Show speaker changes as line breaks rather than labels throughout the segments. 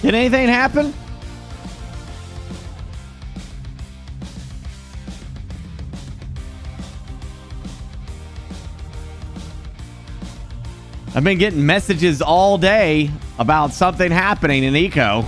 Did anything happen? I've been getting messages all day about something happening in Eco.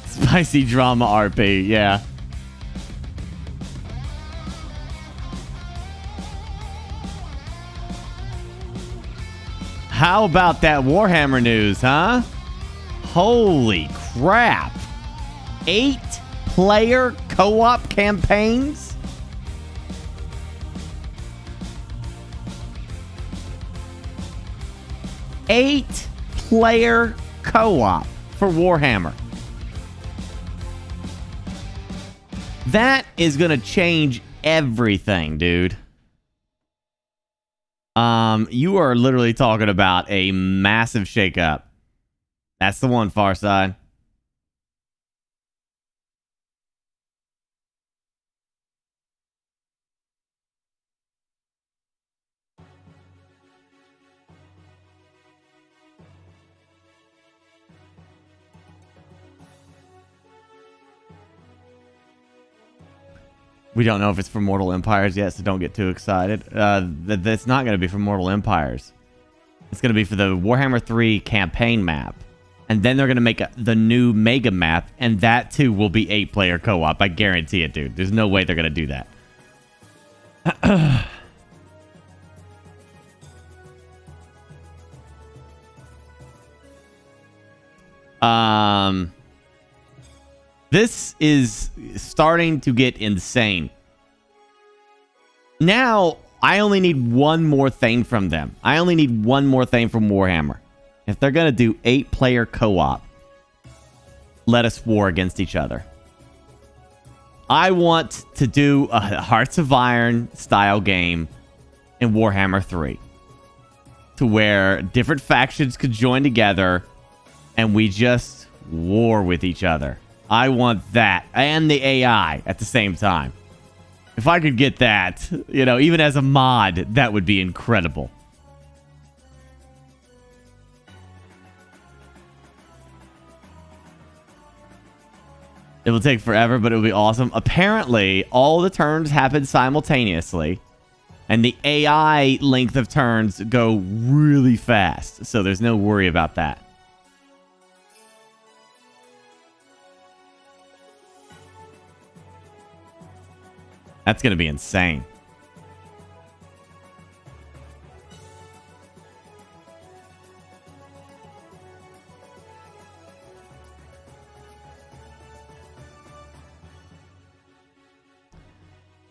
Spicy drama RP, yeah. How about that Warhammer news, huh? Holy crap. 8-player co-op campaigns? Eight-player co-op for Warhammer. That is going to change everything, dude. You are literally talking about a massive shakeup. That's the one, Farside. We don't know if it's for Mortal Empires yet, so don't get too excited. That's not going to be for Mortal Empires. It's going to be for the Warhammer 3 campaign map. And then they're going to make the new mega map, and that too will be 8-player co-op. I guarantee it, dude. There's no way they're going to do that. This is starting to get insane. Now, I only need one more thing from them. I only need one more thing from Warhammer. If they're going to do 8-player co-op, let us war against each other. I want to do a Hearts of Iron style game in Warhammer 3. To where different factions could join together and we just war with each other. I want that and the AI at the same time. If I could get that, you know, even as a mod, that would be incredible. It will take forever, but it will be awesome. Apparently, all the turns happen simultaneously, and the AI length of turns go really fast, so there's no worry about that. That's going to be insane.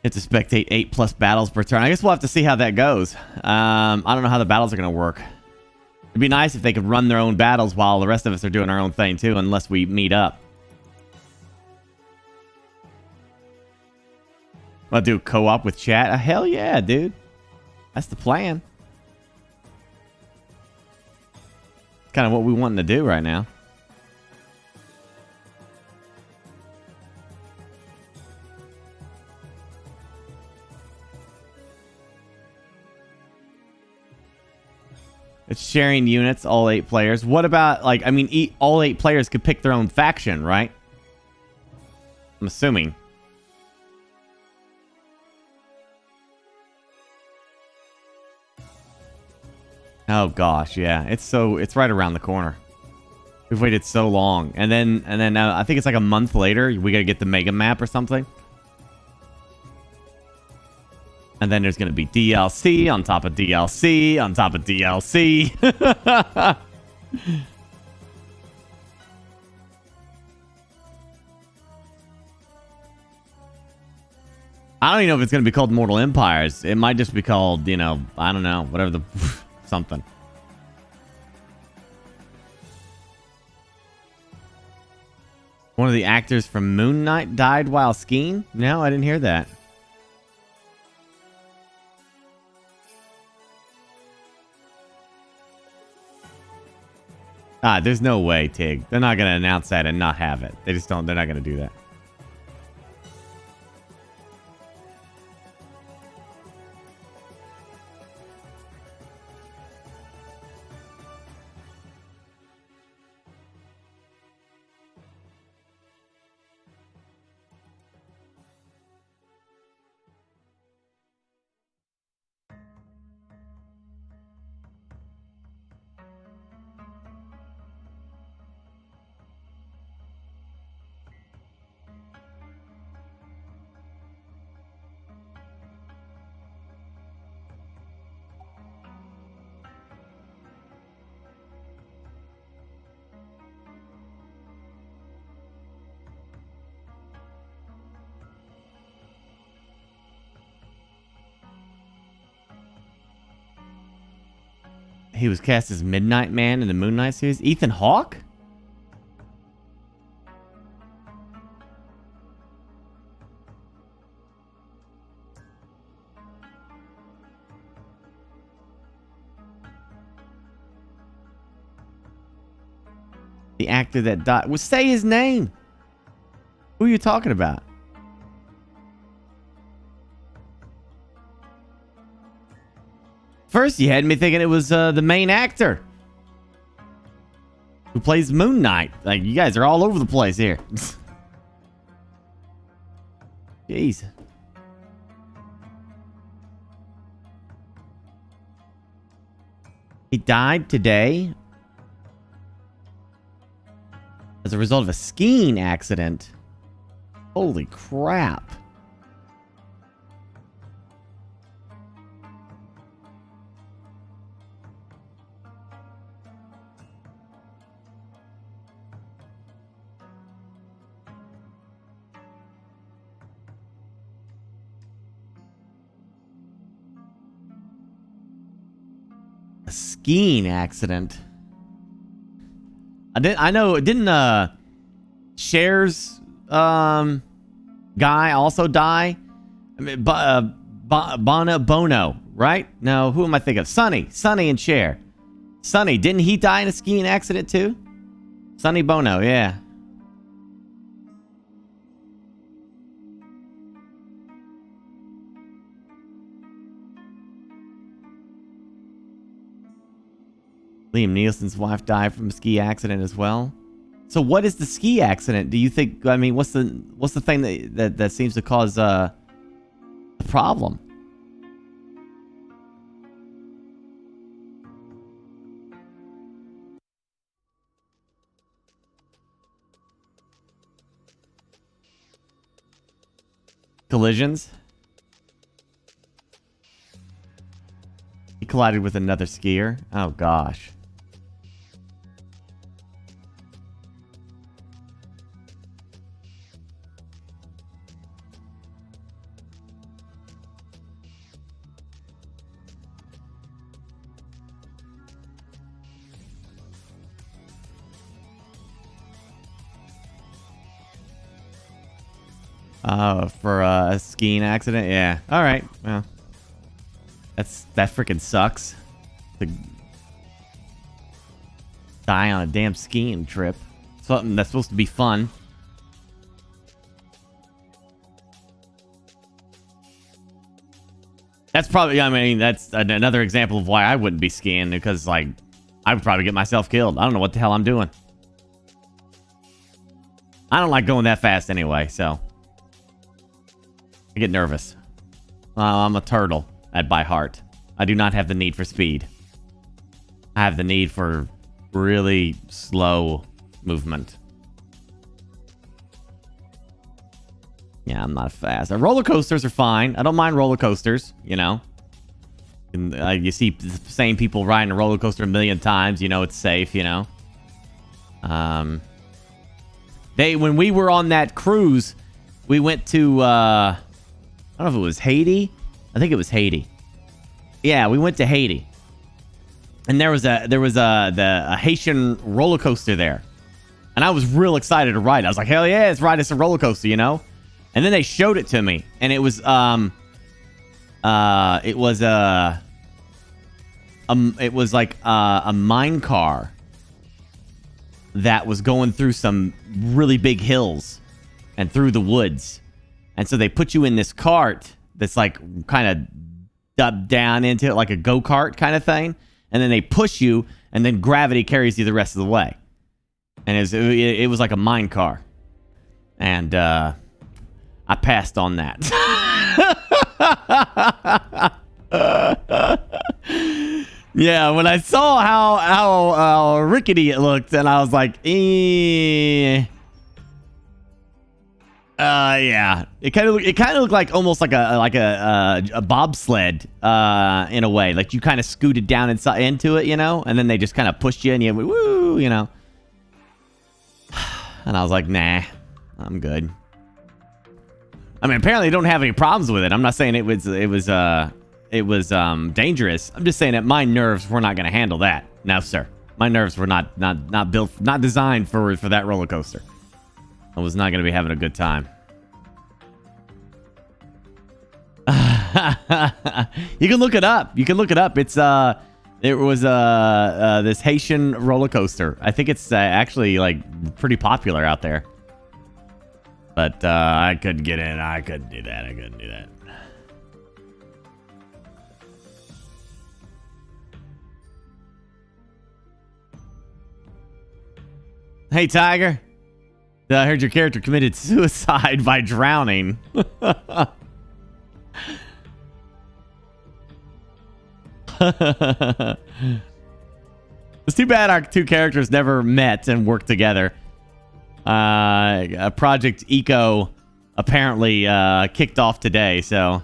You have to spectate 8+ battles per turn. I guess we'll have to see how that goes. I don't know how the battles are going to work. It'd be nice if they could run their own battles while the rest of us are doing our own thing too, unless we meet up. I'll do co-op with chat. Hell yeah, dude. That's the plan. It's kind of what we want to do right now. It's sharing units, all 8 players. What about, like, I mean, all 8 players could pick their own faction, right? I'm assuming. Oh gosh, yeah. It's right around the corner. We've waited so long. And then I think it's like a month later, we gotta get the mega map or something. And then there's gonna be DLC on top of DLC on top of DLC. I don't even know if it's going to be called Mortal Empires. It might just be called, you know, I don't know, whatever the... something. One of the actors from Moon Knight died while skiing? No, I didn't hear that. There's no way, Tig. They're not going to announce that and not have it. They just don't. They're not going to do that. He was cast as Midnight Man in the Moon Knight series. Ethan Hawke? The actor that died. Well, say his name. Who are you talking about? First, you had me thinking it was the main actor who plays Moon Knight. Like, you guys are all over the place here. Jeez. He died today as a result of a skiing accident. Holy crap. Skiing accident. I know. Didn't Cher's guy also die? I mean, Bono, right? No, who am I thinking of? Sonny and Cher. Sonny, didn't he die in a skiing accident too? Sonny Bono, yeah. Liam Neeson's wife died from a ski accident as well. So what is the ski accident? Do you think, I mean, what's the thing that seems to cause a problem? Collisions? He collided with another skier? Oh gosh. Oh, for a skiing accident? Yeah. All right. Well, that freaking sucks. To die on a damn skiing trip. Something that's supposed to be fun. That's probably, I mean, that's another example of why I wouldn't be skiing, because, like, I would probably get myself killed. I don't know what the hell I'm doing. I don't like going that fast anyway, so I get nervous. I'm a turtle by heart. I do not have the need for speed. I have the need for really slow movement. Yeah, I'm not fast. Roller coasters are fine. I don't mind roller coasters, you know. And, you see the same people riding a roller coaster a million times, you know it's safe, you know. When we were on that cruise, we went to I don't know if it was Haiti. I think it was Haiti. Yeah, we went to Haiti. And there was a Haitian roller coaster there. And I was real excited to ride. I was like, hell yeah, let's ride this a roller coaster, you know? And then they showed it to me. And it was like a mine car that was going through some really big hills and through the woods. And so they put you in this cart that's like kind of dubbed down into it like a go-kart kind of thing. And then they push you, and then gravity carries you the rest of the way. And it was like a mine car. And I passed on that. Yeah, when I saw how rickety it looked, and I was like, yeah, it kind of looked like almost like a bobsled in a way. Like you kind of scooted down into it, you know, and then they just kind of pushed you and you went, woo, you know. And I was like, nah, I'm good. I mean, apparently they don't have any problems with it. I'm not saying it was dangerous. I'm just saying that my nerves were not going to handle that. No, sir, my nerves were not built, not designed for that roller coaster. I was not going to be having a good time. You can look it up. You can look it up. It's it was this Haitian roller coaster. I think it's actually like pretty popular out there. But I couldn't get in. I couldn't do that. I couldn't do that. Hey, Tiger. I heard your character committed suicide by drowning. It's too bad our two characters never met and worked together. Project Eco apparently kicked off today, so...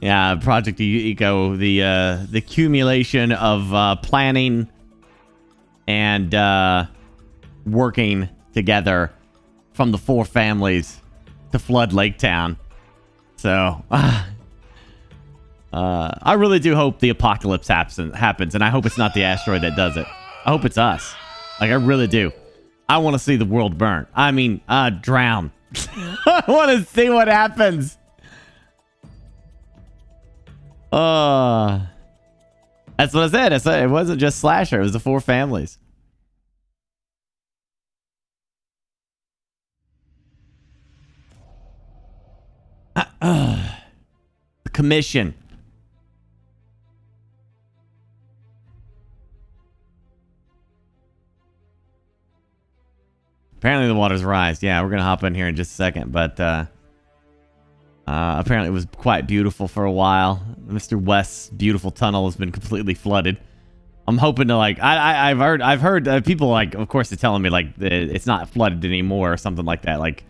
Yeah, Project Eco, the accumulation of planning and working together from the four families to flood Lake Town. So, I really do hope the apocalypse happens, and I hope it's not the asteroid that does it. I hope it's us. Like, I really do. I want to see the world burn. I mean, drown. I want to see what happens. That's what I said. It wasn't just Slasher. It was the four families. The commission. Apparently the water's rised. Yeah, we're going to hop in here in just a second. But apparently it was quite beautiful for a while. Mr. West's beautiful tunnel has been completely flooded. I'm hoping to like... I've heard people like... Of course they're telling me like it's not flooded anymore or something like that. Like,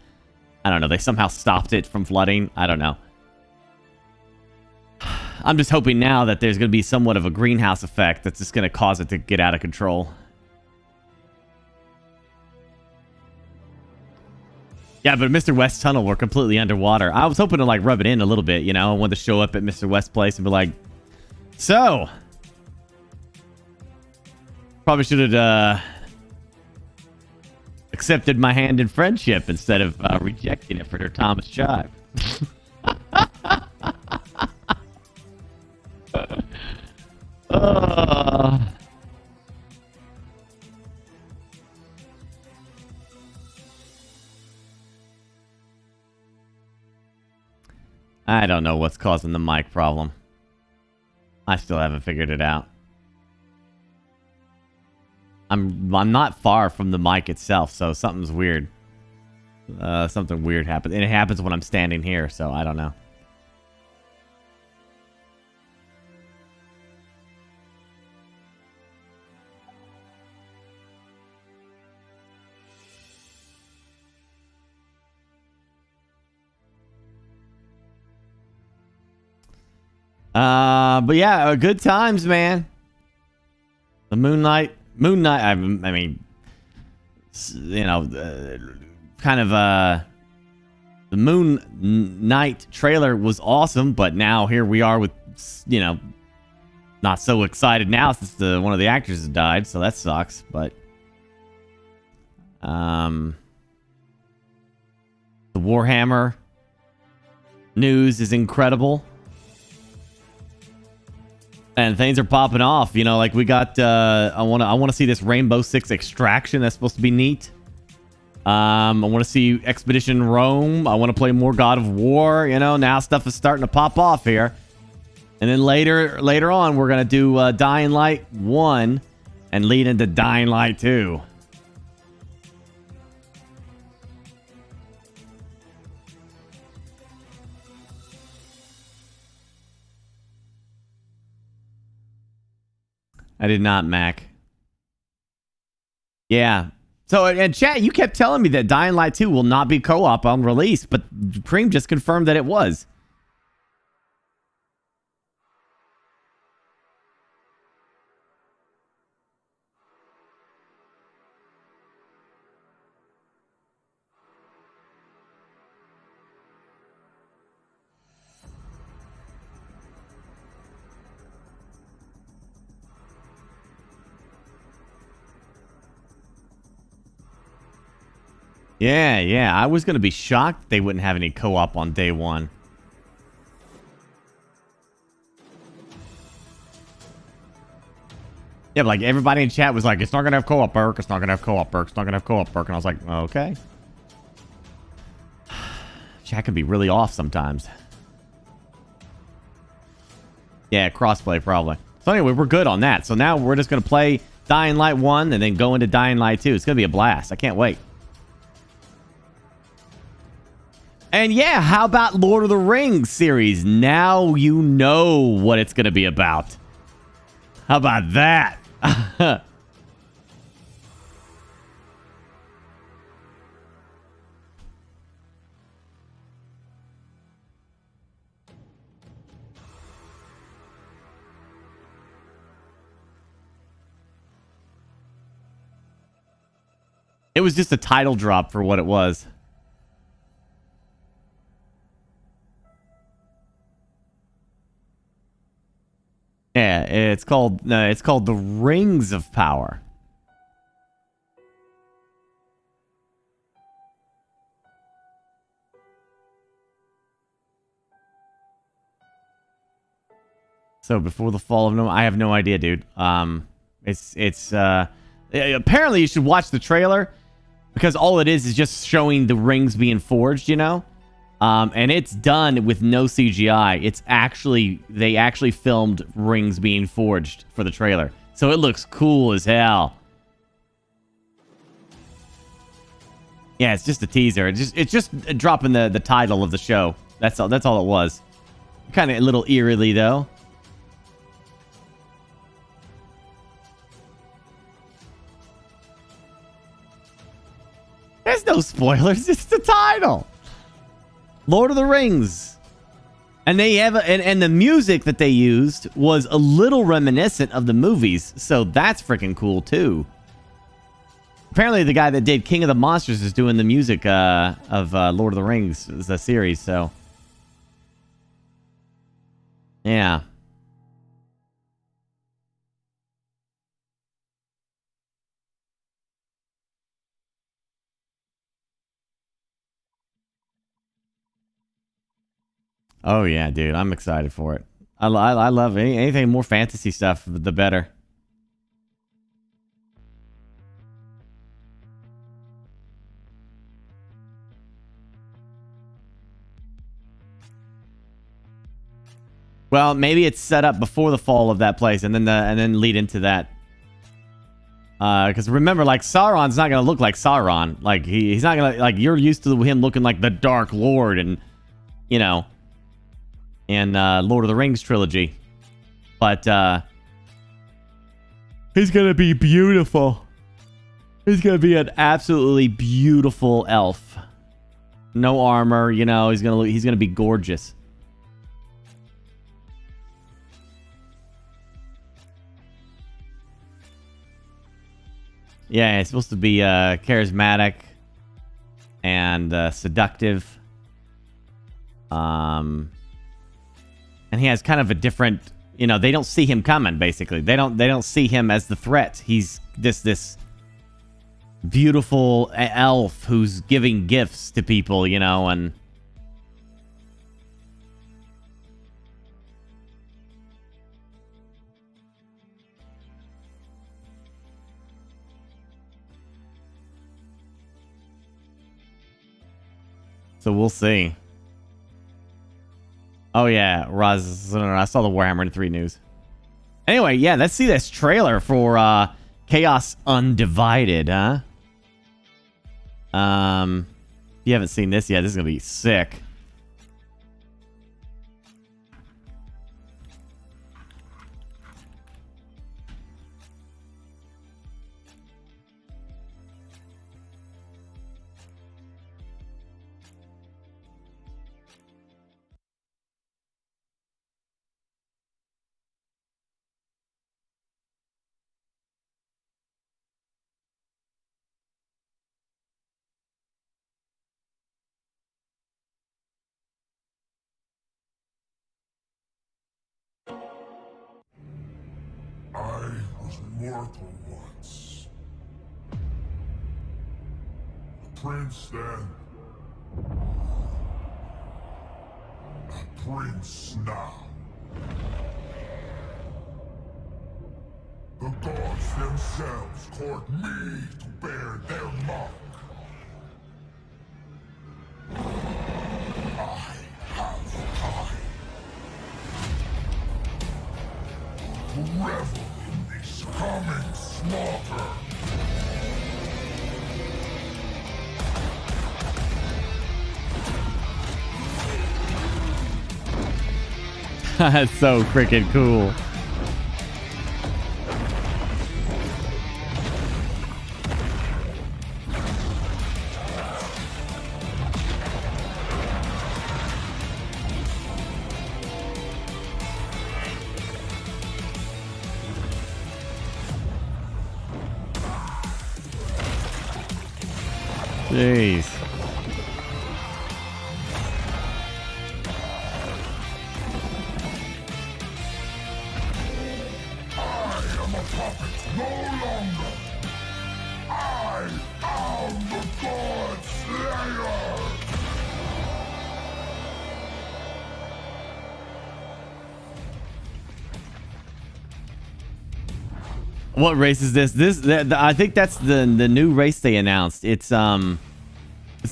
I don't know. They somehow stopped it from flooding. I don't know. I'm just hoping now that there's going to be somewhat of a greenhouse effect that's just going to cause it to get out of control. Yeah, but Mr. West's tunnel, we're completely underwater. I was hoping to like rub it in a little bit, you know. I wanted to show up at Mr. West's place and be like, so, probably should have accepted my hand in friendship instead of rejecting it for their Thomas Chive. I don't know what's causing the mic problem. I still haven't figured it out. I'm not far from the mic itself, so something's weird. Something weird happened. And it happens when I'm standing here, so I don't know. But yeah, good times, man. The Moonlight Moon Knight, I mean, you know, kind of the Moon Knight trailer was awesome, but now here we are with, you know, not so excited now since one of the actors has died, so that sucks. But the Warhammer news is incredible, and things are popping off. You know, like we got I want to see this Rainbow Six Extraction. That's supposed to be neat. I want to see Expedition Rome. I want to play more God of War. You know, now stuff is starting to pop off here. And then later on, we're gonna do Dying Light 1 and lead into Dying Light 2. I did not, Mac. Yeah. So, and chat, you kept telling me that Dying Light 2 will not be co-op on release, but Cream just confirmed that it was. Yeah. I was going to be shocked they wouldn't have any co-op on day one. Yeah, but like everybody in chat was like, it's not going to have co-op, Burke. It's not going to have co-op, Burke. It's not going to have co-op, Burke. And I was like, okay. Chat can be really off sometimes. Yeah, crossplay probably. So anyway, we're good on that. So now we're just going to play Dying Light 1 and then go into Dying Light 2. It's going to be a blast. I can't wait. And yeah, how about Lord of the Rings series? Now you know what it's going to be about. How about that? It was just a title drop for what it was. Yeah, it's called The Rings of Power. So before the fall of no, I have no idea, dude. Apparently you should watch the trailer because all it is just showing the rings being forged, you know? And it's done with no CGI. They actually filmed rings being forged for the trailer. So it looks cool as hell. Yeah, it's just a teaser. It's just dropping the title of the show. That's all it was. Kind of a little eerily though. There's no spoilers. It's the title. Lord of the Rings. And they have and the music that they used was a little reminiscent of the movies, so that's freaking cool too. Apparently the guy that did King of the Monsters is doing the music of Lord of the Rings, the series, so yeah. Oh yeah, dude, I'm excited for it. I love anything more fantasy stuff, the better. Well, maybe it's set up before the fall of that place, and then lead into that. Because remember, like Sauron's not gonna look like Sauron. Like he's not gonna like you're used to him looking like the Dark Lord, and you know. And Lord of the Rings trilogy. But he's going to be beautiful. He's going to be an absolutely beautiful elf. No armor, you know, he's going to be gorgeous. Yeah, it's supposed to be charismatic and seductive. And he has kind of a different, you know, they don't see him coming, basically. They don't see him as the threat. He's this beautiful elf who's giving gifts to people, you know, and so we'll see. Oh yeah, Roz, I saw the Warhammer 3 news. Anyway, yeah, let's see this trailer for Chaos Undivided, huh? If you haven't seen this yet, this is gonna be sick.
I was mortal once. A prince then. A prince now. The gods themselves court me to bear their mark. I have time to revel in this coming slaughter.
That's so freaking cool. Jeez.
I am a puppet no longer. I am the God Slayer.
What race is this? I think that's the new race they announced. It's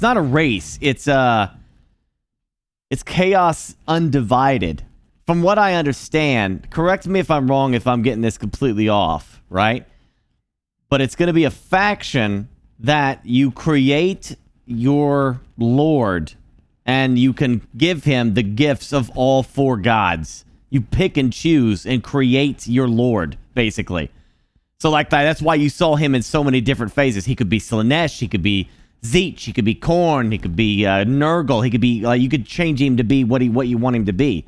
not a race. It's Chaos Undivided. From what I understand, correct me if I'm wrong if I'm getting this completely off, right? But it's going to be a faction that you create your lord and you can give him the gifts of all four gods. You pick and choose and create your lord, basically. So like that's why you saw him in so many different phases. He could be Slanesh, he could be Zeech, he could be Khorne, he could be Nurgle, he could be you could change him to be what you want him to be.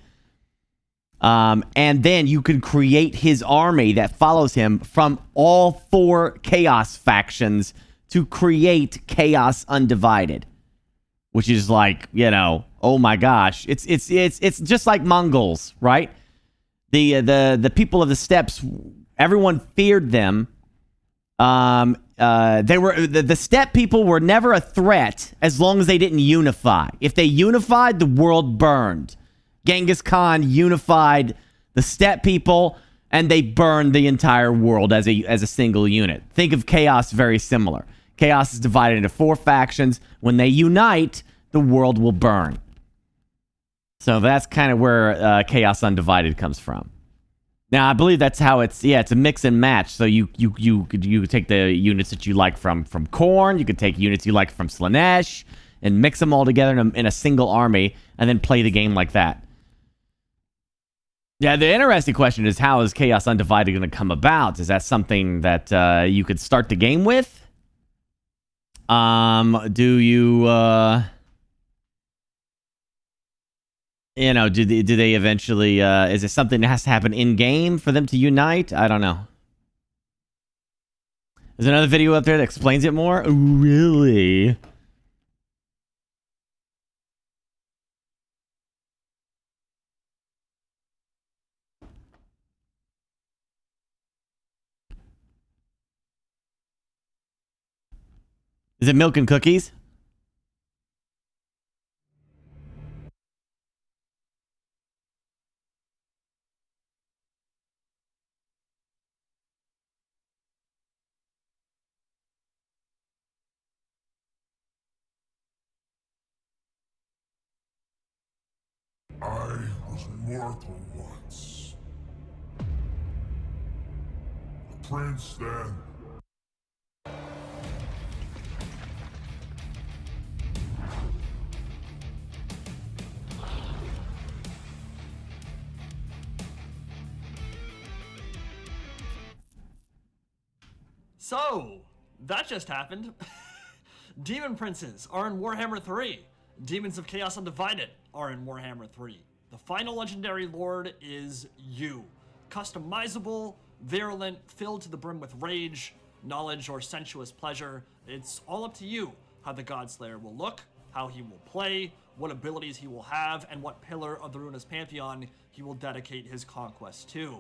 And then you can create his army that follows him from all four Chaos factions to create Chaos Undivided, which is like, you know, oh my gosh, it's just like Mongols, right? The people of the steppes. Everyone feared them. They were the steppe people were never a threat as long as they didn't unify. If they unified, the world burned. Genghis Khan unified the steppe people, and they burned the entire world as a single unit. Think of Chaos very similar. Chaos is divided into four factions. When they unite, the world will burn. So that's kind of where Chaos Undivided comes from. Now, I believe that's how it's a mix and match. So you could take the units that you like from Khorne, you could take units you like from Slanesh, and mix them all together in a single army, and then play the game like that. Yeah, the interesting question is, how is Chaos Undivided going to come about? Is that something that you could start the game with? Do you... You know, do they eventually, is it something that has to happen in-game for them to unite? I don't know. There's another video up there that explains it more? Really? Is it milk and cookies?
I was mortal once. A prince then.
So, that just happened. Demon Princes are in Warhammer 3. Demons of Chaos Undivided are in Warhammer 3. The final legendary lord is you. Customizable, virulent, filled to the brim with rage, knowledge, or sensuous pleasure. It's all up to you how the Godslayer will look, how he will play, what abilities he will have, and what pillar of the Ruinous Pantheon he will dedicate his conquest to.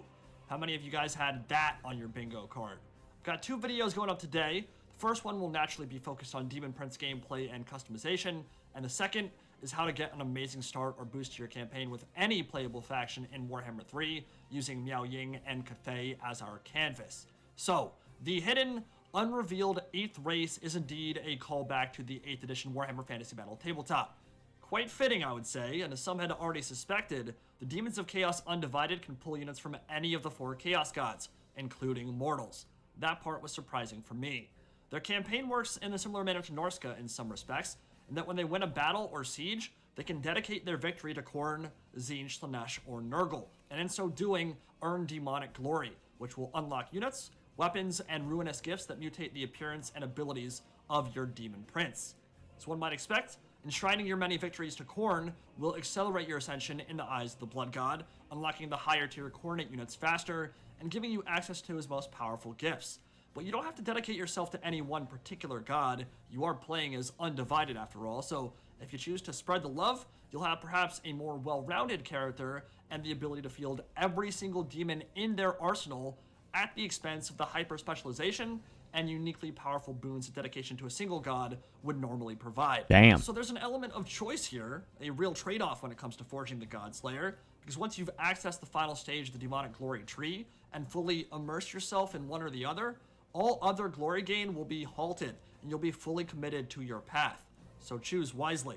How many of you guys had that on your bingo card? Got 2 videos going up today. The first one will naturally be focused on Demon Prince gameplay and customization, and the second is how to get an amazing start or boost to your campaign with any playable faction in Warhammer 3 using Miao Ying and Cathay as our canvas. So, the hidden, unrevealed 8th race is indeed a callback to the 8th edition Warhammer Fantasy Battle tabletop. Quite fitting, I would say, and as some had already suspected, the Demons of Chaos Undivided can pull units from any of the 4 Chaos Gods, including mortals. That part was surprising for me. Their campaign works in a similar manner to Norska in some respects, in that when they win a battle or siege, they can dedicate their victory to Khorne, Tzeentch, Slaanesh, or Nurgle, and in so doing, earn demonic glory, which will unlock units, weapons, and ruinous gifts that mutate the appearance and abilities of your Demon Prince. As one might expect, enshrining your many victories to Khorne will accelerate your ascension in the eyes of the Blood God, unlocking the higher tier Khornate units faster, and giving you access to his most powerful gifts. But you don't have to dedicate yourself to any one particular god. You are playing as Undivided after all, so if you choose to spread the love, you'll have perhaps a more well-rounded character and the ability to field every single demon in their arsenal at the expense of the hyper-specialization and uniquely powerful boons that dedication to a single god would normally provide.
Damn.
So there's an element of choice here, a real trade-off when it comes to forging the Godslayer, because once you've accessed the final stage of the Demonic Glory tree and fully immersed yourself in one or the other, all other glory gain will be halted, and you'll be fully committed to your path. So choose wisely.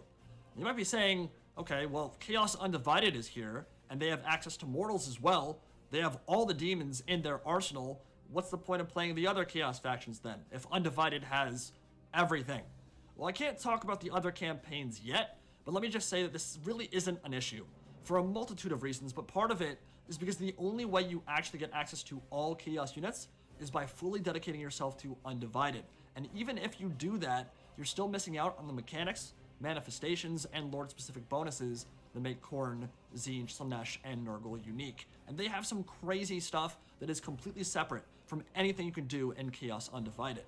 You might be saying, okay, well, Chaos Undivided is here, and they have access to mortals as well. They have all the demons in their arsenal. What's the point of playing the other Chaos factions then, if Undivided has everything? Well, I can't talk about the other campaigns yet, but let me just say that this really isn't an issue, for a multitude of reasons, but part of it is because the only way you actually get access to all Chaos units is by fully dedicating yourself to Undivided. And even if you do that, you're still missing out on the mechanics, manifestations, and Lord-specific bonuses that make Khorne, Tzeentch, Slaanesh, and Nurgle unique. And they have some crazy stuff that is completely separate from anything you can do in Chaos Undivided.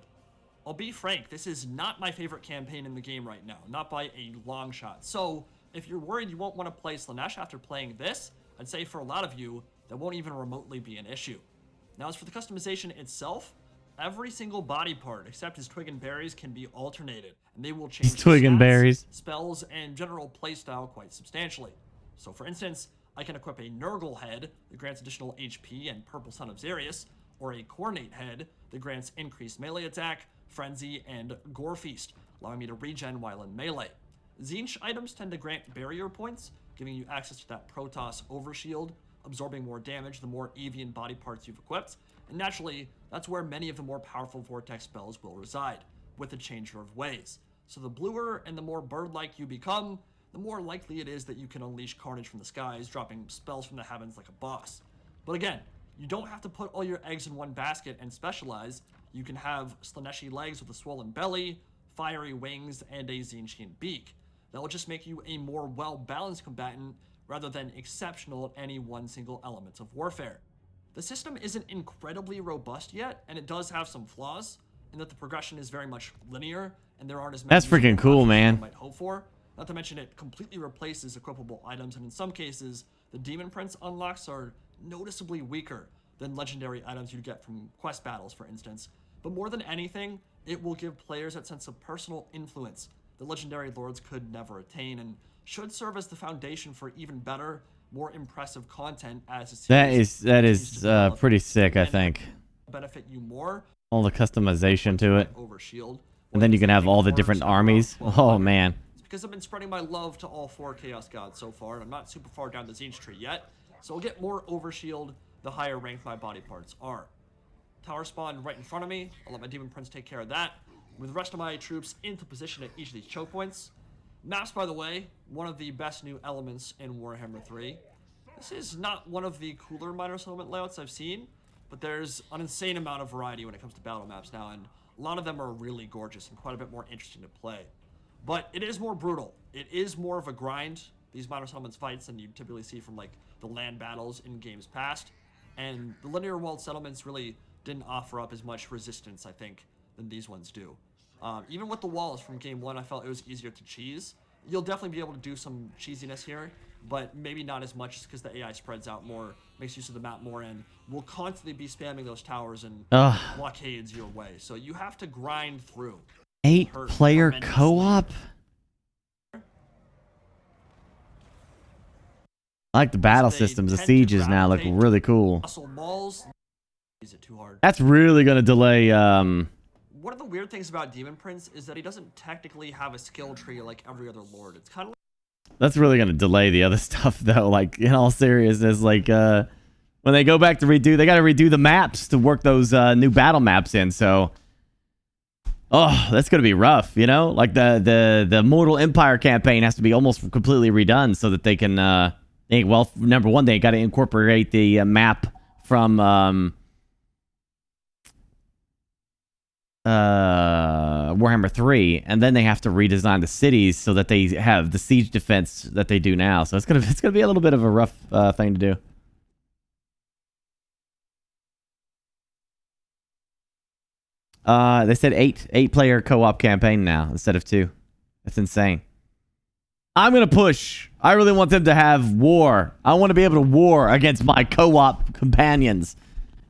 I'll be frank, this is not my favorite campaign in the game right now, not by a long shot. So, if you're worried you won't want to play Slaanesh after playing this, I'd say for a lot of you, that won't even remotely be an issue. Now, as for the customization itself, every single body part except his twig and berries can be alternated, and they will change
His twig and
stats,
berries.
spells, and general playstyle quite substantially. So for instance, I can equip a Nurgle head that grants additional HP and Purple Son of Xerius, or a Khornate head that grants increased melee attack, frenzy, and gore feast, allowing me to regen while in melee. Tzeentch items tend to grant barrier points, giving you access to that Protoss overshield, absorbing more damage the more Avian body parts you've equipped, and naturally, that's where many of the more powerful Vortex spells will reside, with the Changer of Ways. So the bluer and the more bird-like you become, the more likely it is that you can unleash carnage from the skies, dropping spells from the heavens like a boss. But again, you don't have to put all your eggs in one basket and specialize. You can have Slaaneshi legs with a swollen belly, fiery wings, and a Tzeentchian beak. That will just make you a more well-balanced combatant rather than exceptional at any one single element of warfare. The system isn't incredibly robust yet, and it does have some flaws. in that the progression is very much linear, and there aren't as many
That's freaking cool,
options as
man.
you might hope for. Not to mention it completely replaces equipable items, and in some cases, the Demon Prince unlocks are noticeably weaker than legendary items you'd get from quest battles, for instance. But more than anything, it will give players that sense of personal influence that legendary lords could never attain, and should serve as the foundation for even better, more impressive content as a series
That
continues
is
to develop.
pretty sick, I
And
think.
benefit you more.
All the customization to it.
Overshield.
And then you can have all the different armies. Oh, man.
It's because I've been spreading my love to all 4 Chaos Gods so far, and I'm not super far down the Zinch tree yet, so I'll get more Overshield the higher ranked my body parts are. Tower spawn right in front of me. I'll let my Demon Prince take care of that, with the rest of my troops into position at each of these choke points. Maps, by the way, one of the best new elements in Warhammer 3. This is not one of the cooler minor settlement layouts I've seen, but there's an insane amount of variety when it comes to battle maps now, and a lot of them are really gorgeous and quite a bit more interesting to play. But it is more brutal. It is more of a grind, these minor settlements fights, than you typically see from like the land battles in games past. And the linear walled settlements really didn't offer up as much resistance, I think, than these ones do. Even with the walls from game 1, I felt it was easier to cheese. You'll definitely be able to do some cheesiness here, but maybe not as much just because the AI spreads out more, makes use of the map more, and will constantly be spamming those towers and blockades your way. So you have to grind through.
8-player co-op? I like the battle systems. The sieges now look really cool.
Muscle malls. Is it too hard?
That's really going to delay...
One of the weird things about Demon Prince is that he doesn't technically have a skill tree like every other lord. It's kind of
That's really going to delay the other stuff, though. Like, in all seriousness, like, when they go back to redo, they got to redo the maps to work those new battle maps in, so... Oh, that's going to be rough, you know? Like, the Mortal Empire campaign has to be almost completely redone so that they can, well, number one, they got to incorporate the map from, Warhammer 3, and then they have to redesign the cities so that they have the siege defense that they do now. So it's gonna be a little bit of a rough thing to do. They said 8-player co-op campaign now instead of 2. That's insane. I'm gonna push. I really want them to have war. I want to be able to war against my co-op companions.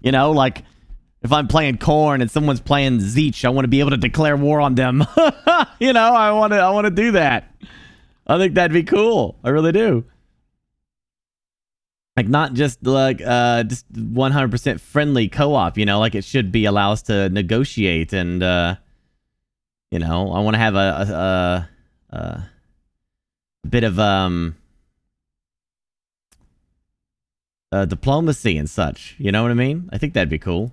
You know, like, if I'm playing Korn and someone's playing Zeech, I want to be able to declare war on them. You know, I want to do that. I think that'd be cool. I really do. Like, not just like just 100% friendly co-op, you know, like it should be allow us to negotiate and you know, I want to have a bit of diplomacy and such. You know what I mean? I think that'd be cool.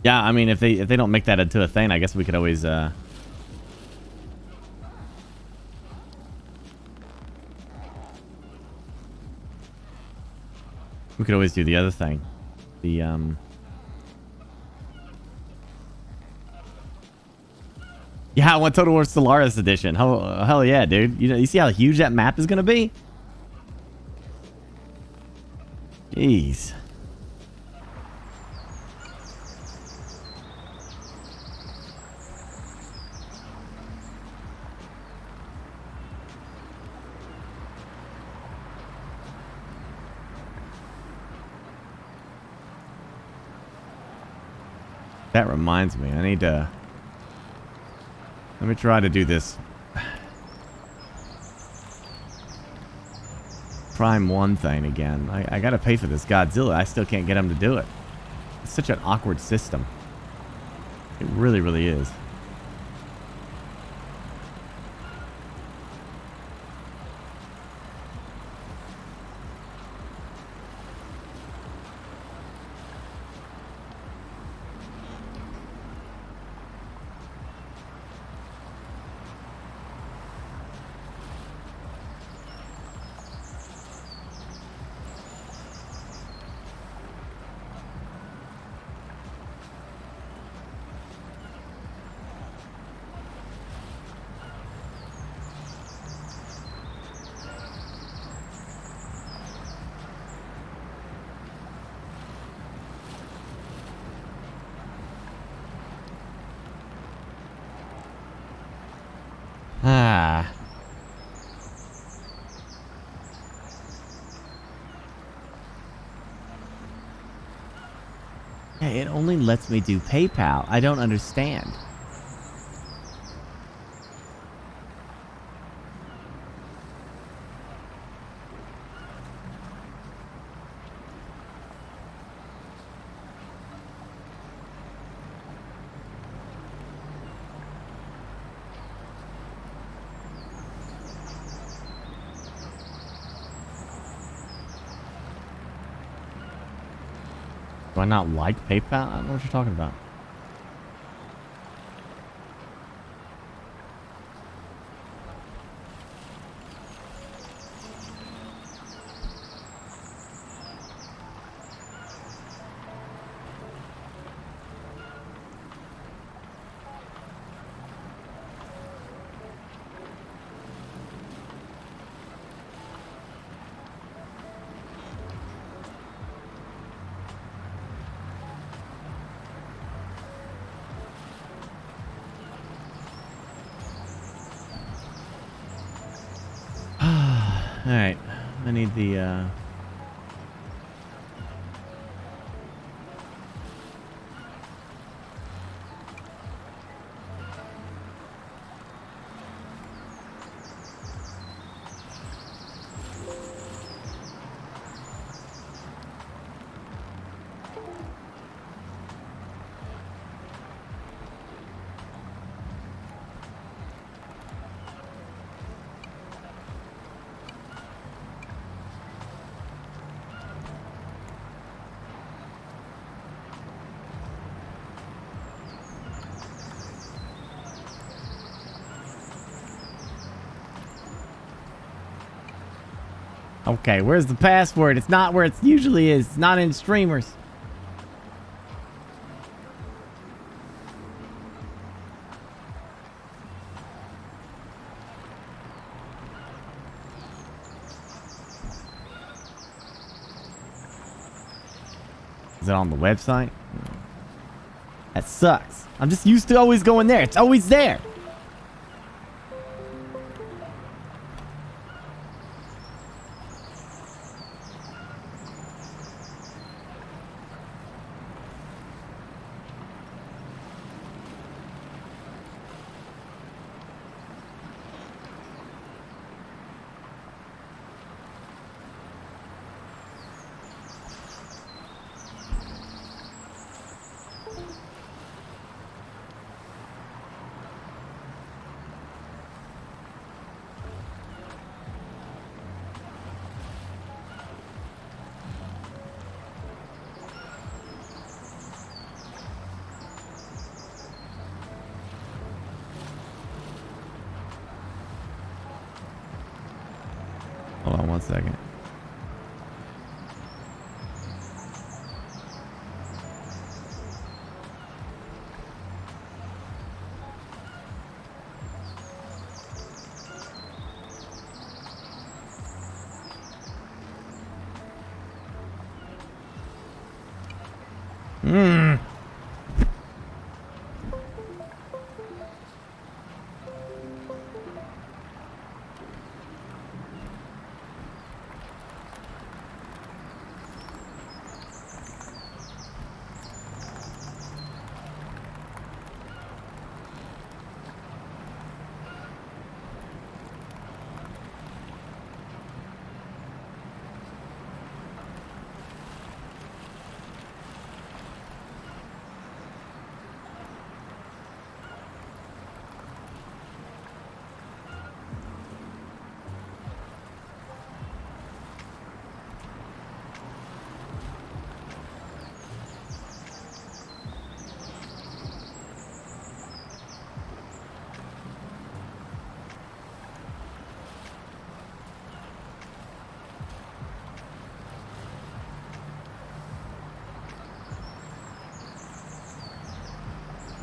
Yeah, I mean, if they don't make that into a thing, I guess we could always do the other thing. The yeah, I want Total War Stellaris edition. Hell yeah, dude. You know, you see how huge that map is gonna be? Jeez. That reminds me, I need to... Let me try to do this. Prime 1 thing again. I gotta pay for this Godzilla. I still can't get him to do it. It's such an awkward system. It really, really is. Ah. Hey, it only lets me do PayPal. I don't understand. Do I not like PayPal? I don't know what you're talking about. Alright. I need the, Okay, where's the password? It's not where it usually is. It's not in streamers. Is it on the website? That sucks. I'm just used to always going there. It's always there. Hold on one second.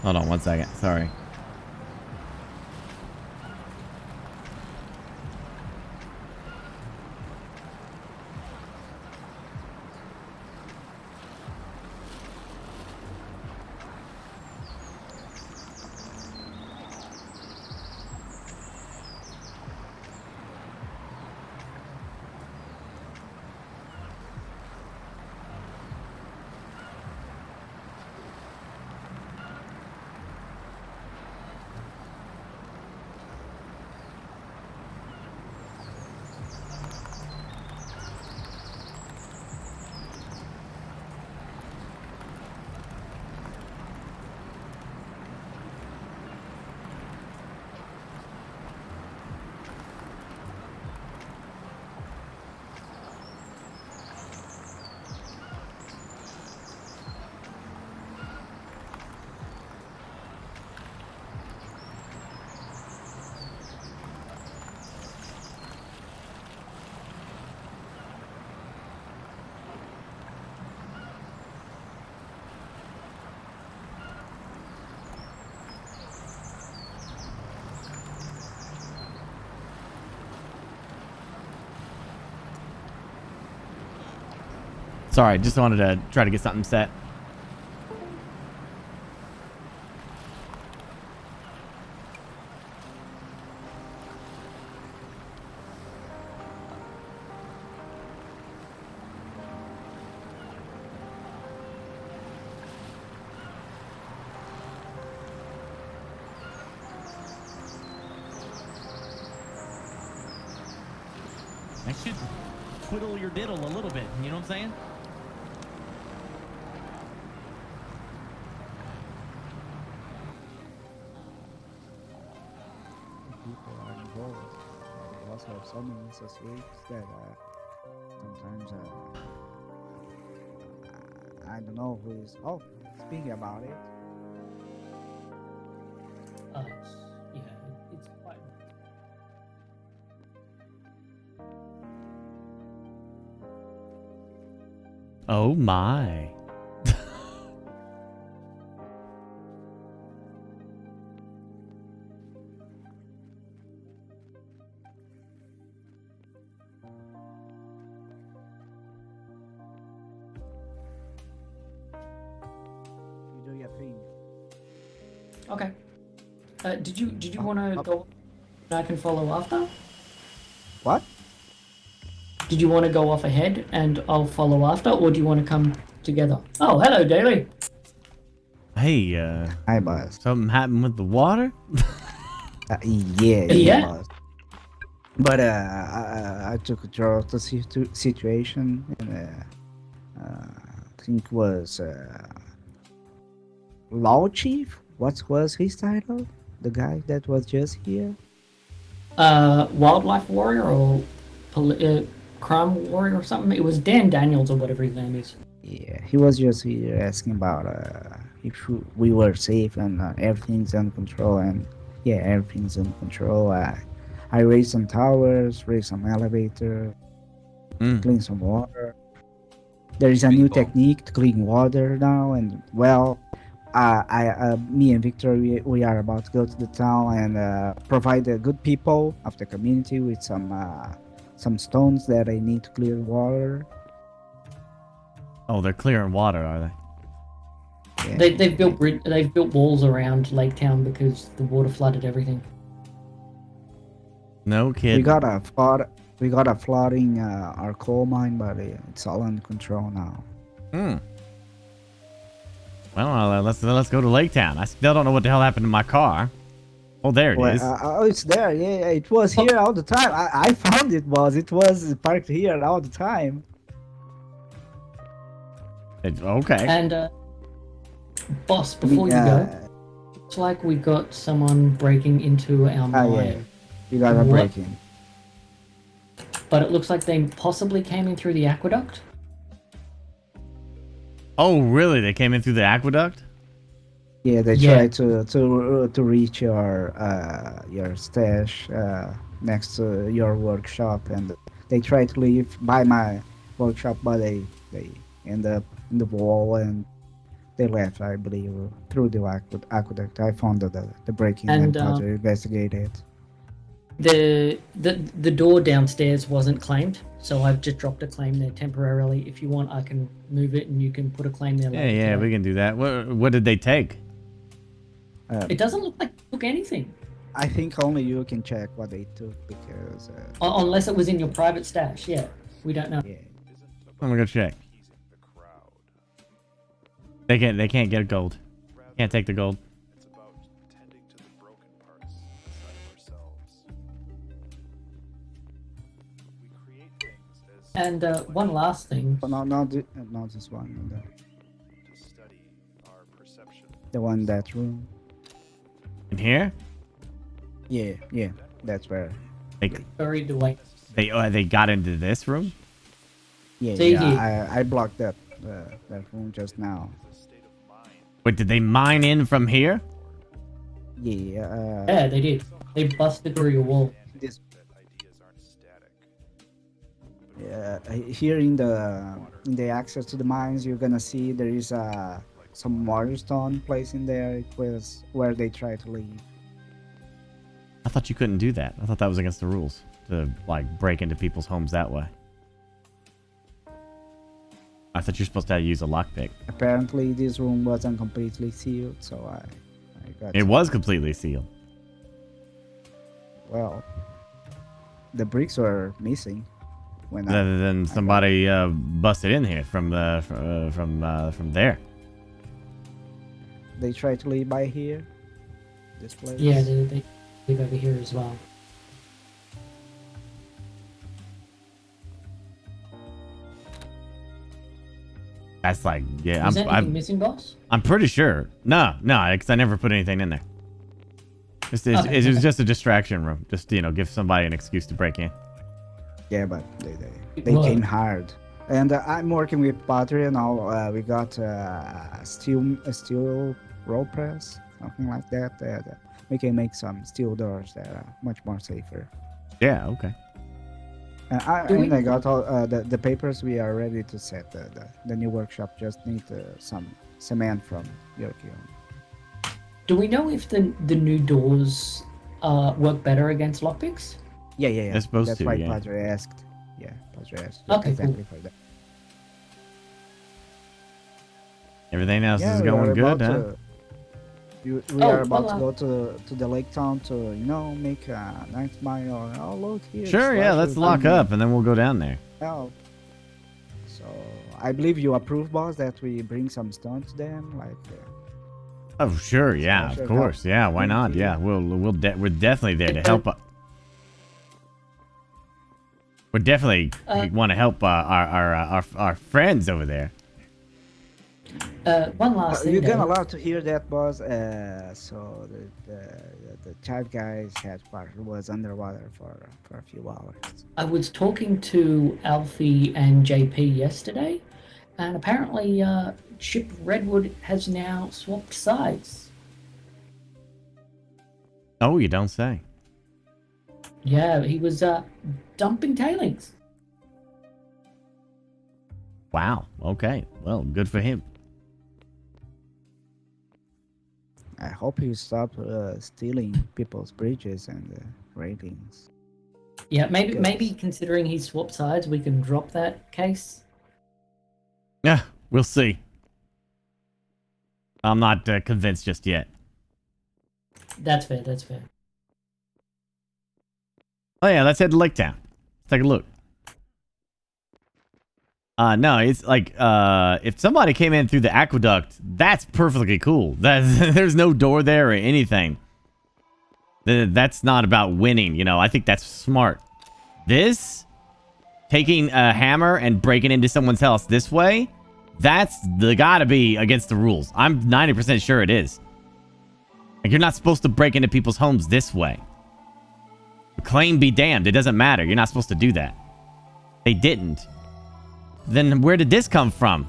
Hold on one second. Sorry. Sorry, just wanted to try to get something set.
That should twiddle your diddle a little bit, you know what I'm saying?
People are involved. We also have so many associates that sometimes I don't know who is. Oh, speaking about it,
Yeah, it's quite.
Oh my.
you do your thing.
Okay. Did you want to go? I can follow after.
What?
Did you want to go off ahead and I'll follow after, or do you want to come together? Oh, hello, Daly.
Hey,
Hi, boss.
something happened with the water?
Yeah,
Yeah?
boss. But I took control of the situation, and I think it was Law Chief. What was his title? The guy that was just here.
Wildlife warrior or crime warrior or something. It was Dan Daniels or whatever his name is.
Yeah, he was just here asking about if we were safe and everything's under control. And yeah, everything's under control. I raised some towers, raised some elevator, clean some water. There is a new technique to clean water now, and well, me and Victor, we are about to go to the town and provide the good people of the community with some stones that they need to clear water.
Oh, they're clearing water, are they?
Yeah.
They've built walls around Lake Town because the water flooded everything.
No kid.
We got a flooding our coal mine, but it's all under control now.
Well, let's go to Lake Town. I still don't know what the hell happened to my car. Oh, there it is.
It's there. Yeah, it was here all the time. I found it was parked here all the time.
Okay.
And boss, before you go, it's like we got someone breaking into our mine.
Yeah, you got a break in.
But it looks like they possibly came in through the aqueduct.
Oh, really? They came in through the aqueduct?
Yeah, they tried to reach your stash next to your workshop, and they tried to leave by my workshop, but they end up in the wall and they left, I believe, through the aqueduct. I found the break-in and tried to investigate it.
The door downstairs wasn't claimed, so I've just dropped a claim there temporarily. If you want, I can move it and you can put a claim there later.
Yeah, we can do that. What did they take?
It doesn't look like they took anything.
I think only you can check what they took because...
unless it was in your private stash, yeah. We don't know.
Yeah.
I'm gonna go check. They can't get gold. Can't take the gold.
It's about tending to the broken parts inside of ourselves. We create things as
And one last thing.
Not this one.
to study our perception.
The one in that room.
In here?
Yeah, that's where.
Buried away.
They got into this room?
Yeah, I blocked that room just now.
Wait, did they mine in from here?
Yeah.
Yeah, they did. They busted through your wall.
This.
Ideas aren't static.
Yeah, here in the access to the mines, you're gonna see there is some water stone placed in there. It was where they tried to leave.
I thought you couldn't do that. I thought that was against the rules to like break into people's homes that way. I thought you're supposed to use a lockpick.
Apparently, this room wasn't completely sealed, so I got.
It was completely sealed.
Well, the bricks were missing when
Then somebody busted in here from there.
they tried to leave by here. This place.
Yeah, they live over here as well.
That's like, yeah,
Is anything missing, boss?
I'm pretty sure. No, because I never put anything in there. It was just a distraction room. Just, give somebody an excuse to break in.
Yeah, but they came hard. And I'm working with Patria now. We got a steel roll press, something like that. We can make some steel doors that are much more safer.
Yeah, okay.
I got all the papers. We are ready to set the new workshop. Just need some cement from your kiln.
Do we know if the new doors work better against lockpicks?
Yeah.
They're supposed
That's
to,
why
yeah.
Padre asked. Yeah, Padre asked
Okay,
exactly
cool.
for that.
Everything else
Yeah,
is
we are
going good,
about
huh?
we are about to go to the lake town to make a nice mile. Oh look here.
Sure, yeah, let's lock up and then we'll go down there.
Oh. So I believe you approve, boss, that we bring some stones then, like.
Oh, sure, yeah, of course, yeah. Why not? Yeah, we're definitely there to help. We definitely want to help our friends over there.
One last thing.
You're
though.
gonna love to hear that, boss. So the chat guy's headquarters was underwater for a few hours.
I was talking to Alfie and JP yesterday, and apparently Ship Redwood has now swapped sides.
Oh, you don't say.
Yeah, he was dumping tailings.
Wow. Okay. Well, good for him.
I hope you stop stealing people's bridges and railings.
Yeah, maybe considering he swapped sides, we can drop that case.
Yeah, we'll see. I'm not convinced just yet.
That's fair. That's fair.
Oh yeah, let's head to Lake Town. Let's take a look. No, it's like if somebody came in through the aqueduct, that's perfectly cool. There's no door there or anything. That's not about winning, I think that's smart. This, taking a hammer and breaking into someone's house this way, that's gotta be against the rules. I'm 90% sure it is. Like, you're not supposed to break into people's homes this way. Claim be damned, it doesn't matter. You're not supposed to do that. They didn't. Then where did this come from?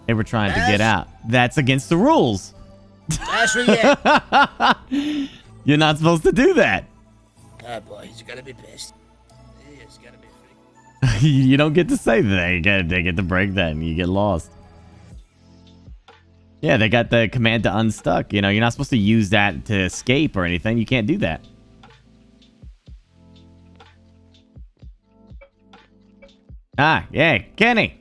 They were trying to get out. That's against the rules.
That's what
You're not supposed to do that.
Oh boy, he's gonna be pissed. He is gonna be freaked.
You don't get to say that. They get to break that and you get lost. Yeah, they got the command to unstuck. You're not supposed to use that to escape or anything. You can't do that. Ah, yeah, Kenny.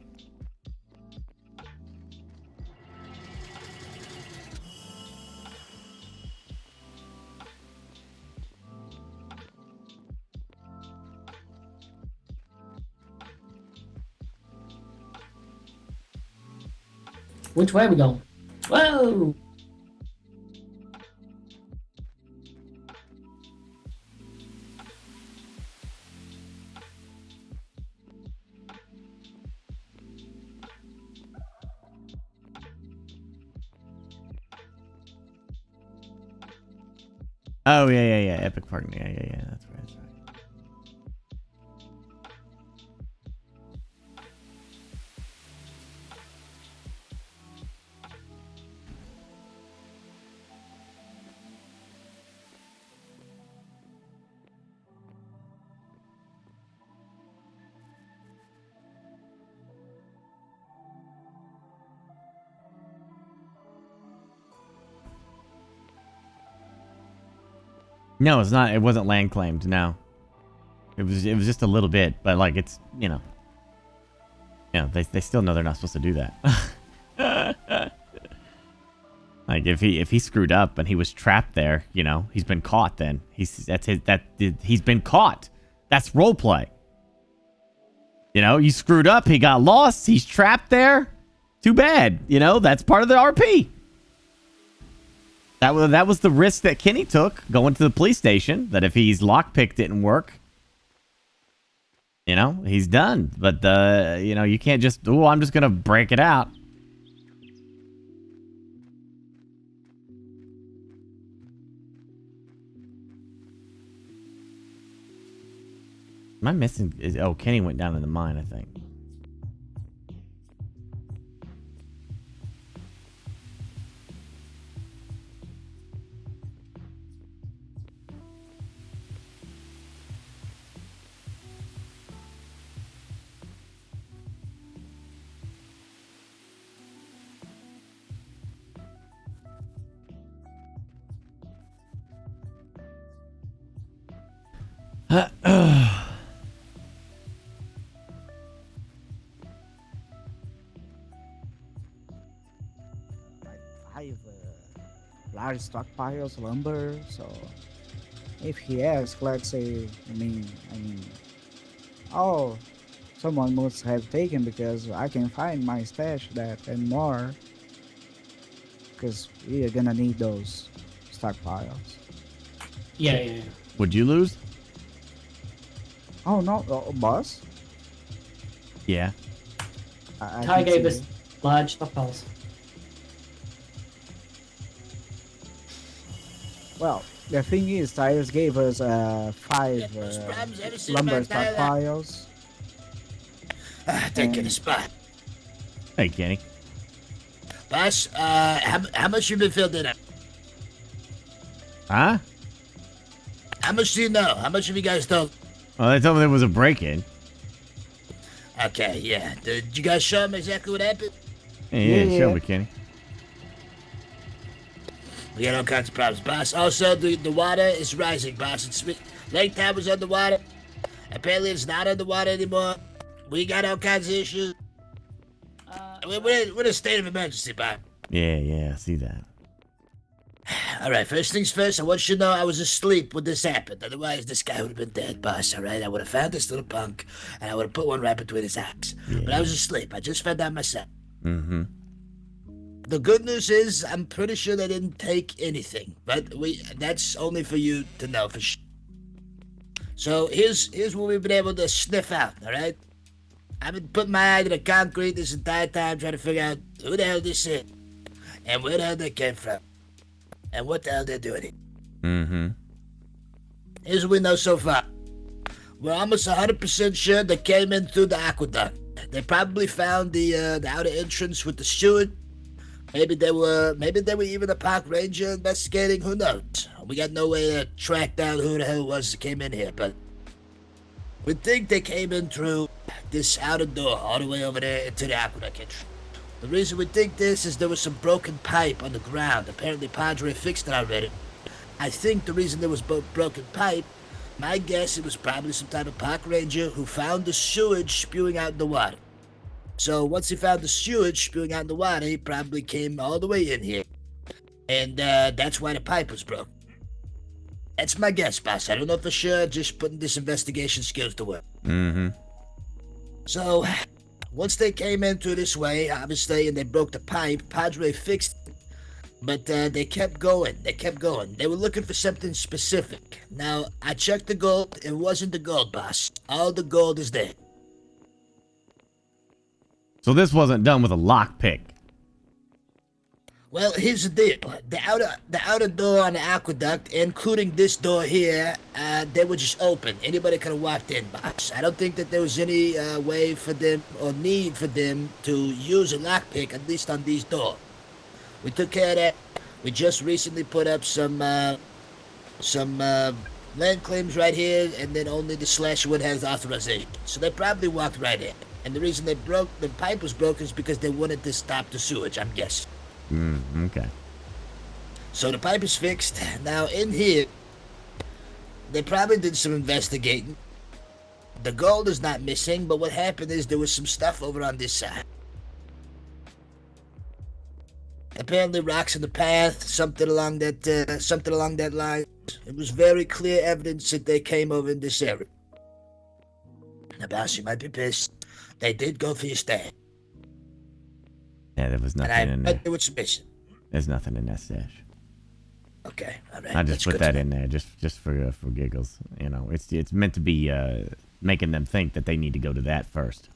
Which way are we going? Whoa!
Oh, yeah. Epic Park. Yeah. That's right. No, it's not. It wasn't land claimed. No, it was just a little bit, but like it's they still know they're not supposed to do that. Like if he screwed up and he was trapped there, he's been caught. Then he's been caught. That's roleplay. You screwed up. He got lost. He's trapped there. Too bad. That's part of the RP. That was the risk that Kenny took going to the police station. That if his lockpick didn't work, he's done. But you can't just, I'm just gonna break it out. Am I missing? Kenny went down in the mine, I think.
Five large stockpiles lumber. So if he asks, let's say, oh, someone must have taken because I can find my stash that and more. Because we are gonna need those stockpiles.
Yeah.
Would you lose?
Oh no, boss.
Yeah.
Ty gave us large stockpiles.
Well, the thing is, Tires gave us 5 lumber stockpiles.
Taking a spot.
Hey, Kenny.
Boss, how much you been filled in?
Huh?
How much do you know? How much have you guys told?
Well, they told me there was a break-in.
Okay, yeah. Did you guys show them exactly what happened?
Yeah, show me, Kenny.
We got all kinds of problems, boss. Also, the water is rising, boss. Lake Town was underwater. Apparently, it's not underwater anymore. We got all kinds of issues. We're in a state of emergency, boss.
Yeah, I see that.
All right, first things first, I want you to know I was asleep when this happened. Otherwise, this guy would have been dead, boss, all right? I would have found this little punk, and I would have put one right between his eyes.
Yeah.
But I was asleep. I just found out myself.
Mm-hmm.
The good news is I'm pretty sure they didn't take anything, but that's only for you to know for sure. So here's what we've been able to sniff out, all right? I've been putting my eye to the concrete this entire time trying to figure out who the hell this is and where the hell they came from and what the hell they're doing here.
Mm-hmm.
Here's what we know so far. We're almost 100% sure they came in through the aqueduct. They probably found the outer entrance with the steward. Maybe they were even a park ranger investigating. Who knows? We got no way to track down who the hell it was that came in here, but we think they came in through this outer door all the way over there into the aqueduct entrance. The reason we think this is there was some broken pipe on the ground. Apparently Padre fixed it already. I think the reason there was broken pipe, my guess it was probably some type of park ranger who found the sewage spewing out in the water. So once he found the sewage spewing out in the water, he probably came all the way in here. And that's why the pipe was broken. That's my guess, boss. I don't know for sure, just putting this investigation skills to work.
Mm-hmm.
So, once they came in through this way, obviously, and they broke the pipe, Padre fixed it. But they kept going. They were looking for something specific. Now, I checked the gold. It wasn't the gold, boss. All the gold is there.
So this wasn't done with a lockpick.
Well, here's the deal. The outer door on the aqueduct, including this door here, they were just open. Anybody could have walked in, boss. I don't think that there was any way for them or need for them to use a lockpick, at least on these doors. We took care of that. We just recently put up some land claims right here, and then only the Slashwood has authorization. So they probably walked right in. And the reason the pipe was broken is because they wanted to stop the sewage, I'm guessing.
Okay.
So the pipe is fixed. Now in here, they probably did some investigating. The gold is not missing, but what happened is there was some stuff over on this side. Apparently, rocks in the path, something along that line. It was very clear evidence that they came over in this area. Now, boss, you might be pissed. They did go for your stash.
Yeah, there was
And
nothing in
I
there.
bet what's missing.
There's nothing in that stash.
Okay, all right.
I just
that's
put
good
that
to
in there just for giggles. You know, it's meant to be making them think that they need to go to that first.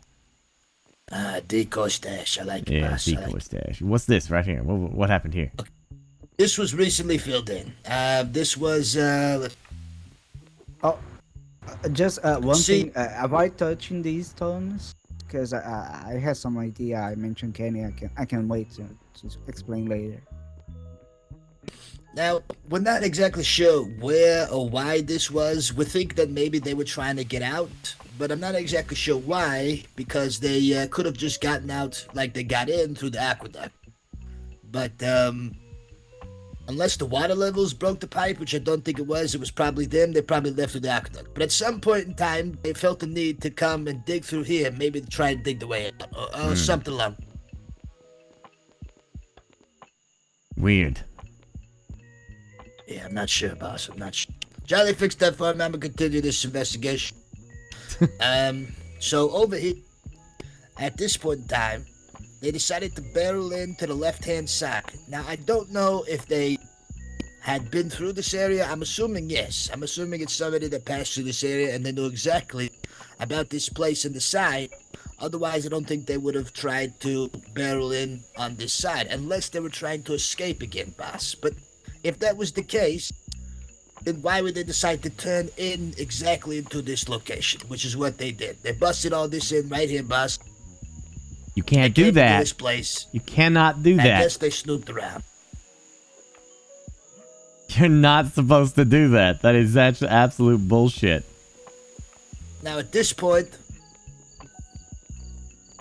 Decoy stash. I like it,
Yeah,
boss. I
decoy
like it.
stash. What's this right here? What happened here?
This was recently filled in. This was
Oh, just one
See-
thing. Avoid touching these stones because I have some idea. I mentioned Kenny. I can wait to explain later.
Now, we're not exactly sure where or why this was. We think that maybe they were trying to get out, but I'm not exactly sure why, because they could have just gotten out like they got in through the aqueduct. But unless the water levels broke the pipe, which I don't think it was probably them, they probably left through the aqueduct. But at some point in time, they felt the need to come and dig through here, maybe to try and dig the way out, or something along.
Weird.
Yeah, I'm not sure, boss. I'm not sure. Charlie, fix that for me. I'm gonna continue this investigation. So over here, at this point in time, they decided to barrel into the left-hand side. Now, I don't know if they had been through this area. I'm assuming yes. I'm assuming it's somebody that passed through this area and they knew exactly about this place on the side. Otherwise, I don't think they would have tried to barrel in on this side, unless they were trying to escape again, boss. But if that was the case, then why would they decide to turn in exactly into this location, which is what they did? They busted all this in right here, boss.
You can't
They
do
came to
that.
This place.
You cannot do
I
that.
guess they snooped around.
You're not supposed to do that. That is absolute bullshit.
Now, at this point,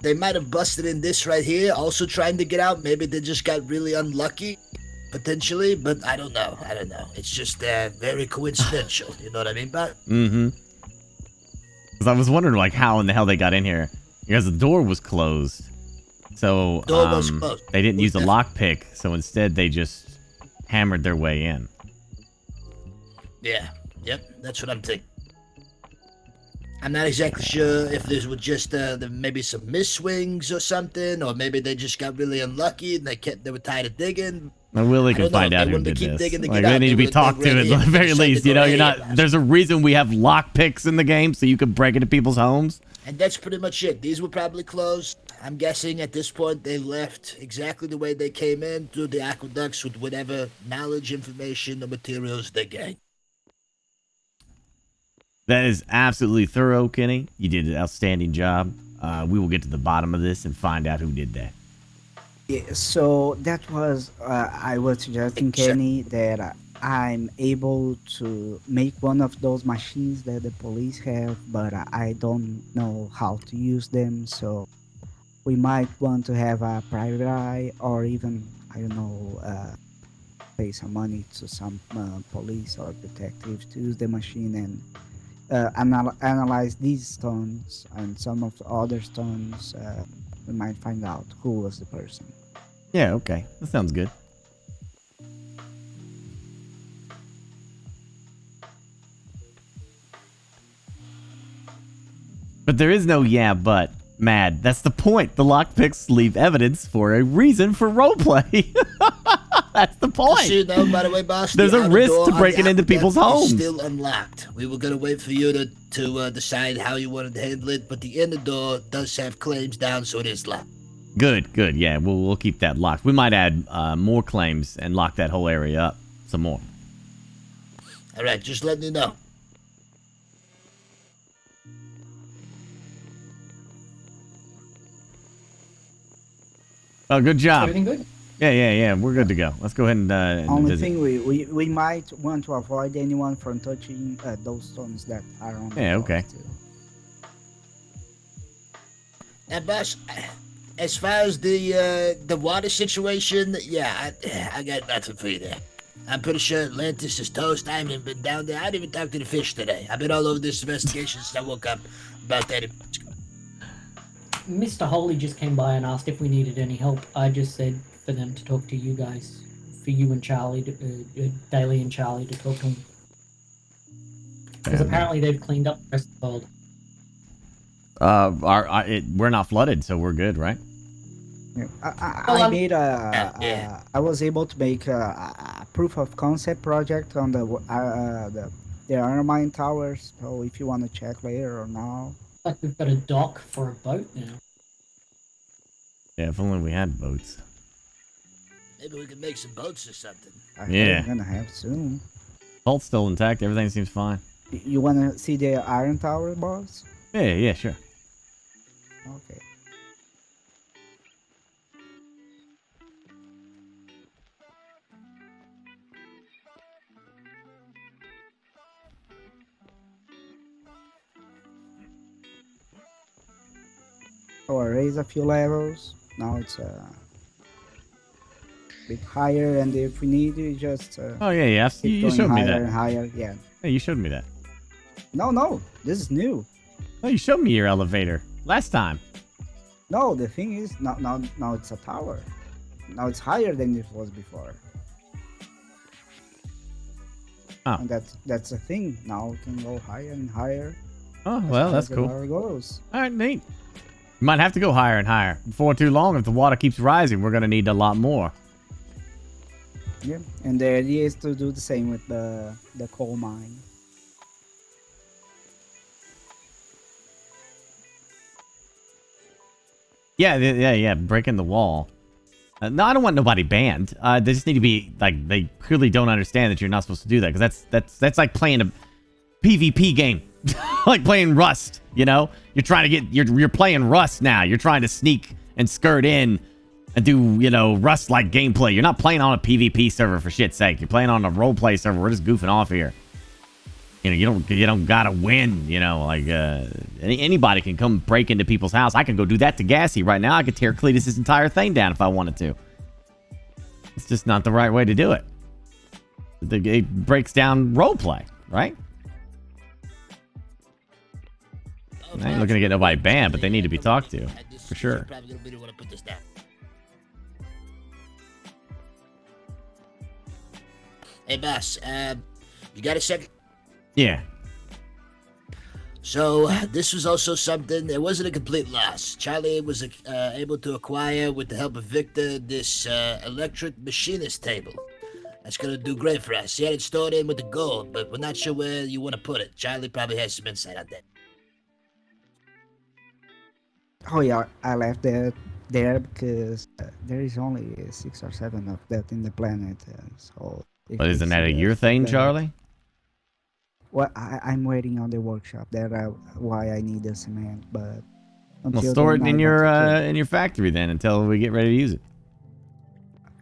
they might have busted in this right here, also trying to get out. Maybe they just got really unlucky, potentially, but I don't know. I don't know. It's just very coincidental. You know what I mean, but
Mm-hmm. Because I was wondering, like, how in the hell they got in here. Because the door was closed. So,
Door was closed.
they didn't use a
Def-
lockpick. So instead, they just hammered their way in.
Yeah, yep, that's what I'm thinking. I'm not exactly sure if this was just maybe some miss swings or something, or maybe they just got really unlucky and they were tired of digging.
Well, Willie
I
can
don't know.
find
They
out who
wanted to
did
keep
this.
digging to
Like,
get
they
out.
need to
They
be
would've dug
talked to
right
at
here.
the very
Decided
least.
to
You
go
know,
right
you're
here,
not.
boss.
There's a reason we have lockpicks in the game, so you can break into people's homes.
And that's pretty much it. These were probably closed. I'm guessing at this point they left exactly the way they came in, through the aqueducts with whatever knowledge, information, or materials they gained.
That is absolutely thorough, Kenny. You did an outstanding job. We will get to the bottom of this and find out who did that.
Yeah, so that was I was suggesting
Sure.
Kenny that I'm able to make one of those machines that the police have, but I don't know how to use them. So we might want to have a private eye, or even I don't know, pay some money to some police or detective to use the machine and analyze these stones and some of the other stones. We might find out who was the person.
Yeah, okay. That sounds good. But there is no yeah, but, Mad. That's the point. The lockpicks leave evidence for a reason for roleplay. That's the point.
Just so you know, by the way, boss,
There's
the
a
outer
risk
door
to
on
breaking
the
into
aqueduct
people's
is
homes.
Still unlocked. We were gonna wait for you to decide how you wanted to handle it, but the inner door does have claims down, so it is locked.
Good, good. Yeah, we'll keep that locked. We might add more claims and lock that whole area up some more.
All right, just letting you know.
Oh, good job.
Everything good?
Yeah. We're good to go. Let's go ahead and
Only
visit.
thing we might want to avoid anyone from touching those stones that are on the
Yeah,
floor
okay.
too.
Now, boss, as far as the water situation, yeah, I got nothing for you there. I'm pretty sure Atlantis is toast. I haven't been down there. I didn't even talk to the fish today. I've been all over this investigation since I woke up about 30 minutes ago.
Mr. Holy just came by and asked if we needed any help. I just said for them to talk to you guys, for you and Charlie, Daly and Charlie to talk to him. Because apparently they've cleaned up the rest of the world.
We're not flooded, so we're good, right?
Yeah.
Well,
I made I was able to make a proof of concept project on the iron mine towers. So if you want to check later or now.
Like we've got a dock for a boat now.
Yeah, if only we had boats.
Maybe we could make some boats or something.
Yeah.
We're gonna have soon.
Vault's still intact. Everything seems fine.
You wanna see the iron tower, boss?
Yeah, sure.
Okay. So I raised a few levels. Now it's a bit higher, and if we need, we just
Oh yeah.
keep
You
going
showed me
higher
that.
and higher. Yeah.
Hey, you showed me that.
No, this is new.
Oh, you showed me your elevator last time.
No, the thing is, now it's a tower. Now it's higher than it was before.
Oh.
And that's the thing. Now we can go higher and higher.
Oh,
as
well,
high
that's
as the
cool.
tower goes.
All right, neat. We might have to go higher and higher. Before too long, if the water keeps rising, we're going to need a lot more.
Yeah, and the idea is to do the same with the coal mine.
Yeah, breaking the wall. No, I don't want nobody banned. They just need to be, like, they clearly don't understand that you're not supposed to do that. Because that's like playing a PvP game. Like playing Rust, you know? You're trying to get, you're playing Rust now. You're trying to sneak and skirt in and do, you know, Rust-like gameplay. You're not playing on a PvP server, for shit's sake. You're playing on a roleplay server. We're just goofing off here. You know, you don't gotta win, you know, like, anybody can come break into people's house. I can go do that to Gassy right now. I could tear Cletus's entire thing down if I wanted to. It's just not the right way to do it. It breaks down roleplay, right? I ain't looking to get nobody banned, but they need to be talked to, for sure.
Probably gonna really want to put this down. Hey, boss, you got a second?
Yeah.
So, this was also something, it wasn't a complete loss. Charlie was able to acquire, with the help of Victor, this electric machinist table. That's gonna do great for us. He had it stored in with the gold, but we're not sure where you want to put it. Charlie probably has some insight on that.
Oh yeah, I left that there because there is only 6 or 7 of that in the planet. So.
But isn't that a your thing, Charlie?
Well, I'm waiting on the workshop. That's why I need the cement. But
Well, store it
then,
in
I
your factory then until we get ready to use it.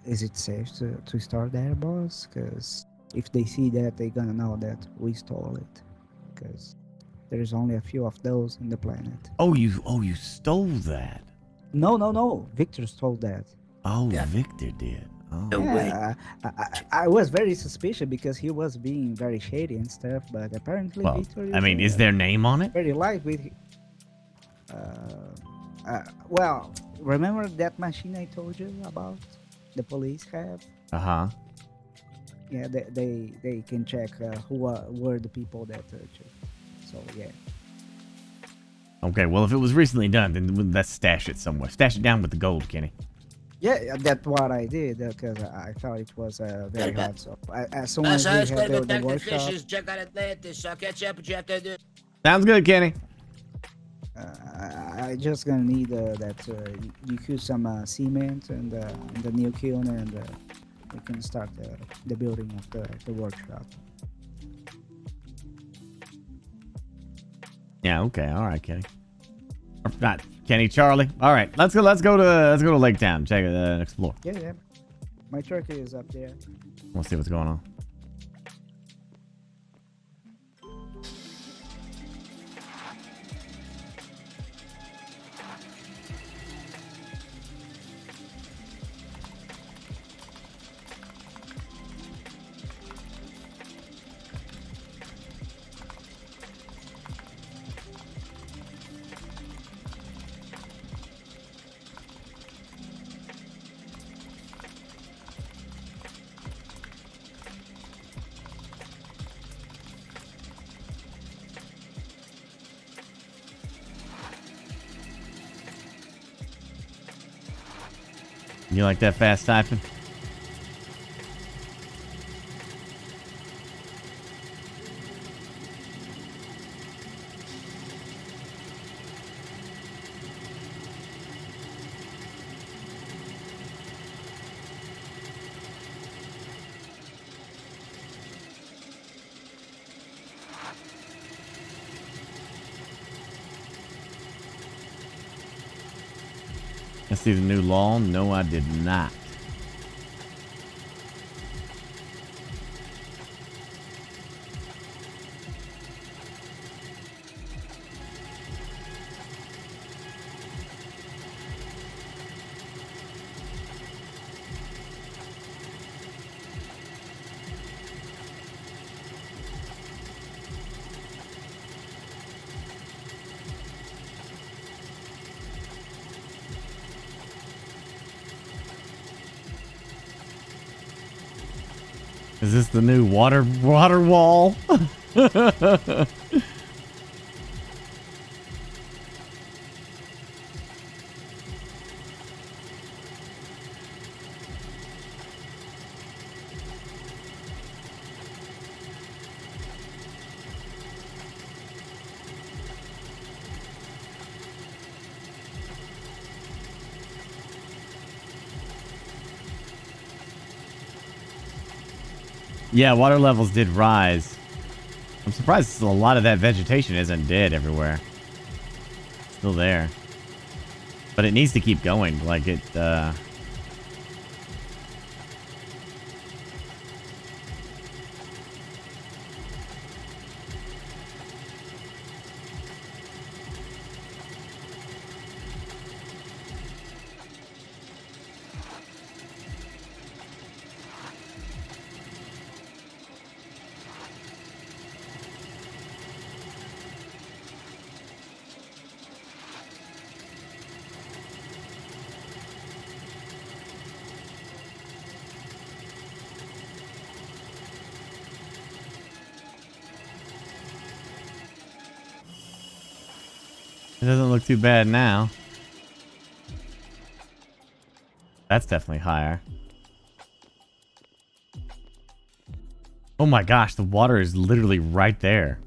Is it safe to store there, boss? Because if they see that, they're gonna know that we stole it. Because there's only a few of those in the planet.
Oh, you stole that.
No. Victor stole that.
Oh,
Yeah.
Victor did. Oh.
Yeah, I was very suspicious because he was being very shady and stuff. But apparently,
Well,
Victor
I mean, is their name on it?
very lightweight. Well, remember that machine I told you about? The police have.
Uh-huh.
Yeah, they can check who were the people that took it. So yeah.
Okay, well, if it was recently done, then let's stash it somewhere. Stash it down with the gold, Kenny.
Yeah, that's what I did because I thought it was very hard. So as soon as
I was
we
going
had
to go
the
back to the
workshop,
fishes, check out Atlantis, so I'll catch up with you after I do.
Sounds good, Kenny.
I just gonna need that you use some cement and the new kiln, and we can start the building of the workshop.
Yeah, okay. All right, Kenny. Not Kenny, Charlie. All right, let's go to Lake Town. Check it and explore.
Yeah. My truck is up there.
We'll see what's going on. You like that fast typing? I see the new law. No, I did not. Is this the new water wall? Yeah, water levels did rise. I'm surprised a lot of that vegetation isn't dead everywhere. It's still there. But it needs to keep going. Like it, it doesn't look too bad now. That's definitely higher. Oh my gosh, the water is literally right there.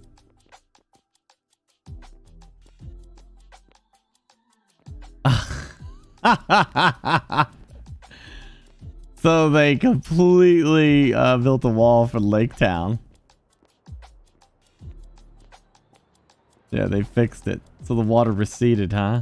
So they completely built a wall for Lake Town. Yeah, they fixed it. So the water receded, huh?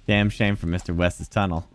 Damn shame for Mr. West's tunnel.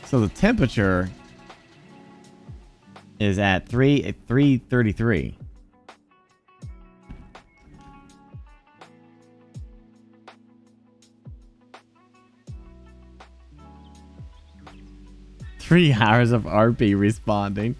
So the temperature is at 333. Three hours of RP responding.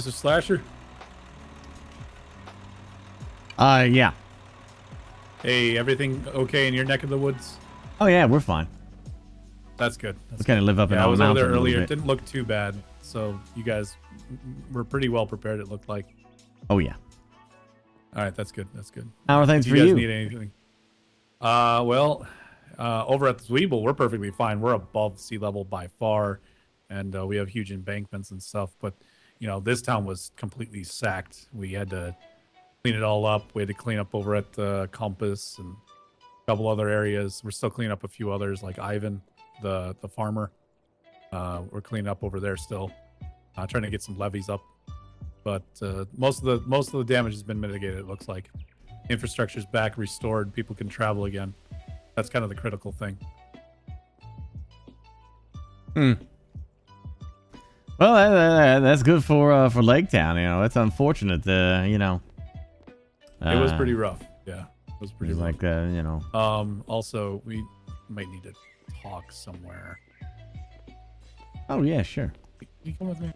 Mr. Slasher?
Yeah.
Hey, everything okay in your neck of the woods?
Oh yeah, we're fine.
That's good.
We kind of live up in
I
our
was over
mountain
there
a little
earlier. It
bit.
didn't look too bad. So you guys were pretty well prepared, it looked like.
Oh yeah.
All right, that's good. That's good.
How are things
If
for
you guys
you?
need anything. Over at the Zweeble, we're perfectly fine. We're above sea level by far, and we have huge embankments and stuff. But you know, this town was completely sacked. We had to clean it all up. We had to clean up over at the Compass and a couple other areas. We're still cleaning up a few others, like Ivan, the farmer. We're cleaning up over there still, trying to get some levees up. But most of the damage has been mitigated. It looks like infrastructure's back, restored. People can travel again. That's kind of the critical thing.
Well, that's good for Lake Town. You know, it's unfortunate. You know,
It was pretty rough. Yeah, it was pretty rough.
like you know.
Also, we might need to talk somewhere.
Oh yeah, sure.
Can you come with me?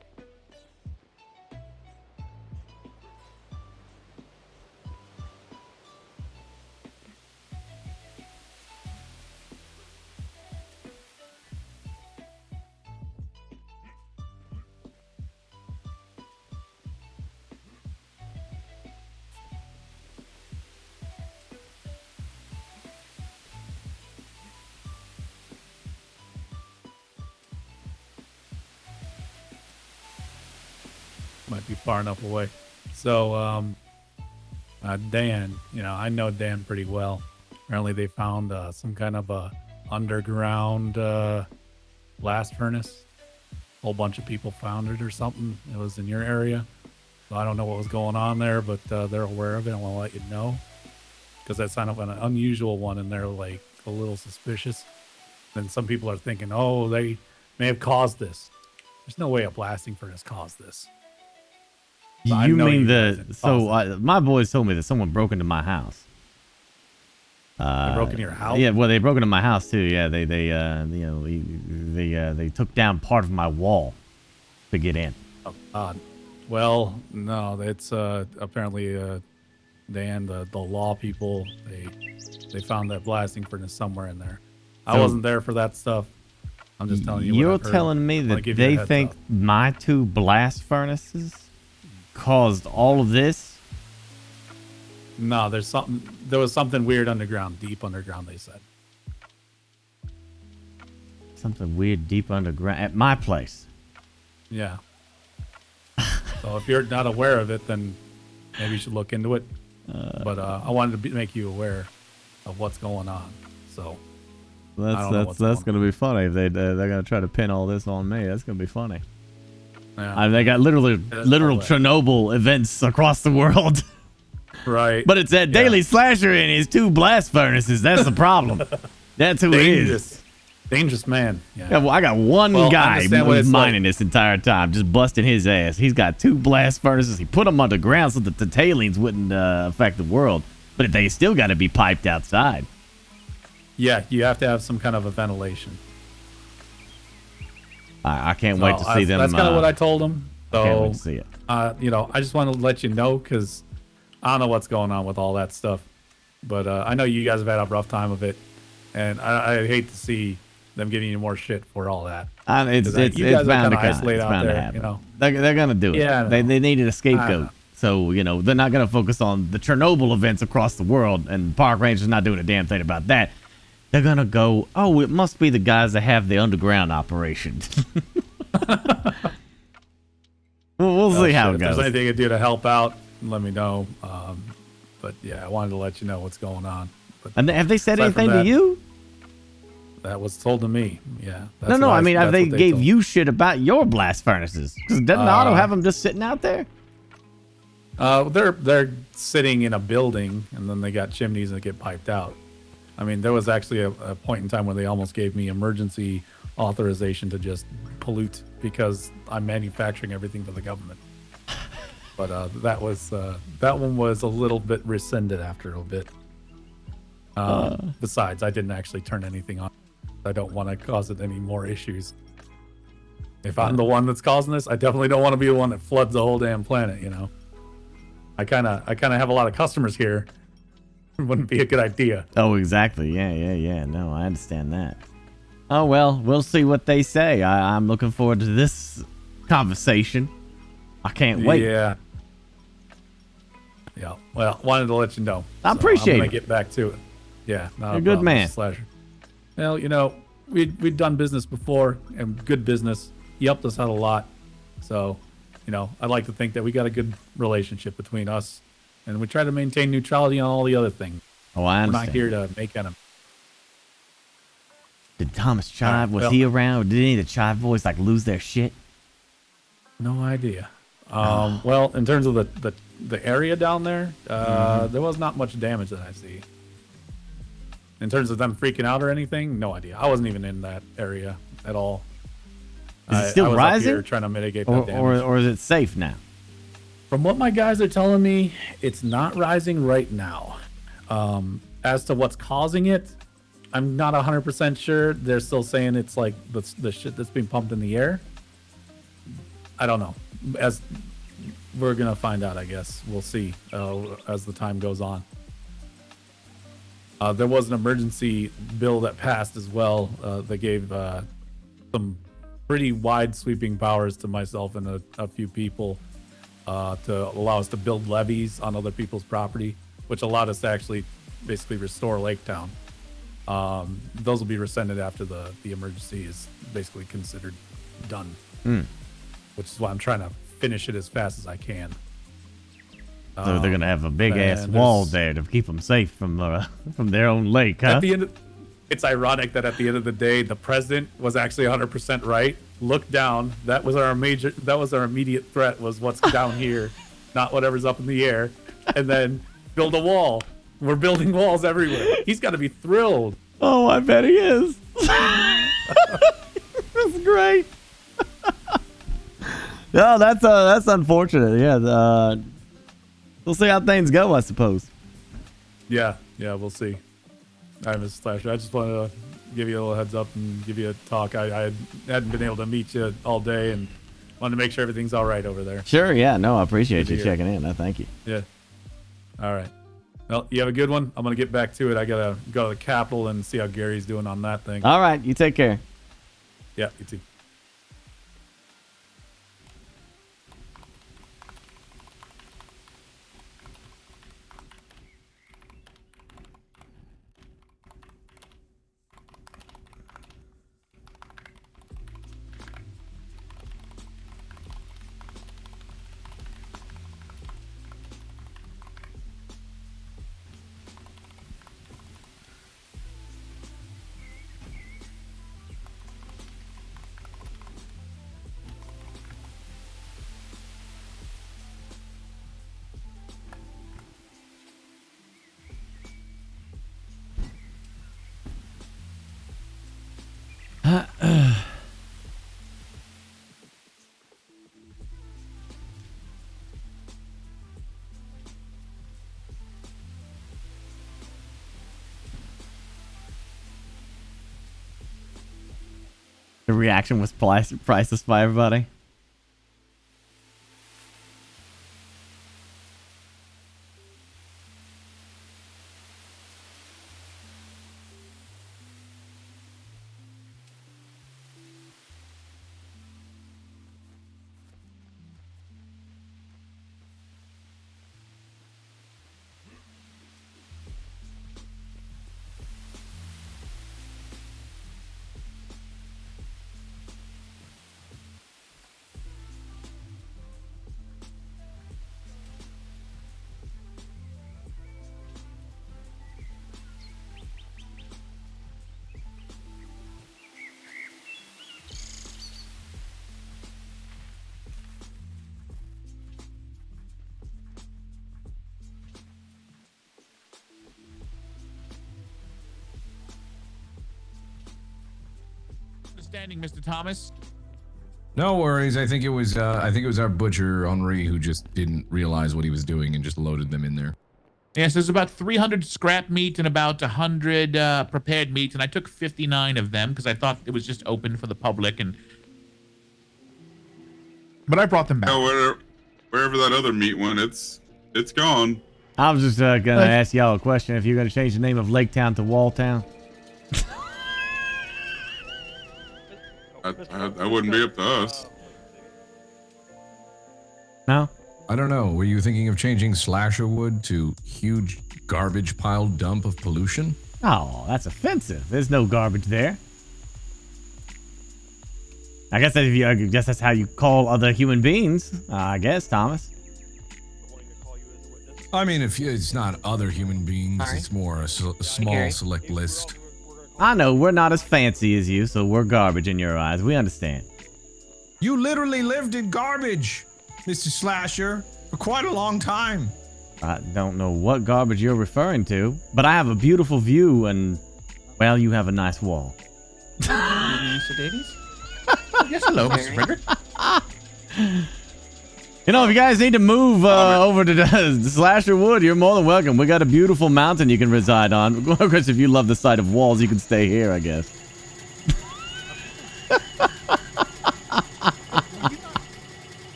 Might be far enough away. So, Dan, you know, I know Dan pretty well. Apparently they found some kind of a underground blast furnace. A whole bunch of people found it or something. It was in your area. So I don't know what was going on there, but they're aware of it. I want to let you know. Because that's kind of an unusual one, and they're like a little suspicious. Then some people are thinking, oh, they may have caused this. There's no way a blasting furnace caused this. So I
You
know
mean
guys
the
didn't
so
cause it.
my boys told me that someone broke into my house.
They broke into your house?
Yeah, well, they broke into my house too. Yeah, they you know they took down part of my wall to get in.
Oh, God. Well, no, it's apparently Dan, the law people, they found that blasting furnace somewhere in there. I
So-
wasn't there for that stuff. I'm just telling you.
You're
what I've heard.
telling me
I wanna
that
give you a
they
heads
think
up.
my 2 blast furnaces caused all of this?
No, there's something. There was something weird underground, deep underground. They said.
Something weird deep underground at my place.
Yeah. So if you're not aware of it, then maybe you should look into it. But I wanted to make you aware of what's going on. So I don't know what's
That's
going
gonna be funny if they're gonna try to pin all this on me. That's gonna be funny.
yeah.
They got literal
That's
literal
all that.
Chernobyl events across the world.
Right.
But it's that Daily Slasher and his 2 blast furnaces. That's the problem. That's who it is.
Dangerous man. Yeah.
Yeah, well, I got one
Well,
guy
understand what
who's
it's
mining
like.
this entire time, just busting his ass. He's got 2 blast furnaces. He put them underground so that the tailings wouldn't affect the world, but they still got to be piped outside.
Yeah, you have to have some kind of a ventilation.
I can't wait to see them.
That's kind of what I told him. So,
can't wait to see it.
You know, I just want to let you know because I don't know what's going on with all that stuff. But I know you guys have had a rough time of it, and I hate to see them giving you more shit for all that.
It's
'Cause, you guys are
bound to
kinda
come.
isolated
It's
out
bound to
there,
happen.
you know.
They're gonna do it.
Yeah, I know.
They needed a
I
scapegoat.
know.
So, you know, they're not going to focus on the Chernobyl events across the world, and Park Ranger's not doing a damn thing about that. They're going to go, oh, it must be the guys that have the underground operation. we'll see how it
If
goes.
there's anything you can do to help out, let me know. But yeah, I wanted to let you know what's going on. But
And have they said
aside from
anything to
that,
you?
That was told to me. Yeah.
No, I mean, have they
that's what
gave
told-
you shit about your blast furnaces? Because doesn't Otto have them just sitting out there?
They're sitting in a building, and then they got chimneys that get piped out. I mean, there was actually a point in time where they almost gave me emergency authorization to just pollute because I'm manufacturing everything for the government. But that one was a little bit rescinded after a bit. Besides, I didn't actually turn anything on. I don't want to cause it any more issues. If I'm the one that's causing this, I definitely don't want to be the one that floods the whole damn planet, you know? I kind of have a lot of customers here. It wouldn't be a good idea.
Oh, exactly. Yeah. No, I understand that. Oh, well, we'll see what they say. I'm looking forward to this conversation. I can't wait.
Yeah. Well, wanted to let you know.
I appreciate
I'm gonna
it.
get back to it. Yeah.
You're a good man.
Well, you know, we'd done business before, and good business. He helped us out a lot. So, you know, I'd like to think that we got a good relationship between us, and we try to maintain neutrality on all the other things.
Oh, I understand.
We're not here to make enemies.
Did Thomas Chive, was he around? Did any of the Chive boys like lose their shit?
No idea. Well, in terms of the area down there, there was not much damage that I see. In terms of them freaking out or anything, no idea. I wasn't even in that area at all.
Is it still
I was
rising?
up here trying to mitigate that damage.
Or is it safe now?
From what my guys are telling me, it's not rising right now. As to what's causing it, I'm not 100% sure. They're still saying it's like the shit that's being pumped in the air. I don't know. As we're gonna find out, I guess. We'll see as the time goes on. There was an emergency bill that passed as well. That gave some pretty wide sweeping powers to myself and a few people to allow us to build levees on other people's property, which allowed us to actually basically restore Lake Town. Those will be rescinded after the emergency is basically considered done, which is why I'm trying to finish it as fast as I can.
So they're gonna have a big ass wall there to keep them safe from their own lake, huh?
At the end, it's ironic that at the end of the day, the president was actually 100% right. Look down. That was our immediate threat, was what's down here, not whatever's up in the air. And then build a wall. We're building walls everywhere. He's got to be thrilled.
Oh, I bet he is. That's great. No, that's unfortunate. Yeah, we'll see how things go, I suppose.
Yeah, we'll see. All right, Mr. Slasher, I just wanted to give you a little heads up and give you a talk. I hadn't been able to meet you all day and wanted to make sure everything's all right over there.
Sure, yeah. No, I appreciate you checking in. No, thank you.
Yeah. All right. Well, you have a good one. I'm going to get back to it. I got to go to the Capitol and see how Gary's doing on that thing.
All right. You take care.
Yeah, you too.
The reaction was priceless by everybody.
Mr. Thomas.
No worries. I think it was our butcher Henri who just didn't realize what he was doing and just loaded them in there.
Yes, there's about 300 scrap meat and about 100 prepared meat, and I took 59 of them because I thought it was just open for the public. And But I brought them back.
Yeah, wherever that other meat went, it's gone.
I was just gonna ask y'all a question. If you're gonna change the name of Lake Town to Wall Town.
That wouldn't be up to us.
No?
I don't know. Were you thinking of changing Slasherwood to huge garbage pile dump of pollution?
Oh, that's offensive. There's no garbage there. I guess that's how you call other human beings. I guess, Thomas.
I mean, if it's not other human beings, it's more a small select list.
I know we're not as fancy as you, so we're garbage in your eyes. We understand.
You literally lived in garbage, Mr. Slasher, for quite a long time.
I don't know what garbage you're referring to, but I have a beautiful view and, well, you have a nice wall.
Mr. Davies?
Yes, hello, Mr. Frederick.
You know, if you guys need to move over to Slasher Wood, you're more than welcome. We got a beautiful mountain you can reside on. Of course, if you love the sight of walls, you can stay here, I guess.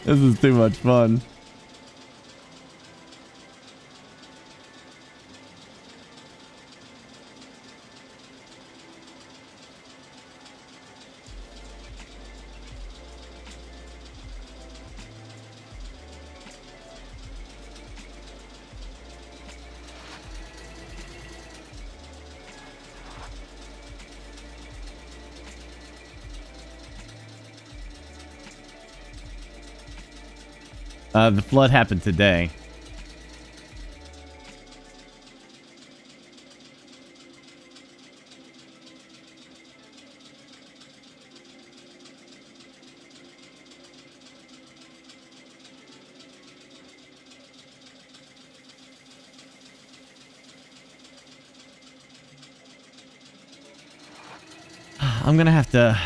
This is too much fun. The flood happened today. I'm gonna have to...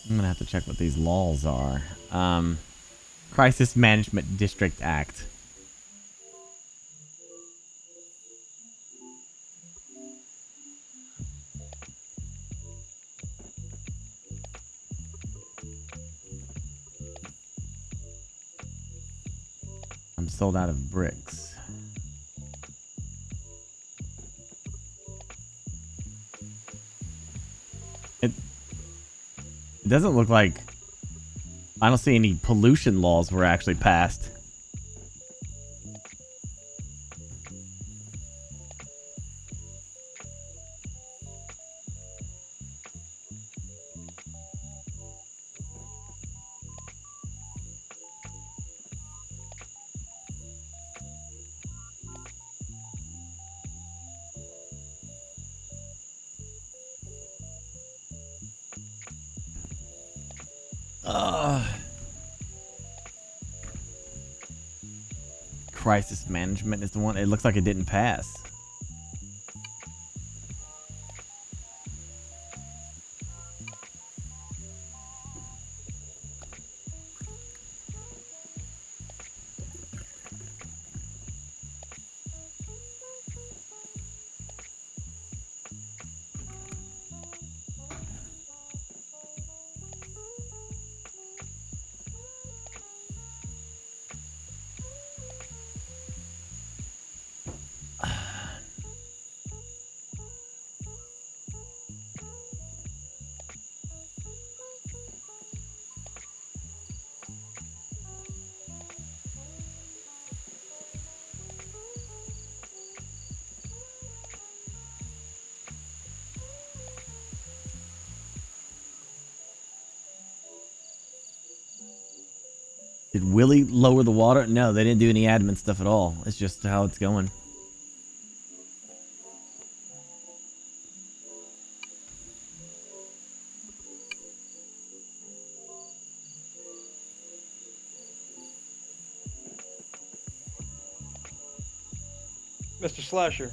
I'm gonna have to check what these laws are. Crisis Management District Act. I'm sold out of bricks. It doesn't look like... I don't see any pollution laws were actually passed. Crisis management is the one. It looks like it didn't pass. Did Willie lower the water? No, they didn't do any admin stuff at all. It's just how it's going.
Mr. Slasher.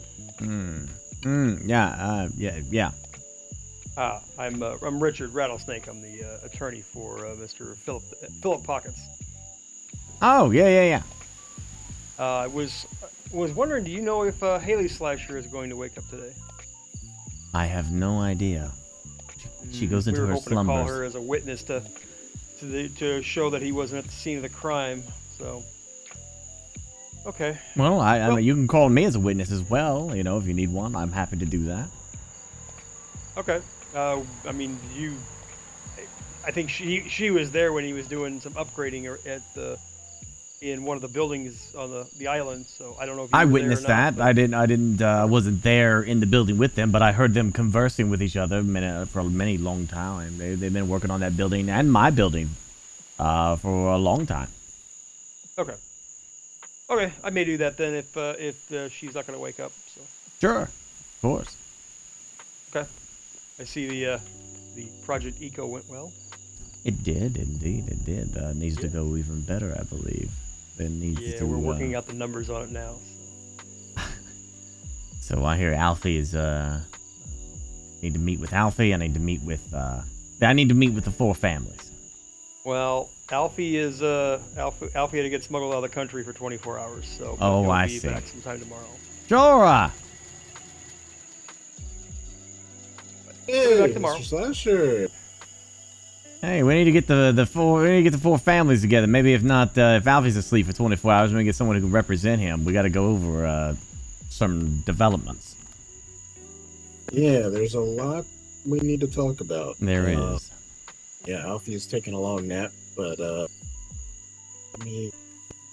Yeah.
I'm Richard Rattlesnake. I'm the attorney for Mr. Philip Pockets.
Oh, yeah.
I was Was wondering, do you know if Haley Slasher is going to wake up today?
I have no idea. She goes into
we were
her
hoping to call
slumbers.
her as a witness to show that he wasn't at the scene of the crime. So, okay.
Well, I mean, you can call me as a witness as well. You know, if you need one, I'm happy to do that.
Okay. I mean, I think she was there when he was doing some upgrading in one of the buildings on the island. So I don't know if you
I
were
witnessed
there or not,
that. I wasn't there in the building with them, but I heard them conversing with each other for many long time. They've been working on that building and my building for a long time.
Okay. Okay, I may do that then if she's not going to wake up. So.
Sure, of course.
Okay. I see the Project Eco went well.
It did, indeed, it did. Needs to go even better, I believe. It needs
Yeah,
to,
we're working out the numbers on it now.
So I hear Alfie is need to meet with Alfie. I need to meet with the 4 families.
Well, Alfie is Alfie had to get smuggled out of the country for 24 hours. So
Oh,
he'll
I
be
see.
back sometime tomorrow.
Jorah!
Hey, back tomorrow.
Mr. Slasher.
Hey, we need to get the 4 families together. Maybe if not, if Alfie's asleep for 24 hours, we get someone who can represent him. We got to go over some developments.
Yeah, there's a lot we need to talk about.
There is.
Yeah, Alfie's taking a long nap, but let me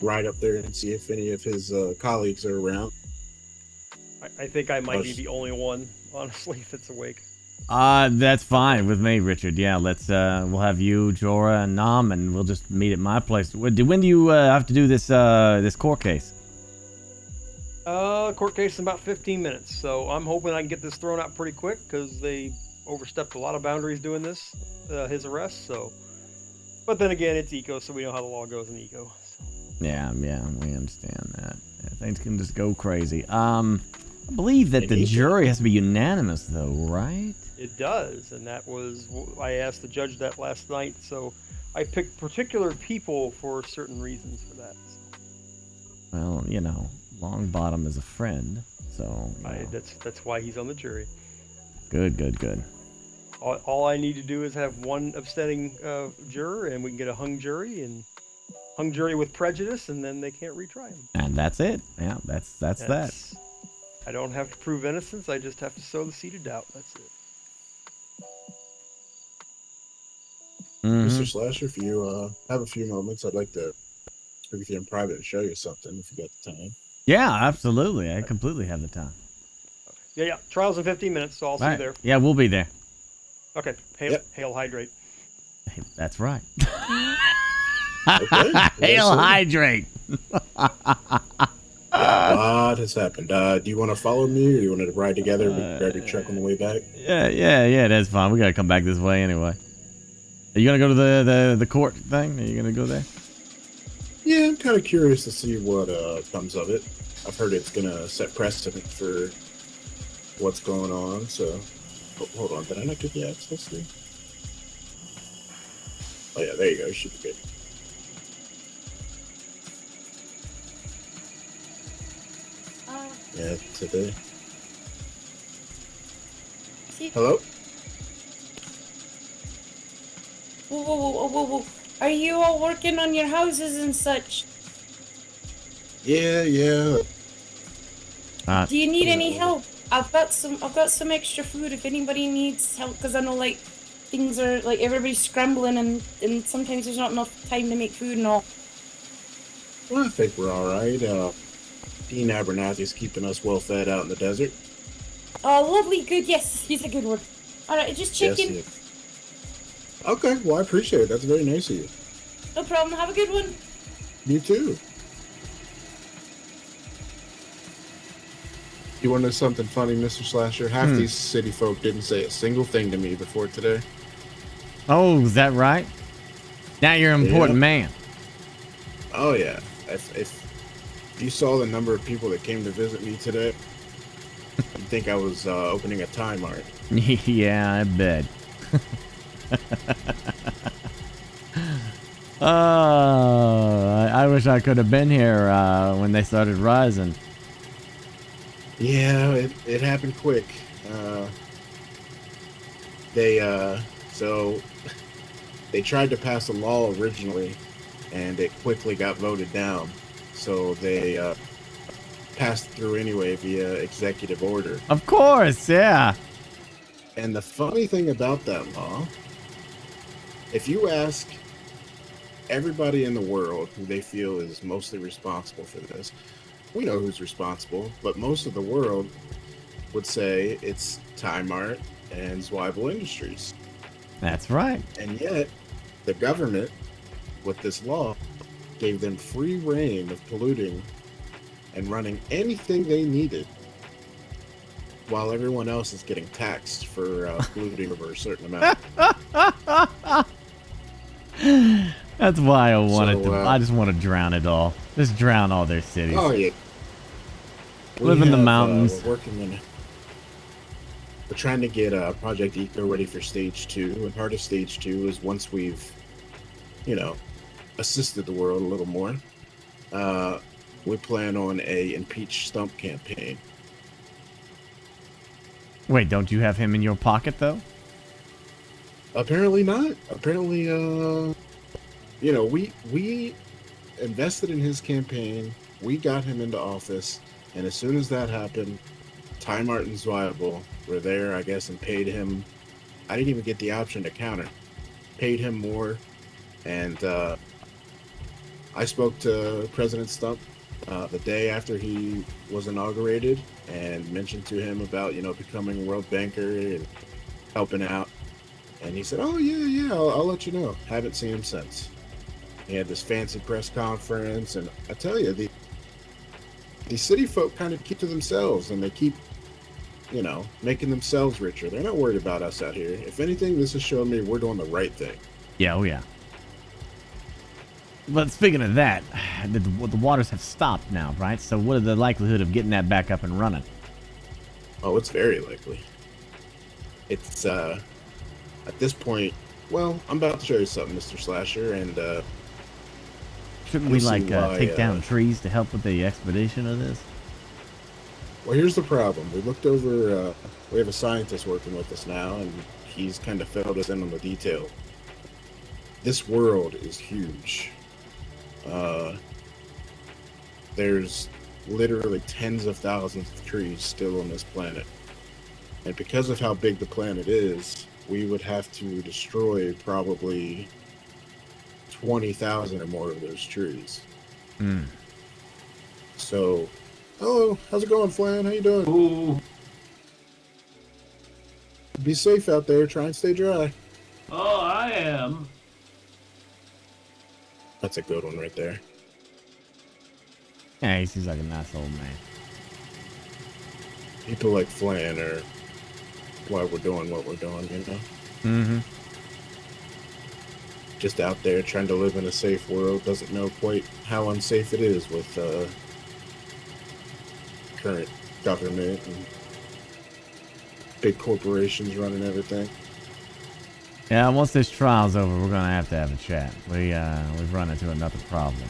ride up there and see if any of his colleagues are around.
I think I might be the only one, honestly, that's awake.
That's fine with me, Richard. Yeah, let's we'll have you, Jorah, and Nam, and we'll just meet at my place. When do you have to do this court case?
Court case in about 15 minutes, so I'm hoping I can get this thrown out pretty quick because they overstepped a lot of boundaries doing this, his arrest. So, but then again, it's Eco, so we know how the law goes in Eco. So.
Yeah, we understand that. Yeah, things can just go crazy. I believe that the jury has to be unanimous, though, right?
It does, and that was I asked the judge that last night. So I picked particular people for certain reasons for that. So.
Well, you know, Longbottom is a friend, so
that's why he's on the jury.
Good.
All I need to do is have one abstaining juror, and we can get a hung jury with prejudice, and then they can't retry him.
And that's it. Yeah, that's that.
I don't have to prove innocence. I just have to sow the seed of doubt. That's it.
Mr. Slasher, if you have a few moments, I'd like to speak with you in private and show you something if you got the time.
Yeah, absolutely. I completely have the time.
Yeah. Trial's in 15 minutes, so I'll see you there.
Yeah, we'll be there.
Okay. Hail, hydrate.
That's right.
Okay.
Hail, hydrate.
What has happened? Do you want to follow me, or do you want to ride together? We can grab your truck on the way back.
Yeah. That's fine. We gotta come back this way anyway. Are you gonna go to the court thing? Are you gonna go there?
Yeah, I'm kind of curious to see what comes of it. I've heard it's gonna set precedent for what's going on. So, hold on. Did I not get the access there? Oh yeah, there you go. Should be good. Yeah, today. Hello?
Whoa. Are you all working on your houses and such?
Yeah.
Do you need any help? I've got some extra food if anybody needs help, because I know like things are like everybody's scrambling and sometimes there's not enough time to make food and all.
Well, I think we're all right. Dean Abernathy's keeping us well fed out in the desert.
Oh, lovely, good, yes, he's a good one. Alright, just checking.
Yes, yeah. Okay, well, I appreciate it. That's very nice of you.
No problem, have a good one.
You too. You want to know something funny, Mr. Slasher? Half these city folk didn't say a single thing to me before today.
Oh, is that right? Now you're an important man.
Oh, yeah. If you saw the number of people that came to visit me today, you'd think I was opening a Thai mart.
Yeah, I bet. Oh, I wish I could have been here when they started rising.
Yeah, it happened quick. So they tried to pass a law originally, and it quickly got voted down. So they passed through anyway via executive order.
Of course, yeah.
And the funny thing about that law, if you ask everybody in the world who they feel is mostly responsible for this, we know who's responsible, but most of the world would say it's Time Art and Zweibel Industries.
That's right.
And yet, the government, with this law, gave them free reign of polluting and running anything they needed, while everyone else is getting taxed for polluting over a certain amount.
That's why I wanted to. I just want to drown it all. Just drown all their cities.
Oh yeah.
Live in the mountains.
We're working on. We're trying to get Project Eco ready for Stage 2, and part of Stage 2 is once we've, assisted the world a little more. We plan on a impeach Stump campaign.
Wait, don't you have him in your pocket though?
Apparently not. Apparently, we invested in his campaign. We got him into office, and as soon as that happened, Time Art and Zweibel were there, I guess, and paid him. I didn't even get the option to counter. Paid him more, and I spoke to President Stump the day after he was inaugurated and mentioned to him about, becoming a world banker and helping out. And he said, "Oh yeah, I'll let you know." Haven't seen him since. He had this fancy press conference, and I tell you, the city folk kind of keep to themselves, and they keep, making themselves richer. They're not worried about us out here. If anything, this has shown me we're doing the right thing.
Yeah, oh yeah. But speaking of that, the waters have stopped now, right? So what are the likelihood of getting that back up and running?
Oh, it's very likely. It's, at this point, well, I'm about to show you something, Mr. Slasher, and,
shouldn't we, take down trees to help with the expedition of this?
Well, here's the problem. We looked over, we have a scientist working with us now, and he's kind of filled us in on the detail. This world is huge. There's literally tens of thousands of trees still on this planet. And because of how big the planet is, we would have to destroy probably 20,000 or more of those trees. So, hello, how's it going, Flan? How you doing?
Ooh.
Be safe out there. Try and stay dry.
Oh, I am.
That's a good one right there.
Yeah, he seems like a nice old man.
People like Flan are why we're doing what we're doing,
Mm-hmm.
Just out there trying to live in a safe world, doesn't know quite how unsafe it is with current government and big corporations running everything.
Yeah, once this trial's over, we're gonna have to have a chat. We've run into another problem.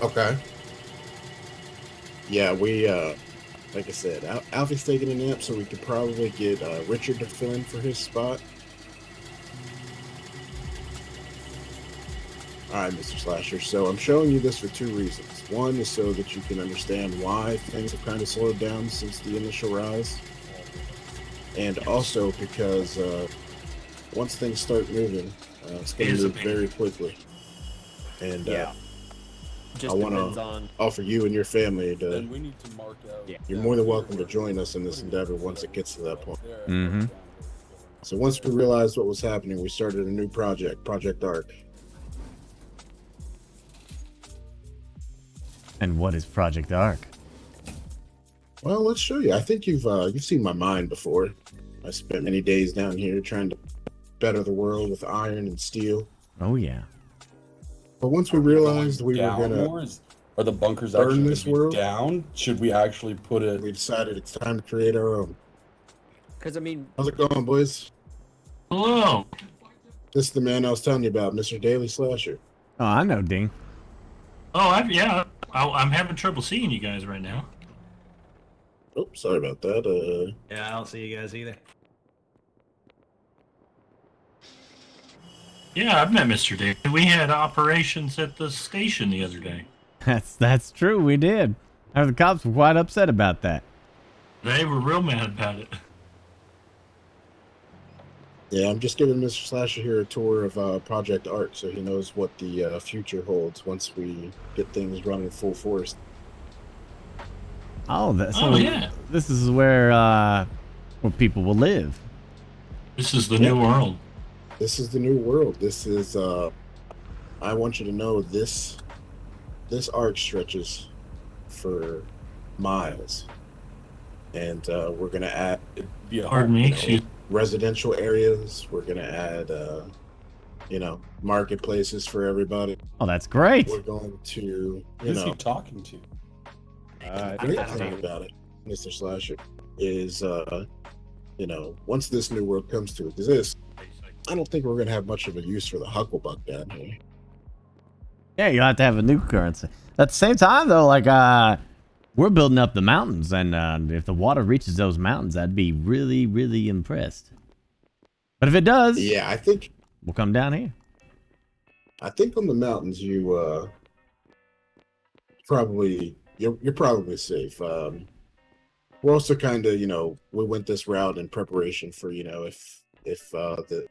Okay. Yeah, we like I said, Alfie's taking a nap, so we could probably get Richard to fill in for his spot. Alright, Mr. Slasher, so I'm showing you this for two reasons. One is so that you can understand why things have kind of slowed down since the initial rise. And also because once things start moving, it's going to move very quickly. And I want to offer you and your family to...
Then we need to mark out.
You're more than welcome to join us in this endeavor once it gets to that point.
Mm-hmm.
So once we realized what was happening, we started a new project, Project Arc.
And what is Project Arc?
Well, let's show you. I think you've seen my mine before. I spent many days down here trying to better the world with iron and steel.
Oh yeah.
But once we realized we were gonna
are the bunkers
burn
actually
this world
down? Should we actually put it?
We decided it's time to create our own.
Because I mean,
how's it going, boys?
Hello.
This is the man I was telling you about, Mr. Daily Slasher.
Oh, I know, Ding.
Oh, I'm having trouble seeing you guys right now.
Oh, sorry about that.
Yeah, I don't see you guys either.
Yeah, I've met Mr. Dave. We had operations at the station the other day.
That's true. We did. The cops were quite upset about that.
They were real mad about it.
Yeah, I'm just giving Mr. Slasher here a tour of Project Arc, so he knows what the future holds once we get things running full force.
Oh,
Oh, yeah.
This is where people will live.
This is the new world.
This is the new world. This is I want you to know this arc stretches for miles. And we're gonna add
Pardon me, excuse-
residential areas. We're gonna add marketplaces for everybody.
Oh, that's great.
We're going to
Who's he talking to?
the great thing about it, Mr. Slasher, is once this new world comes to exist, I don't think we're gonna have much of a use for the Hucklebuck down here.
Yeah, you'll have to have a new currency. At the same time, though, we're building up the mountains, and if the water reaches those mountains, I'd be really, really impressed. But if it does,
yeah, I think
we'll come down here.
I think on the mountains you're probably safe. We're also kind of we went this route in preparation for if the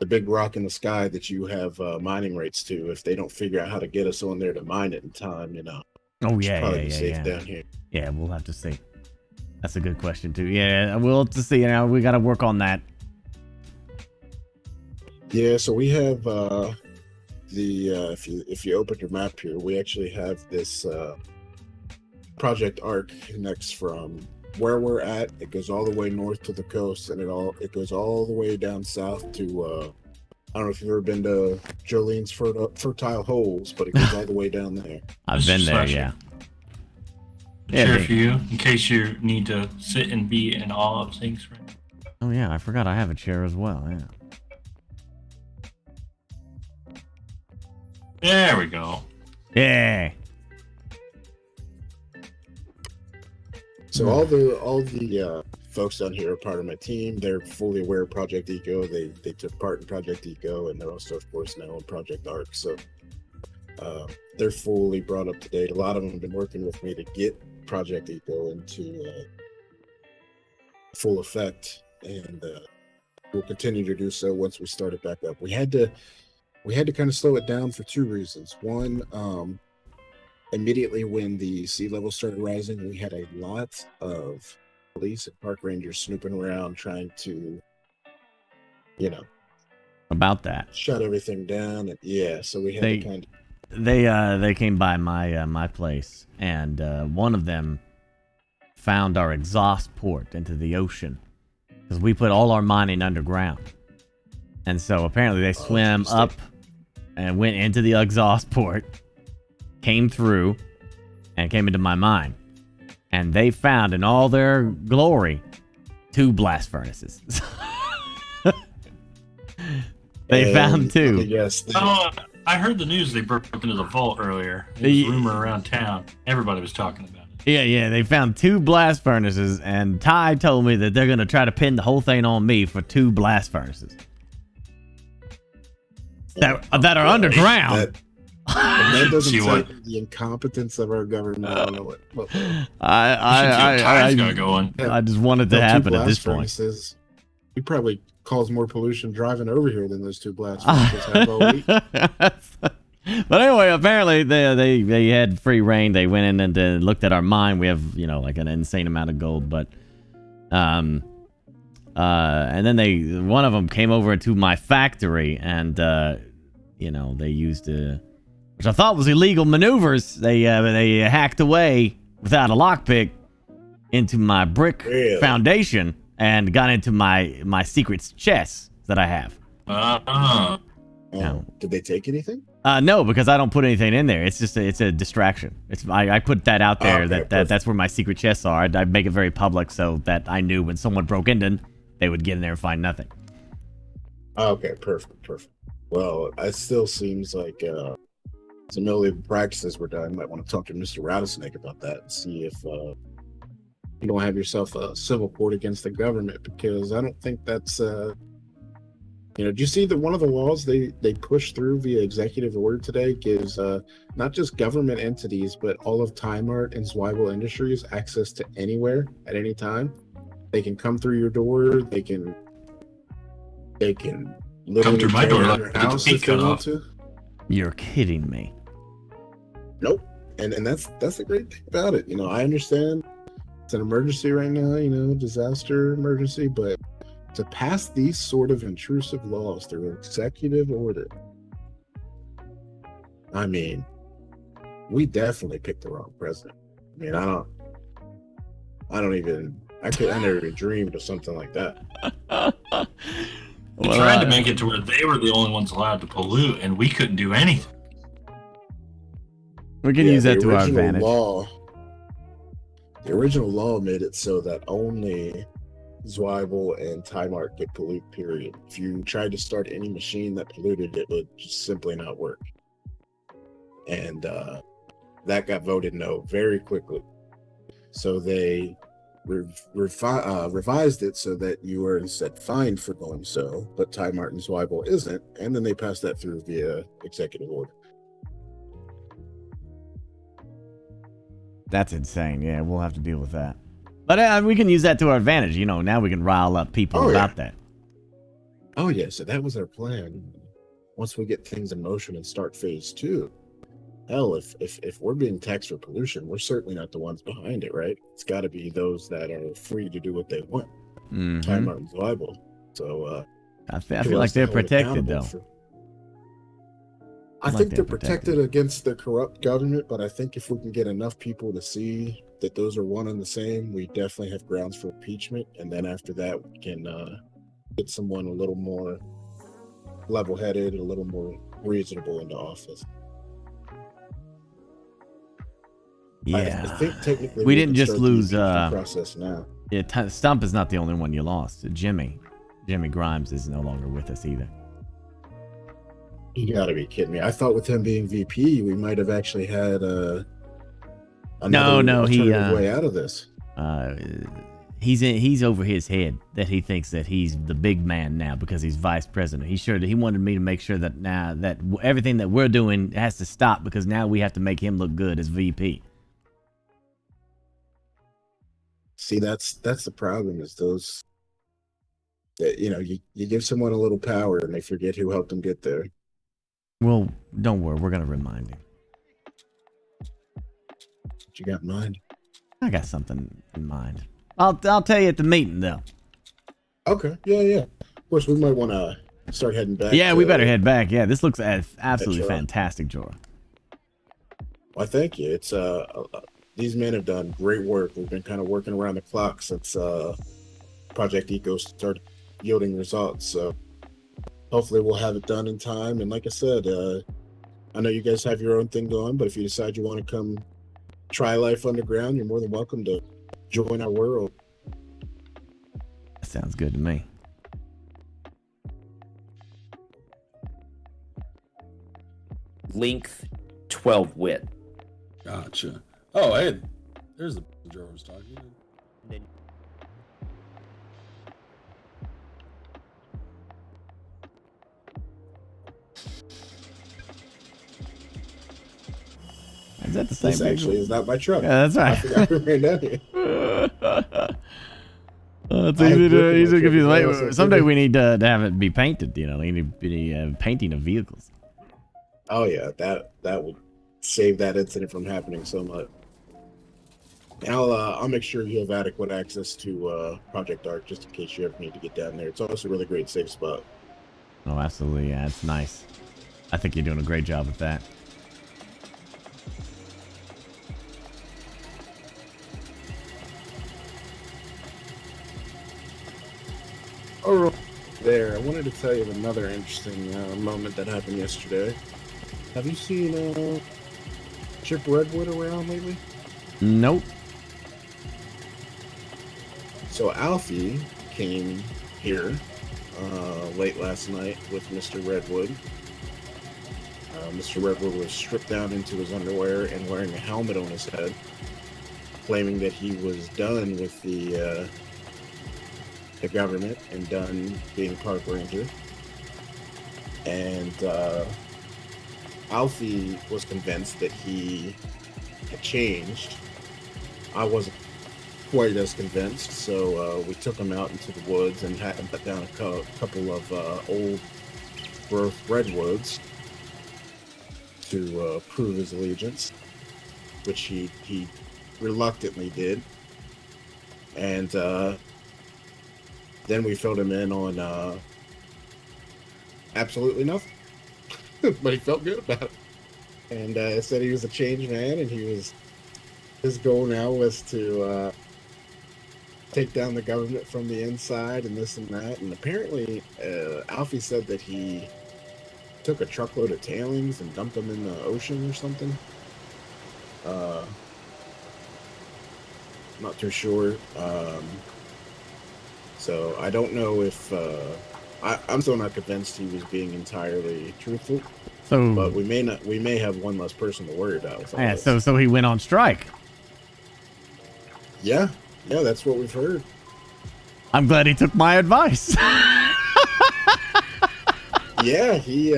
big rock in the sky that you have mining rates to, if they don't figure out how to get us on there to mine it in time,
Oh
we should
yeah,
probably
yeah,
be
yeah,
safe
yeah.
down here.
Yeah, we'll have to see. That's a good question too. Yeah, we'll have to see. We got to work on that.
Yeah, so we have if you open your map here, we actually have this Project Arc connects from where we're at. It goes all the way north to the coast, and it goes all the way down south to I don't know if you've ever been to Jolene's Fertile Holes, but it goes all the way down there.
I've been there, yeah.
A chair for you, in case you need to sit and be in awe of things.
Oh yeah, I forgot I have a chair as well. Yeah.
There we go.
Yeah.
So all the folks down here are part of my team. They're fully aware of Project Eco. They took part in Project Eco, and they're also, of course, now in Project Arc. So they're fully brought up to date. A lot of them have been working with me to get Project Eco into full effect, and we'll continue to do so once we start it back up. We had to kind of slow it down for two reasons. One, immediately when the sea level started rising, we had a lot of police and park rangers snooping around trying to,
About that.
shut everything down. And yeah, so we had to kind of.
They came by my place, and one of them found our exhaust port into the ocean because we put all our mining underground, and so apparently they swam up and went into the exhaust port, came through, and came into my mine, and they found in all their glory 2 blast furnaces. They found 2.
Yes.
Oh, I heard the news they broke into the vault earlier. There was a rumor around town. Everybody was talking about it.
Yeah, they found 2 blast furnaces, and Ty told me that they're going to try to pin the whole thing on me for 2 blast furnaces. That are underground.
That doesn't say the incompetence of our government. I don't know what
I just wanted to happen at this point.
Furnaces. We probably cause more pollution driving over here than those 2 blast furnaces have all week.
But anyway, apparently they had free reign. They went in and looked at our mine. We have an insane amount of gold, but and then one of them came over to my factory, and they used which I thought was illegal maneuvers. They hacked away without a lockpick into my brick foundation and got into my secret chest that I have.
Did they take anything?
No, because I don't put anything in there. It's just it's a distraction. I put that out there that's where my secret chests are. I make it very public so that I knew when someone broke into, they would get in there and find nothing.
Okay, perfect. Well, it still seems like some illegal practices were done. Might want to talk to Mr. Rattlesnake about that and see if you don't have yourself a civil court against the government, because I don't think that's do you see that one of the laws they pushed through via executive order today gives not just government entities but all of Time Art and Zweibel Industries access to anywhere at any time. They can come through your door. They can literally
Come through my door
tear
like
your
I get the
house
paint
if they
cut
want
off.
to.
You're kidding me.
Nope. And that's the great thing about it. I understand it's an emergency right now, disaster emergency, but to pass these sort of intrusive laws through executive order, I mean, we definitely picked the wrong president. I mean, I never even dreamed of something like that.
They tried to make it to where they were the only ones allowed to pollute, and we couldn't do anything.
We can use that to our advantage.
The original law made it so that only Zweibel and Time Art could pollute, period. If you tried to start any machine that polluted, it would just simply not work. And that got voted no very quickly. So they revised it so that you are instead fined for doing so, but Time Art and Zweibel isn't, and then they passed that through via executive order.
That's insane. Yeah, we'll have to deal with that. But we can use that to our advantage. Now we can rile up people about that.
Oh, yeah. So that was our plan. Once we get things in motion and start phase 2, hell, if we're being taxed for pollution, we're certainly not the ones behind it, right? It's got to be those that are free to do what they want.
Mhm.
Time Art and Zweibel. So
I feel like they're protected, though.
I think they're protected against the corrupt government, but I think if we can get enough people to see that those are one and the same, we definitely have grounds for impeachment. And then after that, we can get someone a little more level-headed, a little more reasonable into office.
Yeah.
I think technically
we didn't
can
just
start the
lose.
impeachment process now.
Yeah, Stump is not the only one you lost. Jimmy Grimes is no longer with us either.
You gotta be kidding me! I thought with him being VP, we might have actually had another alternative way out of this.
He's over his head that he thinks that he's the big man now because he's vice president. He wanted me to make sure that now that everything that we're doing has to stop because now we have to make him look good as VP.
See, that's the problem, is those that you give someone a little power and they forget who helped them get there.
Well, don't worry, we're gonna remind him.
What you got in mind?
I got something in mind. I'll tell you at the meeting though.
Okay, yeah. Of course, we might want to start heading back.
Yeah, we better head back. Yeah, this looks absolutely fantastic, Jorah.
Well, thank you. It's these men have done great work. We've been kind of working around the clock since Project Eco started yielding results. So hopefully we'll have it done in time. And like I said, I know you guys have your own thing going, but if you decide you want to come try life underground, you're more than welcome to join our world.
That sounds good to me.
Length 12 width.
Gotcha. Oh, hey, there's the Joe I was talking about.
Is that the same?
This actually is not my truck.
Yeah, that's right.
I forgot who ran down here.
It's easy to confuse. Wait, someday we need to have it be painted. We need to be painting of vehicles.
Oh yeah, that would save that incident from happening so much. And I'll make sure you have adequate access to Project Arc just in case you ever need to get down there. It's also a really great safe spot.
Oh, absolutely. Yeah, it's nice. I think you're doing a great job with that.
Oh, there. I wanted to tell you of another interesting moment that happened yesterday. Have you seen Chip Redwood around lately?
Nope.
So Alfie came here late last night with Mr. Redwood. Mr. Redwood was stripped down into his underwear and wearing a helmet on his head. claiming that he was done with the government and done being park ranger. And Alfie was convinced that he had changed. I wasn't quite as convinced, so we took him out into the woods and had him cut down a couple of old growth redwoods to prove his allegiance, which he reluctantly did. And then we filled him in on absolutely nothing. But he felt good about it. And said he was a changed man, and his goal now was to take down the government from the inside and this and that. And apparently, Alfie said that he took a truckload of tailings and dumped them in the ocean or something. Not too sure. So I don't know if I'm still not convinced he was being entirely truthful.
So,
but we may have one less person to worry about.
Yeah. So he went on strike.
Yeah, that's what we've heard.
I'm glad he took my advice.
Yeah, he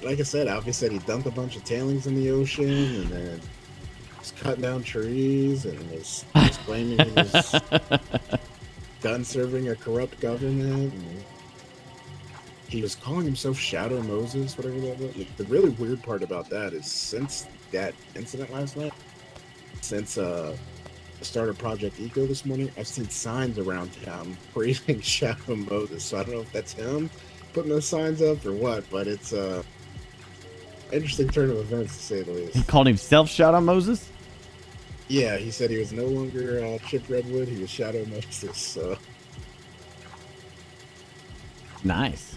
like I said, Alfie said he dumped a bunch of tailings in the ocean and then was cutting down trees and was claiming he was done serving a corrupt government. And he was calling himself Shadow Moses, whatever that was. The really weird part about that is since that incident last night, since the start of Project Eco this morning, I've seen signs around town praising Shadow Moses. So I don't know if that's him putting those signs up or what, but it's interesting turn of events to say the least.
He called himself Shadow Moses?
Yeah, he said he was no longer Chip Redwood, he was Shadow Moses. So.
Nice.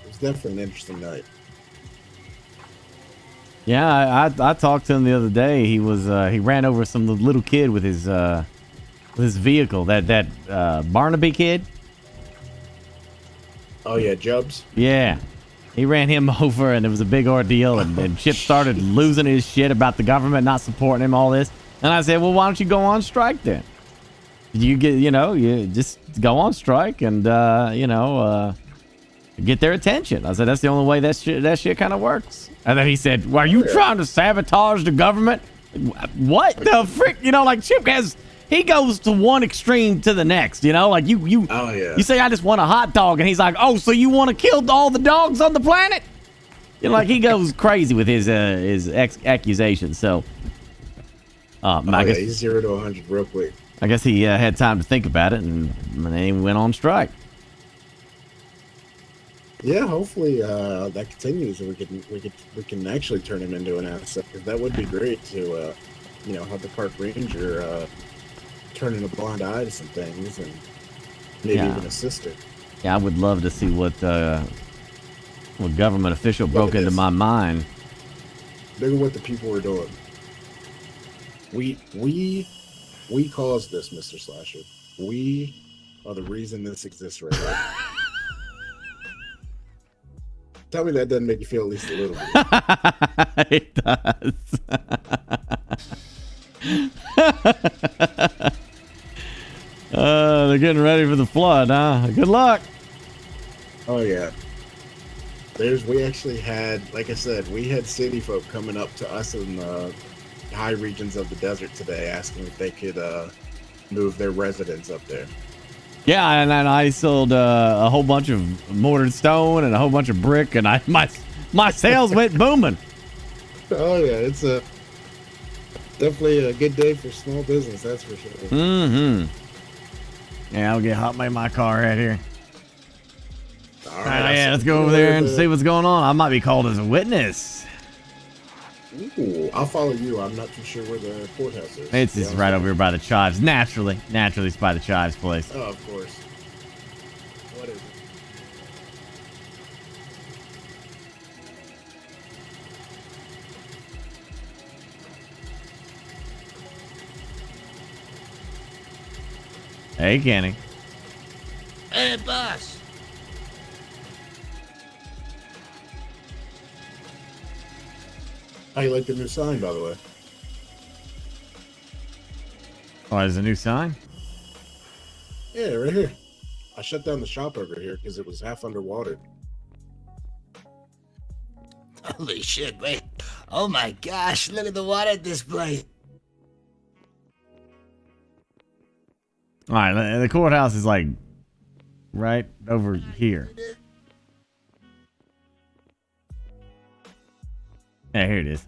It was definitely an interesting night.
Yeah, I talked to him the other day. He was he ran over some little kid with his vehicle. That Barnaby kid.
Oh yeah, Jubs.
Yeah, he ran him over, and it was a big ordeal. And Chip started losing his shit about the government not supporting him. All this, and I said, well, why don't you go on strike then? You just go on strike and get their attention. I said that's the only way that shit kind of works. And then he said, well, are you trying to sabotage the government? What the frick? Like Chip he goes to one extreme to the next, like you
oh, yeah.
You say I just want a hot dog, and he's like, oh, so you want to kill all the dogs on the planet? Like he goes crazy with his accusations. So I guess
he's 0 to 100 real quick.
I guess he had time to think about it, and then he went on strike.
Yeah, hopefully that continues, and we can actually turn him into an asset. Because that would be great to have the park ranger turning a blind eye to some things and maybe even assist it.
Yeah, I would love to see what government official broke into my mind.
Look at what the people were doing. We caused this, Mr. Slasher. We are the reason this exists right now. Tell me that doesn't make you feel at least a little bit.
It does. They're getting ready for the flood, huh? Good luck.
Oh yeah. We actually had, like I said, we had city folk coming up to us in the high regions of the desert today asking if they could move their residents up there.
Yeah, and I sold a whole bunch of mortared stone and a whole bunch of brick, and my sales went booming.
Oh yeah, it's definitely a good day for small business, that's for sure.
Mm-hmm. Yeah, I'll hop in my car right here.
All right,
yeah, let's go over there and see what's going on. I might be called as a witness.
Ooh, I'll follow you. I'm not too sure where the courthouse is.
It's just right over here by the Chives. Naturally, it's by the Chives place.
Oh, of course. What is it?
Hey, Kenny.
Hey, boss.
How you like the new sign, by the way?
Oh, there's a new sign?
Yeah, right here. I shut down the shop over here because it was half underwater.
Holy shit, wait. Oh my gosh, look at the water display.
All right, the courthouse is like right over here. Yeah, here it is.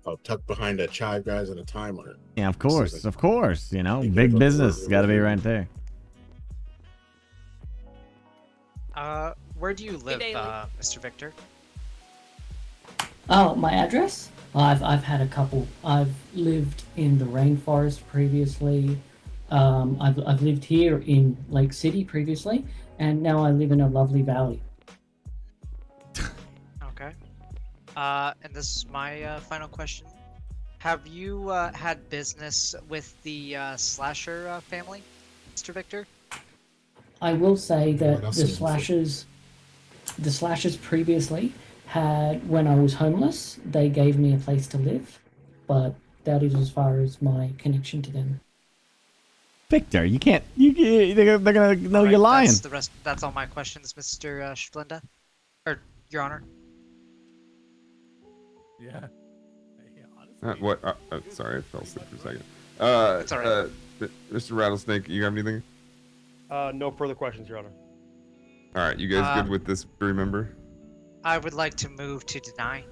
Oh, tucked behind a Chive Guys and a timer.
Yeah, of course, of course. You know,
They
big
give a
business
word
got to be
review.
right there.
Where do you live, Mr. Victor?
Oh, my address? I've had a couple. I've lived in the rainforest previously. I've lived here in Lake City previously, and now I live in a lovely valley.
Okay. And this is my final question. Have you had business with the Slasher family, Mr. Victor?
I will say that
I've
the
seen it
slashers previously had, when I was homeless, they gave me a place to live, but that is as far as my connection to them.
Victor, you can't. They're gonna know you're lying.
That's the rest. That's all my questions, Mr. Splinda, or Your Honor.
Yeah.
What? Sorry, I fell asleep for a second.
It's all right.
Mr. Rattlesnake, you have anything?
No further questions, Your Honor.
All right, you guys good with this? Remember?
I would like to move to deny.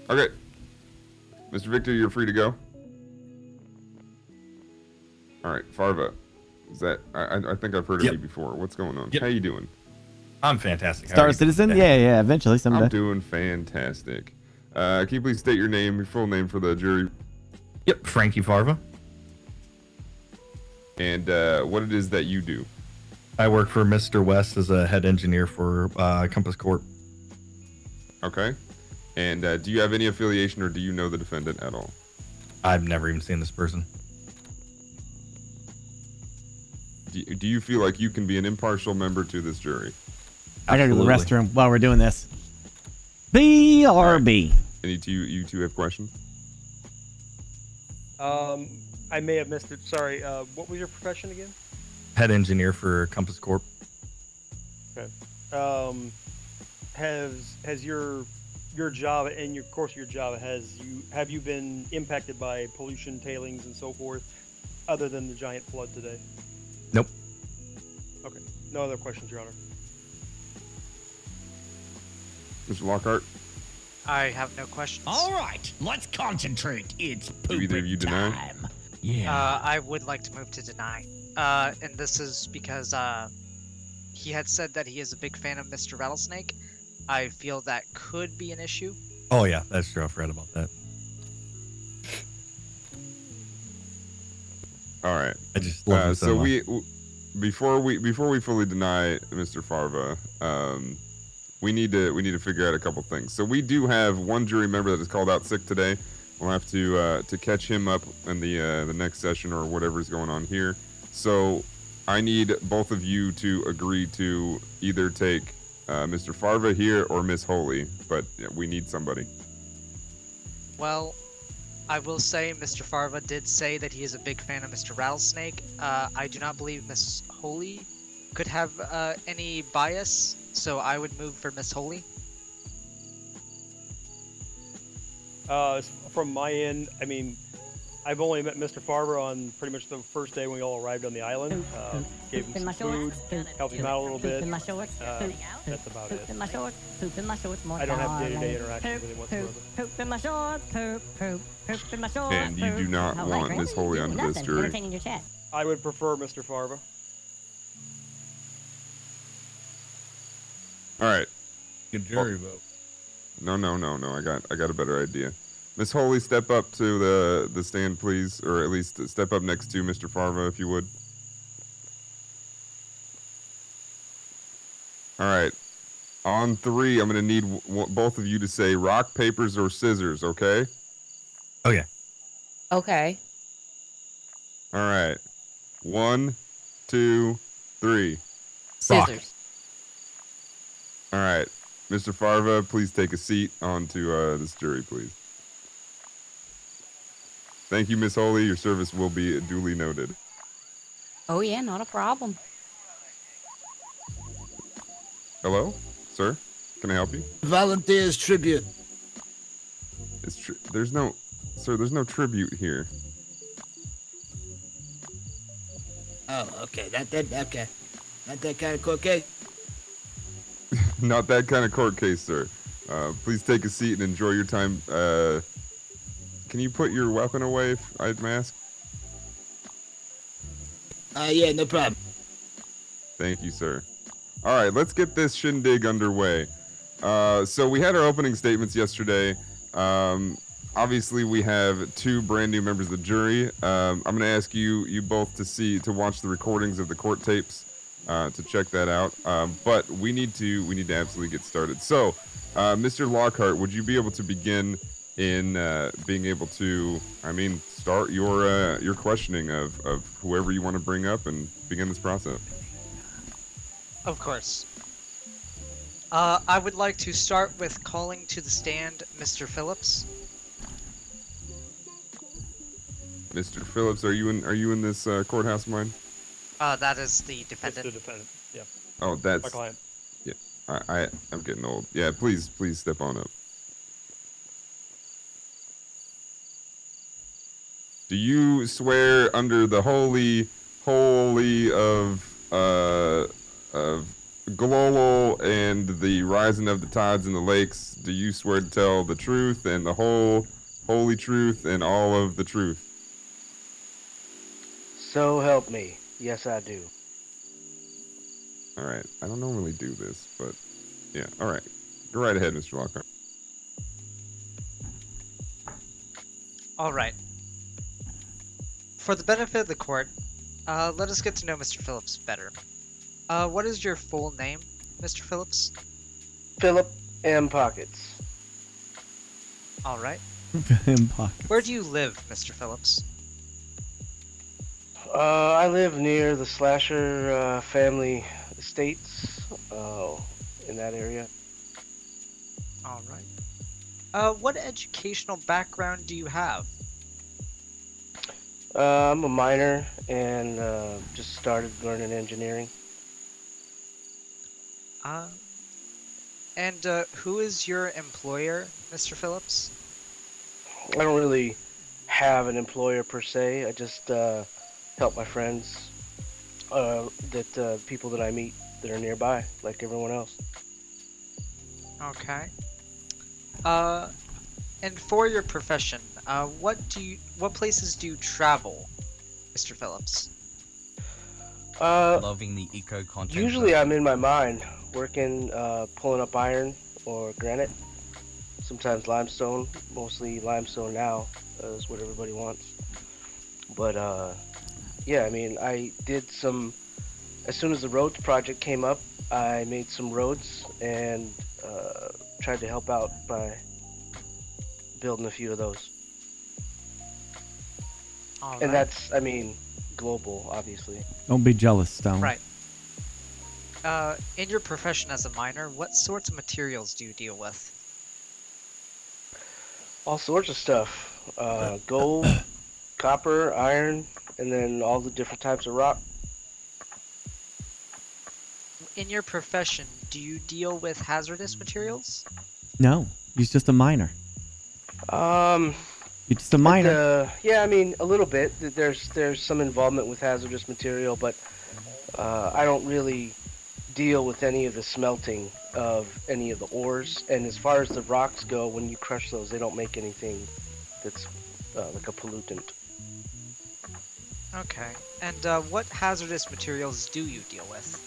Okay. Mr. Victor, you're free to go. All right, Farva. Is that? I think I've heard of you before. What's going on? How you doing?
I'm fantastic. How
Star
are you?
Citizen? Yeah, eventually someday.
I'm doing fantastic. Can you please state your full name for the jury?
Yep, Frankie Farva.
And what it is that you do?
I work for Mr. West as a head engineer for Compass Corp.
Okay. And do you have any affiliation or do you know the defendant at all?
I've never even seen this person.
Do you feel like you can be an impartial member to this jury?
I gotta go to the restroom while we're doing this. BRB.
Any you two have questions?
I may have missed it. Sorry. What was your profession again?
Head engineer for Compass Corp.
Okay. Has your job and your course of your job have you been impacted by pollution, tailings, and so forth, other than the giant flood today?
Nope.
Okay. No other questions, Your Honor.
Mr. Lockhart?
I have no questions.
All right, let's concentrate. It's
Do either of you deny?
time. Yeah.
I would like to move to deny. And this is because he had said that he is a big fan of Mr. Rattlesnake. I feel that could be an issue.
Oh yeah, that's true. I forgot about that.
All right.
I just love him so
so
much.
before we fully deny Mr. Farva, we need to figure out a couple things. So we do have one jury member that is called out sick today. We'll have to catch him up in the next session or whatever is going on here. So I need both of you to agree to either take Mr. Farva here or Miss Holy, but we need somebody.
Well, I will say Mr. Farva did say that he is a big fan of Mr. Rattlesnake. I do not believe Miss Holy could have any bias, so I would move for Miss Holy.
From my end, I mean, I've only met Mr. Farva on pretty much the first day when we all arrived on the island. Gave him some food, helped him out a little bit. That's about it. I don't have day-to-day interactions with him whatsoever.
And you do not want Miss Holy on this jury.
I would prefer Mr. Farva.
All right.
Good jury vote.
No. I got a better idea. Miss Holy, step up to the stand, please, or at least step up next to Mr. Farva, if you would. All right. On 3, I'm gonna need both of you to say rock, papers, or scissors. Okay.
Oh yeah.
Okay.
All right. 1, 2, 3.
Scissors.
All right. Mr. Farva, please take a seat onto this jury, please. Thank you, Miss Holy. Your service will be duly noted.
Oh yeah, not a problem.
Hello, sir. Can I help you?
Volunteers tribute.
There's no, sir. There's no tribute here.
Oh, okay. Okay. Not that kind of court case.
Not that kind of court case, sir. Please take a seat and enjoy your time. Can you put your weapon away, if I'd ask?
Yeah, no problem.
Thank you, sir. All right, let's get this shindig underway. So we had our opening statements yesterday. Obviously, we have two brand new members of the jury. I'm going to ask you both to watch the recordings of the court tapes, to check that out. But we need to absolutely get started. So, Mr. Lockhart, would you be able to begin in being able to, start your questioning of whoever you want to bring up and begin this process?
Of course. I would like to start with calling to the stand Mr. Phillips.
Mr. Phillips, are you in this courthouse of mine?
That is the defendant.
That's the defendant. Yeah.
Oh, that's
my client.
Yeah, I'm getting old. Yeah, please step on up. Do you swear under the holy of Global and the rising of the tides in the lakes? Do you swear to tell the truth and the whole holy truth and all of the truth?
So help me. Yes, I do.
All right. I don't normally do this, but yeah. All right. Go right ahead, Mr. Lockhart.
All right. For the benefit of the court, let us get to know Mr. Phillips better. What is your full name, Mr. Phillips?
Philip M. Pockets.
All right.
M. Pockets.
Where do you live, Mr. Phillips?
I live near the Slasher family estates. In that area.
All right. What educational background do you have?
I'm a minor and just started learning engineering.
And who is your employer, Mr. Phillips?
I don't really have an employer per se. I just help my friends, people that I meet that are nearby, like everyone else.
Okay. And for your profession, what places do you travel, Mr. Phillips?
Loving the eco content.
Usually I'm in my mine, working, pulling up iron or granite. Sometimes limestone, mostly limestone now, is what everybody wants. But yeah, I did some, as soon as the roads project came up, I made some roads and tried to help out by building a few of those.
All
and
right.
that's, global, obviously.
Don't be jealous, Stone.
Right. In your profession as a miner, what sorts of materials do you deal with?
All sorts of stuff. Gold, copper, iron, and then all the different types of rock.
In your profession, do you deal with hazardous materials?
No, he's just a miner. You're just a miner.
Yeah, a little bit. There's some involvement with hazardous material, but I don't really deal with any of the smelting of any of the ores. And as far as the rocks go, when you crush those, they don't make anything that's like a pollutant.
Okay. And what hazardous materials do you deal with?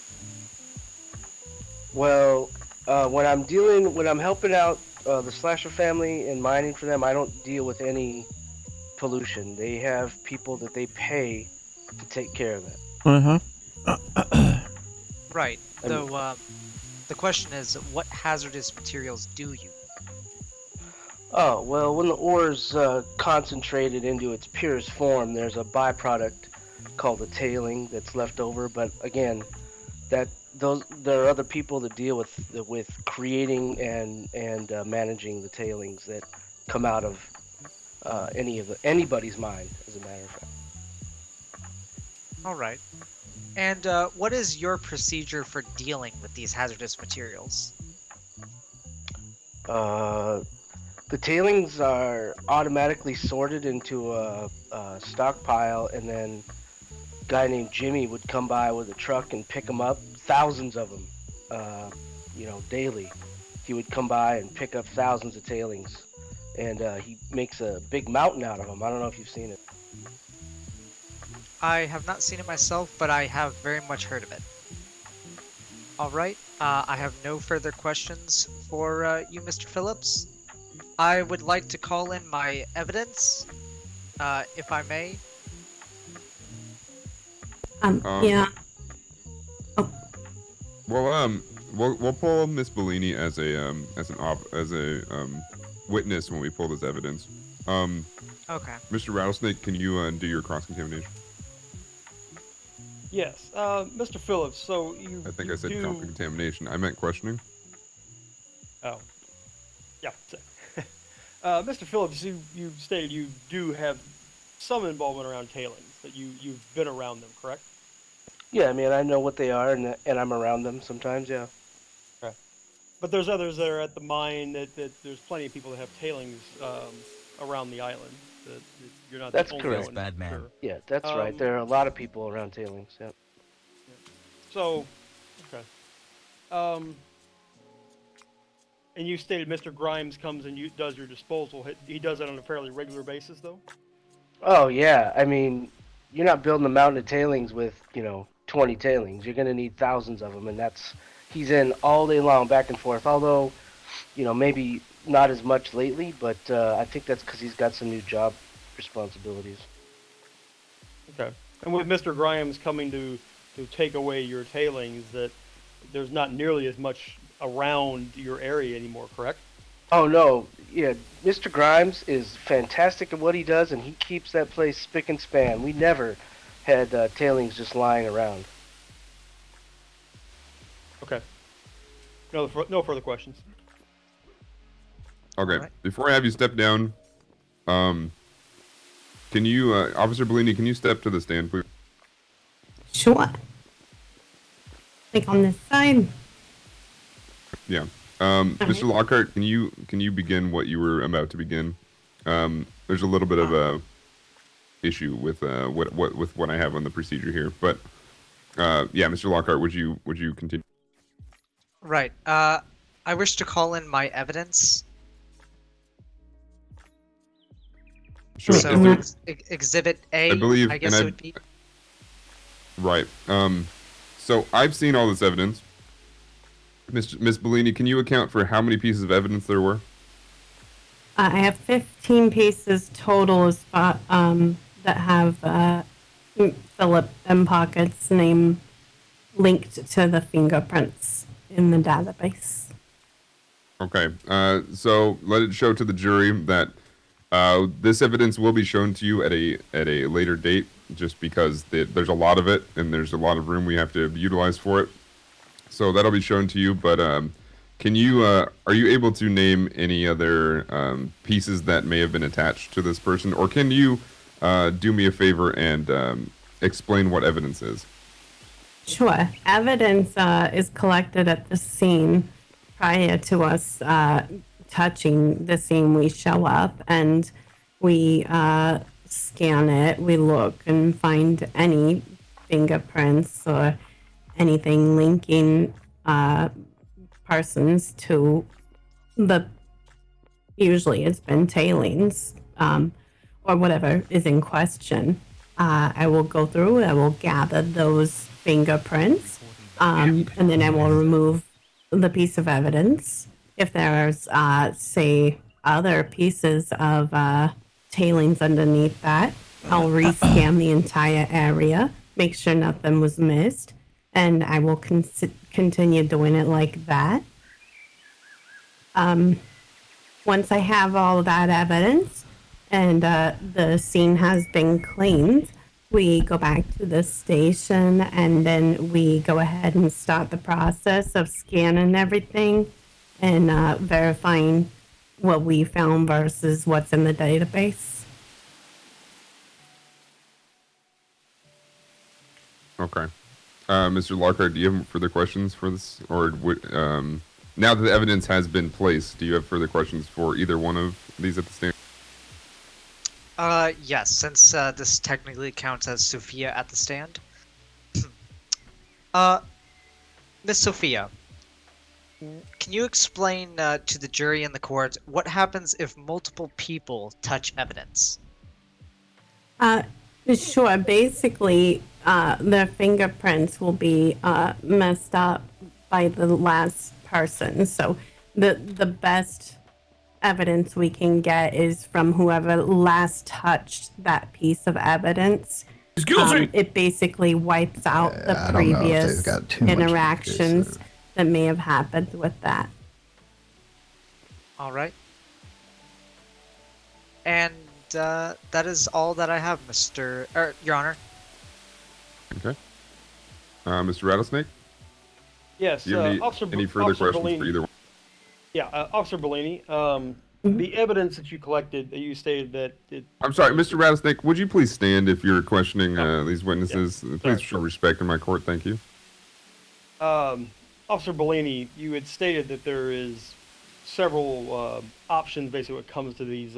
Well, when I'm helping out the Slasher family and mining for them, I don't deal with any pollution. They have people that they pay to take care of that.
Right. Though, the question is, what hazardous materials do you?
Oh, well, when the ore's concentrated into its purest form, there's a byproduct called a tailing that's left over, but again, that there are other people that deal with creating and managing the tailings that come out of anybody's mine, as a matter of fact.
All right. And what is your procedure for dealing with these hazardous materials?
The tailings are automatically sorted into a stockpile, and then a guy named Jimmy would come by with a truck and pick them up, thousands of them, daily. He would come by and pick up thousands of tailings, and he makes a big mountain out of them. I don't know if you've seen it.
I have not seen it myself, but I have very much heard of it. All right. I have no further questions for you, Mr. Phillips. I would like to call in my evidence, if I may.
Yeah.
Well, we'll pull Miss Bellini as a witness when we pull this evidence.
Okay.
Mr. Rattlesnake, can you do your cross contamination?
Yes, Mr. Phillips. So you.
I think
you
I said
do...
cross contamination. I meant questioning.
Oh. Yeah. Mr. Phillips, you stated you do have some involvement around tailings. That you've been around them, correct?
Yeah, I mean, I know what they are, and I'm around them sometimes. Yeah.
Okay. But there's others that are at the mine that there's plenty of people that have tailings around the island. That you're not.
That's
the only
correct.
one.
Bad man.
Sure.
Yeah, that's right. There are a lot of people around tailings. Yeah.
So, okay. And you stated Mr. Grimes comes and does your disposal. He does that on a fairly regular basis, though?
Oh, yeah. I mean, you're not building a mountain of tailings with, 20 tailings. You're going to need thousands of them, and he's in all day long, back and forth. Although, maybe not as much lately, but I think that's because he's got some new job responsibilities.
Okay. And with Mr. Grimes coming to take away your tailings, that there's not nearly as much around your area anymore, correct?
Oh, no. Yeah, Mr. Grimes is fantastic at what he does, and he keeps that place spick and span. We never had tailings just lying around.
Okay. No further questions.
Okay. Right. Before I have you step down, can you, Officer Bellini, can you step to the stand, please?
Sure. Like on this side.
Yeah. Mr. Lockhart, can you begin what you were about to begin? There's a little bit of a issue with what I have on the procedure here, but yeah, Mr. Lockhart, would you continue?
Right. I wish to call in my evidence.
Sure.
So Exhibit A,
I believe,
I guess it would be.
Right. So I've seen all this evidence. Miss Bellini, can you account for how many pieces of evidence there were?
I have 15 pieces total that have Philip M. Pocket's name linked to the fingerprints in the database.
Okay. So let it show to the jury that this evidence will be shown to you at a later date, just because there's a lot of it and there's a lot of room we have to utilize for it. So that'll be shown to you, but can you are you able to name any other pieces that may have been attached to this person, or can you do me a favor and explain what evidence is?
Sure. Evidence is collected at the scene prior to us touching the scene. We show up and we scan it. We look and find any fingerprints or anything linking persons to usually it's been tailings or whatever is in question. I will go through, I will gather those fingerprints, and then I will remove the piece of evidence. If there's, say, other pieces of tailings underneath that, I'll rescan the entire area, make sure nothing was missed, and I will continue doing it like that. Once I have all of that evidence and the scene has been cleaned, we go back to the station and then we go ahead and start the process of scanning everything and verifying what we found versus what's in the database.
Okay. Mr. Lockhart, do you have further questions for this? Or now that the evidence has been placed, do you have further questions for either one of these at the stand?
Yes, since this technically counts as Sophia at the stand. Miss Sophia, can you explain to the jury and the court what happens if multiple people touch evidence?
Sure. Basically, their fingerprints will be messed up by the last person. So the best evidence we can get is from whoever last touched that piece of evidence. It basically wipes out the
I don't know if
previous
they've got too much
interactions that may have happened with that.
All right. And that is all that I have, Your Honor.
Okay. Mr. Rattlesnake?
Yes,
Do you have
Officer
any further
Officer
questions for either one?
Yeah, Officer Bellini, the evidence that you collected, that you stated that it...
I'm sorry, Mr. Rattlesnake, would you please stand if you're questioning these witnesses? Please show respect in my court, thank you.
Officer Bellini, you had stated that there is several options, basically, when it comes to these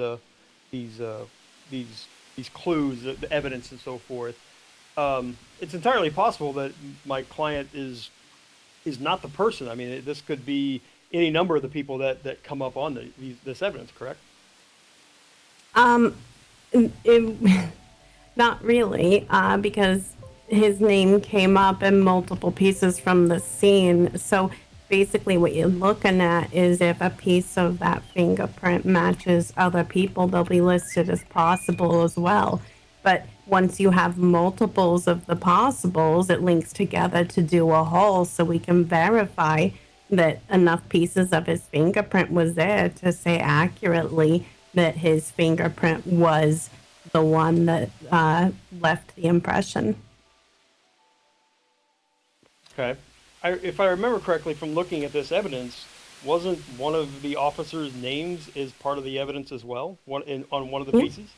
clues, the evidence, and so forth. It's entirely possible that my client is not the person. I mean, this could be any number of the people that come up on this evidence, correct?
Not really, because his name came up in multiple pieces from the scene. So basically what you're looking at is if a piece of that fingerprint matches other people, they'll be listed as possible as well. But once you have multiples of the possibles, it links together to do a whole, so we can verify that enough pieces of his fingerprint was there to say accurately that his fingerprint was the one that left the impression.
Okay. If I remember correctly from looking at this evidence, wasn't one of the officers' names is part of the evidence as well, on one of the pieces?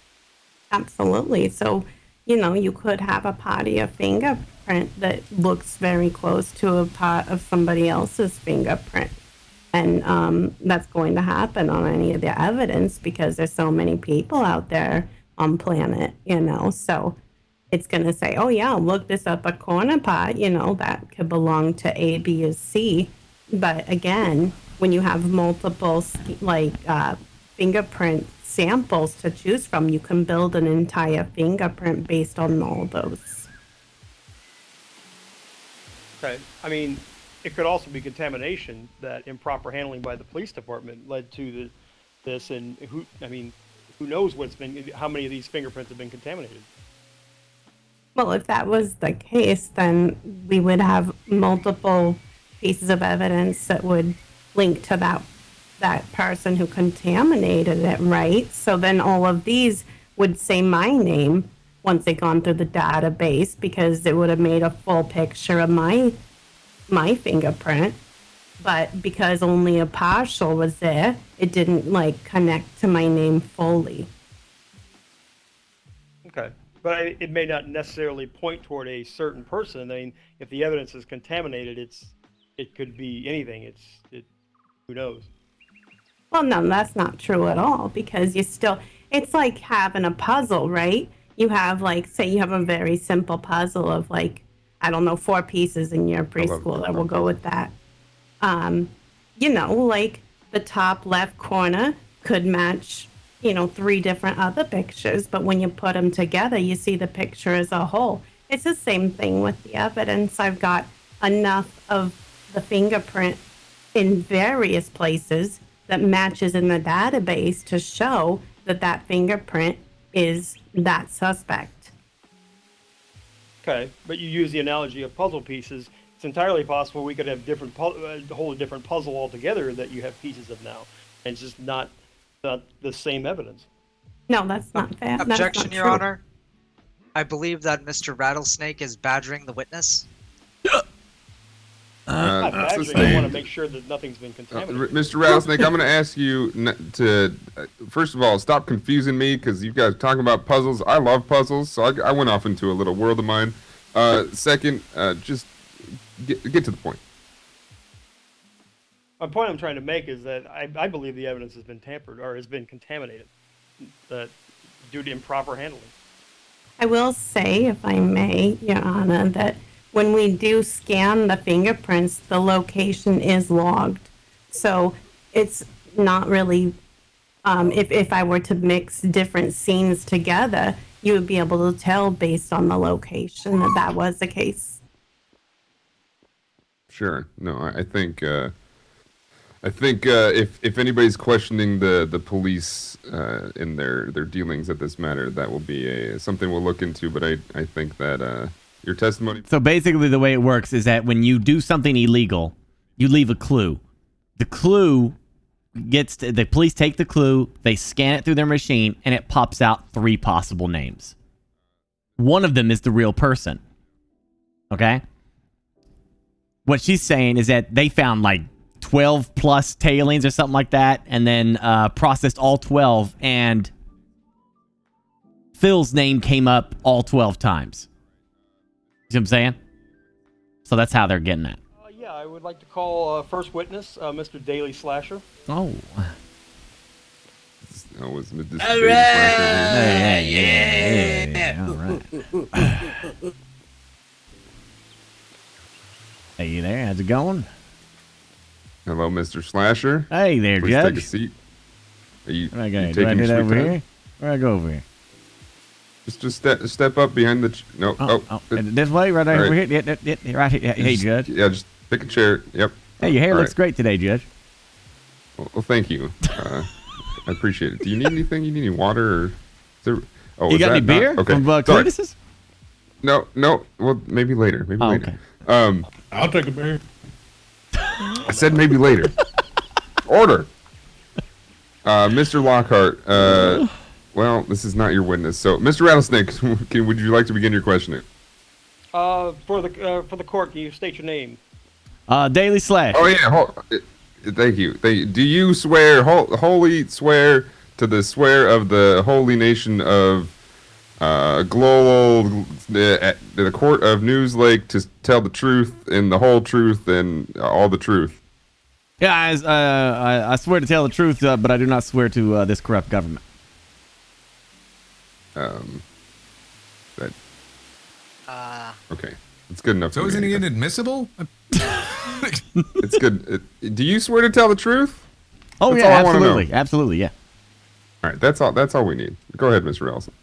Absolutely. So, you could have a part of your fingerprint that looks very close to a part of somebody else's fingerprint. And that's going to happen on any of the evidence because there's so many people out there on planet, so it's going to say, oh yeah, look, this upper corner part, that could belong to A, B, or C. But again, when you have multiple fingerprint samples to choose from, you can build an entire fingerprint based on all those.
Okay. I mean, it could also be contamination, that improper handling by the police department led to this, and who knows how many of these fingerprints have been contaminated.
Well, if that was the case, then we would have multiple pieces of evidence that would link to that person who contaminated it, right? So then all of these would say my name once they gone through the database because it would have made a full picture of my fingerprint. But because only a partial was there, it didn't connect to my name fully.
Okay. But it may not necessarily point toward a certain person. I mean, if the evidence is contaminated, it could be anything. Who knows?
Well, no, that's not true at all because it's like having a puzzle, right? You have say you have a very simple puzzle of 4 pieces in your preschool. We'll go with that. The top left corner could match 3 different other pictures, but when you put them together, you see the picture as a whole. It's the same thing with the evidence. I've got enough of the fingerprint in various places that matches in the database to show that fingerprint is that suspect.
Okay, but you use the analogy of puzzle pieces. It's entirely possible we could have a whole different puzzle altogether that you have pieces of now, and it's just not the same evidence.
No, that's not fair.
Objection, Your Honor. I believe that Mr. Rattlesnake is badgering the witness.
Not
that's the
badgering. I want to
same.
make sure that nothing's been contaminated.
Mr. Rattlesnake, I'm going to ask you to, first of all, stop confusing me because you guys are talking about puzzles. I love puzzles, so I went off into a little world of mine. Second, just get to the point.
My point I'm trying to make is that I believe the evidence has been tampered or has been contaminated, that due to improper handling.
I will say, if I may, Your Honor, that when we do scan the fingerprints, the location is logged. So it's not really, if I were to mix different scenes together, you would be able to tell based on the location that that was the case.
Sure. No, I think if anybody's questioning the police in their dealings at this matter, that will be something we'll look into. But I think that your testimony.
So basically, the way it works is that when you do something illegal, you leave a clue. The clue the police take the clue, they scan it through their machine, and it pops out 3 possible names. One of them is the real person. Okay? What she's saying is that they found like 12 plus tailings or something like that, and then processed all 12, and Phil's name came up all 12 times. You see what I'm saying? So that's how they're getting that.
Yeah, I would like to call first witness, Mr. Daily Slasher.
Oh.
That was Mr.
All
Daily
Yeah. All right. Hey, you there? How's it going?
Hello, Mr. Slasher.
Hey there,
Please
Judge.
take a seat. Are you,
Where I
you
go? Do I
taking
do
your
that
sweet
over
time?
here? Where I go over here?
Just step up behind the. No.
This way, right over here. Yeah, right here. Hey,
Just-
Judge.
Yeah, just pick a chair. Yep.
Hey, your hair
All
looks
right.
great today, Judge.
Well, thank you. I appreciate it. Do you need anything? You need any water? Or is there, oh,
You
is
got any
that not-
beer
okay.
from
Sorry.
Cletus's?
No. Well, maybe later. Maybe later.
Okay.
I'll take a beer.
I said maybe later. Order. Mr. Lockhart. Well, this is not your witness. So, Mr. Rattlesnake, would you like to begin your questioning?
For the court, can you state your name?
Daily Slash.
Oh yeah. Thank you. Do you swear, holy swear to the swear of the holy nation of Global, the court of News Lake, to tell the truth and the whole truth and all the truth?
Yeah, I swear to tell the truth, but I do not swear to this corrupt government.
That. Okay, it's good enough.
So
for
isn't
me.
he inadmissible?
It's good. Do you swear to tell the truth?
Oh
That's
yeah,
all I wanna know.
absolutely, absolutely, yeah.
All right, that's all. That's all we need. Go ahead, Mr. Ellison.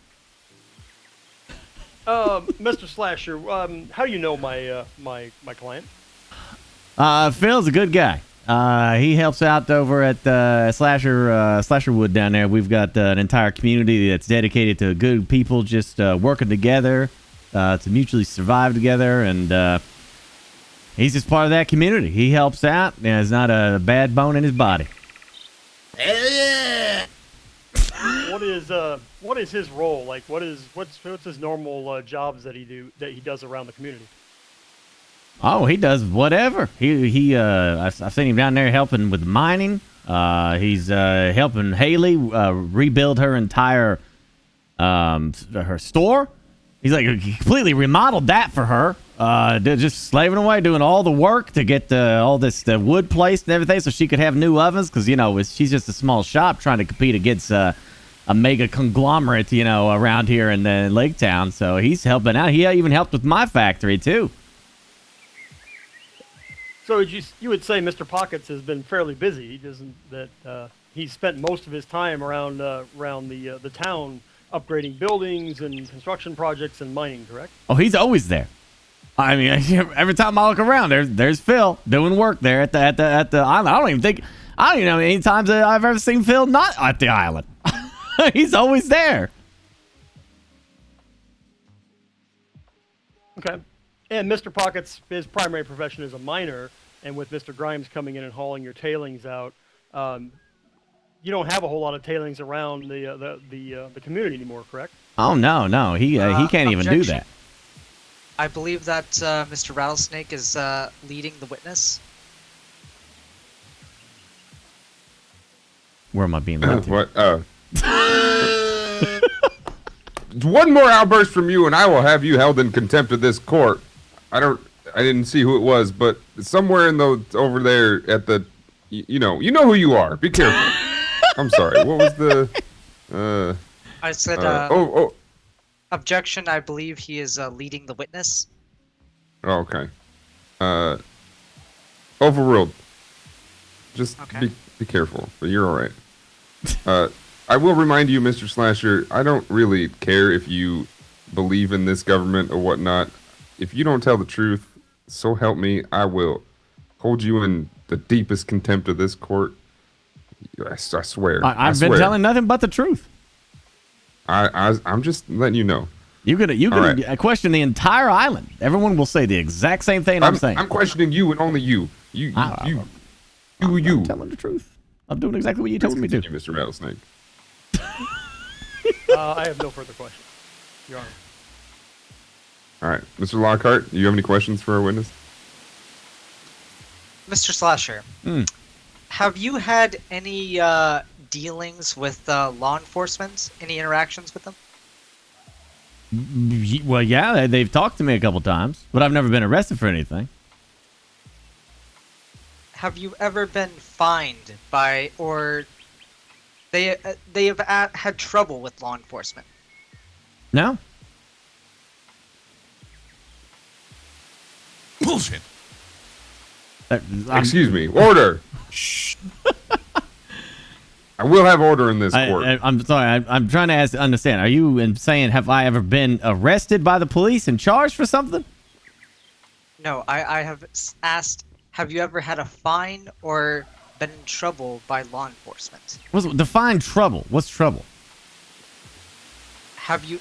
Mr. Slasher, how do you know my client?
Phil's a good guy. He helps out over at Slasherwood down there. We've got an entire community that's dedicated to good people just working together to mutually survive together, and he's just part of that community. He helps out. There's not a bad bone in his body.
Hell yeah!
What is his role? Like, what's his normal jobs that he does around the community?
Oh, he does whatever. I've seen him down there helping with mining. He's helping Haley rebuild her entire her store. He's like he completely remodeled that for her. Just slaving away, doing all the work to get all this wood placed and everything, so she could have new ovens. Because she's just a small shop trying to compete against a mega conglomerate, around here in Lake Town. So he's helping out. He even helped with my factory too.
So you would say Mr. Pockets has been fairly busy. He doesn't he's spent most of his time around the town upgrading buildings and construction projects and mining, correct?
Oh, he's always there. I mean, every time I look around, there's Phil doing work there at the island. I don't even know any times that I've ever seen Phil not at the island. He's always there.
Okay. And Mr. Pockets, his primary profession is a miner, and with Mr. Grimes coming in and hauling your tailings out, you don't have a whole lot of tailings around the community anymore, correct?
Oh no, he can't even do that.
I believe that Mr. Rattlesnake is leading the witness.
Where am I being led to?
What? One more outburst from you, and I will have you held in contempt of this court. I didn't see who it was, but somewhere in the over there at the, you know who you are. Be careful. I'm sorry. What was the?
I said. Objection. I believe he is leading the witness.
Oh, okay. Overruled. Just be careful, but you're all right. I will remind you, Mr. Slasher, I don't really care if you believe in this government or whatnot. If you don't tell the truth, so help me, I will hold you in the deepest contempt of this court. I swear.
I've been telling nothing but the truth.
I'm just letting you know.
You could question the entire island. Everyone will say the exact same thing I'm saying.
I'm questioning you and only you.
I'm telling the truth. I'm doing exactly what you told me to.
Mr. Rattlesnake.
I have no further questions, Your Honor.
All right, Mr. Lockhart, do you have any questions for our witness?
Mr. Slasher, have you had any dealings with law enforcement? Any interactions with them?
Well, yeah, they've talked to me a couple times, but I've never been arrested for anything.
Have you ever been fined by, or they have had trouble with law enforcement?
No.
Bullshit.
Excuse me. Order. I will have order in this court.
I'm sorry. I'm trying to understand. Are you saying, have I ever been arrested by the police and charged for something?
No, I have asked, have you ever had a fine or been in trouble by law enforcement?
Define trouble. What's trouble?
Have you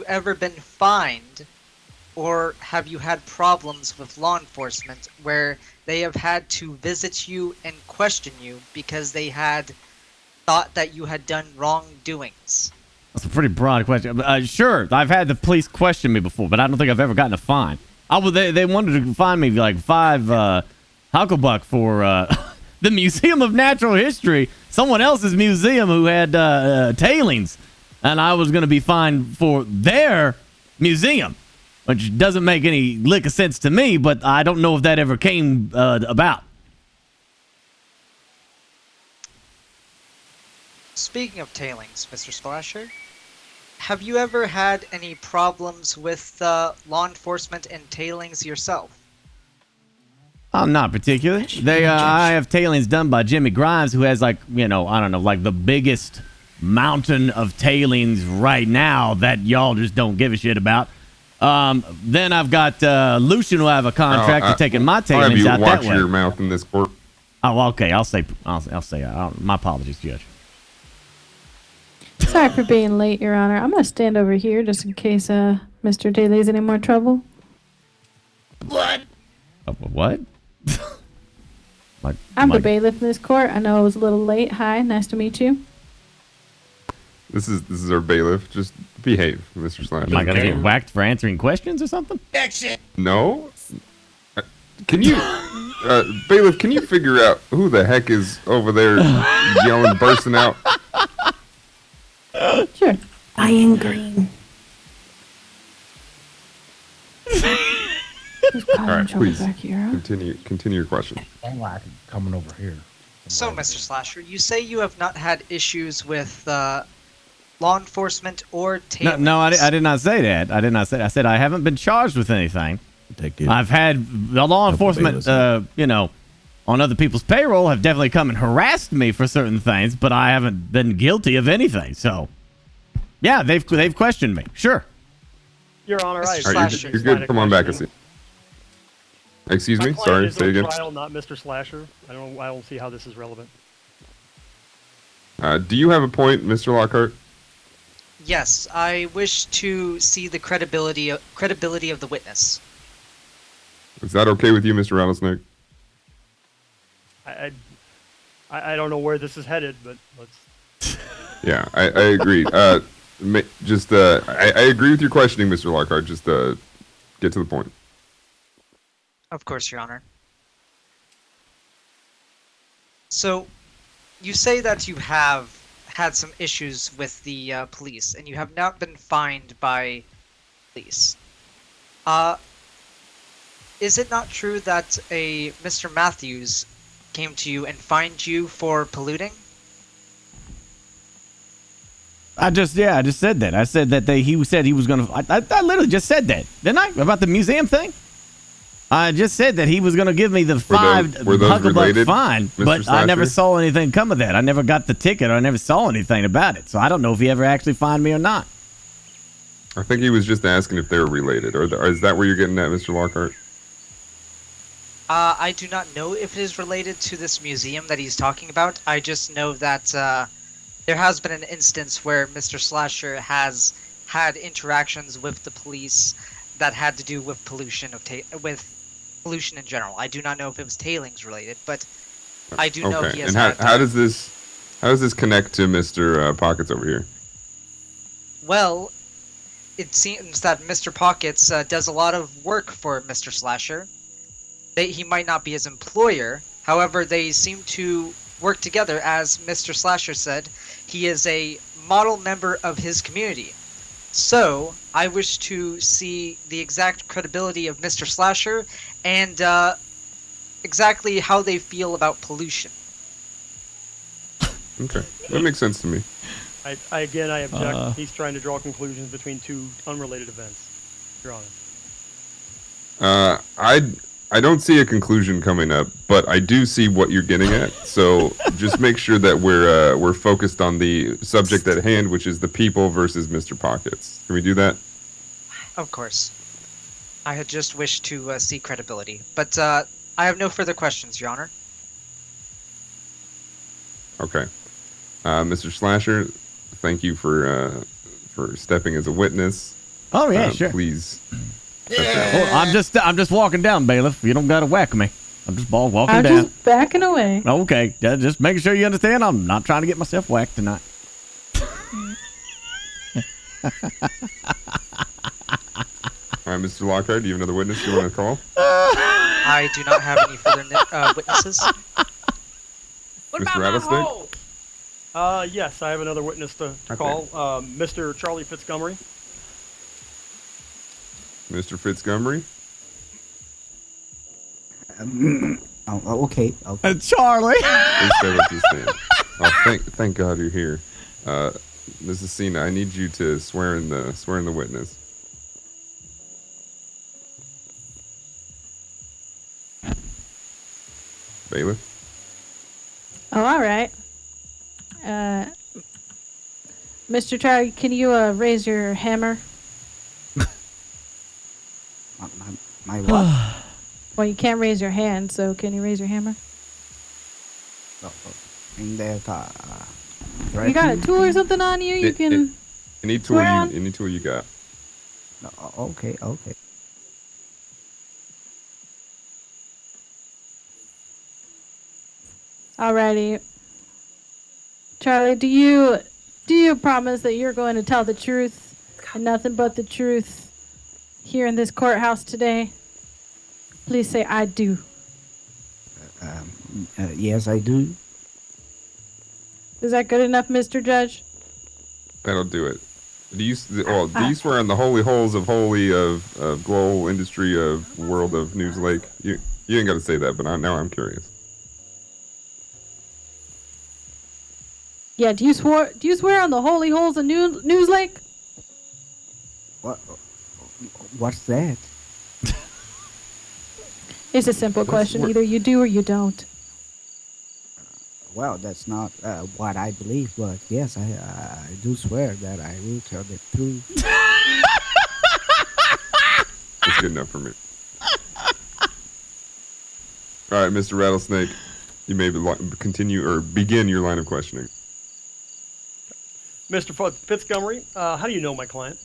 ever been fined or have you had problems with law enforcement where they have had to visit you and question you because they had thought that you had done wrongdoings?
That's a pretty broad question. Sure, I've had the police question me before, but I don't think I've ever gotten a fine. They wanted to fine me like 5 hucklebuck for the Museum of Natural History, someone else's museum who had tailings, and I was going to be fined for their museum, which doesn't make any lick of sense to me, but I don't know if that ever came about.
Speaking of tailings, Mr. Splasher, have you ever had any problems with law enforcement and tailings yourself?
Not particularly. I have tailings done by Jimmy Grimes, who has, like, I don't know, like the biggest mountain of tailings right now that y'all just don't give a shit about. Then I've got Lucian, who I have a contract to taking my tailings out that way.
Watch your mouth in this court.
Oh, okay. I'll say. My apologies, Judge.
Sorry for being late, Your Honor. I'm gonna stand over here just in case Mr. Daly's any more trouble.
What?
What?
I'm the bailiff in this court. I know I was a little late. Hi, nice to meet you.
This is our bailiff. Just behave, Mr. Slasher.
Am I gonna get whacked for answering questions or something?
Exit.
No. Can you, bailiff? Can you figure out who the heck is over there yelling, bursting out?
Sure. Iron Green.
All right, please continue your question.
Coming over here.
So, Mr. Slasher, you say you have not had issues with law enforcement or tailings.
No, I did not say that. I did not say that. I said I haven't been charged with anything. I've had the law enforcement, on other people's payroll have definitely come and harassed me for certain things, but I haven't been guilty of anything. So, yeah, they've questioned me. Sure.
Your Honor,
you're good. Come on back a seat. Excuse me. Sorry. Say again.
Trial, not Mr. Slasher. I don't see how this is relevant.
Do you have a point, Mr. Lockhart?
Yes, I wish to see the credibility of the witness.
Is that okay with you, Mr. Rattlesnake?
I don't know where this is headed, but let's.
Yeah, I agree. I agree with your questioning, Mr. Lockhart. Just get to the point.
Of course, Your Honor. So, you say that you have had some issues with the police, and you have not been fined by police. Is it not true that a Mr. Matthews came to you and fined you for polluting?
I just said that. I said that he said he was going to. I literally just said that, didn't I? About the museum thing. I just said that he was going to give me the $5 Hucklebuck fine,
Mr.
but
Slasher?
I never saw anything come of that. I never got the ticket, or I never saw anything about it. So I don't know if he ever actually fined me or not.
I think he was just asking if they were related, or is that where you're getting at, Mr. Lockhart?
I do not know if it is related to this museum that he's talking about. I just know that there has been an instance where Mr. Slasher has had interactions with the police that had to do with pollution in general. I do not know if it was tailings related, but I do know he has.
And how does this connect to Mr. Pockets over here?
Well, it seems that Mr. Pockets does a lot of work for Mr. Slasher. He might not be his employer, however, they seem to work together. As Mr. Slasher said, he is a model member of his community. So, I wish to see the exact credibility of Mr. Slasher and exactly how they feel about pollution.
Okay, that makes sense to me.
I object. He's trying to draw conclusions between two unrelated events, Your Honor.
I don't see a conclusion coming up, but I do see what you're getting at. So just make sure that we're focused on the subject at hand, which is the people versus Mr. Pockets. Can we do that?
Of course. I had just wished to see credibility, but I have no further questions, Your Honor.
Okay, Mr. Slasher, thank you for stepping as a witness.
Oh yeah, sure.
Please.
Well, I'm just walking down, bailiff. You don't gotta whack me. I'm just walking
I'm
down.
just backing away.
Okay, just making sure you understand. I'm not trying to get myself whacked tonight.
All right, Mr. Lockhart, do you have another witness you want to call?
I do not have any further witnesses.
Mr. Rattlesnake?
Yes, I have another witness to call. Mr. Charlie Fitzmontgomery.
Mr. Fitzmontgomery?
Okay.
Charlie.
Please stay with this man. Oh, thank God you're here. Mrs. Cena, I need you to swear in the witness. Bailiff?
Oh, all right. Mr. Charlie, can you raise your hammer?
My what?
Well, you can't raise your hand, so can you raise your hammer?
In that,
You got a tool or something on you? You can.
Any tool you got.
Okay.
Alrighty. Charlie, do you promise that you're going to tell the truth and nothing but the truth here in this courthouse today? Please say I do.
Yes, I do.
Is that good enough, Mr. Judge?
That'll do it. Do you swear on the holy holes of holy of global industry of world of News Lake? You ain't got to say that, but now I'm curious.
Yeah, do you swear on the holy holes of News Lake?
What's that?
It's a simple question. Either you do or you don't.
Well, that's not what I believe, but yes, I do swear that I will tell the truth.
That's good enough for me. All right, Mr. Rattlesnake, you may continue or begin your line of questioning.
Mr. Fitzmontgomery, how do you know my client?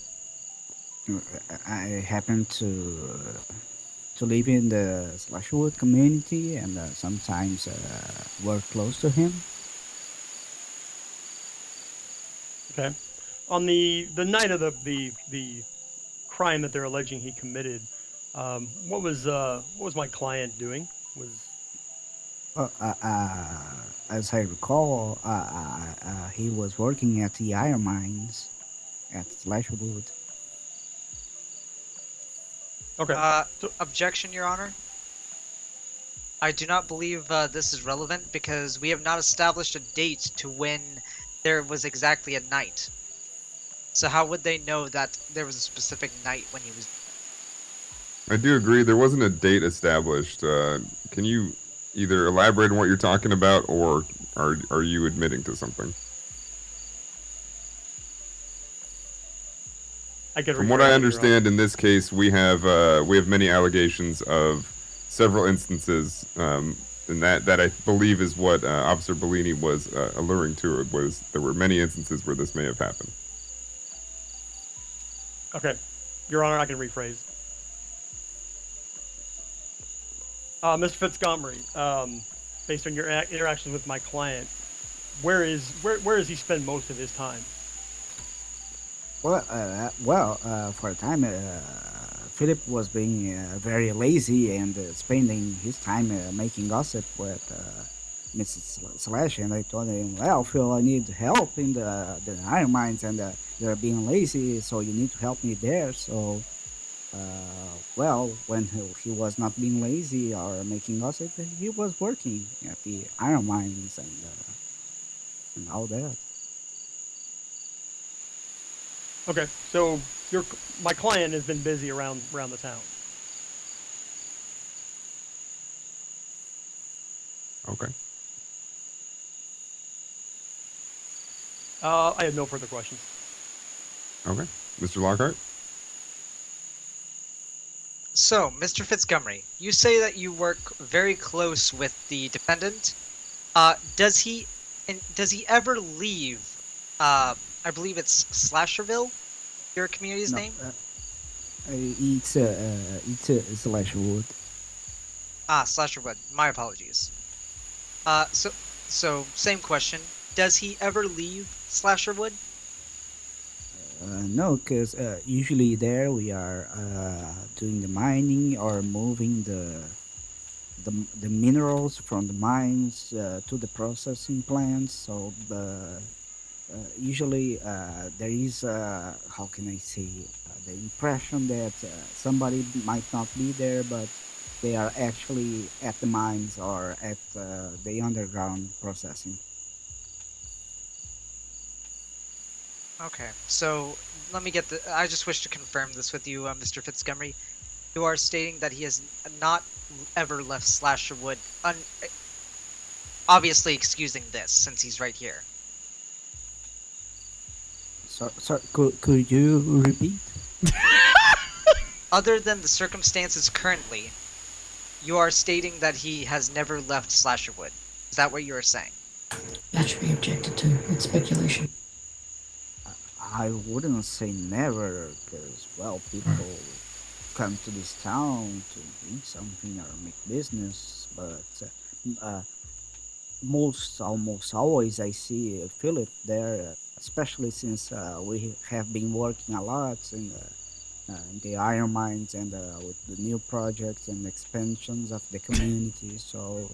I happen to live in the Slashwood community and sometimes work close to him.
Okay. On the night of the crime that they're alleging he committed, what was my client doing? Was
As I recall, he was working at the iron mines at Slashwood.
okay.
Objection, Your Honor. I do not believe this is relevant because we have not established a date to when there was exactly a night. So how would they know that there was a specific night when he was?
I do agree there wasn't a date established. Can you either elaborate on what you're talking about, or are you admitting to something? From what I understand, in this case, we have many allegations of several instances, and that I believe is what Officer Bellini was alluring to. It was there were many instances where this may have happened.
Okay, Your Honor, I can rephrase. Mr. Fitzgomery, based on your interactions with my client, where does he spend most of his time?
For a time, Philip was being very lazy and spending his time making gossip with Mrs. Slash, and I told him, well, Phil, I need help in the iron mines, and you're being lazy, so you need to help me there. So, when he was not being lazy or making gossip, he was working at the iron mines and all that.
Okay, so my client has been busy around the town.
Okay.
I have no further questions.
Okay, Mr. Lockhart.
So, Mr. Fitzgomery, you say that you work very close with the defendant. Does he ever leave? I believe it's Slasherville, your community's
No,
name.
It's Slashwood.
Slasherwood. My apologies. So same question. Does he ever leave Slasherwood?
No, because usually there we are doing the mining or moving the minerals from the mines to the processing plants. So usually there is how can I say the impression that somebody might not be there, but they are actually at the mines or at the underground processing.
Okay, so let me get I just wish to confirm this with you, Mr. Fitzgomery. You are stating that he has not ever left Slasherwood, obviously excusing this, since he's right here.
So could you repeat?
Other than the circumstances currently, you are stating that he has never left Slasherwood. Is that what you are saying?
That should be objected to. It's speculation.
I wouldn't say never, because, well, people come to this town to drink something or make business, but almost always I see Philip there, especially since we have been working a lot in the iron mines and with the new projects and expansions of the community. So,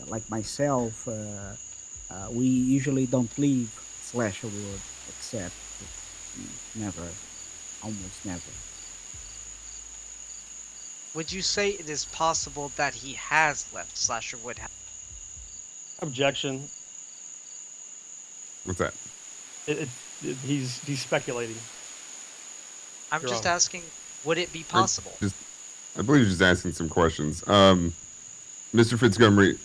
like myself, we usually don't leave Slasherwood, except never, almost never.
Would you say it is possible that he has left Slasherwood?
Objection.
What's that?
He's speculating.
I'm just asking, would it be possible?
I believe you're just asking some questions. Mr. Fitzgomery,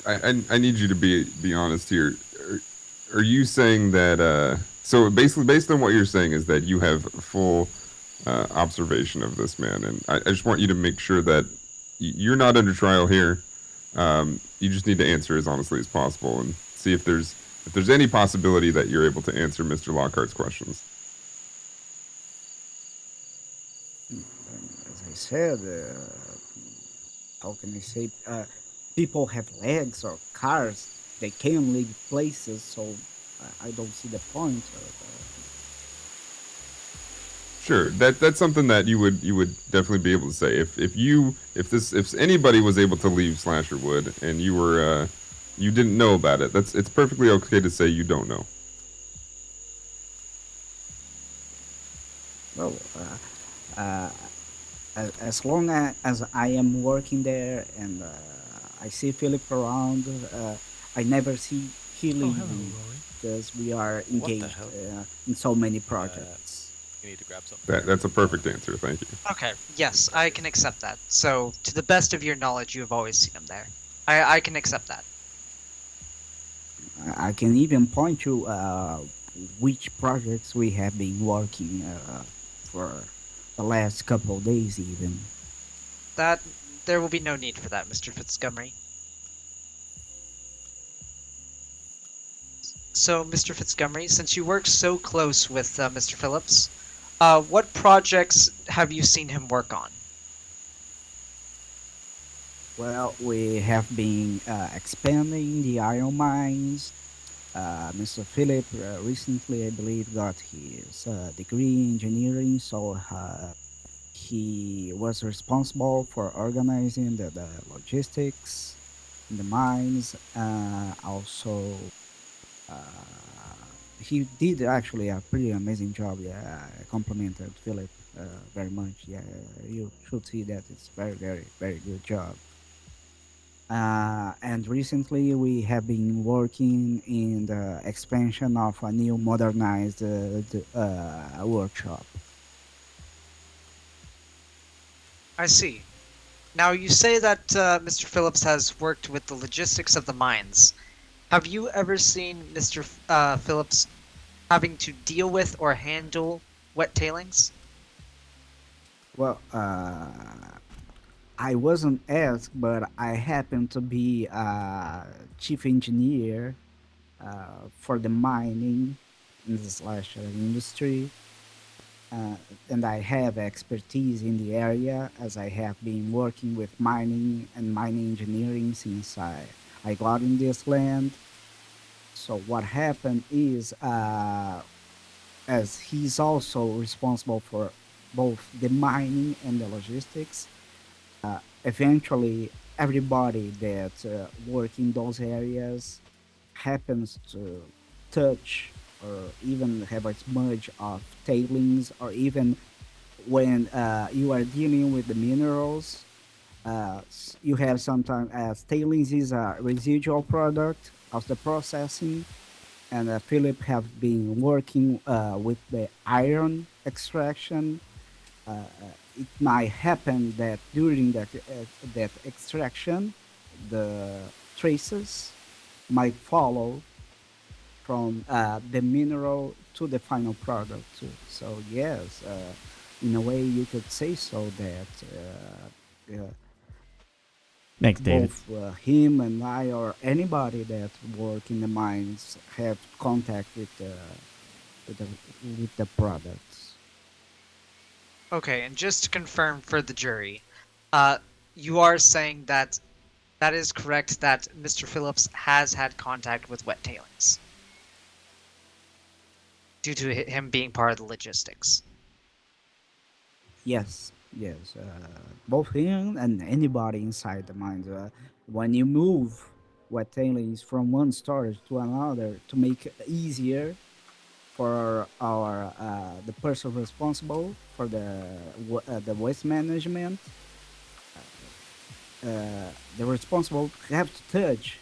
I need you to be honest here. Are you saying that? So basically, based on what you're saying, is that you have full observation of this man, and I just want you to make sure that you're not under trial here. You just need to answer as honestly as possible, and see if there's any possibility that you're able to answer Mr. Lockhart's questions.
As I said, how can I say? People have legs or cars. They can leave places, so I don't see the point of.
Sure, that's something that you would definitely be able to say if anybody was able to leave Slasherwood and you were you didn't know about it. It's perfectly okay to say you don't know.
Well, as long as I am working there and I see Philip around, I never see he leaving because we are engaged in so many projects.
You need to grab something.
That's a perfect answer. Thank you.
Okay, yes, I can accept that. So, to the best of your knowledge, you have always seen him there. I can accept that.
I can even point to which projects we have been working for the last couple of days even.
That there will be no need for that, Mr. Fitzgerald. So, Mr. Fitzgerald, since you work so close with Mr. Phillips, what projects have you seen him work on?
Well, we have been expanding the iron mines. Mr. Philip recently, I believe, got his degree in engineering, so he was responsible for organizing the logistics in the mines. Also, he did actually a pretty amazing job. Yeah, I complimented Philip very much. Yeah, you should see that it's very good job. And recently we have been working in the expansion of a new modernized workshop.
I see. Now, you say that Mr. Phillips has worked with the logistics of the mines. Have you ever seen Mr. Phillips having to deal with or handle wet tailings?
Well, I wasn't asked, but I happen to be chief engineer for the mining in the slasher industry. And I have expertise in the area as I have been working with mining and mining engineering since I got in this land. So what happened is, as he's also responsible for both the mining and the logistics, eventually everybody that work in those areas happens to touch or even have a smudge of tailings, or even when you are dealing with the minerals, you have sometimes as tailings is a residual product of the processing, and Philip have been working with the iron extraction. It might happen that during that extraction, the traces might follow from the mineral to the final product too. So yes, in a way you could say so that
Thanks, David.
both him and I or anybody that work in the mines have contact with the products.
Okay, and just to confirm for the jury, you are saying that that is correct, that Mr. Phillips has had contact with wet tailings due to him being part of the logistics.
Yes, both him and anybody inside the mines. When you move wet tailings from one storage to another to make it easier for our the person responsible for the waste management, the responsible have to touch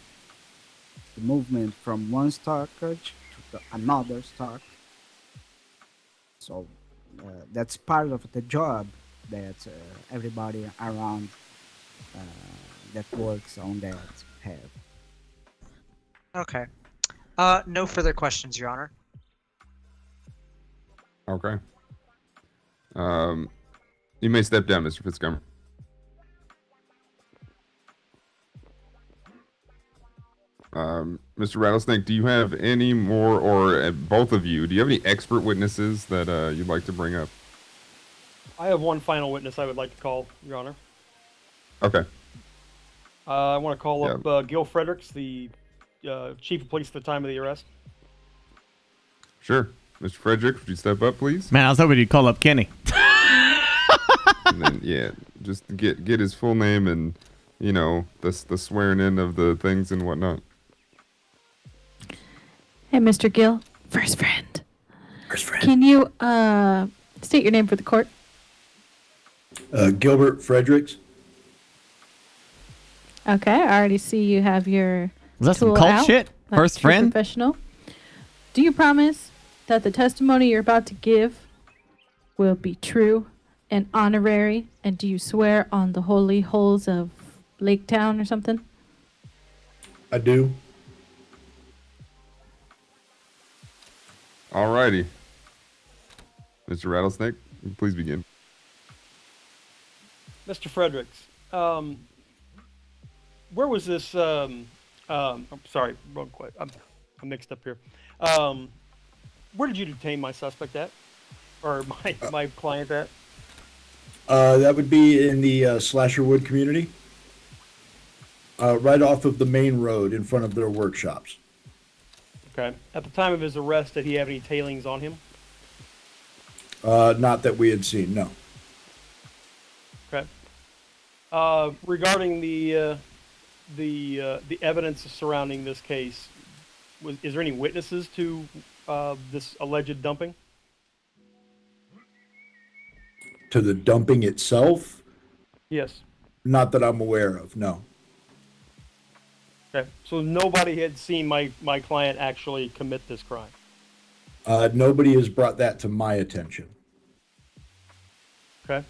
the movement from one stockage to another stock. So that's part of the job that everybody around that works on that have.
Okay. No further questions, Your Honor.
Okay. You may step down, Mr. Fitzgerald. Mr. Rattlesnake, do you have any more, or both of you, do you have any expert witnesses that you'd like to bring up?
I have one final witness I would like to call, Your Honor.
Okay.
I want to call up Gil Fredericks, the chief of police at the time of the arrest.
Sure. Mr. Frederick, would you step up, please?
Man, I was hoping you'd call up Kenny.
And then, yeah, just get his full name and, you know, the swearing in of the things and whatnot.
Hey, Mr. Gill, first friend.
First friend.
Can you state your name for the court?
Gilbert Fredericks.
Okay, I already see you have your
Was that some
tool
cult
out,
shit?
like
First
true
friend?
Professional. Do you promise that the testimony you're about to give will be true and honorary? And do you swear on the holy holes of Lake Town or something?
I do.
Alrighty. Mr. Rattlesnake, please begin.
Mr. Fredericks, where was this? I'm sorry, wrong question. I'm mixed up here. Where did you detain my suspect at, or my client at?
That would be in the Slasherwood community, right off of the main road in front of their workshops.
Okay. At the time of his arrest, did he have any tailings on him?
Not that we had seen, no.
Okay. Regarding the evidence surrounding this case, is there any witnesses to this alleged dumping?
To the dumping itself?
Yes.
Not that I'm aware of, no.
Okay. So nobody had seen my client actually commit this crime?
Nobody has brought that to my attention.
Okay.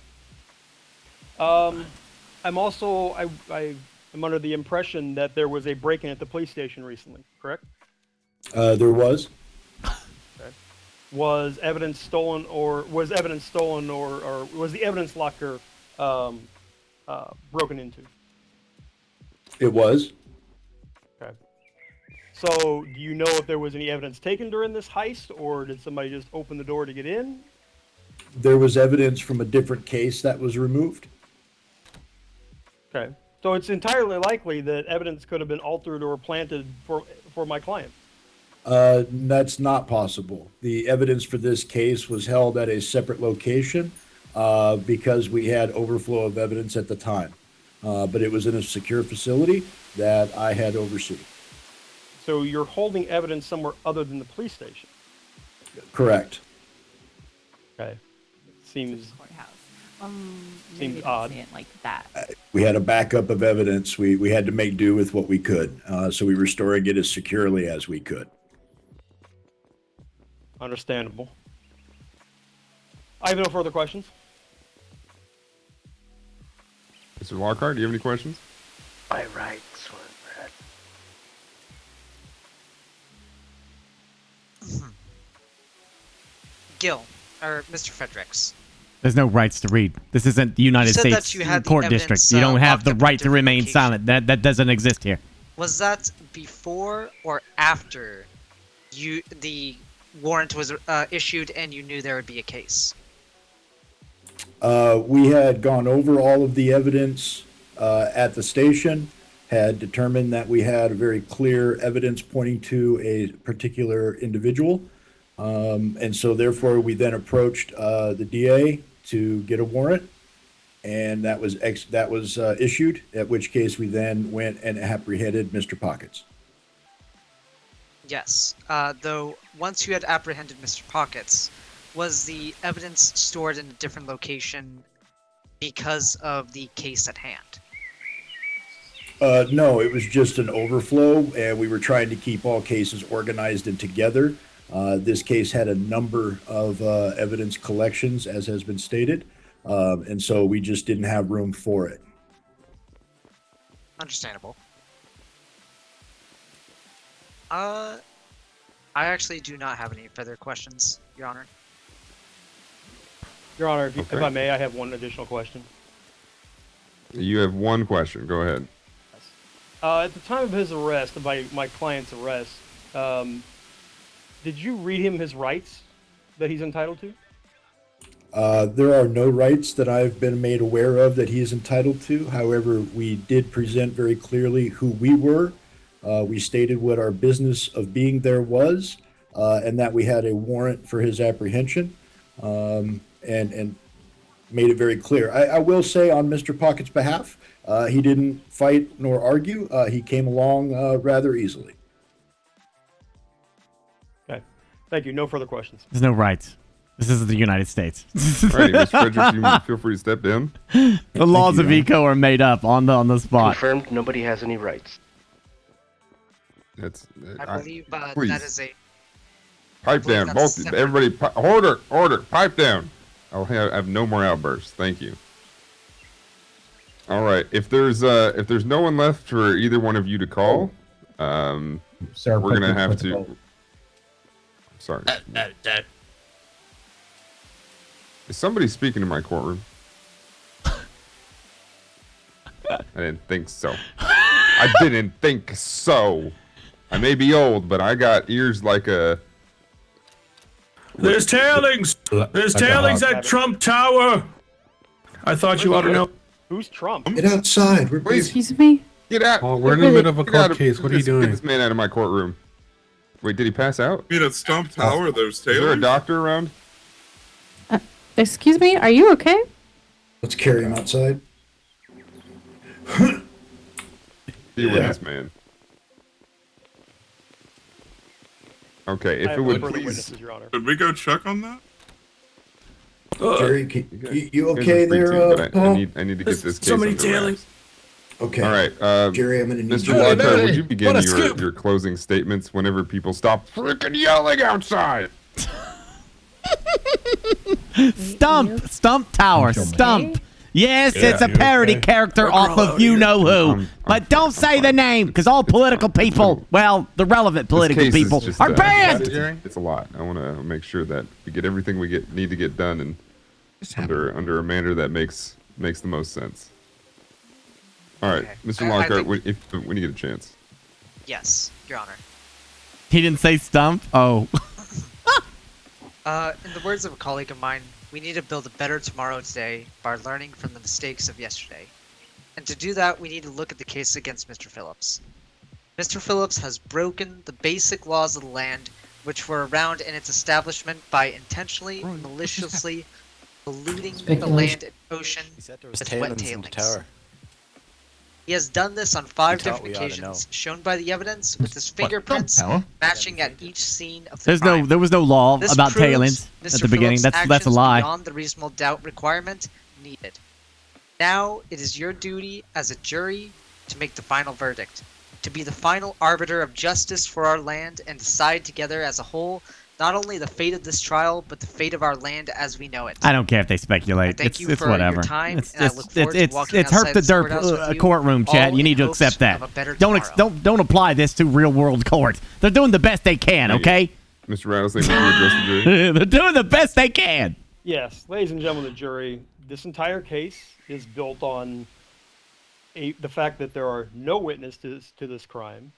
I'm also I'm under the impression that there was a break-in at the police station recently, correct?
There was.
Okay. Was evidence stolen, or was the evidence locker broken into?
It was.
Okay. So, do you know if there was any evidence taken during this heist, or did somebody just open the door to get in?
There was evidence from a different case that was removed.
Okay. So it's entirely likely that evidence could have been altered or planted for my client.
That's not possible. The evidence for this case was held at a separate location because we had overflow of evidence at the time. But it was in a secure facility that I had overseen.
So you're holding evidence somewhere other than the police station?
Correct.
Okay. Seems
Seems
odd.
Say it like that.
We had a backup of evidence. We had to make do with what we could. So we were storing it as securely as we could.
Understandable. I have no further questions.
Mr. Lockhart, do you have any questions?
By rights,
Gil, or Mr. Fredericks.
There's no rights to read. This isn't the United
said
States
that you had the
court
evidence,
district. You don't have
locked
the
up in
right to
different
remain
locations.
silent. That doesn't exist here.
Was that before or after the warrant was issued and you knew there would be a case?
We had gone over all of the evidence at the station, had determined that we had a very clear evidence pointing to a particular individual. And so therefore we then approached the DA to get a warrant, and that was issued, at which case we then went and apprehended Mr. Pockets.
Yes. Though once you had apprehended Mr. Pockets, was the evidence stored in a different location because of the case at hand?
No, it was just an overflow, and we were trying to keep all cases organized and together. This case had a number of evidence collections, as has been stated, and so we just didn't have room for it.
Understandable. I actually do not have any further questions, Your Honor.
Your Honor, if I may, I have one additional question.
You have one question. Go ahead.
At the time of his arrest, of my client's arrest, did you read him his rights that he's entitled to?
There are no rights that I've been made aware of that he is entitled to. However, we did present very clearly who we were. We stated what our business of being there was. and that we had a warrant for his apprehension, and made it very clear. I will say on Mr. Pocket's behalf, he didn't fight nor argue. He came along rather easily.
Okay. Thank you. No further questions.
There's no rights. This is the United States.
Alrighty, Mr. Frederick, you feel free to step down.
The laws of eco are made up on the spot.
Confirmed. Nobody has any rights.
That's.
I believe
please.
that is a.
Pipe down, both. Everybody, order. Pipe down. I'll have no more outbursts. Thank you. All right. If there's no one left for either one of you to call,
Sarah,
we're gonna
put
have
the
to.
vote.
Sorry. Is somebody speaking in my courtroom? I didn't think so. I didn't think so. I may be old, but I got ears like a.
There's tailings. There's tailings at Trump Tower. I thought you ought to know.
Who's Trump?
Get outside. We're
Please.
Excuse me?
Get out.
Oh, we're in the middle of a
Get out
court case. What are you
Get
doing?
this man out of my courtroom. Wait, did he pass out?
I mean, at Stump Tower, there's
Is there a
tailors.
doctor around?
Excuse me? Are you okay?
Let's carry him outside.
Deal with this man. Okay, if it would please.
Could we go check on that?
Jerry, you
Guys
okay
are free
there,
to, but
Paul?
I need to get this case
so many
under
tailings.
wraps.
Okay.
All right,
Jerry, I'm gonna need
Mr.
you.
Lockhart, would you
What
begin
a scoop.
your closing statements whenever people stop freaking yelling outside?
Stump Tower, Stump. Yes,
Yeah,
it's a
you
parody
okay?
character off of You Know Who. But don't say the name, because all political people, well, the relevant political
This case is
people,
just,
are banned.
It's a lot. I want to make sure that we get everything we need to get done and under a manner that makes the most sense. All right, Mr.
I
Lockhart,
think-
when you get a chance.
Yes, Your Honor.
He didn't say Stump? Oh.
In the words of a colleague of mine, we need to build a better tomorrow today by learning from the mistakes of yesterday. And to do that, we need to look at the case against Mr. Phillips. Mr. Phillips has broken the basic laws of the land, which were around in its establishment by intentionally and maliciously polluting the land and ocean with wet tailings. He has done this on 5 different occasions, shown by the evidence, with his fingerprints matching at each scene of the crime.
There was no law
This
about
proves
tailings
Mr.
at the beginning.
Phillips'
That's a
actions
lie.
Beyond the reasonable doubt requirement needed. Now it is your duty as a jury to make the final verdict, to be the final arbiter of justice for our land and decide together as a whole not only the fate of this trial, but the fate of our land as we know it.
I don't care if they speculate.
Thank you
It's
for your
whatever.
time,
It's
and I look forward to walking
it's hurt
outside
the
this
dirt
courthouse with you,
courtroom, Chad.
all
You need
in
to accept
hopes
that.
of a better
Don't apply this to real world court. They're doing the best they can. Okay.
Mr. Rattlesnake, will you address the jury?
They're doing the best they can.
Yes, ladies and gentlemen of the jury, this entire case is built on the fact that there are no witnesses to this crime.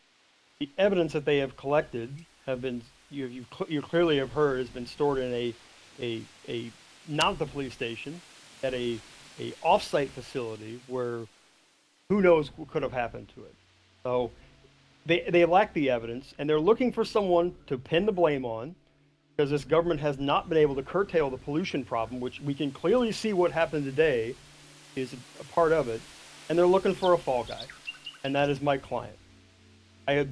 The evidence that they have collected have been, you clearly have heard, has been stored in a not at the police station, at a off-site facility where who knows what could have happened to it. So they lack the evidence, and they're looking for someone to pin the blame on, because this government has not been able to curtail the pollution problem, which we can clearly see what happened today is a part of it, and they're looking for a fall guy, and that is my client. I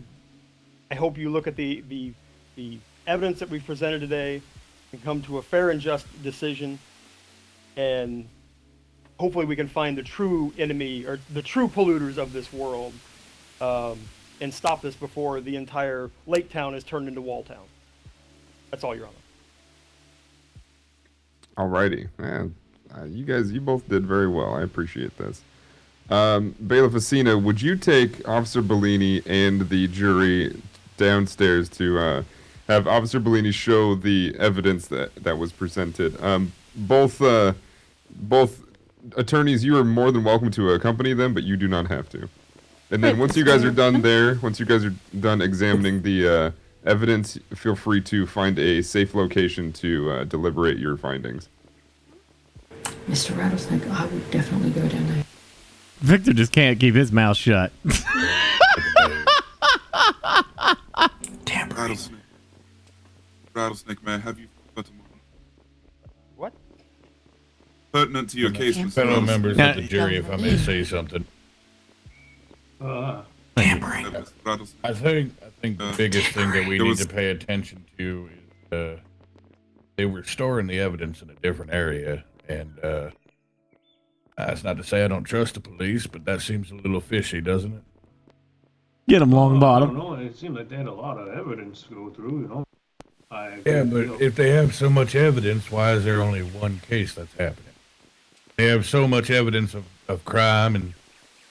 hope you look at the evidence that we've presented today and come to a fair and just decision, and hopefully we can find the true enemy or the true polluters of this world, and stop this before the entire Lake Town is turned into Wall Town. That's all, Your Honor.
Alrighty, man. You both did very well. I appreciate this. Bailiff Asina, would you take Officer Bellini and the jury downstairs to have Officer Bellini show the evidence that was presented? Both attorneys, you are more than welcome to accompany them, but you do not have to. And then once you guys are done there, once you guys are done examining the evidence, feel free to find a safe location to deliberate your findings.
Mr. Rattlesnake, I would definitely go down there.
Victor just can't keep his mouth shut.
Damn, Rattlesnake.
Rattlesnake, may I have you for a moment?
What?
Pertinent to your case, Mr.
Fellow
Rattlesnake.
members of the jury, if I may say something.
Tampering.
I think the biggest thing that we need to pay attention to is they were storing the evidence in a different area, and that's not to say I don't trust the police, but that seems a little fishy, doesn't it?
Get him, long
I
bottom.
don't know. It seemed like they had a lot of evidence to go through, you know.
Yeah, but if they have so much evidence, why is there only one case that's happening? They have so much evidence of crime and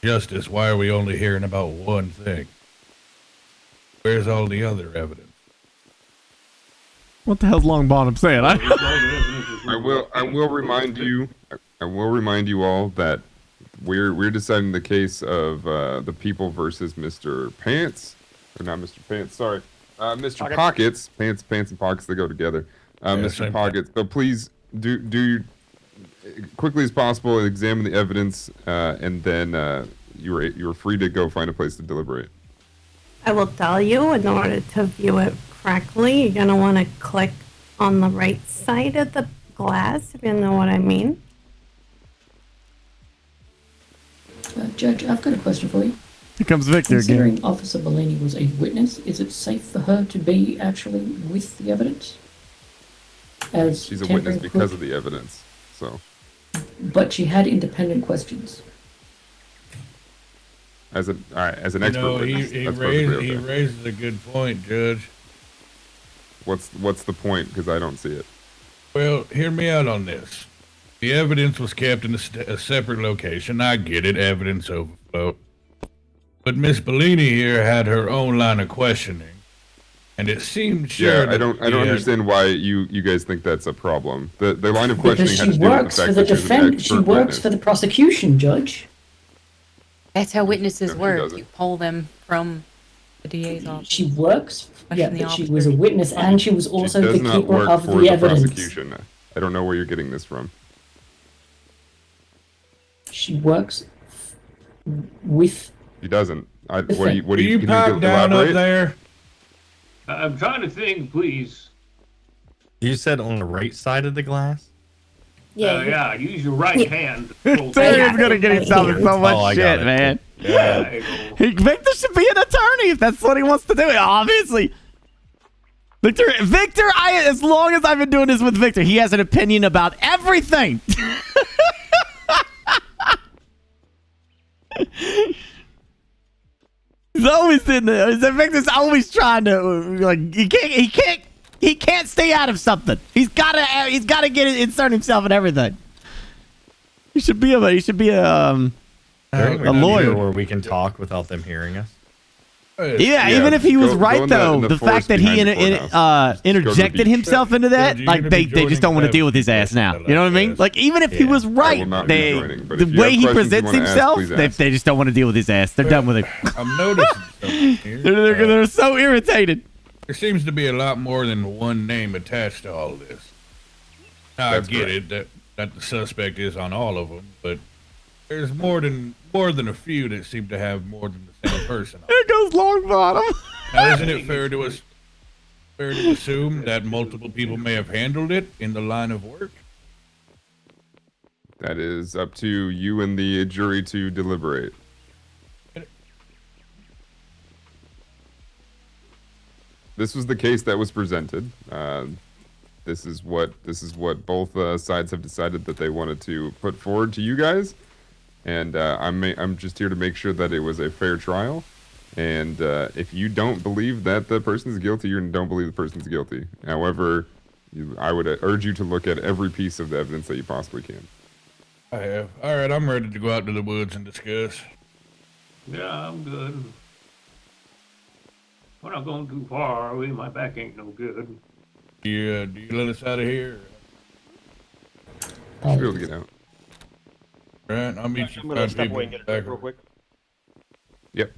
justice. Why are we only hearing about one thing? Where's all the other evidence?
What the hell's long bottom saying?
I will remind you. I will remind you all that we're deciding the case of the people versus Mr. Pants, or not Mr. Pants. Sorry, Mr. Pockets. Pants and pockets, they go together. Mr. Pockets. So please do quickly as possible examine the evidence, and then you're free to go find a place to deliberate.
I will tell you, in order to view it correctly, you're going to want to click on the right side of the glass, if you know what I mean.
Judge, I've got a question for you.
Here comes Victor
Considering
again.
Officer Bellini was a witness, is it safe for her to be actually with the evidence? As
She's a witness because of the evidence, so.
But she had independent questions.
As an expert witness,
he
that's perfectly okay.
raises a good point, Judge.
What's the point? Because I don't see it.
Well, hear me out on this. The evidence was kept in a separate location. I get it, evidence overflow. But Miss Bellini here had her own line of questioning, and it seemed sure.
Yeah, I don't understand why you guys think that's a problem. The line of questioning has to do with the fact that she's an expert
She works
witness.
for the prosecution, Judge.
That's how witnesses
No, she
work.
doesn't.
You pull them from the DA's office.
She works. Yeah,
Question the
but she was a
officer.
witness and she was also
She
the
does not
keeper
work
of
for
the
the
evidence.
prosecution. I don't know where you're getting this from.
She works with.
He doesn't. What do you?
Will you
can
pipe down up
elaborate?
there?
I'm trying to think, please.
You said on the right side of the glass?
Yeah, use your right hand.
Terry's gonna get himself in so much shit, man. Victor should be an attorney if that's what he wants to do. Obviously, Victor. As long as I've been doing this with Victor, he has an opinion about everything. He's always in there. Victor's always trying to like. He can't stay out of something. He's gotta insert himself in everything. He should be a lawyer
where we can talk without them hearing us.
Yeah, even if he was right though, the fact that he interjected himself into that, like they just don't want to deal with his ass now. You know what I mean? Like even if he was right, the way he presents himself, they just don't want to deal with his ass. They're done with him.
I'm noticing something here.
They're so irritated.
There seems to be a lot more than one name attached to all this. Now, I get it that the suspect is on all of them, but there's more than a few that seem to have more than the same person.
There goes long bottom.
Now, isn't it fair to assume that multiple people may have handled it in the line of work?
That is up to you and the jury to deliberate. This was the case that was presented. This is what both sides have decided that they wanted to put forward to you guys, and I'm just here to make sure that it was a fair trial. And if you don't believe that the person is guilty, you don't believe the person's guilty. However, I would urge you to look at every piece of the evidence that you possibly can.
I have. All right, I'm ready to go out to the woods and discuss.
Yeah, I'm good. We're not going too far, are we? My back ain't no good.
Yeah, do you let us out of here?
Should be able to get out.
All right, I'll meet you.
I'm gonna step away and get a drink real quick.
Yep.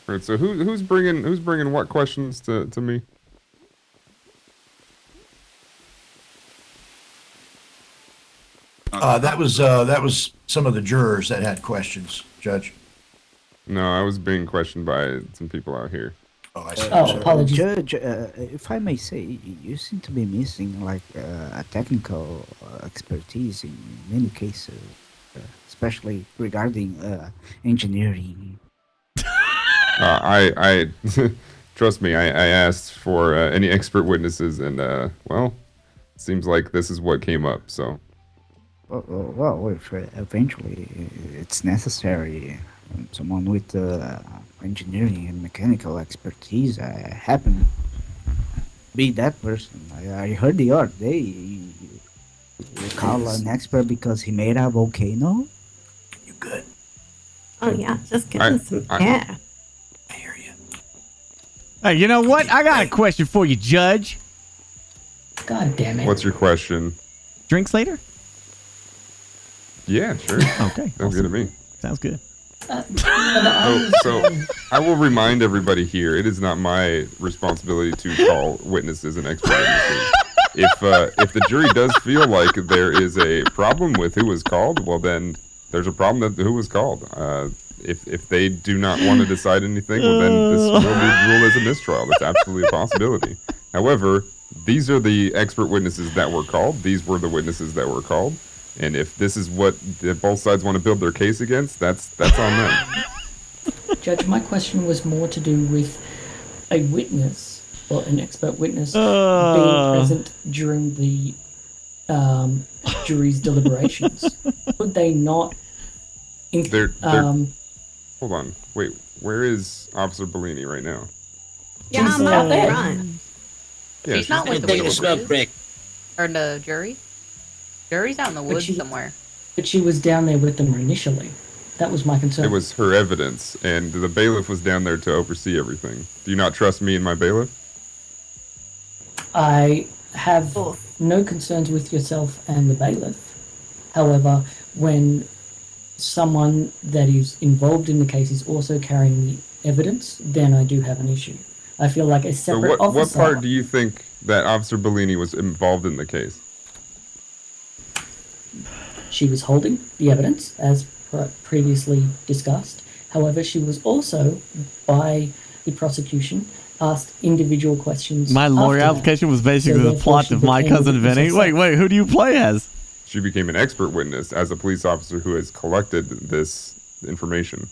All right. So who's bringing what questions to me?
That was some of the jurors that had questions, Judge.
No, I was being questioned by some people out here.
apologies.
Judge, if I may say, you seem to be missing like a technical expertise in many cases, especially regarding engineering.
I trust me. I asked for any expert witnesses, and well, it seems like this is what came up. So.
Well, if eventually it's necessary, someone with engineering and mechanical expertise, I happen to be that person. I heard the other day you call an expert because he made a volcano. You good?
Oh yeah, just give us some air.
Hey, you know what? I got a question for you, Judge.
God damn it.
What's your question?
Drinks later?
Yeah, sure.
Okay.
Sounds good to me.
Sounds good.
So I will remind everybody here, it is not my responsibility to call witnesses and expert witnesses. If the jury does feel like there is a problem with who was called, well then there's a problem that who was called. If they do not want to decide anything, well then this will be ruled as a mistrial. That's absolutely a possibility. However, these are the expert witnesses that were called. These were the witnesses that were called. And if this is what both sides want to build their case against, that's on them.
Judge, my question was more to do with a witness, or an expert witness, being present during the jury's deliberations. Could they not...
Hold on. Wait, where is Officer Bellini right now?
Yeah, I'm out there.
Yeah,
She's not with the
taking a
witnesses.
smoke break.
Or the jury. Jury's out in the woods somewhere.
But she was down there with them initially. That was my concern.
It was her evidence, and the bailiff was down there to oversee everything. Do you not trust me and my bailiff?
I have no concerns with yourself and the bailiff. However, when someone that is involved in the case is also carrying the evidence, then I do have an issue. I feel like a separate
So what
officer...
part do you think that Officer Bellini was involved in the case?
She was holding the evidence, as previously discussed. However, she was also, by the prosecution, asked individual questions.
My lawyer application was basically the plot of My Cousin Vinny. Wait, who do you play as?
She became an expert witness as a police officer who has collected this information.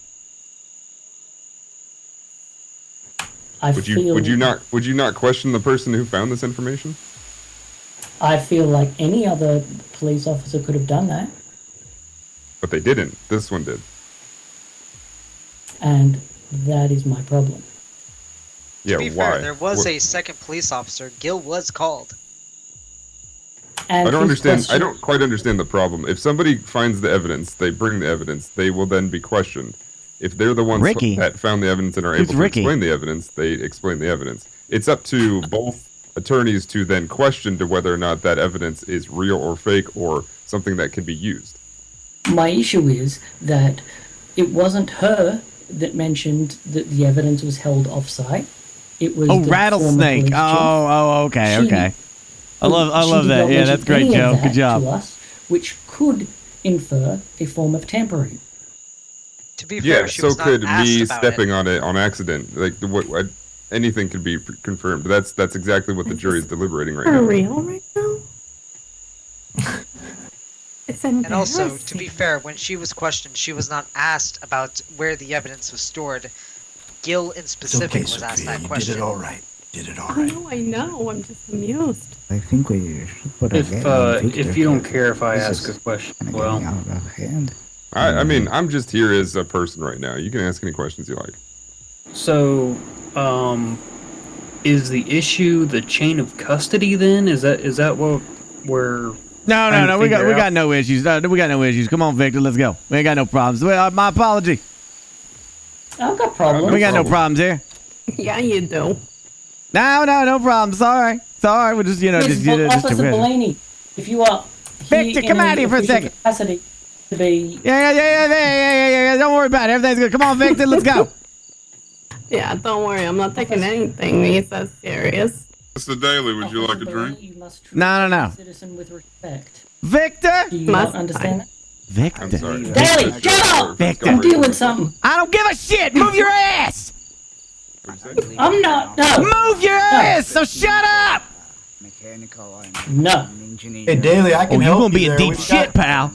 Would you not question the person who found this information?
I feel like any other police officer could have done that.
But they didn't. This one did.
And that is my problem.
Yeah,
To be fair, there was a second police officer. Gil was called.
And
I don't quite understand the problem. If somebody finds the evidence, they bring the evidence, they will then be questioned. If they're the ones that found the evidence and are able to explain the evidence, they explain the evidence. It's up to both attorneys to then question to whether or not that evidence is real or fake or something that can be used.
My issue is that it wasn't her that mentioned that the evidence was held off-site. It was the
Rattlesnake. Okay. I love that. Yeah, that's great, Joe. Good job.
To us, which could infer a form of tampering.
To be fair, she was not
could
asked
me
about
stepping on it on accident. Like anything could be confirmed. That's exactly what the jury is deliberating right now.
For real right now? It's
And also, to be fair, when she was questioned, she was not asked about where the evidence was stored. Gil in specific was asked that question.
Did it all right.
I know. I'm just amused.
I think we should put a game on Victor.
If you don't care if I
This
ask
is
a question,
kinda
well,
getting out of hand.
I mean, I'm just here as a person right now. You can ask any questions you like.
so is the issue the chain of custody? Then is that what we're?
No. We got no issues. We got no issues. Come on, Victor. Let's go. We ain't got no problems. Well, my apology.
I've got problems.
We got no problems here.
Yeah, you do.
No problems. Sorry. We're just
Officer Bellini, if you are
Victor, come out here for a second.
Capacity to be...
Yeah. Don't worry about it. Everything's good. Come on, Victor. Let's go.
Yeah, don't worry. I'm not taking anything. He's so serious.
Mr. Daly, would you like a drink?
No.
Citizen with respect.
Victor.
Do you not understand that?
Victor.
I'm sorry.
Daly, shut up!
Victor.
I'm dealing with something.
I don't give a shit. Move your ass.
I'm not. No.
Move your ass! So shut up!
Mechanical
No.
engineer.
Hey, Daly, I can
Oh, you
help
gonna be
you
in
there.
deep shit, pal.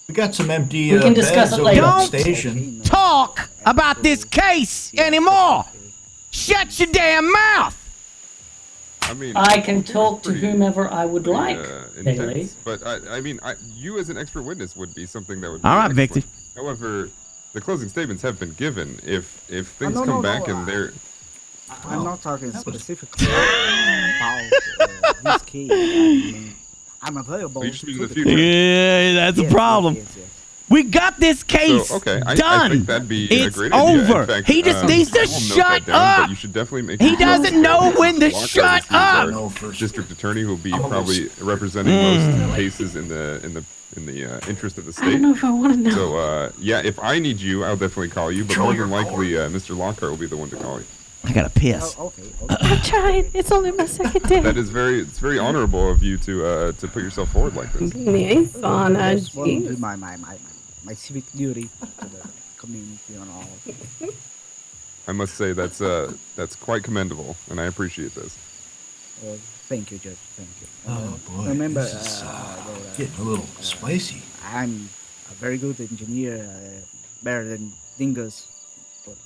We got some empty
We can discuss
beds
it
over
later.
at the
Don't
station.
talk about this case anymore. Shut your damn mouth.
I mean,
I can talk to whomever I would like, Bailey.
intense, but I mean, you as an expert witness would be something that would be
All right,
excellent.
Victor.
However, the closing statements have been given. If things
no,
come
no,
back
no,
and they're
I'm not talking specifically about this case. I mean, I'm available.
You just mean
to
in the
the
future?
Yeah, that's a problem.
Yes.
We got this case
okay, I
done.
think that'd be
It's
a great idea.
over.
In fact,
He just needs to
I won't note
shut
that down,
up.
But you should definitely make
He
yourself
doesn't know when to
Lockhart
shut
is our
up.
district attorney, who'll be probably representing most cases in the interest of the
I don't
state.
know if I want to know.
So yeah, if I need you, I'll definitely call you. But more than likely, Mr. Lockhart will be the one to call you.
I gotta piss.
Okay.
I'm trying. It's only my second day.
That is it's very honorable of you to put yourself forward like this.
Yes, Anna.
I just want to do my civic duty to the community and all.
I must say that's quite commendable, and I appreciate this.
Thank you, Judge. Thank you.
Oh boy,
Remember,
this is getting a little spicy.
I'm a very good engineer, better than Dingus.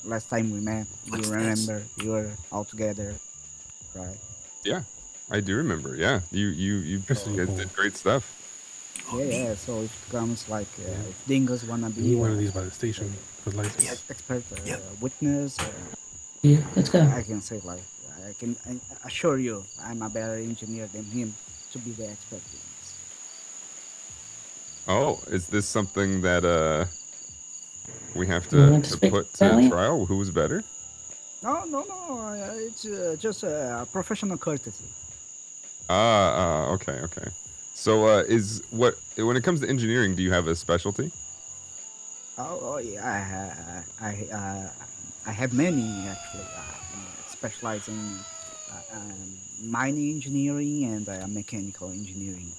Last time we met, you remember, you were all together, right?
Yeah, I do remember. Yeah, you guys did great stuff.
Yeah. So if it comes like if Dingus wanna be
need one of these by the station for license.
expert witness,
Yeah, let's go.
I can say like I assure you, I'm a better engineer than him to be the expert witness.
Oh, is this something that we have
You
to
want to speak,
put to
Sally?
trial? Who was better?
No, it's just a professional courtesy.
Okay. So when it comes to engineering, do you have a specialty?
Oh yeah, I have many actually. Specialize in mining engineering and mechanical engineering,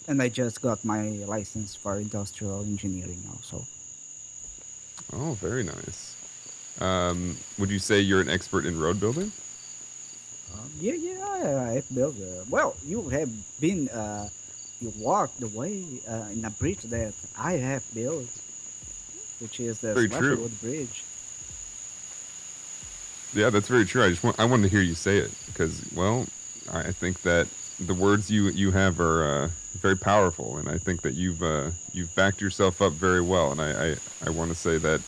and I just got my license for industrial engineering also.
Oh, very nice. Would you say you're an expert in road building?
Yeah, I've built. Well, you have been. You walked the way in a bridge that I have built, which is the
Very true.
Slasherwood Bridge.
Yeah, that's very true. I wanted to hear you say it because, well, I think that the words you have are very powerful, and I think that you've backed yourself up very well, and I want to say that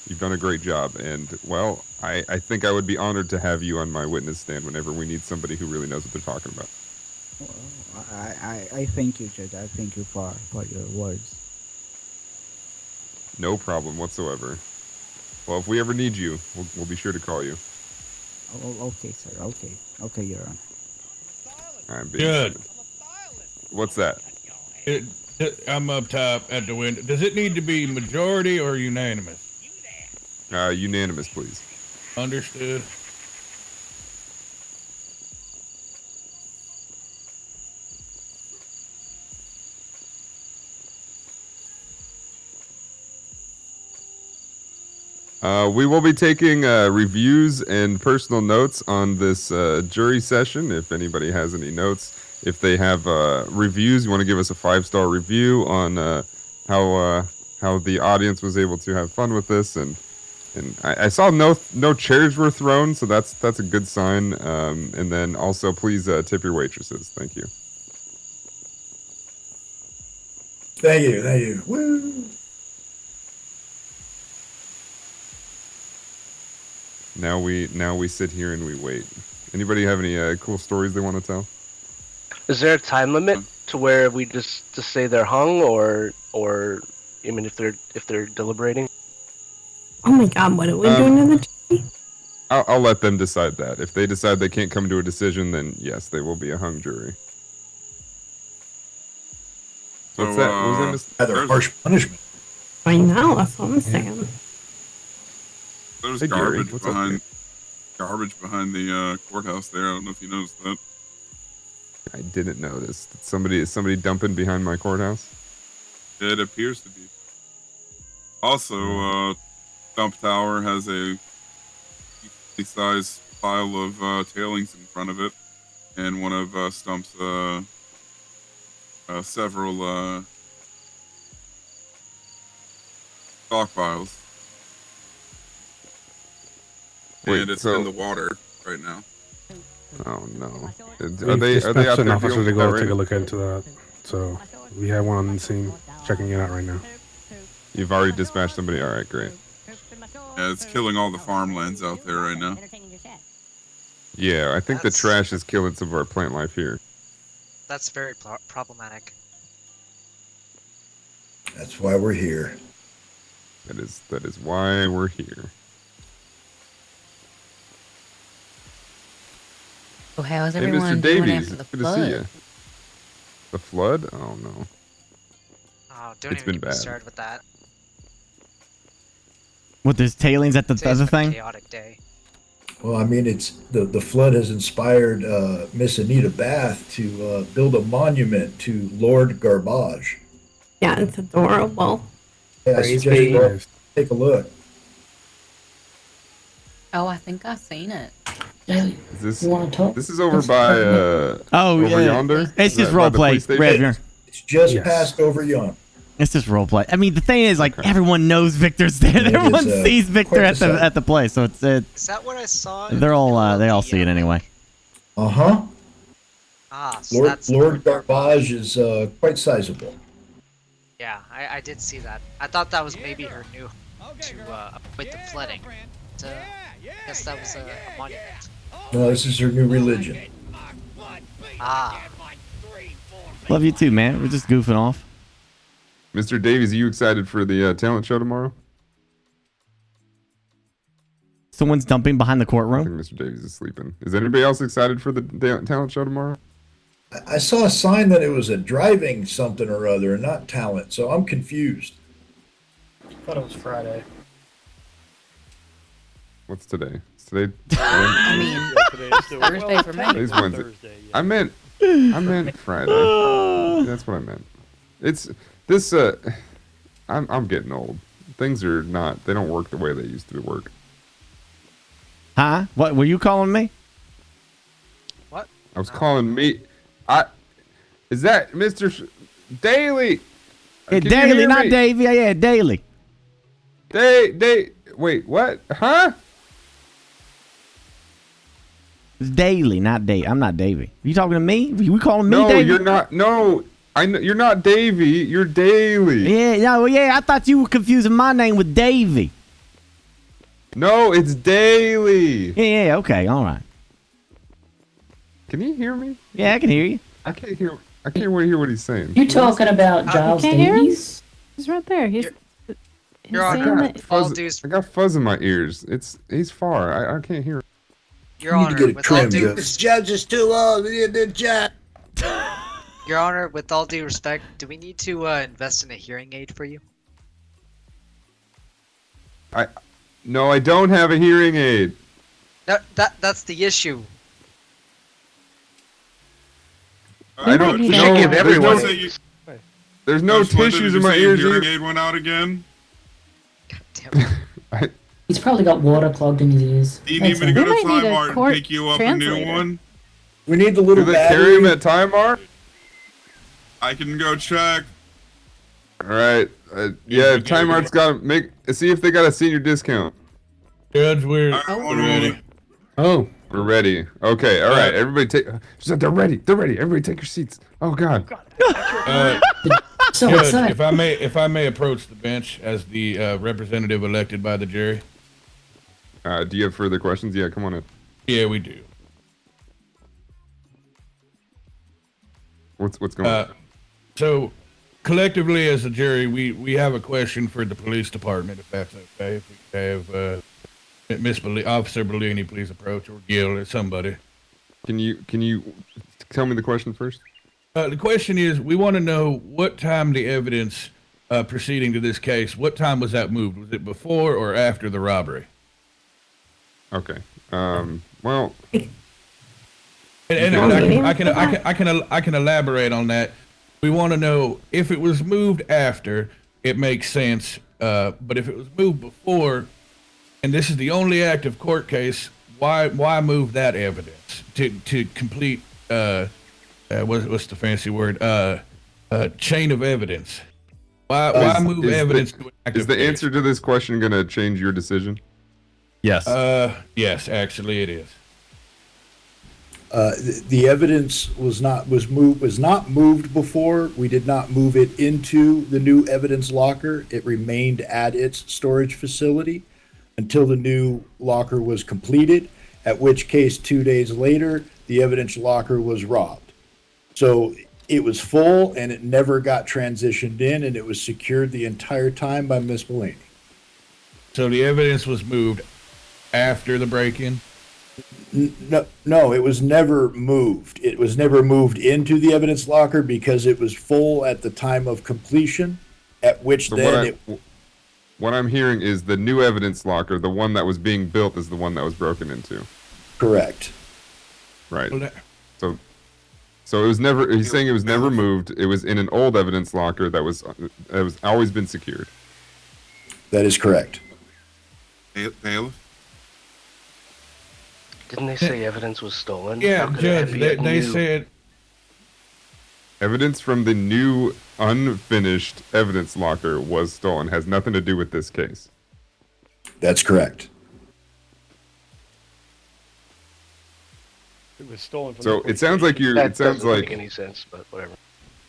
you've done a great job. And well, I think I would be honored to have you on my witness stand whenever we need somebody who really knows what they're talking about.
Well, I thank you, Judge. I thank you for your words.
No problem whatsoever. Well, if we ever need you, we'll be sure to call you.
Oh, okay, sir. Okay, Your Honor.
I'm being
Good.
What's that?
I'm up top at the window. Does it need to be majority or unanimous?
Unanimous, please.
Understood.
We will be taking reviews and personal notes on this jury session. If anybody has any notes, if they have reviews, you want to give us a 5-star review on how the audience was able to have fun with this, and I saw no chairs were thrown, so that's a good sign. And then also please tip your waitresses. Thank you.
Thank you. Woo!
Now we sit here and we wait. Anybody have any cool stories they want to tell?
Is there a time limit to where we just say they're hung, or I mean, if they're deliberating?
Oh my God, what are we doing in the jury?
I'll let them decide that. If they decide they can't come to a decision, then yes, they will be a hung jury. What's that? What was that?
Rather harsh punishment.
I know, that's what I'm saying.
There's
Hey, Gary,
garbage
what's up,
behind the courthouse there. I don't know if you noticed that.
I didn't notice. Is somebody dumping behind my courthouse?
It appears to be. Also, Dump Tower has a sized pile of tailings in front of it, and one of Stump's several stockpiles.
Wait,
And it's
so-
in the water right now.
Oh no.
We've dispatched an officer to go take a
right?
look into that. So we have one on the scene checking it out right now.
You've already dispatched somebody. All right, great.
Yeah, it's killing all the farmlands out there right now.
Yeah, I think the trash is killing some of our plant life here.
That's very problematic.
That's why we're here.
That is why we're here.
So how is
Hey,
everyone
Mr.
doing
Davies,
after the
good to
flood?
see you. The flood? Oh no.
Oh, don't
It's
even
been
get me
bad.
started with that.
What, there's tailings at the
Today's
other
been a
thing?
chaotic day.
Well, I mean, it's the flood has inspired Miss Anita Bath to build a monument to Lord Garbage.
Yeah, it's adorable.
Yeah, I suggest you all take a look.
Oh, I think I've seen it.
Daily,
Is this
you want to talk?
this is over by over yonder?
It's
Is
just
that by
role
the
play,
police station?
Rev.
It's just
Yes.
passed over yon.
It's just role play. I mean, the thing is, like, everyone knows Victor's there.
It
Everyone
is,
sees Victor
quite
at
the
the
sight.
at the place, so it's
Is that what I saw?
they're all they all see it anyway.
Uh-huh.
Ah, so
Lord
that's
Lord Garbage is quite sizable.
Yeah, I did see that. I thought that was maybe her new to avoid the flooding. So, I guess that was a monument.
No, this is her new religion.
Ah,
Love you too, man. We're just goofing off.
Mr. Davies, are you excited for the talent show tomorrow?
Someone's dumping behind the
I
courtroom.
think Mr. Davies is sleeping. Is anybody else excited for the talent show tomorrow?
I saw a sign that it was a driving something or other, not talent, so I'm confused.
I thought it was Friday.
What's today? Is today?
I mean,
Yeah, today is still,
Thursday for me.
Today's
technically
Wednesday.
Thursday, yeah.
I meant Friday. That's what I meant. It's this. I'm getting old. Things are not. They don't work the way they used to work.
Huh? What were you calling me?
what?
I was calling me. Is that Mr. Daly?
Yeah,
Can you
Daily,
hear
not
me?
Davey. Yeah, Daily.
Wait, what? Huh?
It's Daily, not Dave. I'm not Davey. You talking to me? You calling me
No,
Davey?
you're not. No, I know you're not Davy. You're Daly.
Yeah, no, yeah. I thought you were confusing my name with Davey.
No, it's Daly.
Yeah, okay, all right.
Can you hear me?
Yeah, I can hear you.
I can't hear what he's saying.
You talking about Giles
can't hear him?
Davies?
He's right there. He's
Your
saying
Honor,
that-
with all
Fuzz,
due,
I got fuzz in my ears. He's far. I can't hear.
Your
You need to
Honor,
get it
with all
trimmed,
due,
Jeff.
This judge is too old. We need a new judge.
Your Honor, with all due respect, do we need to invest in a hearing aid for you?
No, I don't have a hearing aid.
That's the issue.
I don't
need
know.
to
give everyone
There's no
Judge London,
tissues
did
in
you
my
say your
ears.
hearing
either.
aid went out again?
Damn it.
He's probably got water clogged in his ears.
Do you need me to
We
go to
might need
Time
a
Mart and
court
pick you up a new
translator.
one?
We need the
Do
little
they carry him
battery.
at Time Mart?
I can go check.
All right. Yeah, Time Mart's got to see if they got a senior discount.
Judge, we're
One
ready.
moment.
Oh,
We're ready. Okay. All right. Everybody take. She said they're ready. They're ready. Everybody take your seats. Oh God.
So
Judge,
outside.
if I may approach the bench as the representative elected by the jury.
Do you have further questions? Yeah. Come on in.
Yeah, we do.
What's going on?
So, collectively as a jury, we have a question for the police department, if that's okay. If we have Officer Bellini, please approach, or Gil, or somebody.
Can you tell me the question first?
The question is, we want to know what time the evidence proceeding to this case, what time was that moved? Was it before or after the robbery?
Okay. Well.
And I can elaborate on that. We want to know if it was moved after, it makes sense. But if it was moved before, and this is the only active court case, why move that evidence to complete what's the fancy word chain of evidence? Why move evidence to an active
Is the
case?
answer to this question going to change your decision?
Yes.
Yes, actually it is.
The evidence was not moved before. We did not move it into the new evidence locker. It remained at its storage facility until the new locker was completed, at which case 2 days later, the evidence locker was robbed. So it was full and it never got transitioned in, and it was secured the entire time by Miss Mulaney.
So the evidence was moved after the break-in?
No, it was never moved. It was never moved into the evidence locker because it was full at the time of completion, at which
So
then
what I'm hearing is the new evidence locker, the one that was being built, is the one that was broken into.
Correct.
Right. So it was never. He's saying it was never moved. It was in an old evidence locker that was always been secured.
That is correct.
Bailiff?
Didn't they say evidence was stolen?
Yeah,
How could
Judge,
it be
they
new?
said
Evidence from the new unfinished evidence locker was stolen. Has nothing to do with this case.
That's correct.
It was stolen from
So
the
it sounds like you're.
That
It sounds
doesn't
like.
make any sense, but whatever.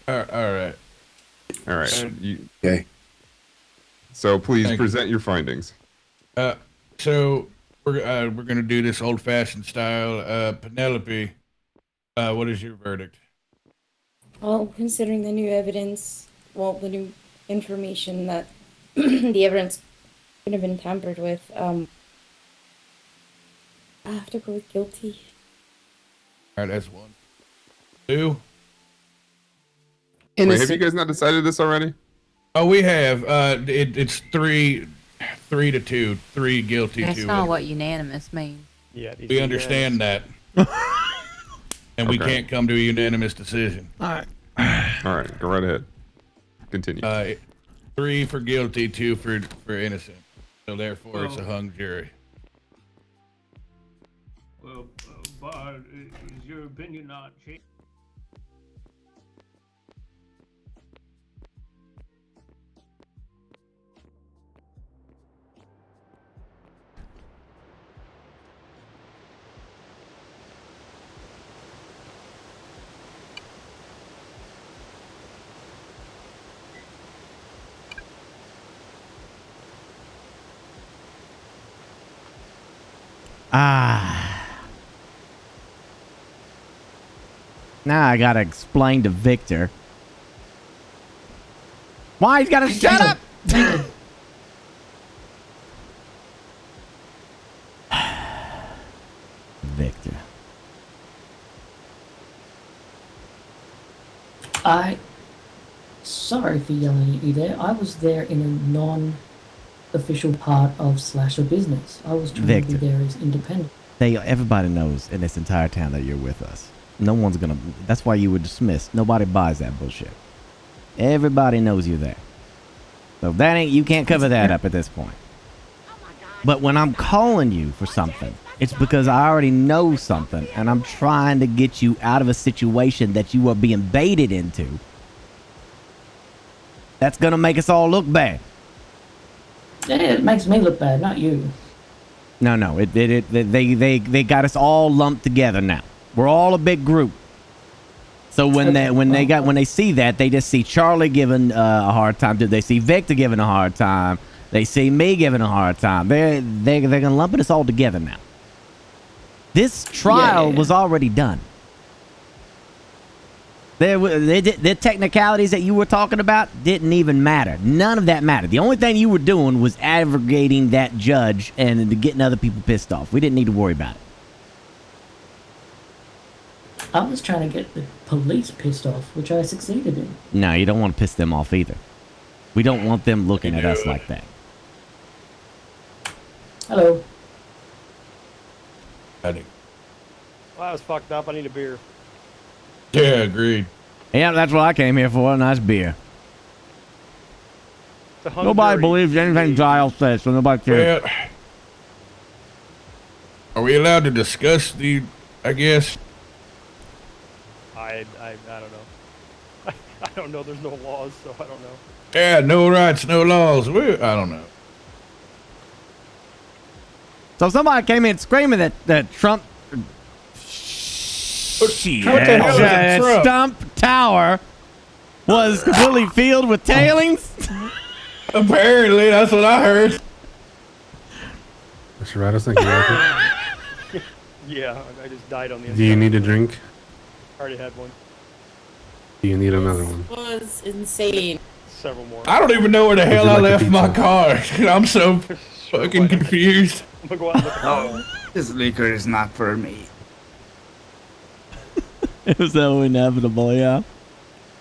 all right.
All right.
Okay.
So please
Thank you.
present your findings.
So we're gonna do this old-fashioned style. Penelope, what is your verdict?
Well, considering the new evidence, the new information that the evidence could have been tampered with, I have to go with guilty.
All right, that's one. Two.
Wait, have you guys not decided this already?
Oh, we have. It's 3-2. 3 guilty.
That's
2
not what unanimous means.
Yeah,
we understand that, and we can't come to a unanimous decision.
All right, go right ahead. Continue.
3 for guilty, 2 for innocent. So therefore, it's a hung jury.
Well, Bard, is your opinion not changed?
Now I gotta explain to Victor why he's gotta shut up. Victor.
Sorry for yelling at you there. I was there in a non-official part of Slasher business. I was trying to be there as independent.
Everybody knows in this entire town that you're with us. No one's gonna. That's why you were dismissed. Nobody buys that bullshit. Everybody knows you're there. So that ain't. You can't cover that up at this point. But when I'm calling you for something, it's because I already know something, and I'm trying to get you out of a situation that you are being baited into. That's gonna make us all look bad.
It makes me look bad, not you.
No. They got us all lumped together now. We're all a big group. So when they see that, they just see Charlie giving a hard time. They see Victor giving a hard time. They see me giving a hard time. They're gonna lump us all together now. This trial was already done. The technicalities that you were talking about didn't even matter. None of that mattered. The only thing you were doing was advocating that judge and getting other people pissed off. We didn't need to worry about it.
I was trying to get the police pissed off, which I succeeded in.
No, you don't want to piss them off either. We don't want them looking at us like that.
Hello.
Howdy.
Well, I was fucked up. I need a beer.
Yeah, agreed.
Yeah, that's what I came here for. A nice beer. Nobody believes anything Giles says, so nobody cares.
Are we allowed to discuss the, I guess?
I don't know. I don't know. There's no laws, so I don't know.
Yeah, no rights, no laws. I don't know.
So somebody came in screaming that Trump... Stump Tower was completely filled with tailings?
Apparently, that's what I heard.
Mr. Rattlesnake, you okay?
Yeah, I just died on the inside.
Do you need a drink?
I already had one.
Do you need another one?
Was insane.
Several more.
I don't even know where the hell I left my car. I'm so
Sure,
fucking confused.
I'm gonna go out and look at
No, this liquor is not for me.
It was so inevitable, yeah.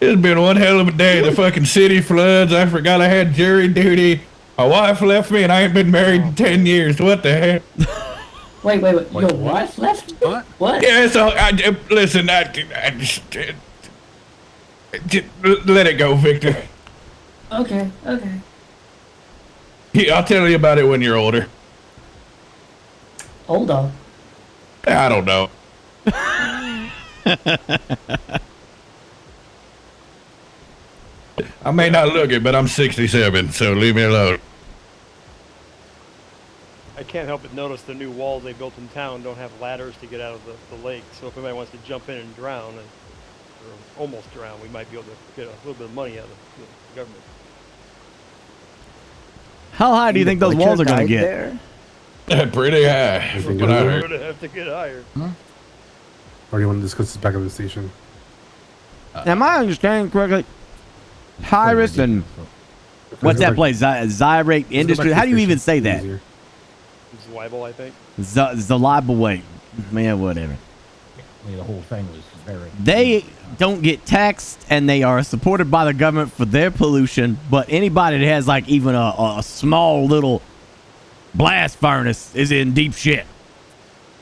It's been one hell of a day. The fucking city floods. I forgot I had jury duty. My wife left me, and I ain't been married in 10 years. What the heck?
Wait. Your wife left? What?
Yeah, so listen. I just let it go, Victor.
Okay.
Yeah, I'll tell you about it when you're older.
Older?
I don't know. I may not look it, but I'm 67, so leave me alone.
I can't help but notice the new walls they built in town don't have ladders to get out of the lake. So if anybody wants to jump in and drown, or almost drown, we might be able to get a little bit of money out of the government.
How high do you think those walls are going to get?
Pretty high.
From
what I
We're
heard.
gonna have to get higher.
Or do you want to discuss this back at the station?
Am I understanding correctly? Tyrus and... What's that place? Zyrate Industries? How do you even say that?
Zwiebel, I think.
Zalible, wait. Man, whatever.
The whole thing was very...
They don't get taxed, and they are supported by the government for their pollution, but anybody that has like even a small little blast furnace is in deep shit.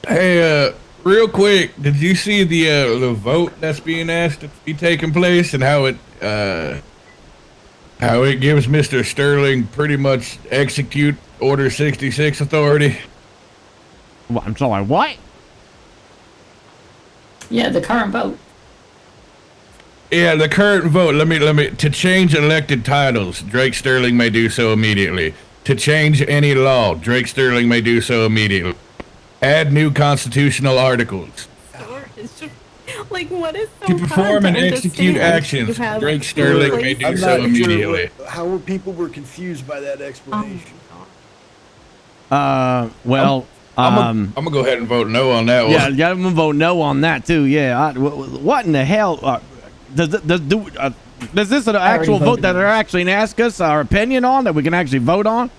Hey, real quick, did you see the vote that's being asked to be taking place and how it gives Mr. Sterling pretty much execute Order 66 authority?
Well, I'm sorry, what?
Yeah, the current vote.
Yeah, the current vote. Let me to change elected titles, Drake Sterling may do so immediately. To change any law, Drake Sterling may do so immediately. Add new constitutional articles.
It's just like, what is so
To perform
hard
and
to
execute
understand?
actions,
You have
Drake Sterling may do
I'm
so
not
immediately.
sure how people were confused by that explanation.
Well,
I'm gonna go ahead and vote no on that one.
Yeah, I'm gonna vote no on that too. Yeah, what in the hell? Does this an actual vote that they're actually ask us our opinion on that we can actually vote on?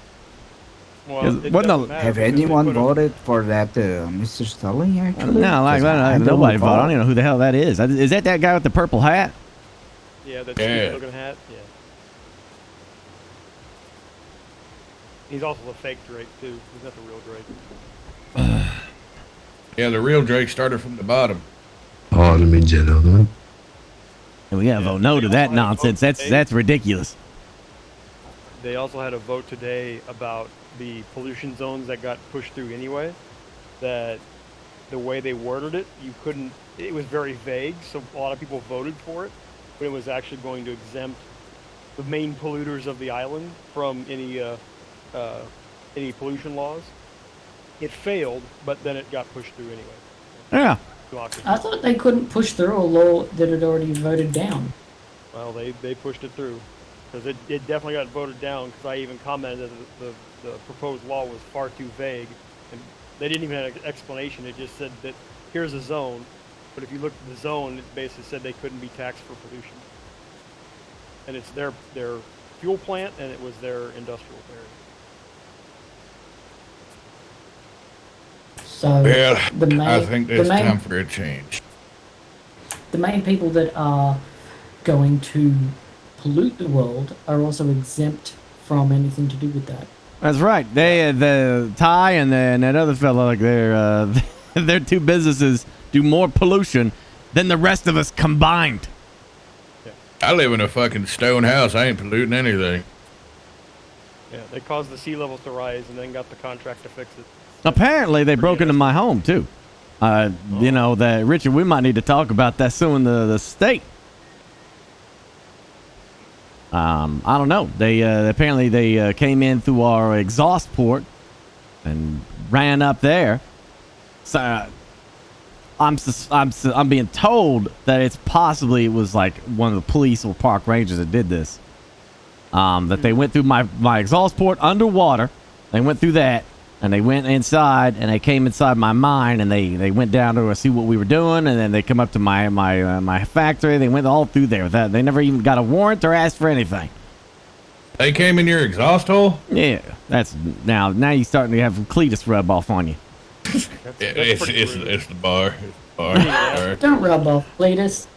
Well,
Have anyone voted for that Mr. Sterling, actually?
No, like nobody voted. I don't even know who the hell that is. Is that guy with the purple hat?
Yeah, that
Yeah.
looking hat. Yeah. He's also a fake Drake too. He's not the real Drake.
Yeah, the real Drake started from the bottom.
Pardon me, gentlemen.
And we gotta vote no to that nonsense. That's ridiculous.
They also had a vote today about the pollution zones that got pushed through anyway. That the way they worded it, it was very vague, so a lot of people voted for it, but it was actually going to exempt the main polluters of the island from any pollution laws. It failed, but then it got pushed through anyway.
Yeah.
I thought they couldn't push through a law that had already voted down.
Well, they pushed it through because it definitely got voted down. Because I even commented that the proposed law was far too vague, and they didn't even have an explanation. It just said that here's a zone, but if you look at the zone, it basically said they couldn't be taxed for pollution. And it's their fuel plant, and it was their industrial area.
So
Well,
the
I think
the
there's
main,
time for a change.
the main people that are going to pollute the world are also exempt from anything to do with that.
That's right. They, the Ty and that other fellow, like their two businesses do more pollution than the rest of us combined.
I live in a fucking stone house. I ain't polluting anything.
Yeah, they caused the sea levels to rise, and then got the contract to fix it.
Apparently, they broke into my home too. You know that Richard. We might need to talk about that suing the state. I don't know. They apparently they came in through our exhaust port and ran up there. So I'm being told that it's possibly it was like one of the police or park rangers that did this. That they went through my exhaust port underwater. They went through that and they went inside and they came inside my mine and they went down to see what we were doing and then they come up to my factory. They went all through there. That they never even got a warrant or asked for anything.
They came in your exhaust hole?
Yeah, that's now you're starting to have Cletus rub off on you.
It's the bar. It's the bar.
Don't rub off, Cletus.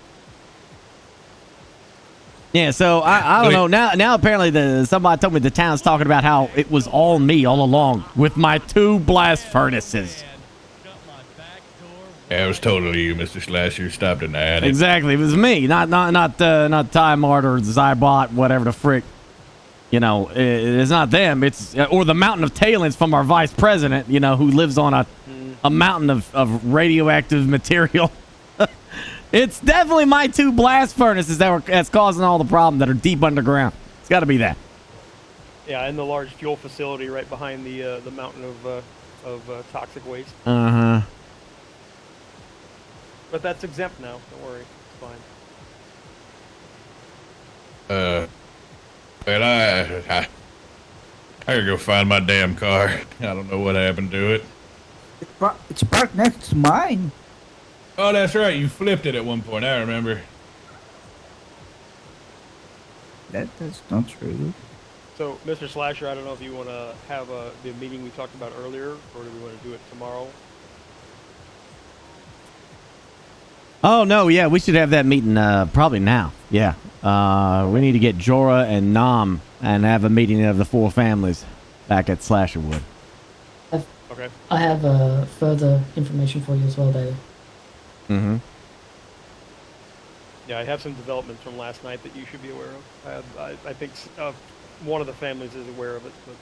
Yeah, so I don't know. Now apparently somebody told me the town's talking about how it was all me all along with my 2 blast furnaces.
Yeah, it was totally you, Mr. Slasher. Stopped in the attic.
Exactly, it was me, not Time Mart or Zybot, whatever the frick. You know, it's not them. It's or the mountain of tailings from our vice president. You know, who lives on a mountain of radioactive material. It's definitely my 2 blast furnaces that's causing all the problem that are deep underground. It's got to be that.
Yeah, and the large fuel facility right behind the mountain of toxic waste.
Uh-huh.
But that's exempt now. Don't worry, it's fine.
But I gotta go find my damn car. I don't know what happened to it.
It's parked next to mine.
Oh, that's right. You flipped it at one point. I remember.
That's not true.
So, Mr. Slasher, I don't know if you want to have the meeting we talked about earlier, or do we want to do it tomorrow?
Oh no, yeah, we should have that meeting probably now. Yeah, we need to get Jorah and Nam and have a meeting of the 4 families back at Slasherwood.
Okay.
I have further information for you as well, David.
Mm-hmm.
Yeah, I have some developments from last night that you should be aware of. I think one of the families is aware of it. But...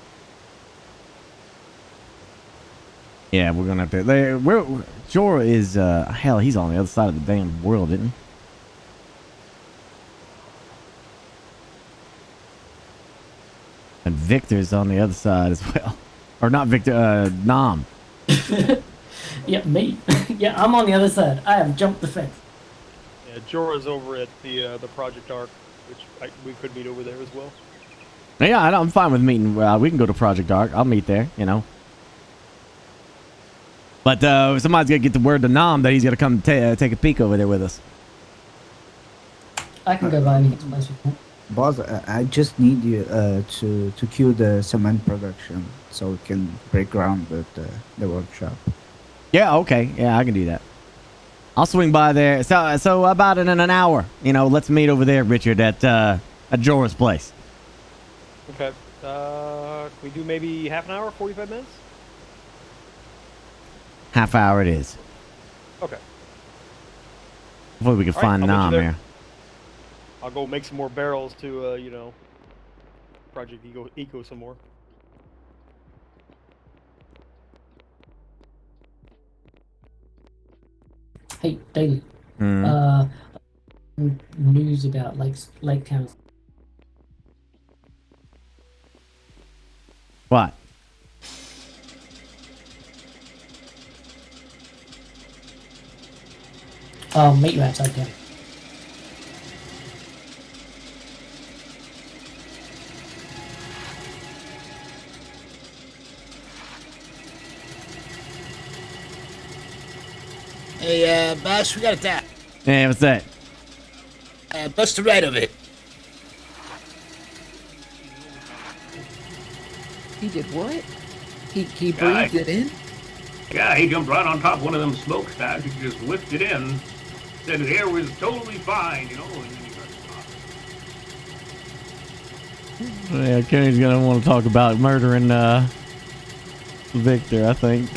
Yeah, we're gonna have to. Jorah is hell. He's on the other side of the damn world, isn't he? And Victor's on the other side as well, or not Victor? Nam.
Yeah, me. Yeah, I'm on the other side. I have jumped the fence.
Yeah, Jorah's over at the Project Arc, which we could meet over there as well.
Yeah, I'm fine with meeting. We can go to Project Arc. I'll meet there. You know. But somebody's got to get the word to Nam that he's got to come take a peek over there with us.
I can go by any place with him.
Boss, I just need you to cue the cement production so we can break ground at the workshop.
Yeah, okay. Yeah, I can do that. I'll swing by there. So about in an hour, you know, let's meet over there, Richard, at Jorah's place.
Okay. Can we do maybe half an hour, 45 minutes?
Half hour it is.
Okay.
Hopefully we can find Nam here.
I'll go make some more barrels to, you know, Project Eco some more.
Hey, Daily. News about Lake Town.
What?
I'll meet you outside town.
Hey, boss, we got a tap.
Hey, what's that?
Bust the right of it.
He did what? He breathed it in?
Yeah, he jumped right on top of one of them smokestacks. He just lifted in. Said the air was totally fine, you know. And then he started
Yeah, Kenny's gonna want to talk about murdering Victor, I think.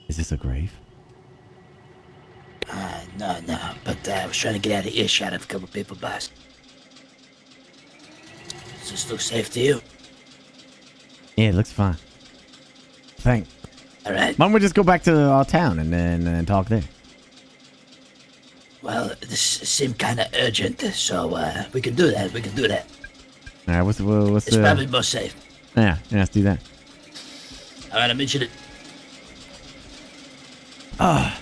Is this a grave?
No, but I was trying to get out of earshot of a couple people, boss. Does this look safe to you?
Yeah, it looks fine. Thanks.
All right.
Why don't we just go back to our town and then talk there?
Well, this seemed kind of urgent, so we can do that.
All right, what's
It's probably more safe.
Yeah, let's do that.
All right, I'll meet you at...
Ah.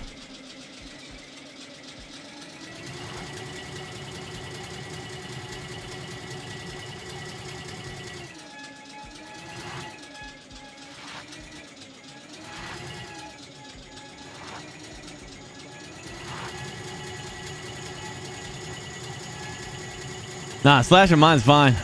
Nah, slasher mine's fine.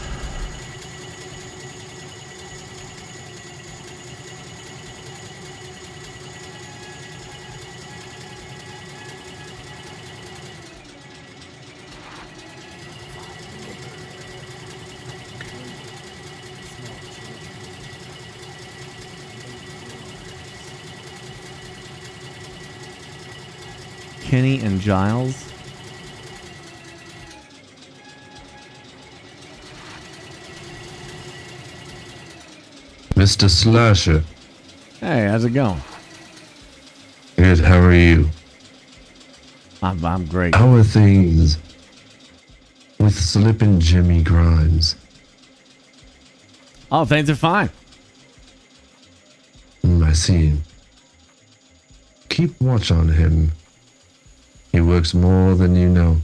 Kenny and Giles.
Mr. Slasher.
Hey, how's it going?
Good, how are you?
I'm great.
How are things with Slippin' Jimmy Grimes?
Oh, things are fine.
I see. Keep watch on him. He works more than you know.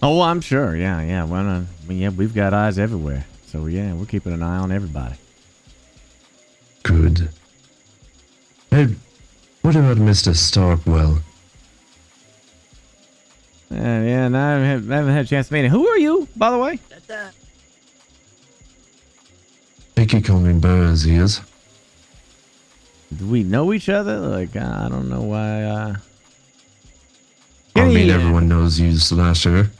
Oh, I'm sure. Yeah. Well, we've got eyes everywhere. So, yeah, we're keeping an eye on everybody.
Good. Hey, what about Mr. Starkwell?
Yeah, no, I haven't had a chance to meet him. Who are you, by the way?
They keep calling me Burrs, he is.
Do we know each other? Like, I don't know why,
I mean, everyone knows you, Slasher.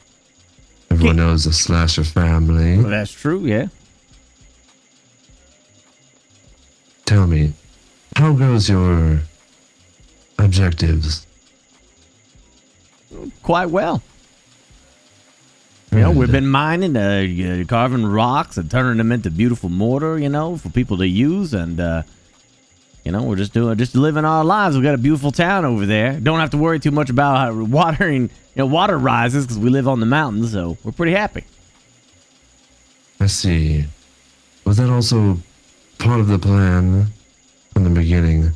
Everyone knows the Slasher family.
Well, that's true, yeah.
Tell me, how goes your objectives?
Quite well. You know, we've been mining, carving rocks and turning them into beautiful mortar, for people to use. And, we're just living our lives. We've got a beautiful town over there. Don't have to worry too much about how water rises because we live on the mountains. So we're pretty happy.
I see. Was that also part of the plan from the beginning?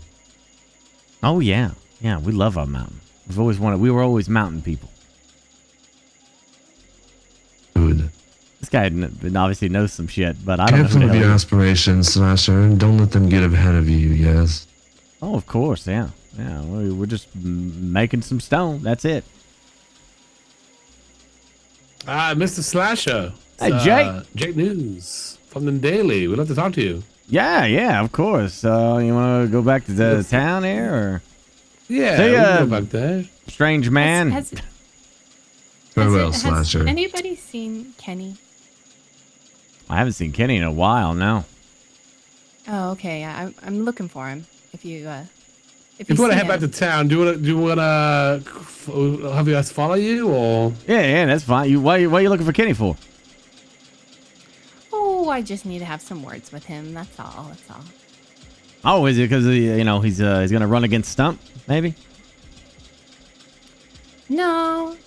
Oh, yeah. Yeah, we love our mountain. We were always mountain people.
Good.
This guy obviously knows some shit, but I don't know.
Careful
who
with
the hell
your
he is.
aspirations, Slasher, and don't let them get ahead of you, yes?
Oh, of course, yeah. Yeah, we're just making some stone. That's it.
Mr. Slasher.
Hey, Jake.
Jake News from the Daily. We'd love to talk to you.
Yeah, of course. You want to go back to the town here, or?
Yeah,
See
we
ya,
can go back there.
strange man.
Farewell,
Has
Slasher.
anybody seen Kenny?
I haven't seen Kenny in a while now.
Oh, okay. Yeah, I'm looking for him. If you
If you want to head back to town, do you want to have us follow you, or?
Yeah, that's fine. Why are you looking for Kenny for?
Oh, I just need to have some words with him. That's all.
Oh, is it because he's gonna run against Stump? Maybe.
No.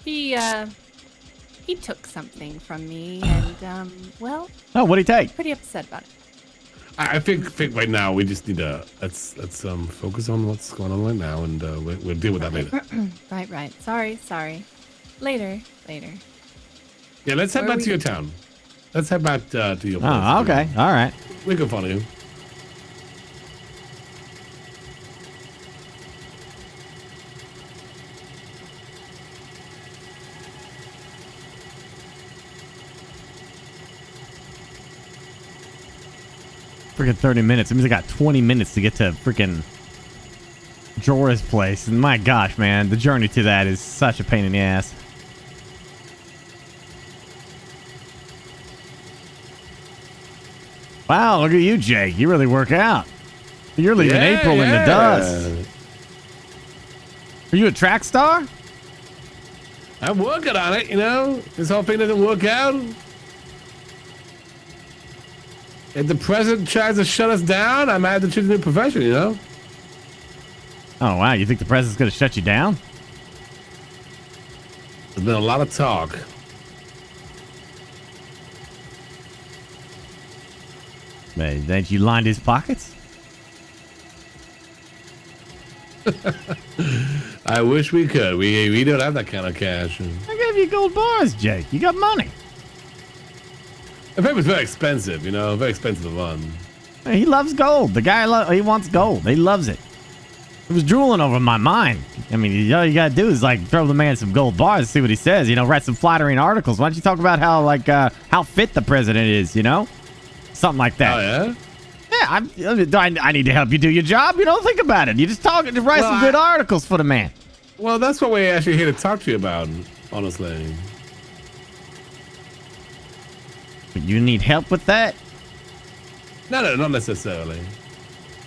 He took something from me, and well.
Oh, what'd he take?
Pretty upset about it.
I think right now we just need to let's focus on what's going on right now, and we'll deal with that later.
Right. Sorry. Later.
Yeah, let's head back to your town. Let's head back to your place.
Oh, okay. All right.
We can follow you.
Freaking 30 minutes. It means I got 20 minutes to get to freaking Jorah's place. And my gosh, man, the journey to that is such a pain in the ass. Wow, look at you, Jake. You really work out. You're leaving April in the dust. Are you a track star?
I'm working on it, you know? This whole thing doesn't work out. If the president tries to shut us down, I might have to choose a new profession, you know?
Oh, wow. You think the president's going to shut you down?
There's been a lot of talk.
Man, that you lined his pockets?
I wish we could. We don't have that kind of cash.
I gave you gold bars, Jake. You got money.
The paper's very expensive, you know? Very expensive to run.
Hey, he loves gold. The guy, he wants gold. He loves it. It was drooling over my mind. I mean, all you gotta do is like throw the man some gold bars, see what he says. You know, write some flattering articles. Why don't you talk about how fit the president is? You know, something like that.
Oh yeah.
Yeah, I need to help you do your job. You don't think about it. You just write some good articles for the man.
Well, that's what we're actually here to talk to you about, honestly.
But you need help with that?
No, not necessarily.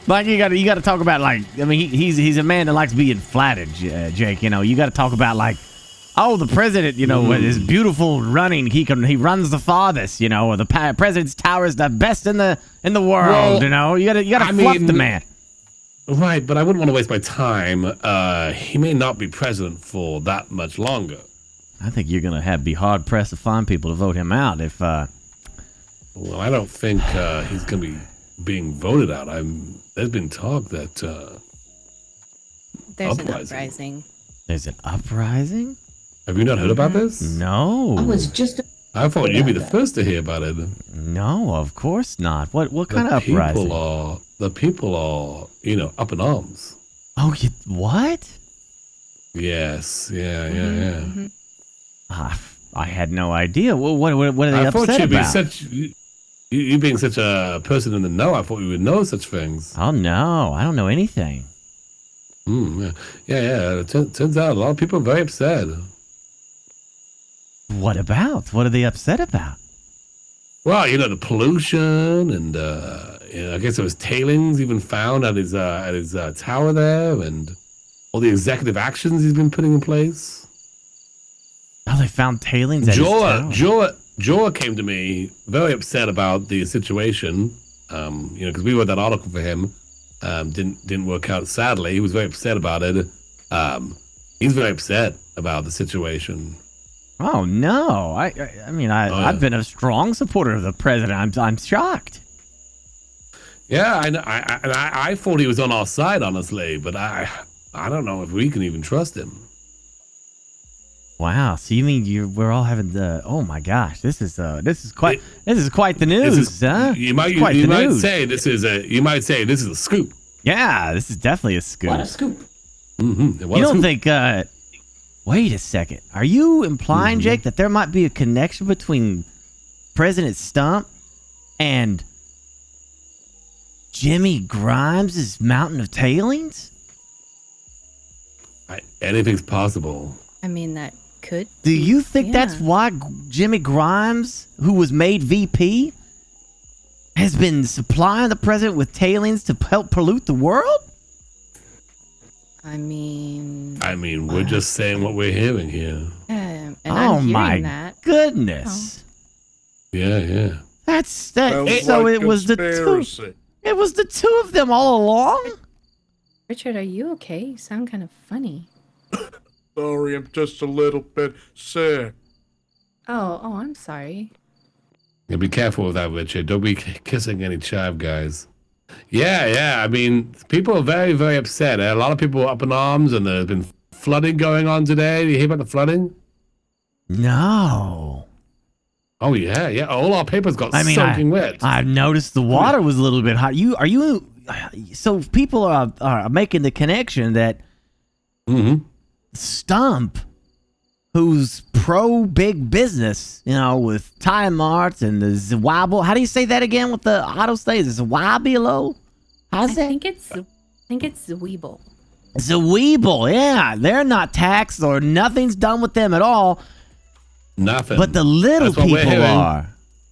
Like you got to talk about he's a man that likes being flattered, Jake. You know, you got to talk about the president. You know, with his beautiful running, he runs the farthest. You know, or the president's tower is the best in the world. Well, you know, you got to fluff the man.
Right, but I wouldn't want to waste my time. He may not be president for that much longer.
I think you're gonna be hard pressed to find people to vote him out if.
Well, I don't think he's gonna be being voted out. There's been talk that
there's an uprising.
There's an uprising?
Have you not heard about this?
No.
I thought you'd be the first to hear about it.
No, of course not. What kind of uprising?
The people are, up in arms.
Oh, what?
Yes. Yeah.
I had no idea. What are they upset
thought you'd
about?
You being such a person in the know, I thought you would know such things.
Oh no, I don't know anything.
Yeah. It turns out a lot of people are very upset.
What about? What are they upset about?
Well, the pollution, and I guess there was tailings even found at his tower there, and all the executive actions he's been putting in place.
Oh, they found tailings at his tower.
Joa came to me very upset about the situation, because we wrote that article for him. Didn't work out, sadly. He was very upset about it. He's very upset about the situation.
Oh no! I've been a strong supporter of the president. I'm shocked.
Yeah, I thought he was on our side, honestly, but I don't know if we can even trust him.
Wow! So you mean we're all having the? Oh my gosh! This is quite the news, huh?
You might say this is a scoop.
Yeah, this is definitely a scoop.
What a scoop!
Mm-hmm.
You don't think? Wait a second. Are you implying, Jake, that there might be a connection between President Stump and Jimmy Grimes' mountain of tailings?
Anything's possible.
I mean, that could.
Do you think that's why Jimmy Grimes, who was made VP, has been supplying the president with tailings to help pollute the world?
I mean,
we're just saying what we're hearing here.
And I'm hearing that.
Goodness.
Yeah.
That's that. So it was the two. It was the two of them all along.
Richard, are you okay? You sound kind of funny.
Sorry, I'm just a little bit sick.
Oh, I'm sorry.
Yeah, be careful with that, Richard. Don't be kissing any chive guys. Yeah. I mean, people are very, very upset. A lot of people are up in arms, and there's been flooding going on today. Do you hear about the flooding?
No.
Oh yeah. All our papers got soaking wet.
I've noticed the water was a little bit hot. So people are making the connection that Stump, who's pro big business, with Time Marts and the Zwabble. How do you say that again with the auto stay? Is it Zwabilo? How's that?
I think it's Zweeble.
Zweeble, yeah. They're not taxed or nothing's done with them at all.
Nothing.
But the little people are.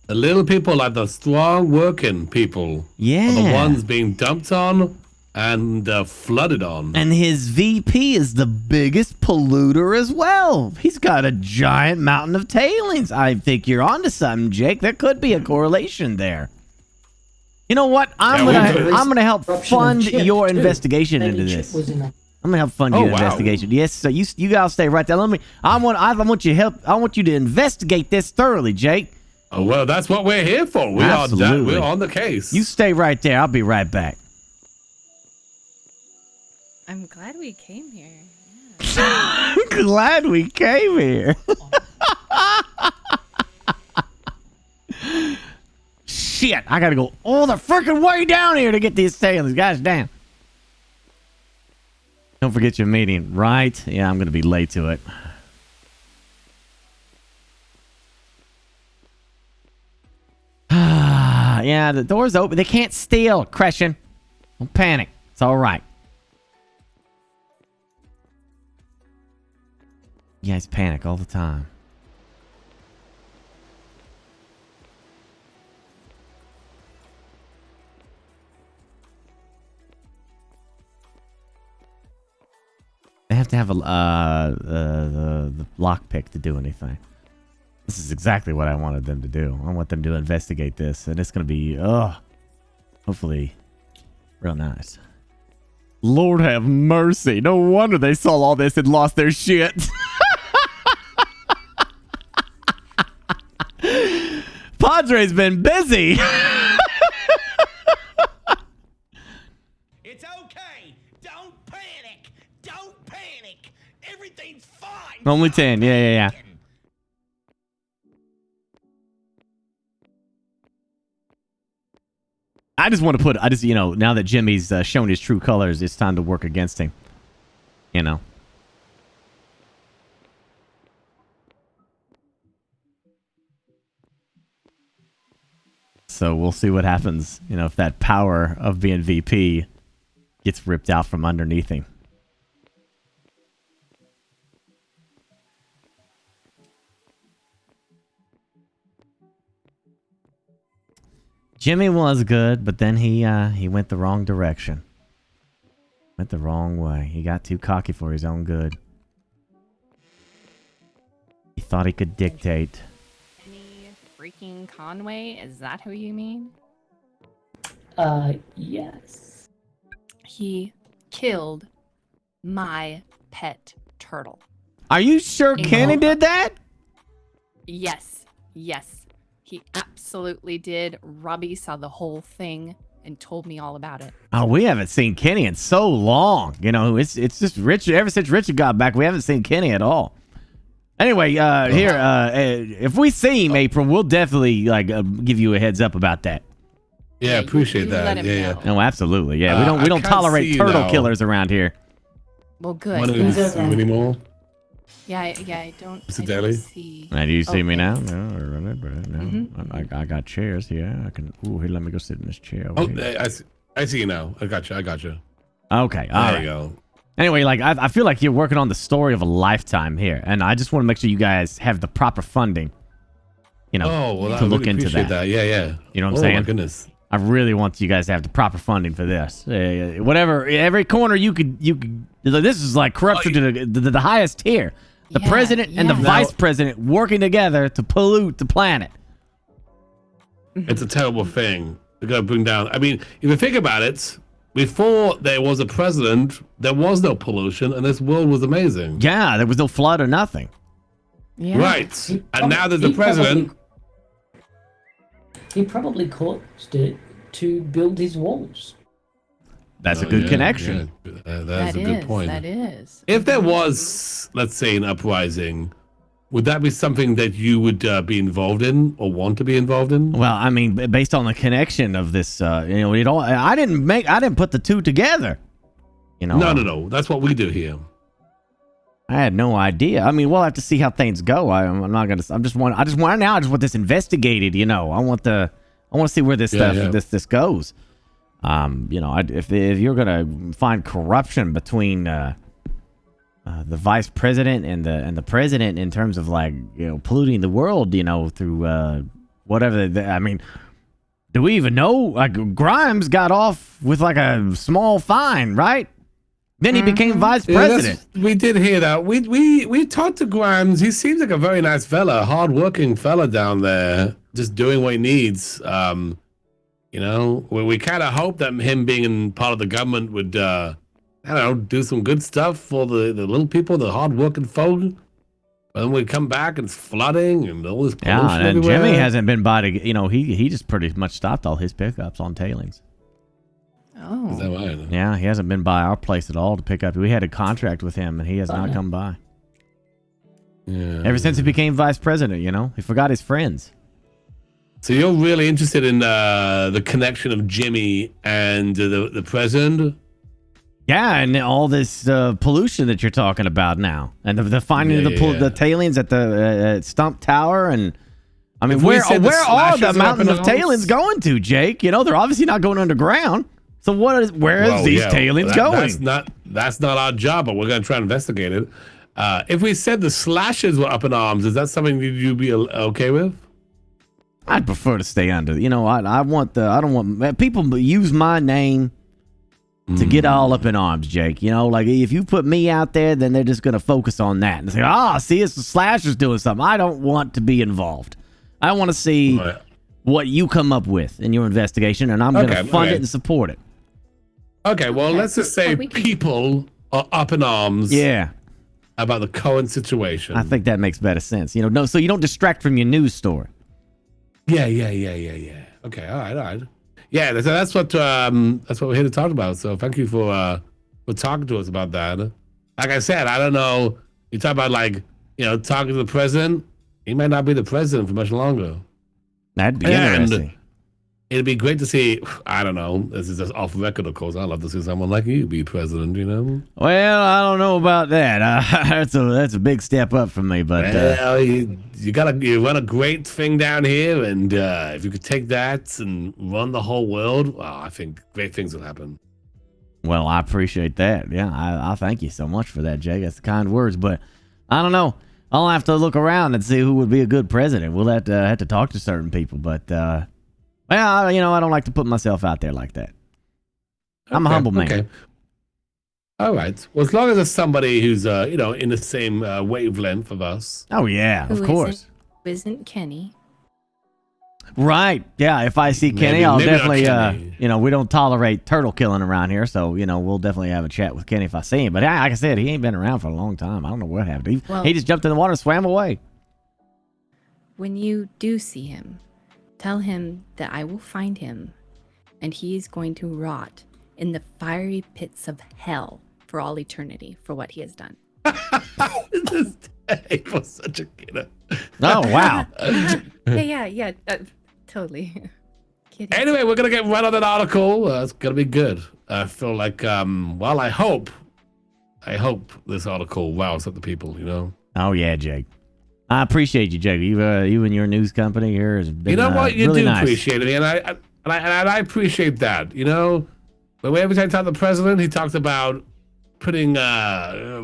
The little people are the strong working people.
Yeah.
Are the ones being dumped on and flooded on.
And his VP is the biggest polluter as well. He's got a giant mountain of tailings. I think you're onto something, Jake. There could be a correlation there. You know what? I'm gonna help fund your investigation into this. I'm gonna help fund your investigation. Yes, so you gotta stay right there. I want you to investigate this thoroughly, Jake.
Oh well, that's what we're here for. We're on the case.
You stay right there. I'll be right back.
I'm glad we came here.
I'm glad we came here. Shit, I gotta go all the freaking way down here to get these tailings. Gosh damn. Don't forget your meeting, right? Yeah, I'm gonna be late to it. Yeah, the door's open. They can't steal, Crescent. Don't panic. It's all right. You guys panic all the time. They have to have the lockpick to do anything. This is exactly what I wanted them to do. I want them to investigate this, and it's going to be, hopefully, real nice. Lord have mercy. No wonder they saw all this and lost their shit. Padre's been busy.
It's okay. Don't panic. Don't panic. Everything's fine.
Only 10. Yeah. I just want to put, now that Jimmy's shown his true colors, it's time to work against him. You know. So we'll see what happens, if that power of being VP gets ripped out from underneath him. Jimmy was good, but then he went the wrong direction. Went the wrong way. He got too cocky for his own good. He thought he could dictate.
Freaking Conway, is that who you mean?
Yes.
He killed my pet turtle.
Are you sure Kenny did that?
Yes. He absolutely did. Robbie saw the whole thing and told me all about it.
Oh, we haven't seen Kenny in so long. It's just Richard. Ever since Richard got back, we haven't seen Kenny at all. Anyway, if we see him, April, we'll definitely give you a heads up about that.
Yeah, appreciate that. Yeah.
No, absolutely. Yeah, we don't tolerate turtle killers around here.
Well, good.
Anymore?
Yeah, I don't.
Is it Daily?
Now, do you see me now? No. Mm-hmm. I got chairs here. I can. Ooh, here, let me go sit in this chair.
I see you now. I got you.
Okay, all right.
There you go.
Anyway, I feel like you're working on the story of a lifetime here, and I just want to make sure you guys have the proper funding, to look into that.
Yeah.
You know what I'm saying?
Oh my goodness.
I really want you guys to have the proper funding for this. Whatever, every corner you could. This is like corruption to the highest tier. The president and the vice president working together to pollute the planet.
It's a terrible thing. We're gonna bring down. I mean, if you think about it. Before there was a president, there was no pollution, and this world was amazing.
Yeah, there was no flood or nothing.
Yeah.
Right. And now there's the president.
He probably caused it to build his walls.
That's a good connection.
Yeah. That's a good point.
That is.
If there was, let's say, an uprising, would that be something that you would be involved in or want to be involved in?
Well, I mean, based on the connection of this, I didn't put the two together.
No. That's what we do here.
I had no idea. I mean, we'll have to see how things go. I just want this investigated. I want to see where this this goes. If you're gonna find corruption between the vice president and the president in terms of polluting the world, through whatever. I mean, Do we even know? Like, Grimes got off with like a small fine, right? Then he became vice president.
We did hear that. We talked to Grimes. He seems like a very nice fella, hardworking fella down there, just doing what he needs. You know, we kind of hope that him being in part of the government would, I don't know, do some good stuff for the little people, the hardworking folk. And then we come back and it's flooding and all this pollution
Yeah, and
everywhere.
Jimmy hasn't been by to, you know, he just pretty much stopped all his pickups on tailings.
Oh.
Is that right?
Yeah, he hasn't been by our place at all to pick up. We had a contract with him, and he has not come by.
Yeah.
Ever since he became vice president, you know, he forgot his friends.
So you're really interested in the connection of Jimmy and the president?
Yeah, and all this pollution that you're talking about now, and the finding of the tailings at the Stump Tower, and I mean, where are the mountain of tailings going to, Jake? You know, they're obviously not going underground. So where is these tailings going?
That's not our job, but we're going to try to investigate it. If we said the Slashers were up in arms, is that something you'd be okay with?
I'd prefer to stay under. You know, I don't want people use my name to get all up in arms, Jake. You know, like if you put me out there, then they're just going to focus on that and say, see, it's the Slashers doing something. I don't want to be involved. I want to see what you come up with in your investigation, and I'm going to fund it and support it.
Okay, well, let's just say people are up in arms.
Yeah.
About the current situation.
I think that makes better sense. You know, so you don't distract from your news story.
Yeah. Okay, all right. Yeah, that's what we're here to talk about. So thank you for talking to us about that. Like I said, I don't know. You talk about talking to the president. He might not be the president for much longer.
That'd be interesting.
It'd be great to see. I don't know. This is just off record, of course. I'd love to see someone like you be president. You know.
Well, I don't know about that. That's a big step up for me. But
you run a great thing down here, and if you could take that and run the whole world, I think great things will happen.
Well, I appreciate that. Yeah, I thank you so much for that, Jake. That's the kind words. But I don't know. I'll have to look around and see who would be a good president. We'll have to talk to certain people, but. Well, you know, I don't like to put myself out there like that. I'm a humble man. Okay.
All right. Well, as long as it's somebody who's, in the same wavelength of us.
Oh, yeah, of course.
Who isn't Kenny?
Right. Yeah, if I see Kenny, I'll definitely, we don't tolerate turtle killing around here. So, we'll definitely have a chat with Kenny if I see him. But like I said, he ain't been around for a long time. I don't know what happened. He just jumped in the water and swam away.
When you do see him, tell him that I will find him, and he is going to rot in the fiery pits of hell for all eternity for what he has done.
He was such a kidder.
Oh, wow.
Yeah, totally. Kidding.
Anyway, we're going to get right on that article. It's going to be good. I feel like, I hope this article wows up the people, you know?
Oh, yeah, Jake. I appreciate you, Jake. You and your news company here has been,
you know what? You
really
do
nice.
appreciate it, and I appreciate that. You know, but every time I talk to the president, he talks about putting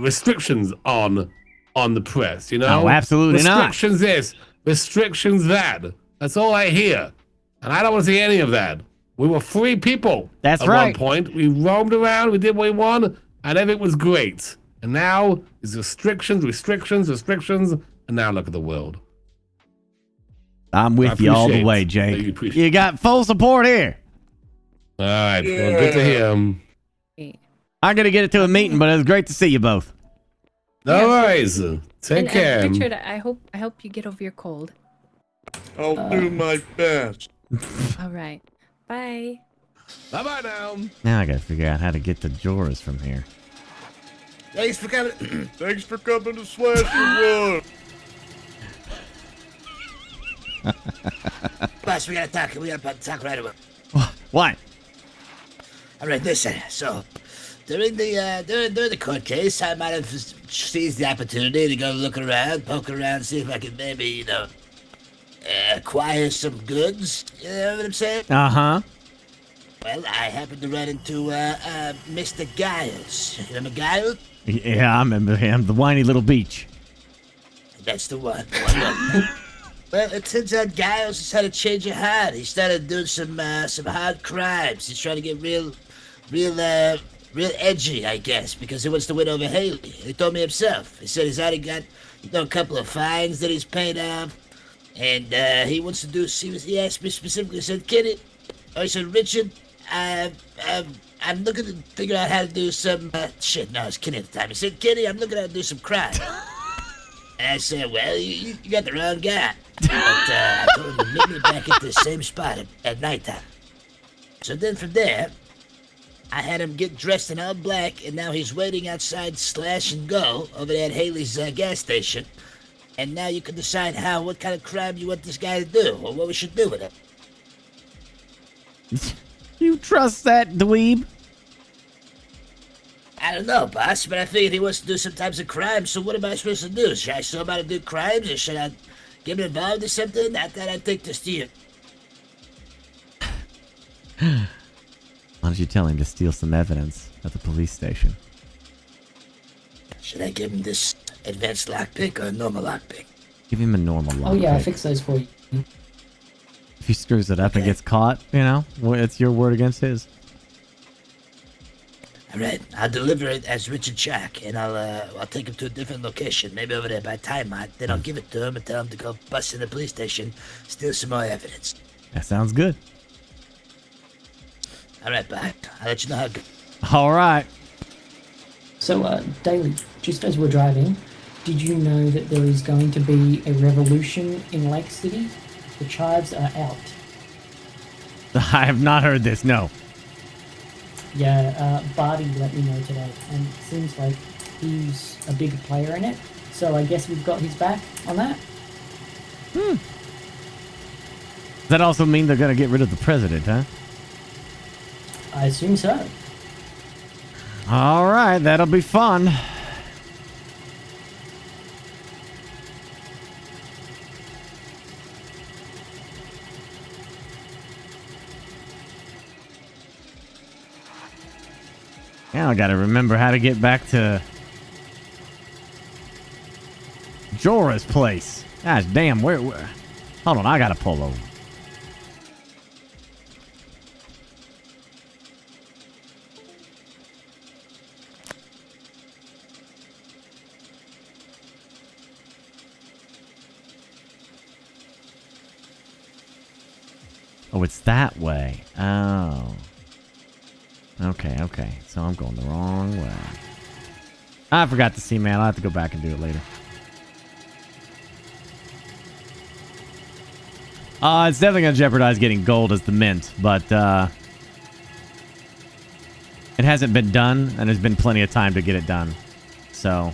restrictions on the press. You know,
oh, absolutely
restrictions this, restrictions that. That's all I hear, and I don't want to see any of that. We were free people.
That's
at
right.
one point, we roamed around, we did what we wanted, and everything was great. And now there's restrictions, and now look at the world.
I'm with you all the way, Jake. You got full support here.
All right. Yeah. Well, good to hear him.
I'm going to get it to a meeting, but it was great to see you both.
No worries. Take care.
Richard, I hope you get over your cold.
I'll do my best.
All right. Bye.
Bye-bye now.
Now I got to figure out how to get to Joris from here.
Thanks for coming.
Thanks for coming to Slasher One.
Boss, we gotta talk right away.
What?
All right, listen. So, during the court case, I might have seized the opportunity to go look around, poke around, see if I could maybe, acquire some goods. You know what I'm saying?
Uh-huh.
Well, I happened to run into Mr. Giles. You remember Giles?
Yeah, I remember him. The whiny little beach.
That's the one. Well, it turns out Giles has had a change of heart. He started doing some hard crimes. He's trying to get real edgy, I guess, because he wants to win over Haley. He told me himself. He said he's already got, a couple of fines that he's paid off, and he wants to do. He asked me specifically. He said, "Kenny," he said, "Richard, I'm looking to figure out how to do some shit." No, it's Kenny at the time. He said, "Kenny, I'm looking at how to do some crime." And I said, "Well, you got the wrong guy." But I told him to meet me back at the same spot at nighttime. So then from there, I had him get dressed in all black, and now he's waiting outside Slash and Go over there at Haley's gas station. And now you can decide what kind of crime you want this guy to do, or what we should do with him.
You trust that dweeb?
I don't know, boss, but I figured he wants to do some types of crime, so what am I supposed to do? Should I show him how to do crimes, or should I get him involved in something? I thought I'd take this to you.
Why don't you tell him to steal some evidence at the police station?
Should I give him this advanced lockpick or a normal lockpick?
Give him a normal lockpick.
Oh yeah, I fixed those for you.
If he screws it up and gets caught, it's your word against his.
All right, I'll deliver it as Richard Shack, and I'll take him to a different location, maybe over there by Time Mart. Then I'll give it to him and tell him to go bust in the police station, steal some more evidence.
That sounds good.
All right, bye. I'll let you know how it goes.
All right.
So, Daly, just as we're driving, did you know that there is going to be a revolution in Lake City? The chives are out.
I have not heard this, no.
Yeah, Barty let me know today, and it seems like he's a big player in it. So I guess we've got his back on that.
Does that also mean they're going to get rid of the president, huh?
I assume so.
All right, that'll be fun. Now I gotta remember how to get back to Jorah's place. Gosh damn, where? Hold on, I gotta pull over. Oh, it's that way. Oh. Okay. So I'm going the wrong way. I forgot to see, man. I'll have to go back and do it later. It's definitely going to jeopardize getting gold as the mint, but it hasn't been done, and there's been plenty of time to get it done. So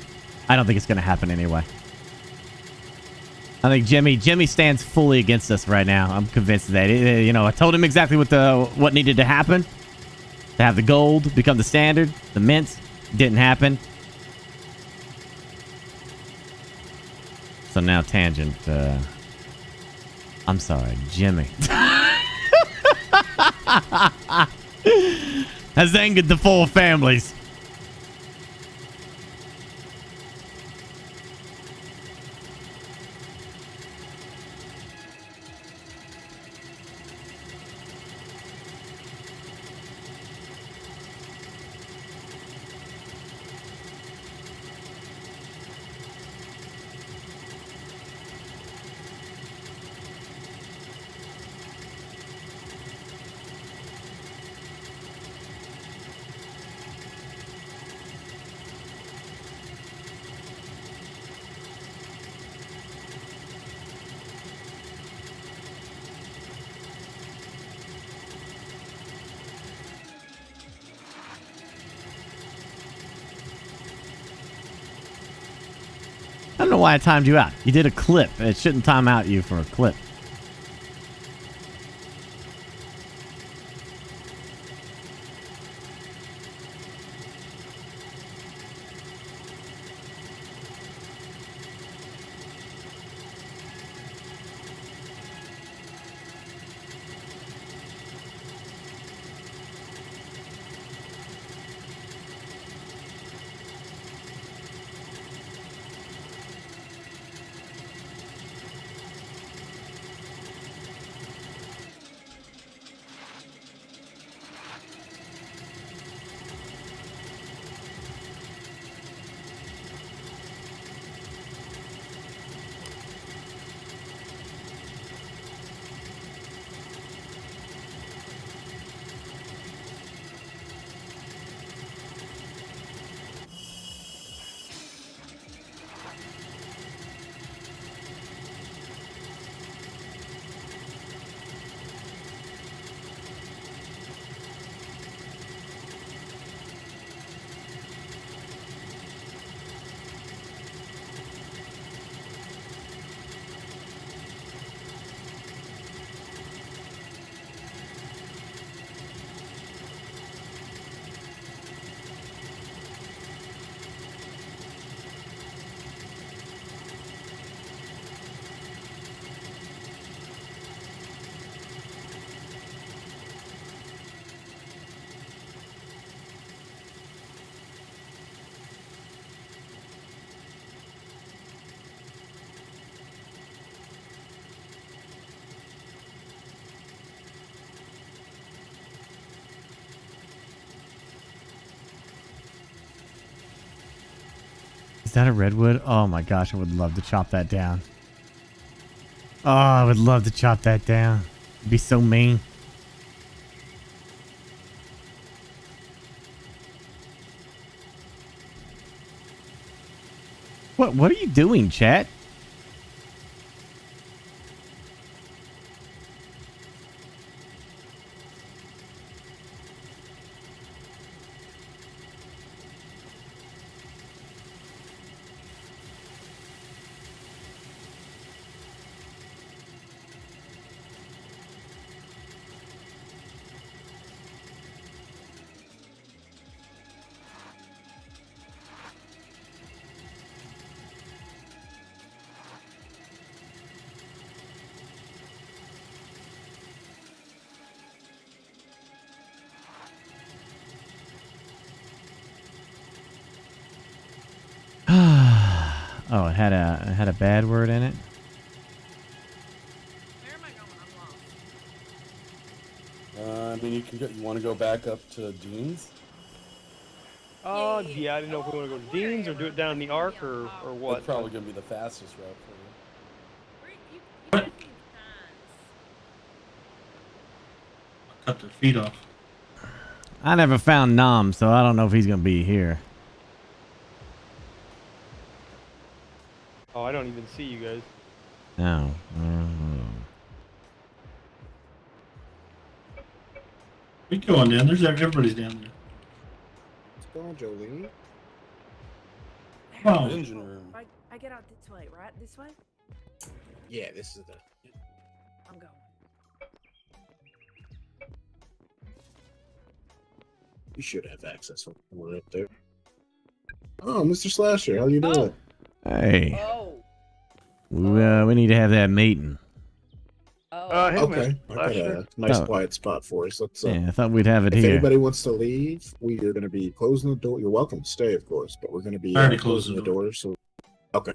I don't think it's going to happen anyway. I think Jimmy stands fully against us right now. I'm convinced of that. I told him exactly what needed to happen. To have the gold become the standard, the mint, didn't happen. So now Tangent, I'm sorry, Jimmy. Has angered the four families. I don't know why I timed you out. You did a clip. It shouldn't time out you for a clip. that a redwood? Oh my gosh, I would love to chop that down. Oh, I would love to chop that down. It'd be so mean. What are you doing, chat? Oh, it had a bad word in it.
I mean, you want to go back up to Dean's?
Yeah, I didn't know if we want to go to Dean's or do it down in the Ark or what.
That's probably going to be the fastest route for you.
Cut their feet off.
I never found Nam, so I don't know if he's gonna be here.
Oh, I don't even see you guys.
No.
We go on down. There's everybody's down there.
What's going on, Jolene?
Wow.
Engine room.
I get out this way, right? This way?
Yeah, this is the.
I'm going.
You should have access when we're up there. Oh, Mr. Slasher, how you doing?
Hey.
Oh.
We need to have that meeting.
Hey, okay, I got a nice quiet spot for us. Let's.
Yeah, I thought we'd have it
if
here.
anybody wants to leave, we are going to be closing the door. You're welcome to stay, of course, but we're going to be
Already
closing the doors. So, okay.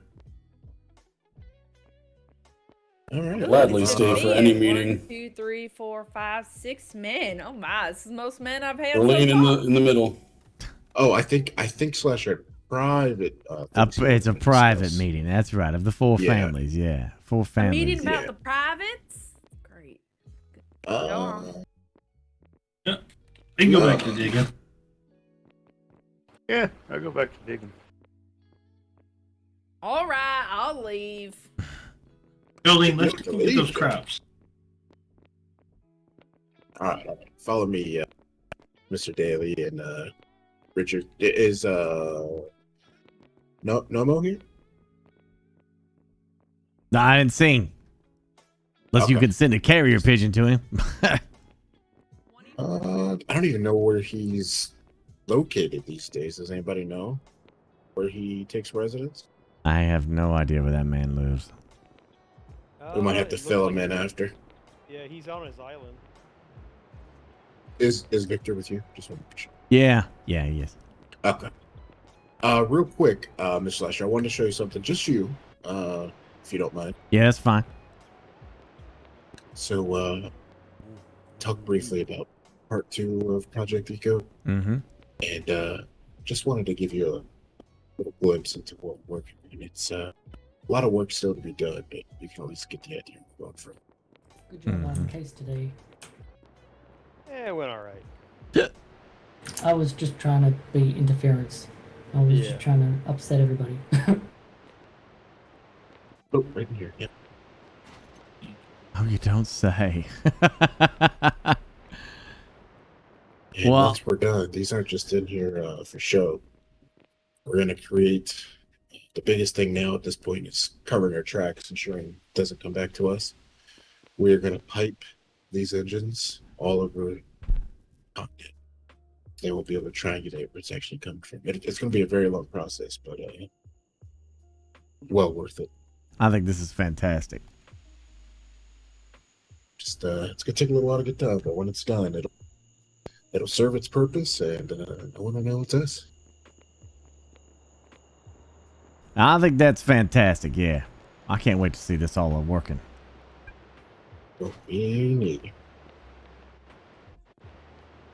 All right.
Gladly stay for any meeting.
1, 2, 3, 4, 5, 6 men. Oh my, this is the most men I've had.
We're laying
so
in the middle.
Oh, I think Slasher private.
It's a private meeting. That's right. Of the four families. Yeah. Four
A
families.
meeting about the privates? Great.
Yeah. We can go back to digging.
Yeah, I'll go back to digging.
All right, I'll leave.
Jolene, let's go get those crops.
All right. Follow me, Mr. Daly and Richard. Is Nomo here?
No, I didn't sing. Unless you could send a carrier pigeon to him.
I don't even know where he's located these days. Does anybody know where he takes residence?
I have no idea where that man lives.
We might have to fill him in after.
Yeah, he's on his island.
Is Victor with you? Just want to make sure.
Yeah, he is.
Okay. Real quick, Mr. Slasher, I wanted to show you something. Just you, if you don't mind.
Yeah, that's fine.
So, talk briefly about part 2 of Project Eco.
Mm-hmm.
And just wanted to give you a little glimpse into what we're working on. It's a lot of work still to be done, but you can always get the idea of going from.
Good job on the case today.
Yeah, it went all right.
I was just trying to be interference. I was just trying to upset everybody.
Oh, right in here. Yeah.
Oh, you don't say.
And once we're done, these aren't just in here for show. We're going to create the biggest thing now at this point is covering our tracks, ensuring it doesn't come back to us. We're going to pipe these engines all over continent. They won't be able to triangulate where it's actually coming from. It's going to be a very long process, but well worth it.
I think this is fantastic.
Just it's going to take a little while to get done, but when it's done, it'll serve its purpose, and no one will know it's us.
I think that's fantastic. Yeah, I can't wait to see this all working.
Well, me neither.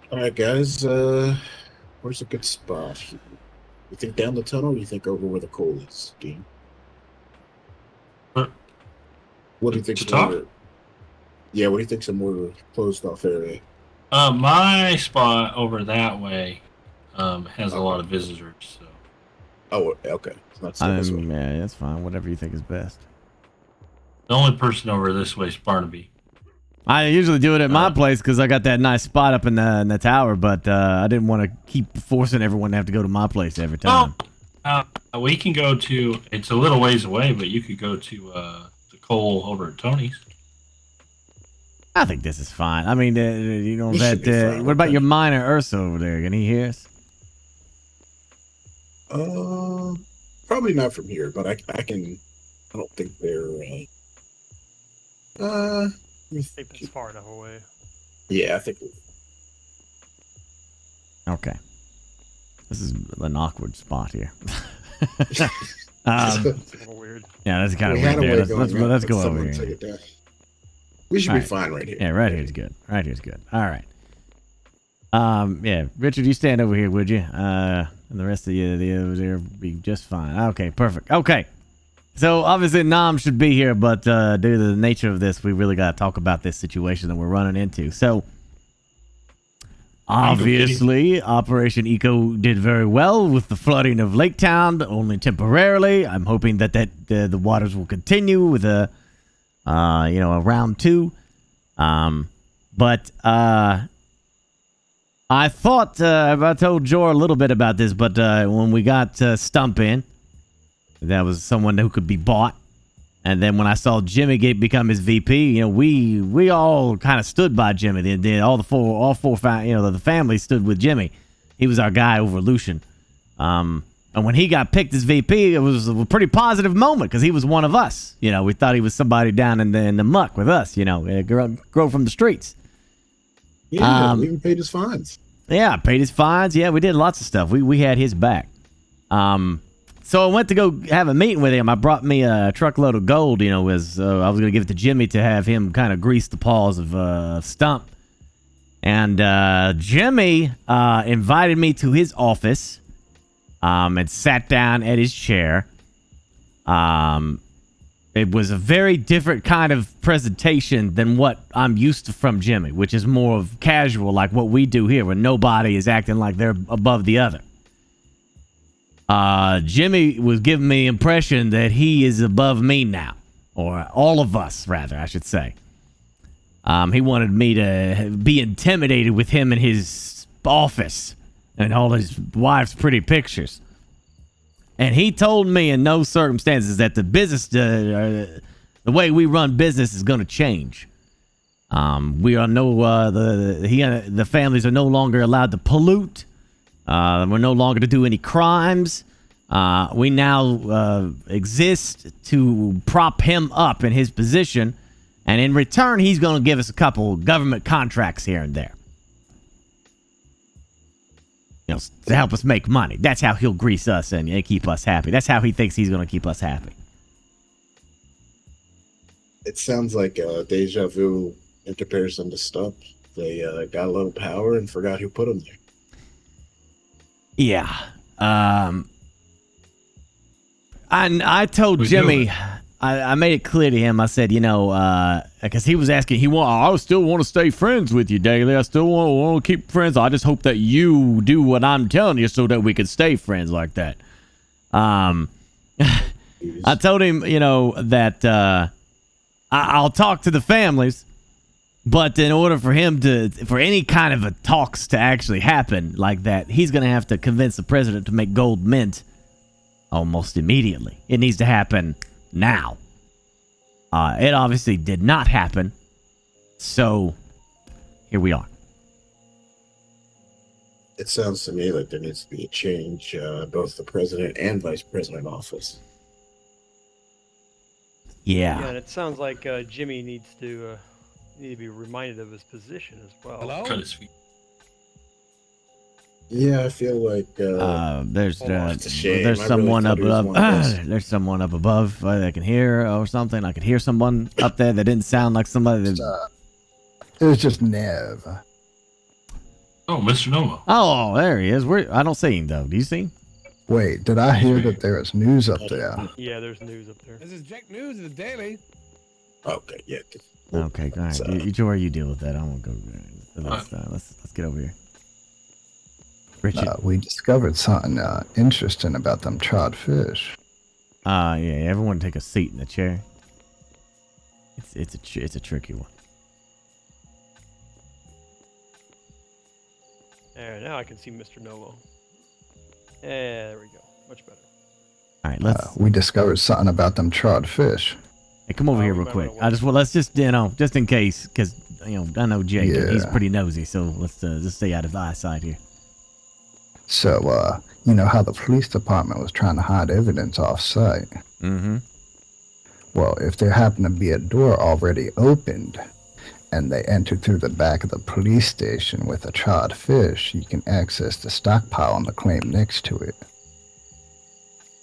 All right, guys. Where's a good spot here? You think down the tunnel, or you think over where the coal is, Dean?
What
do you think? Yeah, what do you think's a more closed off area?
My spot over that way has a lot of visitors. So.
Oh, okay. It's not this way.
Yeah, that's fine. Whatever you think is best.
The only person over this way is Barnaby.
I usually do it at my place because I got that nice spot up in the tower, but I didn't want to keep forcing everyone to have to go to my place every time.
We can go to. It's a little ways away, but you could go to the coal over at Tony's.
I think this is fine. I mean, you know
He should be fine
what
with
about
that.
your miner Ursa over there? Can he hear us?
Probably not from here, but I can. I don't think they're.
I think that's far enough away.
Yeah, I think.
Okay. This is an awkward spot here.
It's a little weird.
Yeah, that's kind of
We had
weird
a way
there.
going up,
Let's
but
go over
someone
here.
took it down. We should
All
be
right.
fine right here.
Yeah, right here's good. Right here's good. All right. Yeah, Richard, you stand over here, would you? And the rest of the others there be just fine. Okay, perfect. Okay. So obviously Nam should be here, but due to the nature of this, we really got to talk about this situation that we're running into. So obviously, Operation Eco did very well with the flooding of Lake Town, only temporarily. I'm hoping that the waters will continue with a round 2. But I thought I told Jor a little bit about this, but when we got Stump in, that was someone who could be bought. And then when I saw Jimmy become his VP, we all kind of stood by Jimmy. The family stood with Jimmy. He was our guy over Lucian. And when he got picked as VP, it was a pretty positive moment because he was one of us. We thought he was somebody down in the muck with us. Grow from the streets.
Yeah, we even paid his fines.
Yeah, paid his fines. Yeah, we did lots of stuff. We had his back. So I went to go have a meeting with him. I brought me a truckload of gold, as I was going to give it to Jimmy to have him kind of grease the paws of Stump. And Jimmy invited me to his office and sat down at his chair. It was a very different kind of presentation than what I'm used to from Jimmy, which is more of casual, like what we do here, where nobody is acting like they're above the other. Jimmy was giving me the impression that he is above me now, or all of us, rather, I should say. He wanted me to be intimidated with him in his office and all his wife's pretty pictures. And he told me in no circumstances that the business, the way we run business is going to change. We are the families are no longer allowed to pollute. We're no longer to do any crimes. We now exist to prop him up in his position. And in return, he's going to give us a couple government contracts here and there. To help us make money. That's how he'll grease us and keep us happy. That's how he thinks he's going to keep us happy.
It sounds like deja vu in comparison to Stump. They got a little power and forgot who put them there.
Yeah. I told Jimmy, I made it clear to him. I said, because he was asking, I still want to stay friends with you, Daly. I still want to keep friends. I just hope that you do what I'm telling you so that we can stay friends like that. I told him, that I'll talk to the families, but in order for him for any kind of a talks to actually happen like that, he's going to have to convince the president to make gold mint almost immediately. It needs to happen now. It obviously did not happen. So here we are.
It sounds to me like there needs to be a change, both the president and vice president office.
Yeah.
Yeah, and it sounds like Jimmy needs to be reminded of his position as well.
Hello? Cut his feet.
Yeah, I feel like
there's
it's a shame.
there's
I
someone
really
up
thought he was
above.
one of us.
There's someone up above that can hear or something. I could hear someone up there that didn't sound like somebody that.
It was just Nev.
Oh, Mr. Nomo.
Oh, there he is. I don't see him though. Do you see him?
Wait, did I hear that there is news up there?
Yeah, there's news up there.
This is Jack News, the Daily.
Okay, yeah.
Okay, go ahead. Jory, you deal with that. I'm gonna go. Let's get over here. Richard.
We discovered something interesting about them charred fish.
Yeah. Everyone take a seat in the chair. It's a tricky one.
There, now I can see Mr. Novo. Yeah, there we go. Much better.
All right, let's.
We discovered something about them charred fish.
Hey, come over here real quick. Let's just just in case, because I know Jake.
Yeah.
He's pretty nosy, so let's just stay out of eyesight here.
So, you know how the police department was trying to hide evidence off-site?
Mm-hmm.
Well, if there happened to be a door already opened, and they entered through the back of the police station with a charred fish, you can access the stockpile on the claim next to it.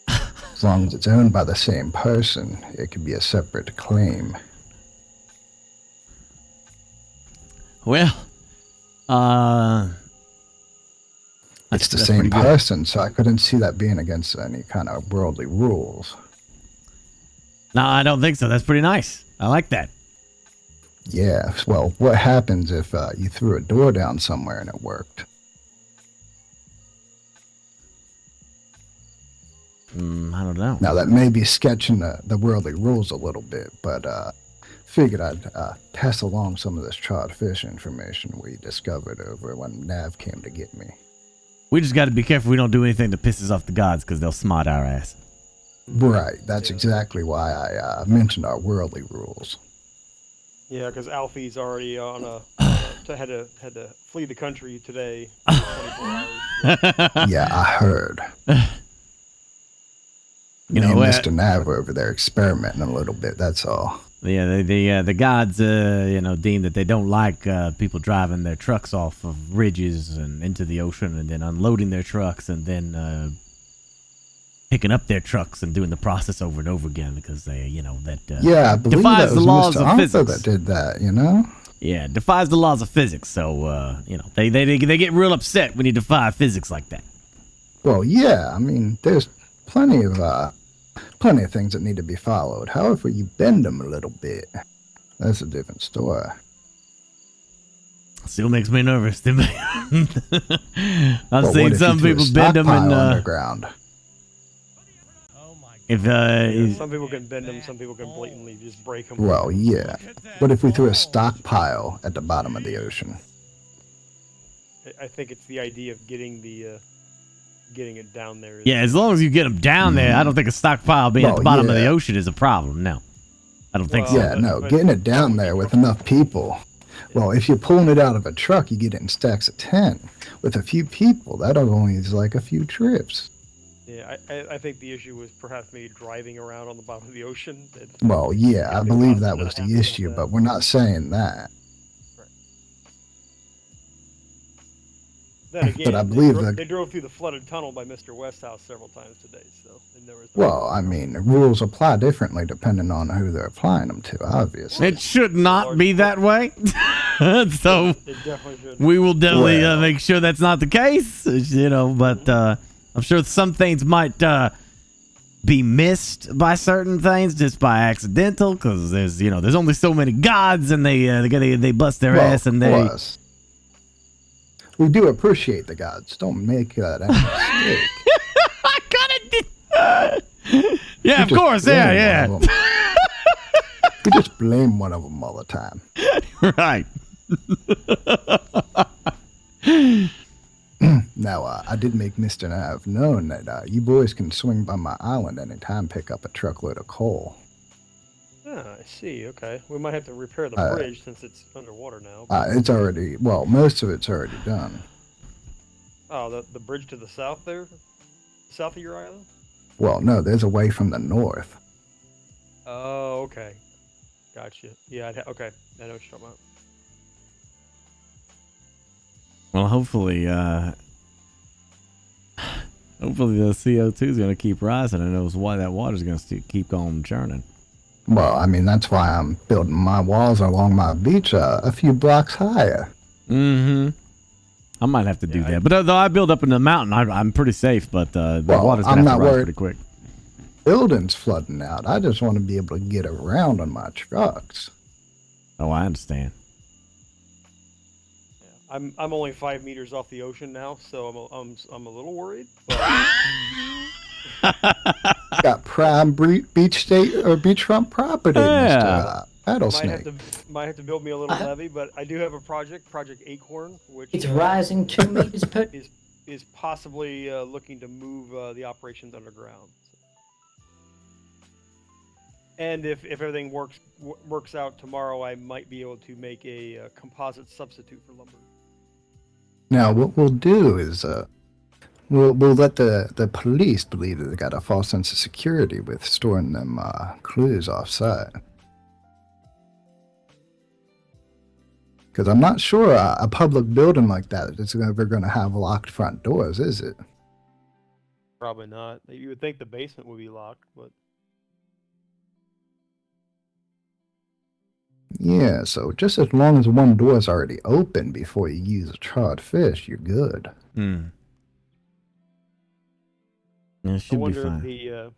As long as it's owned by the same person, it could be a separate claim.
Well,
it's the same person, so I couldn't see that being against any kind of worldly rules.
No, I don't think so. That's pretty nice. I like that.
Yeah, well, what happens if you threw a door down somewhere and it worked?
I don't know.
Now, that may be sketching the worldly rules a little bit, but figured I'd pass along some of this charred fish information we discovered over when Nav came to get me.
We just got to be careful we don't do anything that pisses off the gods, because they'll smite our ass.
Right, that's exactly why I mentioned our worldly rules.
Yeah, because Alfie's already on had to flee the country today. 24 hours.
Yeah, I heard. Me and Mr. Nav were over there experimenting a little bit, that's all.
Yeah, the gods, deem that they don't like people driving their trucks off of ridges and into the ocean and then unloading their trucks and then picking up their trucks and doing the process over and over again because they,
yeah, I believe
defies
that was
the laws
Mr.
of
Arthur
physics.
that did that, you know?
Yeah, defies the laws of physics. So, they get real upset when you defy physics like that.
Well, yeah, I mean, there's plenty of things that need to be followed. However, you bend them a little bit. That's a different story.
Still makes me nervous. I've
Well,
seen
what if
some
you threw a
people bend them and
stockpile underground?
Some people can bend them, some people can blatantly just break them.
Well, yeah. What if we threw a stockpile at the bottom of the ocean?
I think it's the idea of getting it down there.
Yeah, as long as you get them down there, I don't think a stockpile being at the bottom of the ocean is a problem. No, I don't think so.
Yeah, no, getting it down there with enough people. Well, if you're pulling it out of a truck, you get it in stacks of 10. With a few people, that only is like a few trips.
Yeah, I think the issue was perhaps maybe driving around on the bottom of the ocean.
Well, yeah, I believe that was the issue, but we're not saying that.
Then again,
but I believe
they drove through the flooded tunnel by Mr. Westhouse several times today, so and there was.
Well, I mean, the rules apply differently depending on who they're applying them to, obviously.
It should not be that way. So
It definitely should.
we will definitely make sure that's not the case, but I'm sure some things might be missed by certain things just by accidental because there's only so many gods and they bust their ass and they.
Plus, we do appreciate the gods. Don't make that a mistake.
Yeah, of course. Yeah.
We just blame one of them all the time.
Right.
Now, I did make Mr. Nav known that you boys can swing by my island anytime, pick up a truckload of coal.
Ah, I see. Okay. We might have to repair the bridge since it's underwater now.
It's already, most of it's already done.
Oh, the bridge to the south there? South of your island?
Well, no, there's a way from the north.
Oh, okay. Gotcha. Yeah, okay. I know what you're talking about.
Well, hopefully the CO2 is going to keep rising and knows why that water is going to keep on churning.
Well, I mean, that's why I'm building my walls along my beach a few blocks higher.
Mm-hmm. I might have to do that. But though I build up in the mountain, I'm pretty safe. But the water's gonna have to rise pretty quick.
Buildings flooding out. I just want to be able to get around on my trucks.
Oh, I understand.
I'm only 5 meters off the ocean now, so I'm a little worried.
Got prime beachfront property, Mr. Rattlesnake.
Might have to build me a little levee, but I do have a Project Acorn, which
It's rising 2 meters per.
is possibly looking to move the operations underground. And if everything works out tomorrow, I might be able to make a composite substitute for lumber.
Now, what we'll do is we'll let the police believe that they got a false sense of security with storing them clues off-site. Because I'm not sure a public building like that is ever going to have locked front doors, is it?
Probably not. You would think the basement would be locked, but...
Yeah, so just as long as one door is already open before you use a charred fish, you're good.
Yeah, it should
I wonder
be fine.
if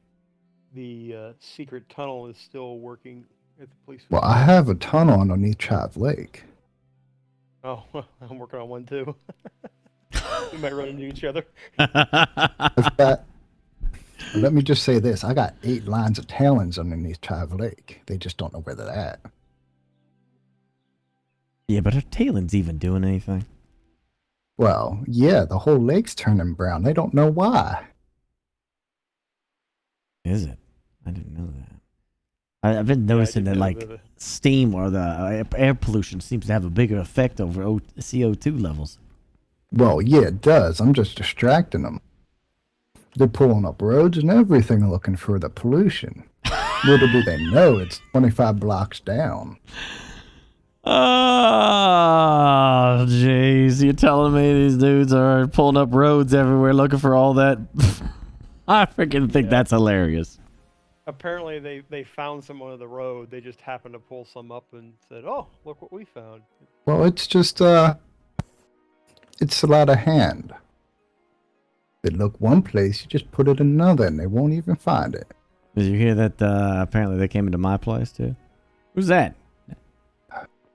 the secret tunnel is still working at the police.
Well, I have a tunnel underneath Chive Lake.
Oh, I'm working on one too. We might run into each other.
Let me just say this. I got 8 lines of talons underneath Chive Lake. They just don't know where they're at.
Yeah, but are Talon's even doing anything?
Well, yeah, the whole lake's turning brown. They don't know why.
Is it? I didn't know that. I've been noticing that, like, steam or the air pollution seems to have a bigger effect over CO2 levels.
Well, yeah, it does. I'm just distracting them. They're pulling up roads and everything looking for the pollution. Little do they know it's 25 blocks down.
Oh, jeez. You're telling me these dudes are pulling up roads everywhere looking for all that? I freaking think that's hilarious.
Apparently, they found some on the road. They just happened to pull some up and said, "Oh, look what we found."
Well, it's just, it's a lot of hand. They look one place, you just put it in another, and they won't even find it.
Did you hear that apparently they came into my place, too? Who's that?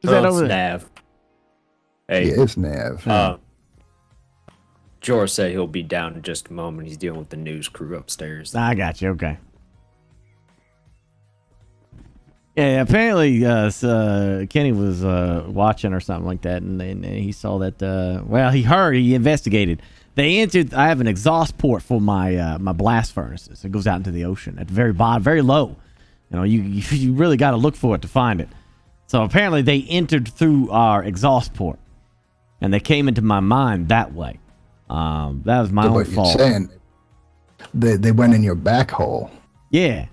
Who's that over there?
Nav. Hey.
Yeah, it's Nav.
George said he'll be down in just a moment. He's dealing with the news crew upstairs.
I got you. Okay. Yeah, apparently Kenny was watching or something like that, and he saw that. He investigated. They entered. I have an exhaust port for my my blast furnaces. It goes out into the ocean at the very bottom, very low. You know, you really got to look for it to find it. So apparently they entered through our exhaust port, and they came into my mine that way. That was my own fault.
You're saying they went in your back hole.
Yeah.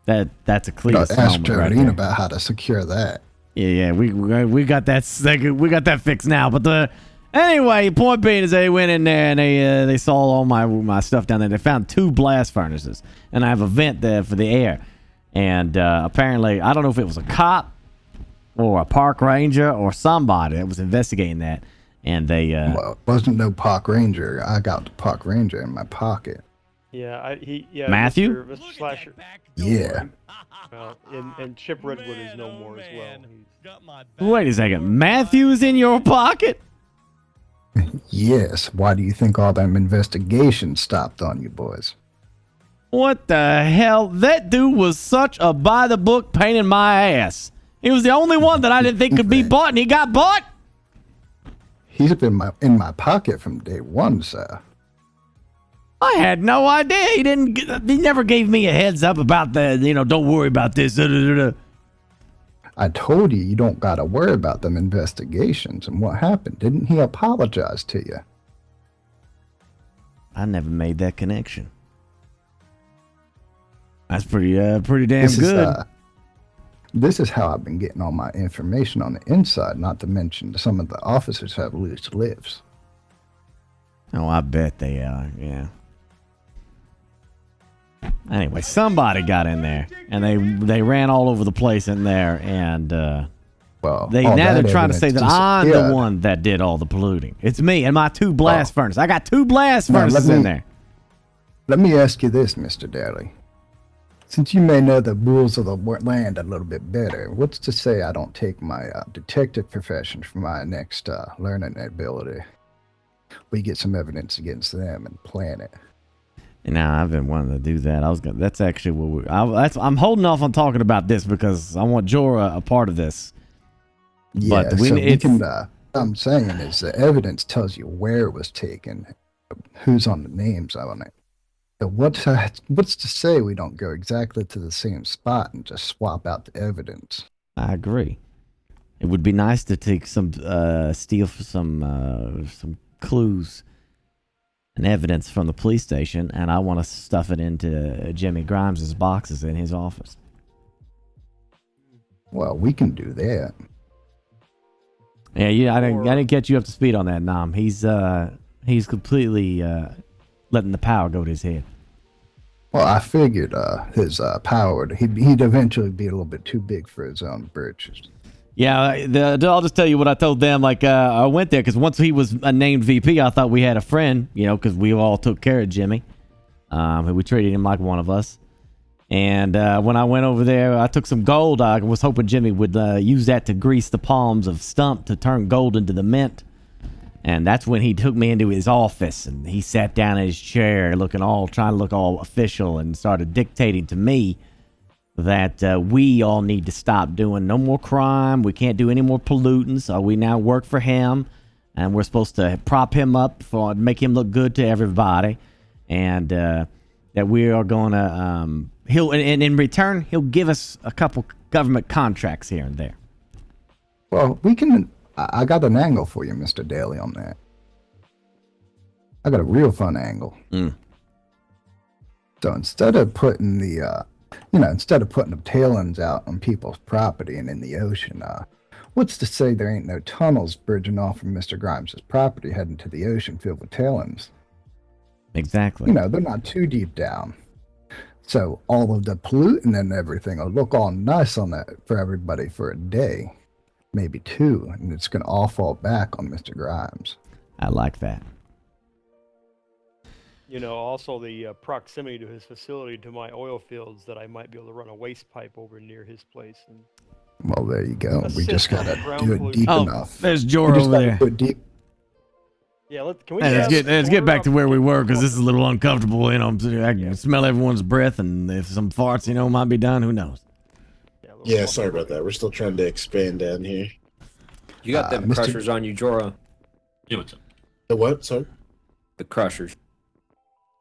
That's a clear.
Ask Jolene about how to secure that.
Yeah, we got that fixed now. But anyway, point being is they went in there and they saw all my stuff down there. They found 2 blast furnaces, and I have a vent there for the air. And apparently, I don't know if it was a cop or a park ranger or somebody that was investigating that. And they
well, it wasn't no park ranger. I got the park ranger in my pocket.
Yeah,
Matthew?
Mr. Slasher.
Yeah.
Well, and Chip Redwood is no more as well.
Wait a second. Matthew's in your pocket?
Yes. Why do you think all them investigations stopped on you boys?
What the hell? That dude was such a by-the-book pain in my ass. He was the only one that I didn't think could be bought, and he got bought?
He's been in my pocket from day one, sir.
I had no idea. He never gave me a heads up about that, don't worry about this.
I told you don't got to worry about them investigations. And what happened? Didn't he apologize to you?
I never made that connection. That's pretty damn good.
This is how I've been getting all my information on the inside, not to mention some of the officers have loose lips.
Oh, I bet they are, yeah. Anyway, somebody got in there, and they ran all over the place in there, and
Well,
now they're trying to say that I'm the
disappeared.
one that did all the polluting. It's me and my 2 blast furnaces. I got 2 blast furnaces in there.
Let me ask you this, Mr. Daly. Since you may know the rules of the land a little bit better, what's to say I don't take my detective profession for my next learning ability? We get some evidence against them and plan it.
And now I've been wanting to do that. That's actually what I'm holding off on talking about this because I want Jorah a part of this.
Yeah,
But
we can. What I'm saying is the evidence tells you where it was taken, who's on the names on it. So what's to say we don't go exactly to the same spot and just swap out the evidence?
I agree. It would be nice to take steal some clues and evidence from the police station, and I want to stuff it into Jimmy Grimes' boxes in his office.
Well, we can do that.
Yeah, I didn't get you up to speed on that, Nam. He's completely letting the power go to his head.
Well, I figured his power, he'd eventually be a little bit too big for his own britches.
Yeah, I'll just tell you what I told them. Like, I went there because once he was named VP, I thought we had a friend, because we all took care of Jimmy. We treated him like one of us. And when I went over there, I took some gold. I was hoping Jimmy would use that to grease the palms of Stump to turn gold into the mint. And that's when he took me into his office, and he sat down in his chair trying to look all official, and started dictating to me that we all need to stop doing no more crime. We can't do any more pollutants. We now work for him, and we're supposed to prop him up make him look good to everybody, and that we are going to and in return he'll give us a couple government contracts here and there.
Well, we can. I got an angle for you, Mr. Daly, on that. I got a real fun angle. So instead of putting the tailings out on people's property and in the ocean, what's to say there ain't no tunnels bridging off from Mr. Grimes' property heading to the ocean filled with tailings?
Exactly.
They're not too deep down. So all of the pollutant and everything will look all nice on that for everybody for a day, maybe 2, and it's going to all fall back on Mr. Grimes.
I like that.
Also the proximity to his facility to my oil fields, that I might be able to run a waste pipe over near his place. And
well, there you go. We just got to do it deep enough.
There's Jorah over there.
Do it deep.
Yeah, can we
let's get back to where we were, because this is a little uncomfortable. I can smell everyone's breath, and if some farts, might be done, who knows?
Yeah, sorry about that. We're still trying to expand down here.
You got them crushers on you, Jorah.
Yeah, what's up?
The what? Sorry?
The crushers.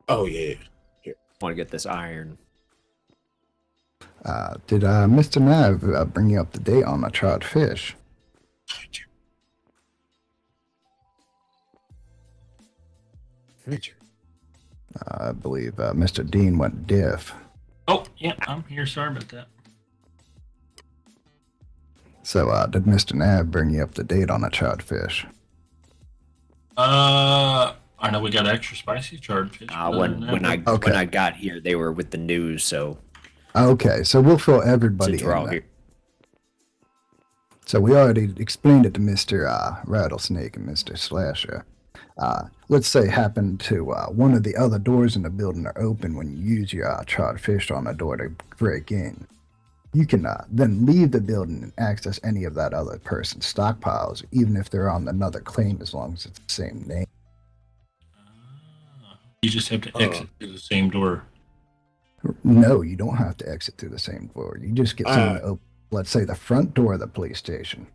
Oh, yeah. Here.
I want to get this iron.
Did Mr. Nav bring you up to date on the trout fish? I believe Mr. Dean went deaf.
Oh, yeah, I'm here. Sorry about that.
So, did Mr. Nav bring you up to date on the trout fish?
I know we got extra spicy charred fish.
When I got here, they were with the news, so.
Okay, so we'll fill everybody
Since we're all
in.
here.
So we already explained it to Mr. Rattlesnake and Mr. Slasher. Let's say happen to one of the other doors in the building are open when you use your charred fish on the door to break in. You can then leave the building and access any of that other person's stockpiles, even if they're on another claim, as long as it's the same name.
You just have to exit through the same door.
No, you don't have to exit through the same door. You just get someone to open, let's say, the front door of the police station.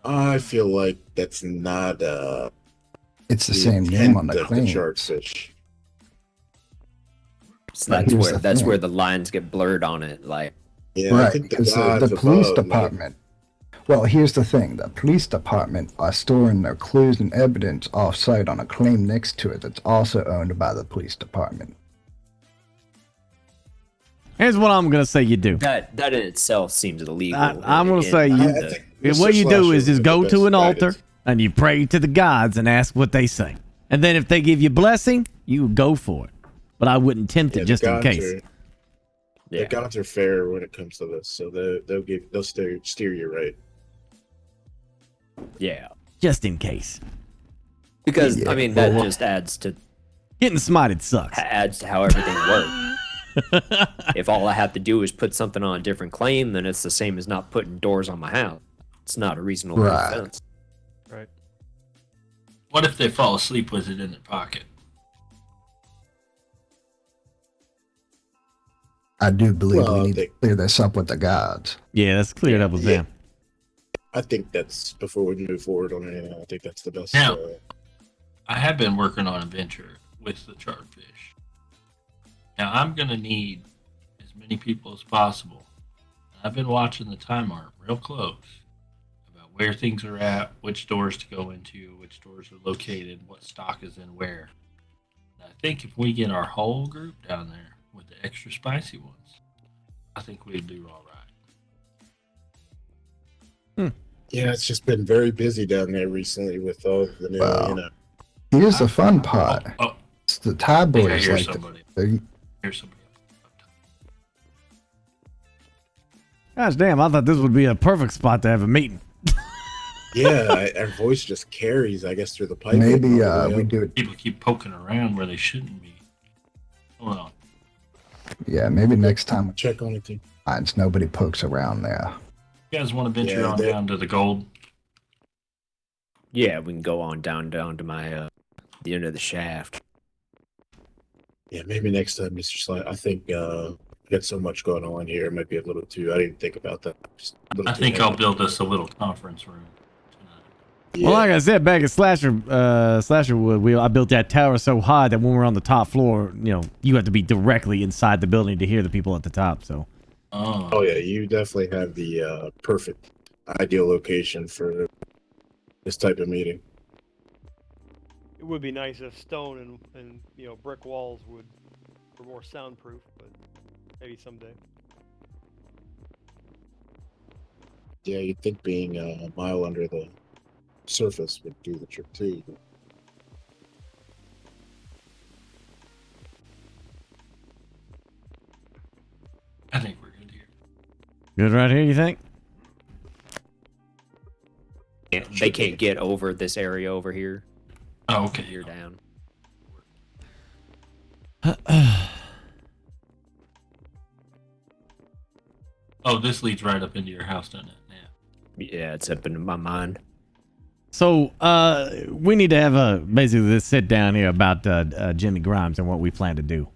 I feel like that's not
it's the same name on the claim.
Fish.
So that's where the lines get blurred on it. Like,
yeah,
right,
I think
because the police department. Well, here's the thing: the police department are storing their clues and evidence off-site on a claim next to it that's also owned by the police department.
Here's what I'm gonna say: you do
that in itself seems illegal.
I'm gonna say what you do is just go to an altar and you pray to the gods and ask what they say, and then if they give you blessing, you go for it. But I wouldn't tempt it just in case.
The gods are fair when it comes to this, so they'll steer you right.
Yeah.
Just in case.
Because I mean that just adds to
getting smited sucks.
Adds to how everything works. If all I have to do is put something on a different claim, then it's the same as not putting doors on my house. It's not a reasonable defense.
Right.
What if they fall asleep with it in their pocket?
I do believe we need to clear this up with the gods.
Yeah, let's clear it up with them.
I think that's, before we move forward on anything, I think that's the best.
Now, I have been working on a venture with the charred fish. Now, I'm going to need as many people as possible. I've been watching the time arm real close about where things are at, which doors to go into, which doors are located, what stock is in where. And I think if we get our whole group down there with the extra spicy ones, I think we'd do all right.
Yeah, it's just been very busy down there recently with all the new, you know.
Here's the fun part. It's the Thai boys
hear
like
somebody.
Here's somebody.
Gosh damn, I thought this would be a perfect spot to have a meeting.
Yeah, our voice just carries, I guess, through the pipe.
Maybe we do it.
People keep poking around where they shouldn't be. Hold on.
Yeah, maybe next time we
check on it too.
Finds nobody pokes around there.
You guys want to venture on down to the gold?
Yeah, we can go on down to my the end of the shaft.
Yeah, maybe next time, Mr. Sly. I think we got so much going on here. It might be a little too. I didn't think about that. Just a little
I
too
think
heavy.
I'll build us a little conference room.
Well, like I said, back at Slasherwood, I built that tower so high that when we're on the top floor, you have to be directly inside the building to hear the people at the top. So.
Oh yeah, you definitely have the perfect, ideal location for this type of meeting.
It would be nice if stone and brick walls were more soundproof, but maybe someday.
Yeah, you'd think being a mile under the surface would do the trick too.
I think we're good here.
Good right here, you think?
Yeah, they can't get over this area over here.
Oh, okay.
You're down.
Oh, this leads right up into your house, doesn't it?
Yeah, it's up into my mind.
So, we need to have basically this sit down here about Jimmy Grimes and what we plan to do.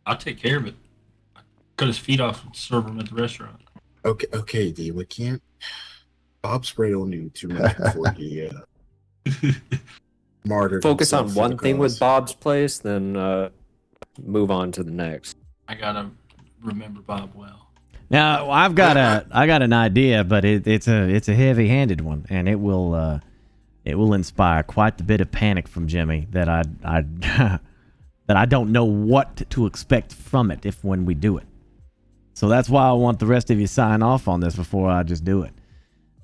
I'll take care of it. Cut his feet off and serve him at the restaurant.
Okay, D. We can't. Bob sprayed on you too much before he martyred.
Focus on
himself for
one
the
thing
cause.
with Bob's place, then move on to the next.
I gotta remember Bob well.
Now, I got an idea, but it's a heavy-handed one, and it will inspire quite a bit of panic from Jimmy that I that I don't know what to expect from it when we do it. So that's why I want the rest of you sign off on this before I just do it.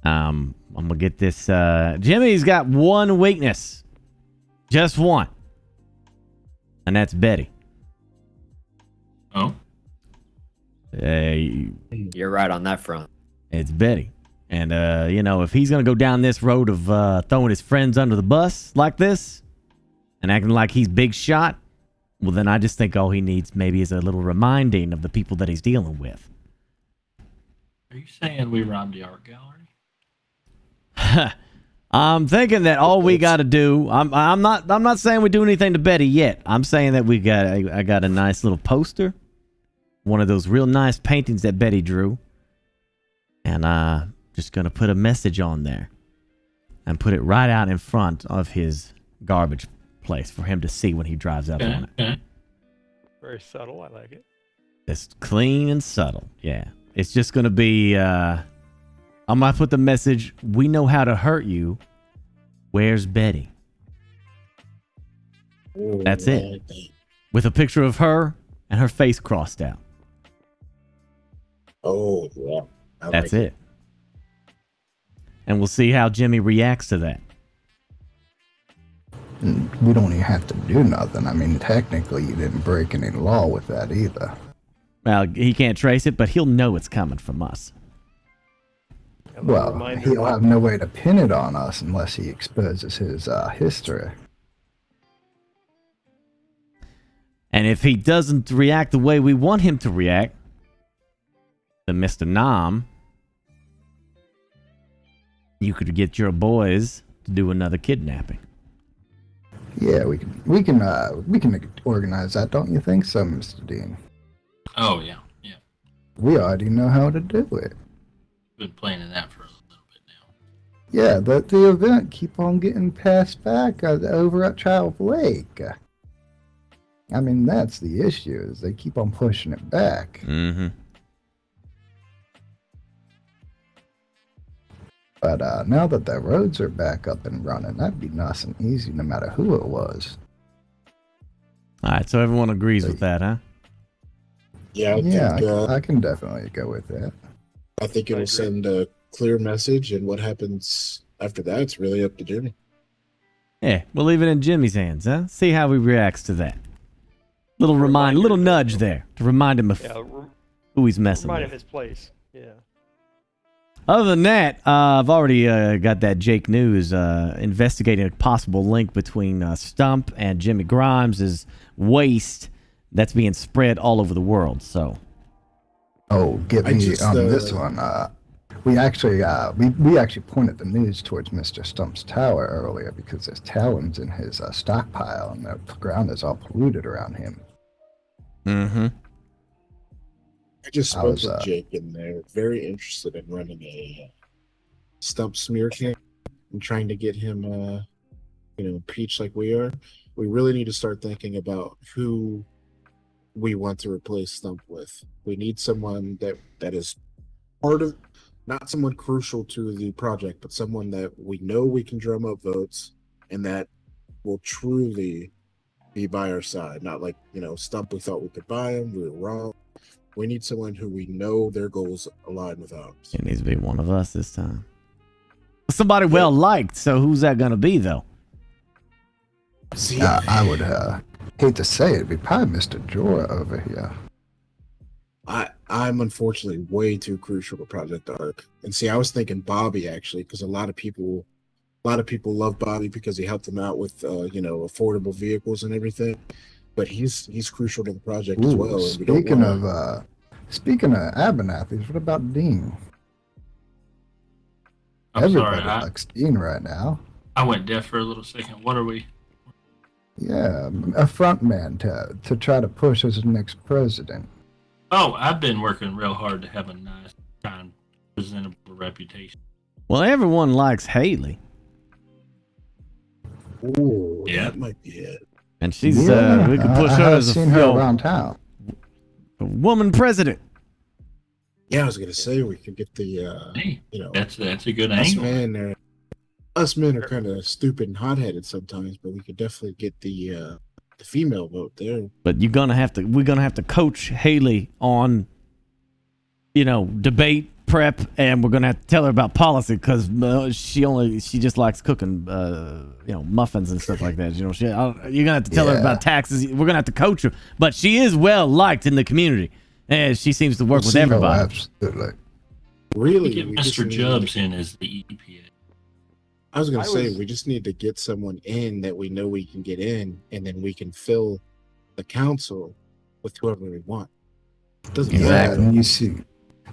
I'm gonna get this. Jimmy's got one weakness, just one, and that's Betty.
Oh.
You're right on that front.
It's Betty. And, if he's going to go down this road of throwing his friends under the bus like this and acting like he's big shot, well, then I just think all he needs maybe is a little reminding of the people that he's dealing with.
Are you saying we robbed the art gallery?
I'm thinking that all we got to do, I'm not saying we do anything to Betty yet. I'm saying that I got a nice little poster. One of those real nice paintings that Betty drew. And just going to put a message on there. And put it right out in front of his garbage place for him to see when he drives up on it.
Very subtle. I like it.
It's clean and subtle. Yeah. It's just going to be... I might put the message, we know how to hurt you. Where's Betty? That's it. With a picture of her and her face crossed out.
Oh, yeah.
That's it. And we'll see how Jimmy reacts to that.
We don't even have to do nothing. I mean, technically, you didn't break any law with that either.
Well, he can't trace it, but he'll know it's coming from us.
Well, he'll have no way to pin it on us unless he exposes his history.
And if he doesn't react the way we want him to react, then Mr. Nam, you could get your boys to do another kidnapping.
Yeah, we can organize that, don't you think so, Mr. Dean?
Oh yeah.
We already know how to do it.
Been planning that for a little bit now.
Yeah, the event keep on getting passed back over at Child Lake. I mean, that's the issue, is they keep on pushing it back.
Mm-hmm.
But now that the roads are back up and running, that'd be nice and easy no matter who it was.
All right, so everyone agrees with that, huh?
Yeah,
I can definitely go with that.
I think it'll send a clear message, and what happens after that, it's really up to Jimmy.
Yeah, we'll leave it in Jimmy's hands, huh? See how he reacts to that. Little nudge there to remind him of who he's messing
Remind
with.
him his place. Yeah.
Other than that, I've already got that Jake News investigating a possible link between Stump and Jimmy Grimes' waste that's being spread all over the world. So,
Get me on this one. We actually pointed the news towards Mr. Stump's tower earlier because there's talons in his stockpile and the ground is all polluted around him.
Mm-hmm.
I just spoke with Jake, and they're very interested in running a Stump smear campaign and trying to get him, impeached like we are. We really need to start thinking about who we want to replace Stump with. We need someone that is part of, not someone crucial to the project, but someone that we know we can drum up votes and that will truly be by our side. Not like, Stump, we thought we could buy him, we were wrong. We need someone who we know their goals align with ours.
It needs to be one of us this time. Somebody well liked, so who's that going to be, though?
See, I would hate to say it, it'd be probably Mr. Jorah over here.
I'm unfortunately way too crucial to Project Arc. And see, I was thinking Bobby, actually, because a lot of people love Bobby because he helped them out with affordable vehicles and everything. But he's crucial to the project as well. And
speaking of Abernathy's, what about Dean? Everybody likes Dean right now.
I went deaf for a little second. What are we?
Yeah, a front man to try to push as the next president.
Oh, I've been working real hard to have a nice, kind, presentable reputation.
Well, everyone likes Haley.
Ooh, yeah, that might be it.
And she's we could push her as
seen her around town.
A woman president.
Yeah, I was gonna say we could get the
that's a good angle.
Us men are kind of stupid and hot-headed sometimes, but we could definitely get the female vote there.
But we're gonna have to coach Haley on, debate prep, and we're gonna have to tell her about policy because she just likes cooking, muffins and stuff like that. You're gonna have to tell her about taxes. We're gonna have to coach her, but she is well liked in the community, and she seems to work with everybody.
Absolutely.
Really,
we get Mr. Jubbs in as the EPA.
I was gonna say we just need to get someone in that we know we can get in, and then we can fill the council with whoever we want.
Doesn't matter. And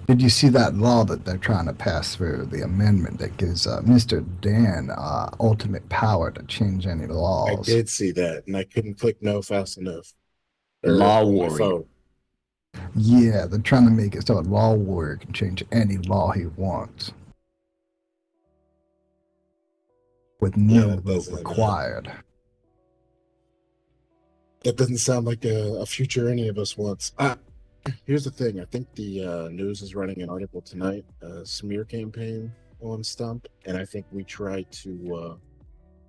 did you see that law that they're trying to pass through, the amendment that gives Mr. Dan ultimate power to change any laws?
I did see that, and I couldn't click no fast enough.
Law warrior. Yeah, they're trying to make it so a law warrior can change any law he wants. With no vote required.
That doesn't sound like a future any of us wants. Here's the thing. I think the news is running an article tonight, a smear campaign on Stump, and I think we try to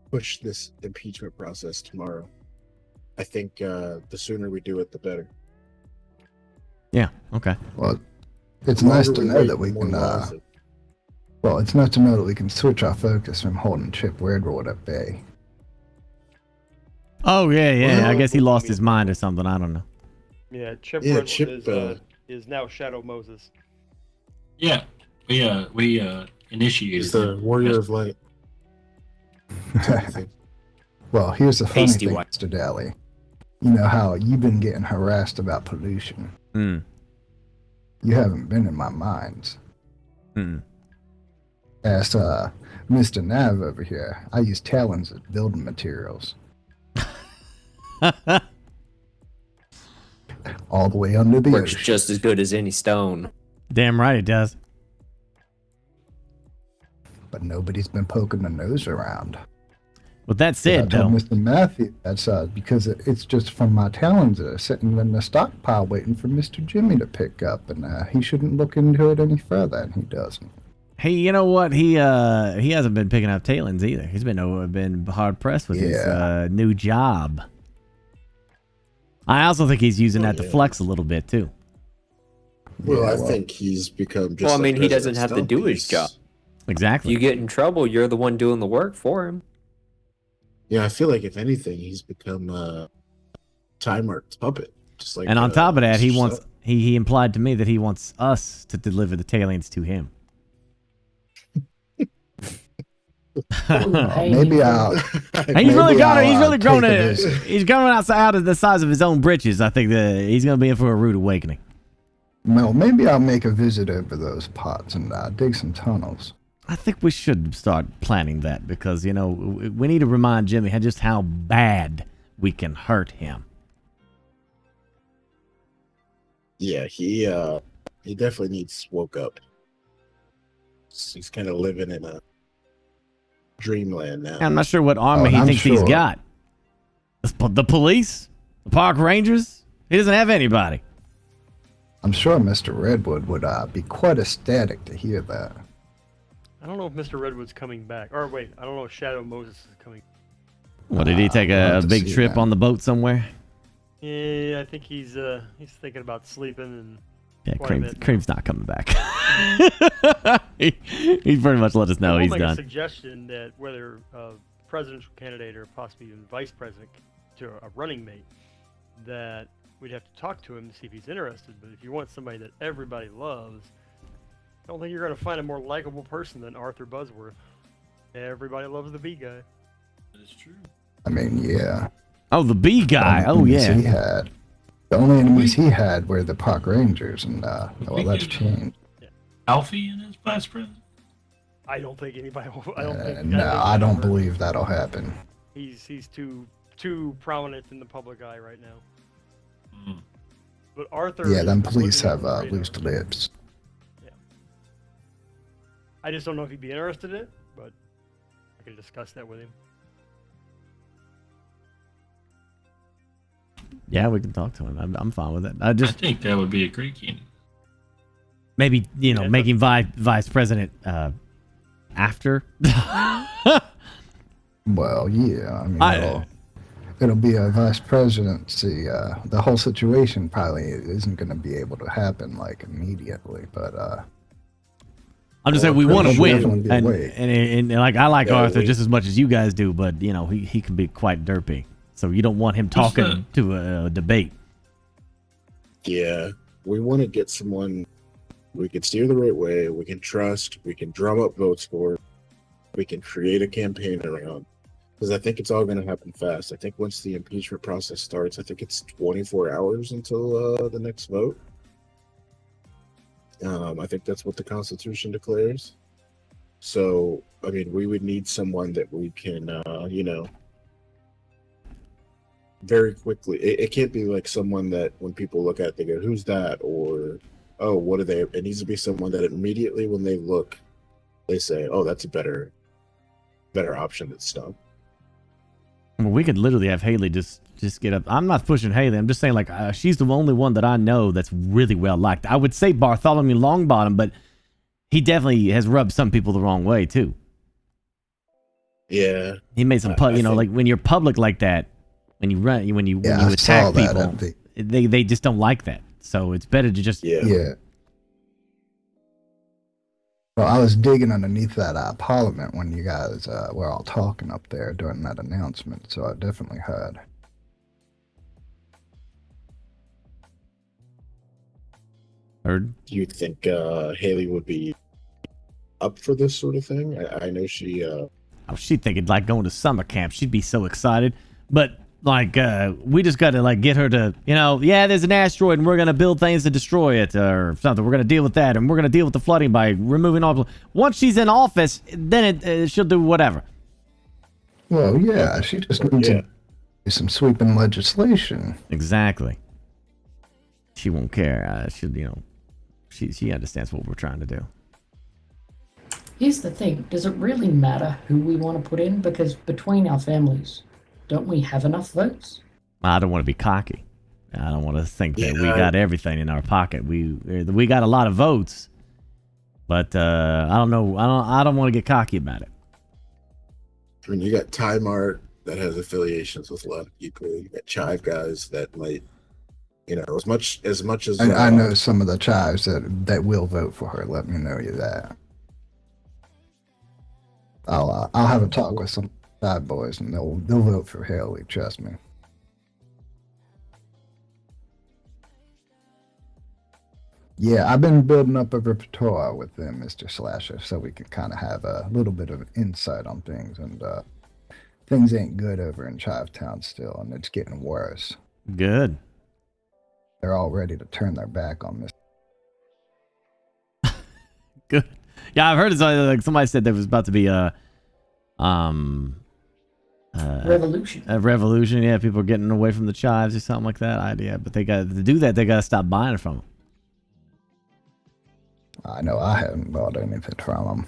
push this impeachment process tomorrow. I think the sooner we do it, the better.
Yeah. Okay.
Well, it's nice to know that we can. Well, it's nice to know that we can switch our focus from holding Chip Railroad at bay.
Oh yeah. I guess he lost his mind or something. I don't know.
Yeah, Chip is now Shadow Moses.
Yeah, we initiated.
He's the warrior of light.
Well, here's the funny
Pasty
thing,
white.
Mr. Daly. You know how you've been getting harassed about pollution.
Hmm.
You haven't been in my mind.
Hmm.
As Mr. Nav over here, I use talons as building materials. All the way under the
Works
ocean.
just as good as any stone.
Damn right it does.
But nobody's been poking their nose around.
With that said,
I told
though,
Mr. Matthew, that's because it's just from my talons that are sitting in the stockpile waiting for Mr. Jimmy to pick up, and he shouldn't look into it any further, and he doesn't.
hey, you know what? He hasn't been picking up Talons either. He's been hard pressed with his new job. I also think he's using that to flex a little bit too.
Well, I think he's become just.
Well, I
the
mean, he doesn't
president's
have to do his
mouthpiece.
job.
Exactly.
You get in trouble, you're the one doing the work for him.
Yeah, I feel like if anything, he's become a Time Mark's puppet. Just like.
And on top of that, he
Mr.
wants
Sutton.
he implied to me that he wants us to deliver the Talons to him.
Maybe I'll.
He's really gonna. He's really grown.
take a visit.
He's growing out of the size of his own britches. I think that he's gonna be in for a rude awakening.
Well, maybe I'll make a visit over those pots and dig some tunnels.
I think we should start planning that because you know we need to remind Jimmy just how bad we can hurt him.
Yeah, he definitely needs woke up. He's kind of living in a dreamland now.
I'm not sure what army he thinks he's got. The police, the park rangers. He doesn't have anybody.
I'm sure Mr. Redwood would be quite ecstatic to hear that.
I don't know if Mr. Redwood's coming back. Or wait, I don't know if Shadow Moses is coming.
What did he take
we'll have
a
to
big
see
trip
that.
on the boat somewhere?
Yeah, I think he's thinking about sleeping and.
Yeah,
quite a bit.
Cream's not coming back. He's pretty much let us know he's
I'll make a
done.
suggestion that whether a presidential candidate or possibly even vice president to a running mate, that we'd have to talk to him to see if he's interested. But if you want somebody that everybody loves, I don't think you're going to find a more likable person than Arthur Buzzworth. Everybody loves the B guy.
That is true.
I mean, yeah.
Oh, the B guy. Oh,
Enemies
yeah.
He had. The only enemies he had were the park rangers, and well, that's changed.
Alfie and his vice president.
I don't think anybody. I don't think.
No, I don't believe that'll happen.
He's too prominent in the public eye right now. But Arthur.
Yeah, them
is
police
looking
have
under the radar.
loose lips.
I just don't know if he'd be interested in it, but I can discuss that with him.
Yeah, we can talk to him. I'm fine with it. I
I
just
think that would be a great candidate.
maybe make him vice president after.
Well, yeah, I mean, it'll be a vice presidency. The whole situation probably isn't going to be able to happen like immediately, but
I'm just saying we want to win,
definitely be a
and like I like
Yeah,
Arthur just as much as you guys do, but you know he can be quite derpy, so you don't want him talking to a debate.
Yeah, we want to get someone we can steer the right way, we can trust, we can drum up votes for, we can create a campaign around. Because I think it's all going to happen fast. I think once the impeachment process starts, I think it's 24 hours until the next vote. I think that's what the Constitution declares. So, I mean, we would need someone that we can, very quickly. It can't be like someone that when people look at it, they go, who's that? Or, oh, what are they? It needs to be someone that immediately when they look, they say, oh, that's a better option than Stump.
Well, we could literally have Haley just get up. I'm not pushing Haley. I'm just saying like she's the only one that I know that's really well liked. I would say Bartholomew Longbottom, but he definitely has rubbed some people the wrong way too.
Yeah,
he made some like when you're public like that, when you attack people, they just don't like that. So it's better to just
yeah. Well, I was digging underneath that Parliament when you guys were all talking up there during that announcement, so I definitely heard.
Heard.
Do you think Haley would be up for this sort of thing? I know she.
Oh, she'd think it'd like going to summer camp. She'd be so excited. But like, we just got to like get her to, yeah, there's an asteroid and we're gonna build things to destroy it or something. We're gonna deal with that and we're gonna deal with the flooding by removing all. Once she's in office, then she'll do whatever.
Well, yeah, she just needs to do some sweeping legislation.
Exactly. She won't care. She understands what we're trying to do.
Here's the thing, does it really matter who we want to put in? Because between our families, don't we have enough votes?
I don't want to be cocky. I don't want to think that we got everything in our pocket. We got a lot of votes, but I don't know. I don't want to get cocky about it.
I mean, you got Time Art that has affiliations with a lot of people. You got Chive guys that might, as much as.
I know some of the Chives that will vote for her. Let me know you that. I'll have a talk with some bad boys and they'll vote for Haley. Trust me. Yeah, I've been building up a repertoire with them, Mr. Slasher, so we can kind of have a little bit of insight on things. And things ain't good over in Chivetown still, and it's getting worse.
Good.
They're all ready to turn their back on this.
Good. Yeah, I've heard like somebody said there was about to be a
revolution.
A revolution. Yeah, people are getting away from the Chives or something like that idea. But they got to do that. They got to stop buying it from them.
I know I haven't bought anything from them,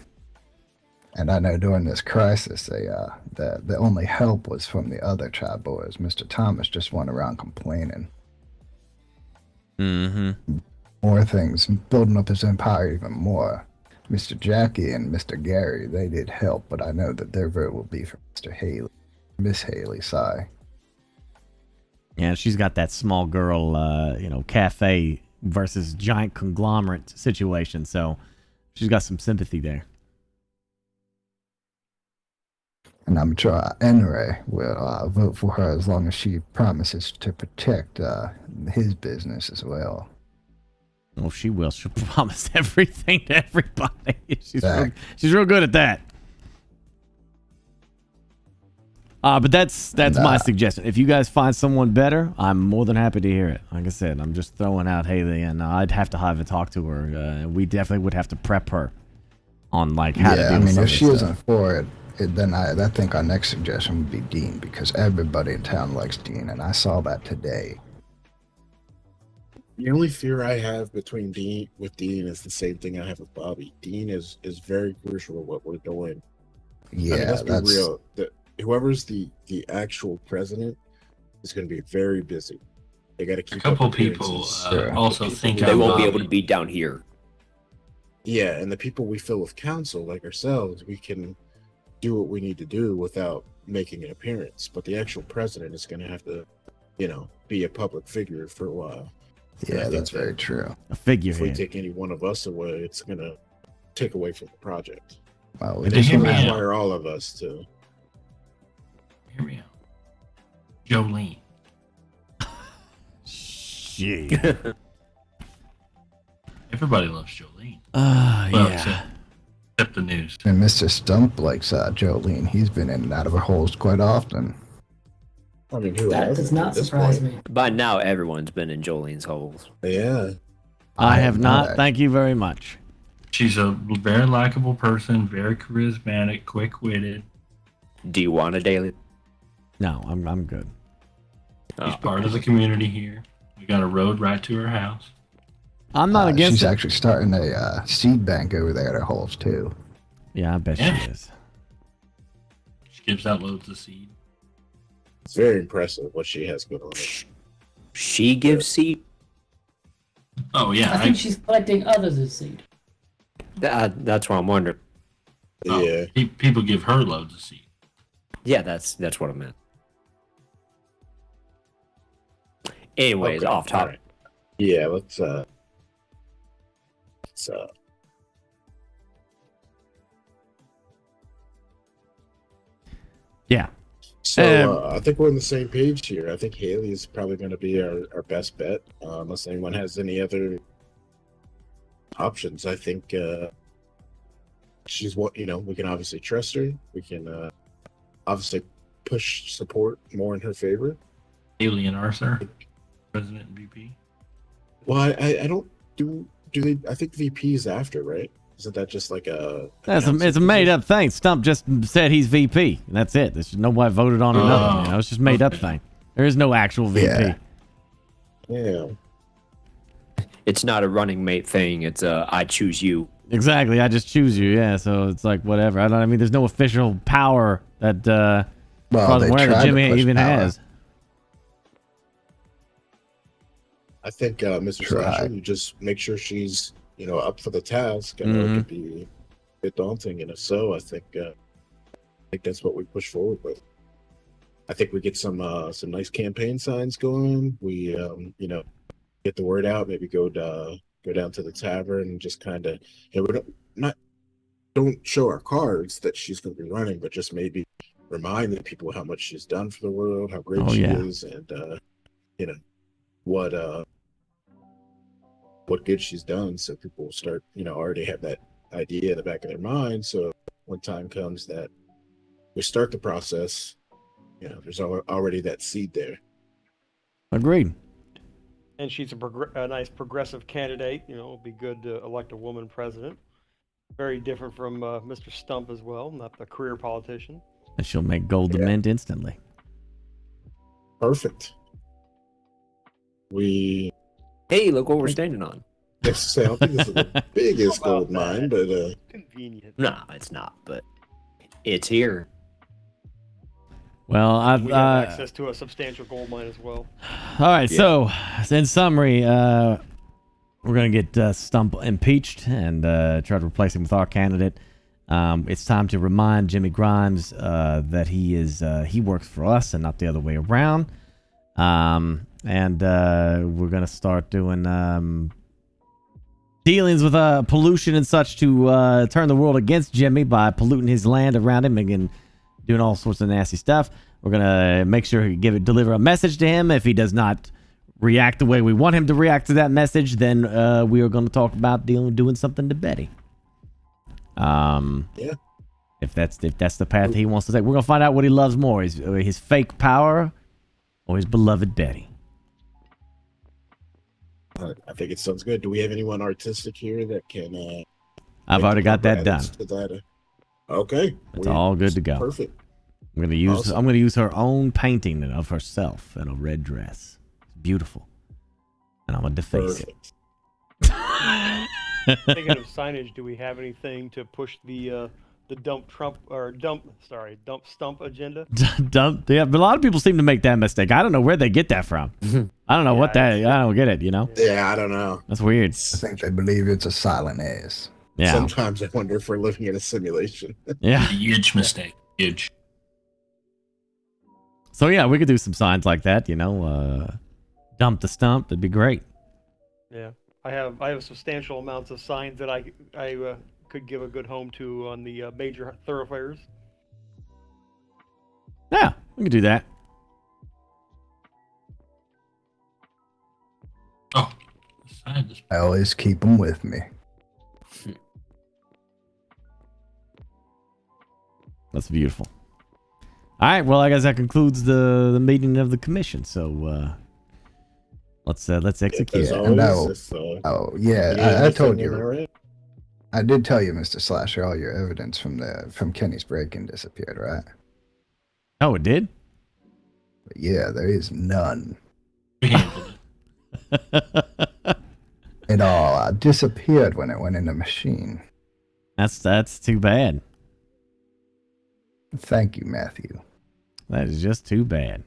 and I know during this crisis, the only help was from the other Chive boys. Mr. Thomas just went around complaining.
Mm-hmm.
More things, building up his empire even more. Mr. Jackie and Mr. Gary, they did help, but I know that their vote will be for Mr. Haley. Miss Haley, sigh.
Yeah, she's got that small girl, cafe versus giant conglomerate situation, so she's got some sympathy there.
And I'm sure Enray will vote for her as long as she promises to protect his business as well.
Oh, she will. She'll promise everything to everybody. She's real good at that. But that's my suggestion. If you guys find someone better, I'm more than happy to hear it. Like I said, I'm just throwing out Haley, and I'd have to have a talk to her. And we definitely would have to prep her on how to deal with some of
if
this
she
stuff.
isn't for it, then I think our next suggestion would be Dean, because everybody in town likes Dean, and I saw that today.
The only fear I have between Dean is the same thing I have with Bobby. Dean is very crucial to what we're doing.
Yeah,
let's be real. Whoever's the actual president is going to be very busy. They got to keep.
A couple people also think they won't be able to be down here.
Yeah, and the people we fill with counsel, like ourselves, we can do what we need to do without making an appearance. But the actual president is going to have to, be a public figure for a while.
Yeah, that's very true.
A figure.
If we take any one of us away, it's going to take away from the project.
Well,
it just require all of us to.
Hear me out. Jolene.
Shit.
Everybody loves Jolene.
Yeah.
Except the news.
And Mr. Stump likes Jolene. He's been in and out of her holes quite often.
I mean,
that does not surprise me.
By now, everyone's been in Jolene's holes.
Yeah.
I have not. Thank you very much.
She's a very likable person, very charismatic, quick-witted.
Do you want a daily?
No, I'm good.
She's part of the community here. We got a road right to her house.
I'm not against
She's
it.
actually starting a seed bank over there at her holes, too.
Yeah, I bet she is.
She gives out loads of seed.
It's very impressive what she has going on.
She gives seed?
Oh, yeah.
I think she's collecting others' seed.
That's what I'm wondering.
Yeah.
People give her loads of seed.
Yeah, that's what I meant. Anyways,
Okay,
off topic.
right. Yeah, let's
Yeah.
So I think we're on the same page here. I think Haley is probably going to be our best bet, unless anyone has any other options. I think she's what we can obviously trust her. We can obviously push support more in her favor.
Alien Arthur, President and VP.
Well, I don't do they? I think VP is after, right? Isn't that just like a?
It's a made up thing. Stump just said he's VP. That's it. There's nobody voted on or nothing. It's just made up thing. There is no actual VP.
Yeah.
It's not a running mate thing. It's I choose you.
Exactly. I just choose you. Yeah. So it's like whatever. I mean, there's no official power that that Jimmy even has.
I think Mr. Slasher, you just make sure she's up for the task. I know it could be a bit daunting, and if so, I think that's what we push forward with. I think we get some nice campaign signs going. We get the word out. Maybe go down to the tavern and just kind of don't show our cards that she's going to be running, but just maybe remind the people how much she's done for the world, how great she is, and what good she's done, so people will start already have that idea in the back of their mind. So when time comes that we start the process, there's already that seed there.
Agreed.
And she's a nice progressive candidate. It'll be good to elect a woman president. Very different from Mr. Stump as well, not the career politician.
And she'll make gold to mint instantly.
Perfect.
Hey, look what we're standing on.
I don't think this is the biggest gold mine, but
convenient.
No, it's not, but it's here.
Well,
we have access to a substantial gold mine as well.
All right, so in summary, we're going to get Stump impeached and try to replace him with our candidate. It's time to remind Jimmy Grimes that he works for us and not the other way around. And we're going to start doing dealings with pollution and such to turn the world against Jimmy by polluting his land around him and doing all sorts of nasty stuff. We're going to make sure he deliver a message to him. If he does not react the way we want him to react to that message, then we are going to talk about doing something to Betty. If that's the path he wants to take, we're going to find out what he loves more, his fake power or his beloved Betty.
I think it sounds good. Do we have anyone artistic here that can?
I've already got that done.
Okay,
it's all good to go.
Perfect.
I'm gonna use her own painting of herself in a red dress. It's beautiful, and I'm gonna deface it.
Thinking of signage, do we have anything to push the dump stump agenda?
Dump. Yeah, but a lot of people seem to make that mistake. I don't know where they get that from. I don't know I don't get it.
Yeah, I don't know.
That's weird.
I think they believe it's a silent S.
Yeah.
Sometimes I wonder if we're living in a simulation.
Yeah.
Huge mistake. Huge.
So yeah, we could do some signs like that. Dump the stump. That'd be great.
Yeah, I have substantial amounts of signs that I could give a good home to on the major thoroughfares.
Yeah, we can do that.
Oh,
I always keep them with me.
That's beautiful. All right, well, I guess that concludes the meeting of the commission. So let's execute.
I told you. I did tell you, Mr. Slasher, all your evidence from Kenny's break-in disappeared, right?
Oh, it did?
But yeah, there is none. It all disappeared when it went in the machine.
That's too bad.
Thank you, Matthew.
That is just too bad.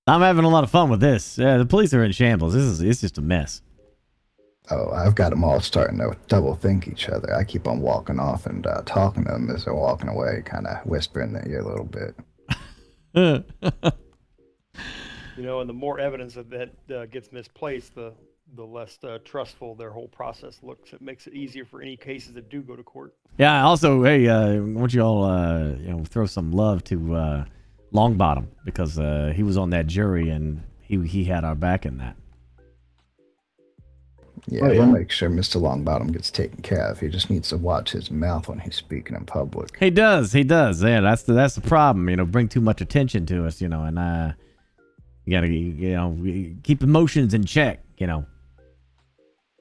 I'm having a lot of fun with this. The police are in shambles. It's just a mess.
Oh, I've got them all starting to double think each other. I keep on walking off and talking to them as they're walking away, kind of whispering in their ear a little bit.
And the more evidence that gets misplaced, the less trustful their whole process looks. It makes it easier for any cases that do go to court.
Yeah. Also, hey, I want you all throw some love to Longbottom because he was on that jury and he had our back in that.
Yeah, we'll make sure Mr. Longbottom gets taken care of. He just needs to watch his mouth when he's speaking in public.
He does. Yeah, that's the problem. Bring too much attention to us. And you gotta keep emotions in check.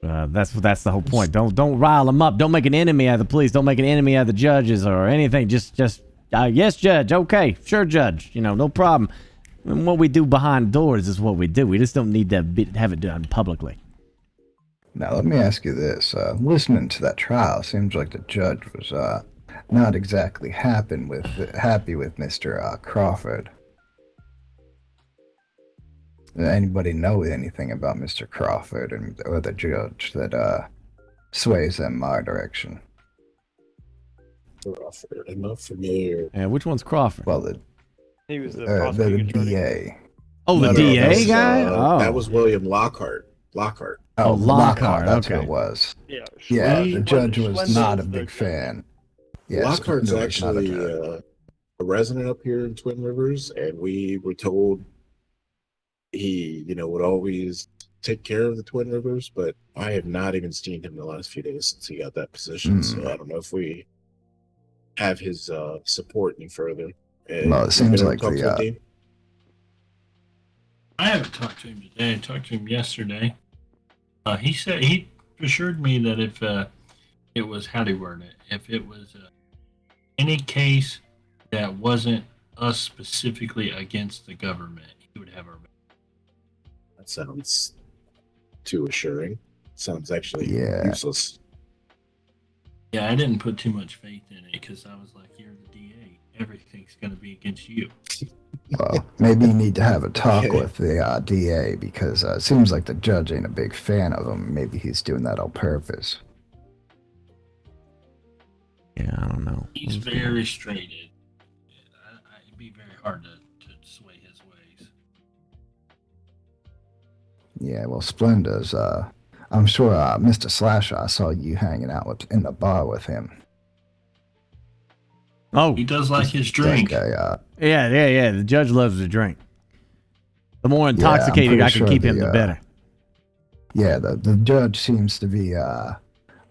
That's the whole point. Don't rile them up. Don't make an enemy out of the police. Don't make an enemy out of the judges or anything. Just yes, judge. Okay, sure, judge. No problem. And what we do behind doors is what we do. We just don't need to have it done publicly.
Now, let me ask you this. Listening to that trial, seems like the judge was not exactly happy with Mr. Crawford. Does anybody know anything about Mr. Crawford or the judge that sways in my direction?
Crawford, I'm not familiar.
Yeah, which one's Crawford?
Well,
He was the
the DA.
Oh, the DA guy?
That was William Lockhart. Lockhart.
Oh, Lockhart, that's
okay.
who it was.
Yeah,
Yeah, the judge was
Schlendel's
not a
the-
big fan. Yeah,
Lockhart's
Schlendel's not a
actually
judge.
a resident up here in Twin Rivers, and we were told he, would always take care of the Twin Rivers, but I have not even seen him the last few days since he got that position, so I don't know if we have his support any further.
Well, it seems like
I haven't talked to him today. I talked to him yesterday. He said he assured me that if it was, how do you word it? If it was any case that wasn't us specifically against the government, he would have our back.
That sounds too assuring. Sounds actually useless.
Yeah, I didn't put too much faith in it because I was like, you're the DA. Everything's going to be against you.
Well, maybe you need to have a talk with the DA because it seems like the judge ain't a big fan of him. Maybe he's doing that on purpose.
Yeah, I don't know.
He's very straight. It'd be very hard to sway his ways.
Yeah, well, Splenda's, I'm sure Mr. Slasher, I saw you hanging out in the bar with him.
Oh,
he does like his drink.
Guy,
yeah. The judge loves to drink. The more intoxicated I can keep him, the better.
Yeah, the judge seems to be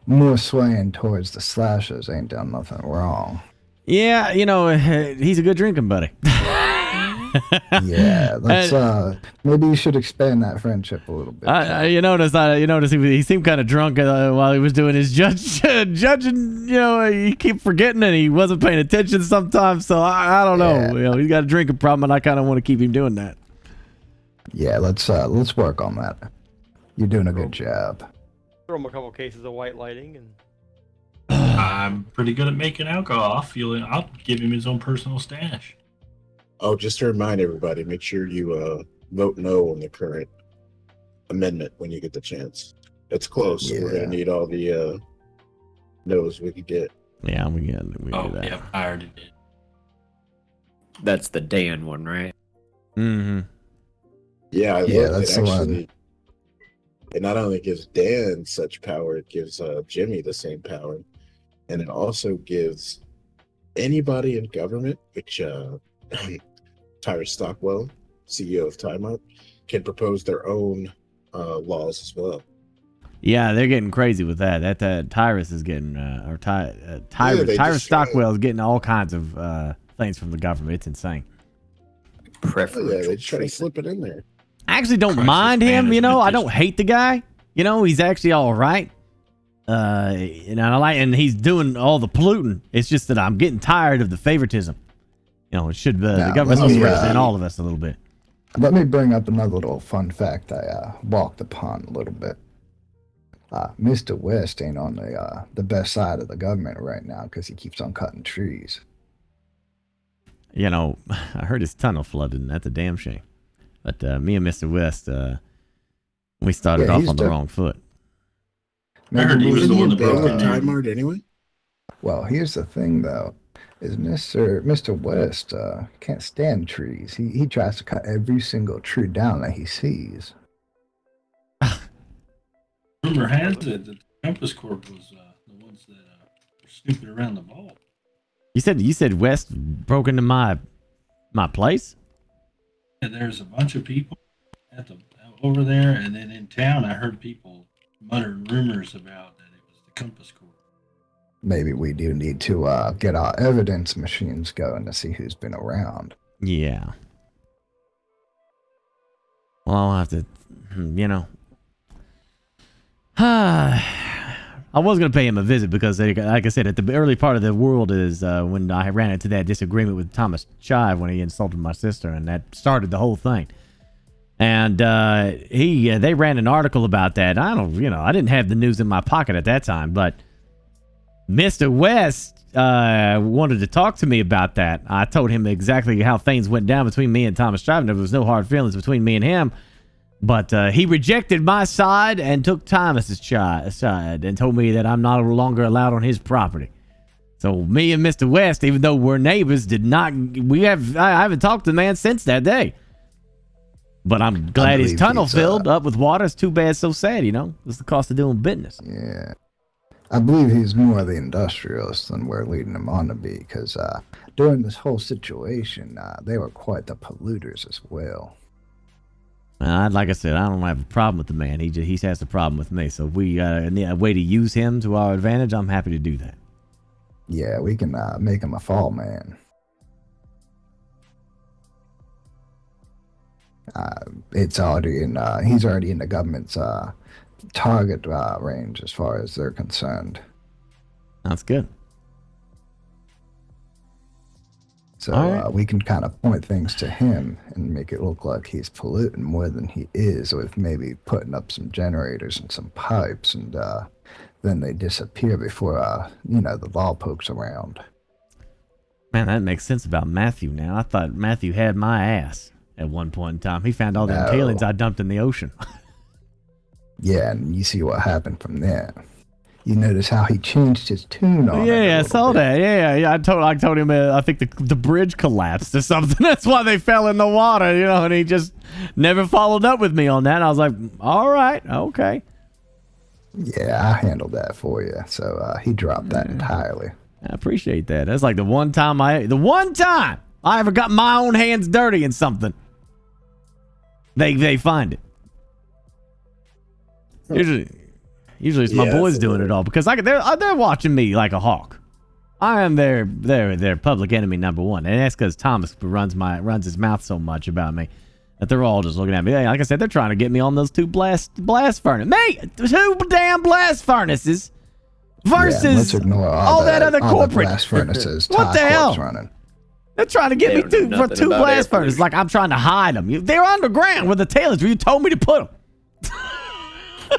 more swaying towards the Slashers. Ain't done nothing wrong.
Yeah, he's a good drinking buddy.
Yeah, let's maybe you should expand that friendship a little bit.
You notice he seemed kind of drunk while he was doing his judging. He kept forgetting and he wasn't paying attention sometimes. So I don't know.
Yeah.
He's got a drinking problem, and I kind of want to keep him doing that.
Yeah, let's work on that. You're doing a good job.
Throw him a couple cases of white lighting and.
I'm pretty good at making alcohol. I'll give him his own personal stash.
Oh, just to remind everybody, make sure you vote no on the current amendment when you get the chance. It's close. So we're gonna need all the no's we can get.
Yeah, we do that.
Yeah, I already did.
That's the Dan one, right?
Mm-hmm.
Yeah, I
Yeah,
love
that's
it.
the
Actually,
one.
it not only gives Dan such power, it gives Jimmy the same power, and it also gives anybody in government, which Tyrus Stockwell, CEO of Time Out, can propose their own laws as well.
Yeah, they're getting crazy with that. That Tyrus is getting, Tyrus Stockwell is getting all kinds of things from the government. It's insane.
Yeah, they try to slip it in there.
I actually don't mind him. I don't hate the guy. He's actually all right. And he's doing all the polluting. It's just that I'm getting tired of the favoritism. It should the government should represent all of us a little bit.
Let me bring up another little fun fact I walked upon a little bit. Mr. West ain't on the best side of the government right now because he keeps on cutting trees.
I heard his tunnel flooded, and that's a damn shame. But me and Mr. West, we started off on the wrong foot.
I heard he was the one that broke the Time Art anyway.
Well, here's the thing, though, is Mr. West can't stand trees. He tries to cut every single tree down that he sees.
Rumor has it that the Compass Corp was the ones that were snooping around the vault.
You said West broke into my place?
Yeah, there's a bunch of people over there, and then in town, I heard people muttered rumors about that it was the Compass Corps.
Maybe we do need to get our evidence machines going to see who's been around.
Yeah. Well, I'll have to, I was going to pay him a visit because, like I said, at the early part of the world is when I ran into that disagreement with Thomas Chive when he insulted my sister, and that started the whole thing. And they ran an article about that. I didn't have the news in my pocket at that time, but Mr. West wanted to talk to me about that. I told him exactly how things went down between me and Thomas Chive. There was no hard feelings between me and him. But he rejected my side and took Thomas's side and told me that I'm no longer allowed on his property. So me and Mr. West, even though we're neighbors, I haven't talked to the man since that day. But I'm glad his tunnel filled up with water. It's too bad, so sad, It's the cost of doing business.
Yeah. I believe he's more the industrialist than we're leading him on to be, because during this whole situation, they were quite the polluters as well.
Like I said, I don't have a problem with the man. He has a problem with me. So if we need a way to use him to our advantage, I'm happy to do that.
Yeah, we can make him a fall man. It's already in. He's already in the government's target range as far as they're concerned.
That's good.
So we can kind of point things to him and make it look like he's polluting more than he is, with maybe putting up some generators and some pipes, and then they disappear before the law pokes around.
Man, that makes sense about Matthew now. I thought Matthew had my ass at one point in time. He found all them tailings I dumped in the ocean.
Yeah, and you see what happened from there. You notice how he changed his tune on it.
Yeah, I saw that. Yeah. I told him I think the bridge collapsed or something. That's why they fell in the water, and he just never followed up with me on that. And I was like, all right, okay.
Yeah, I handled that for you. So he dropped that entirely.
I appreciate that. That's like the one time I ever got my own hands dirty in something. They find it. Usually it's my boys doing it all, because they're watching me like a hawk. I am their public enemy number one, and that's because Thomas runs his mouth so much about me that they're all just looking at me. Like I said, they're trying to get me on those two blast furnaces. Mate, 2 damn blast furnaces versus all that other corporate
blast furnaces.
What the hell? Running. They're trying to get me for 2 blast furnaces. Like I'm trying to hide them. They're underground where the tailings where you told me to put them.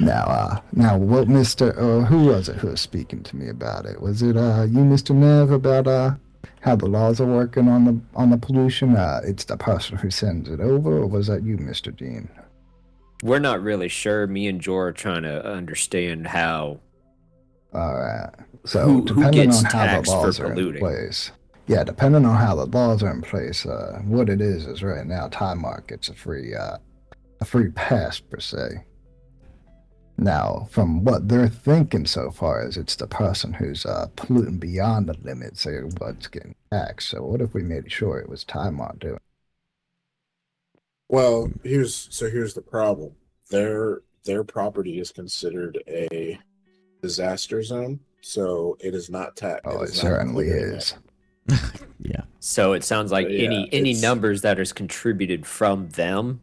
Now, what Mr. Who was it who was speaking to me about it? Was it you, Mr. Nev, about how the laws are working on the pollution? It's the person who sends it over, or was that you, Mr. Dean?
We're not really sure. Me and Joe are trying to understand how.
All right. So depending on how the laws are in place. Yeah, depending on how the laws are in place, what it is right now, Time Mark gets a free pass per se. Now, from what they're thinking so far is it's the person who's polluting beyond the limits of what's getting taxed. So what if we made sure it was Time Mark doing?
Well, here's the problem. Their property is considered a disaster zone, so it is not taxed.
Oh, it certainly is.
Yeah.
So it sounds like any numbers that is contributed from them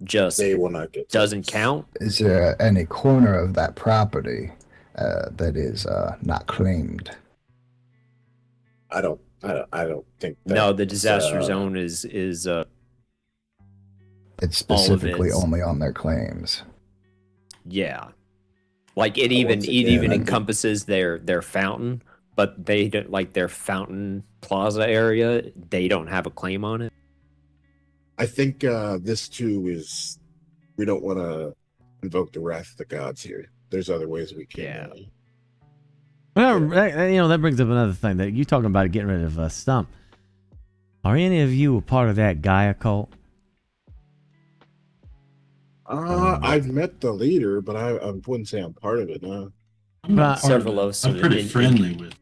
just
they will not get
doesn't count.
Is there any corner of that property that is not claimed?
I don't think that,
no, the disaster zone is
it's specifically only on their claims.
Yeah, like it even encompasses their fountain, but they don't, like their fountain plaza area, they don't have a claim on it.
I think this too is, we don't want to invoke the wrath of the gods here. There's other ways we can.
Yeah.
Well, that brings up another thing that you talking about getting rid of Stump. Are any of you a part of that Gaia cult?
I've met the leader, but I wouldn't say I'm part of it. No.
Several of us.
I'm pretty friendly with.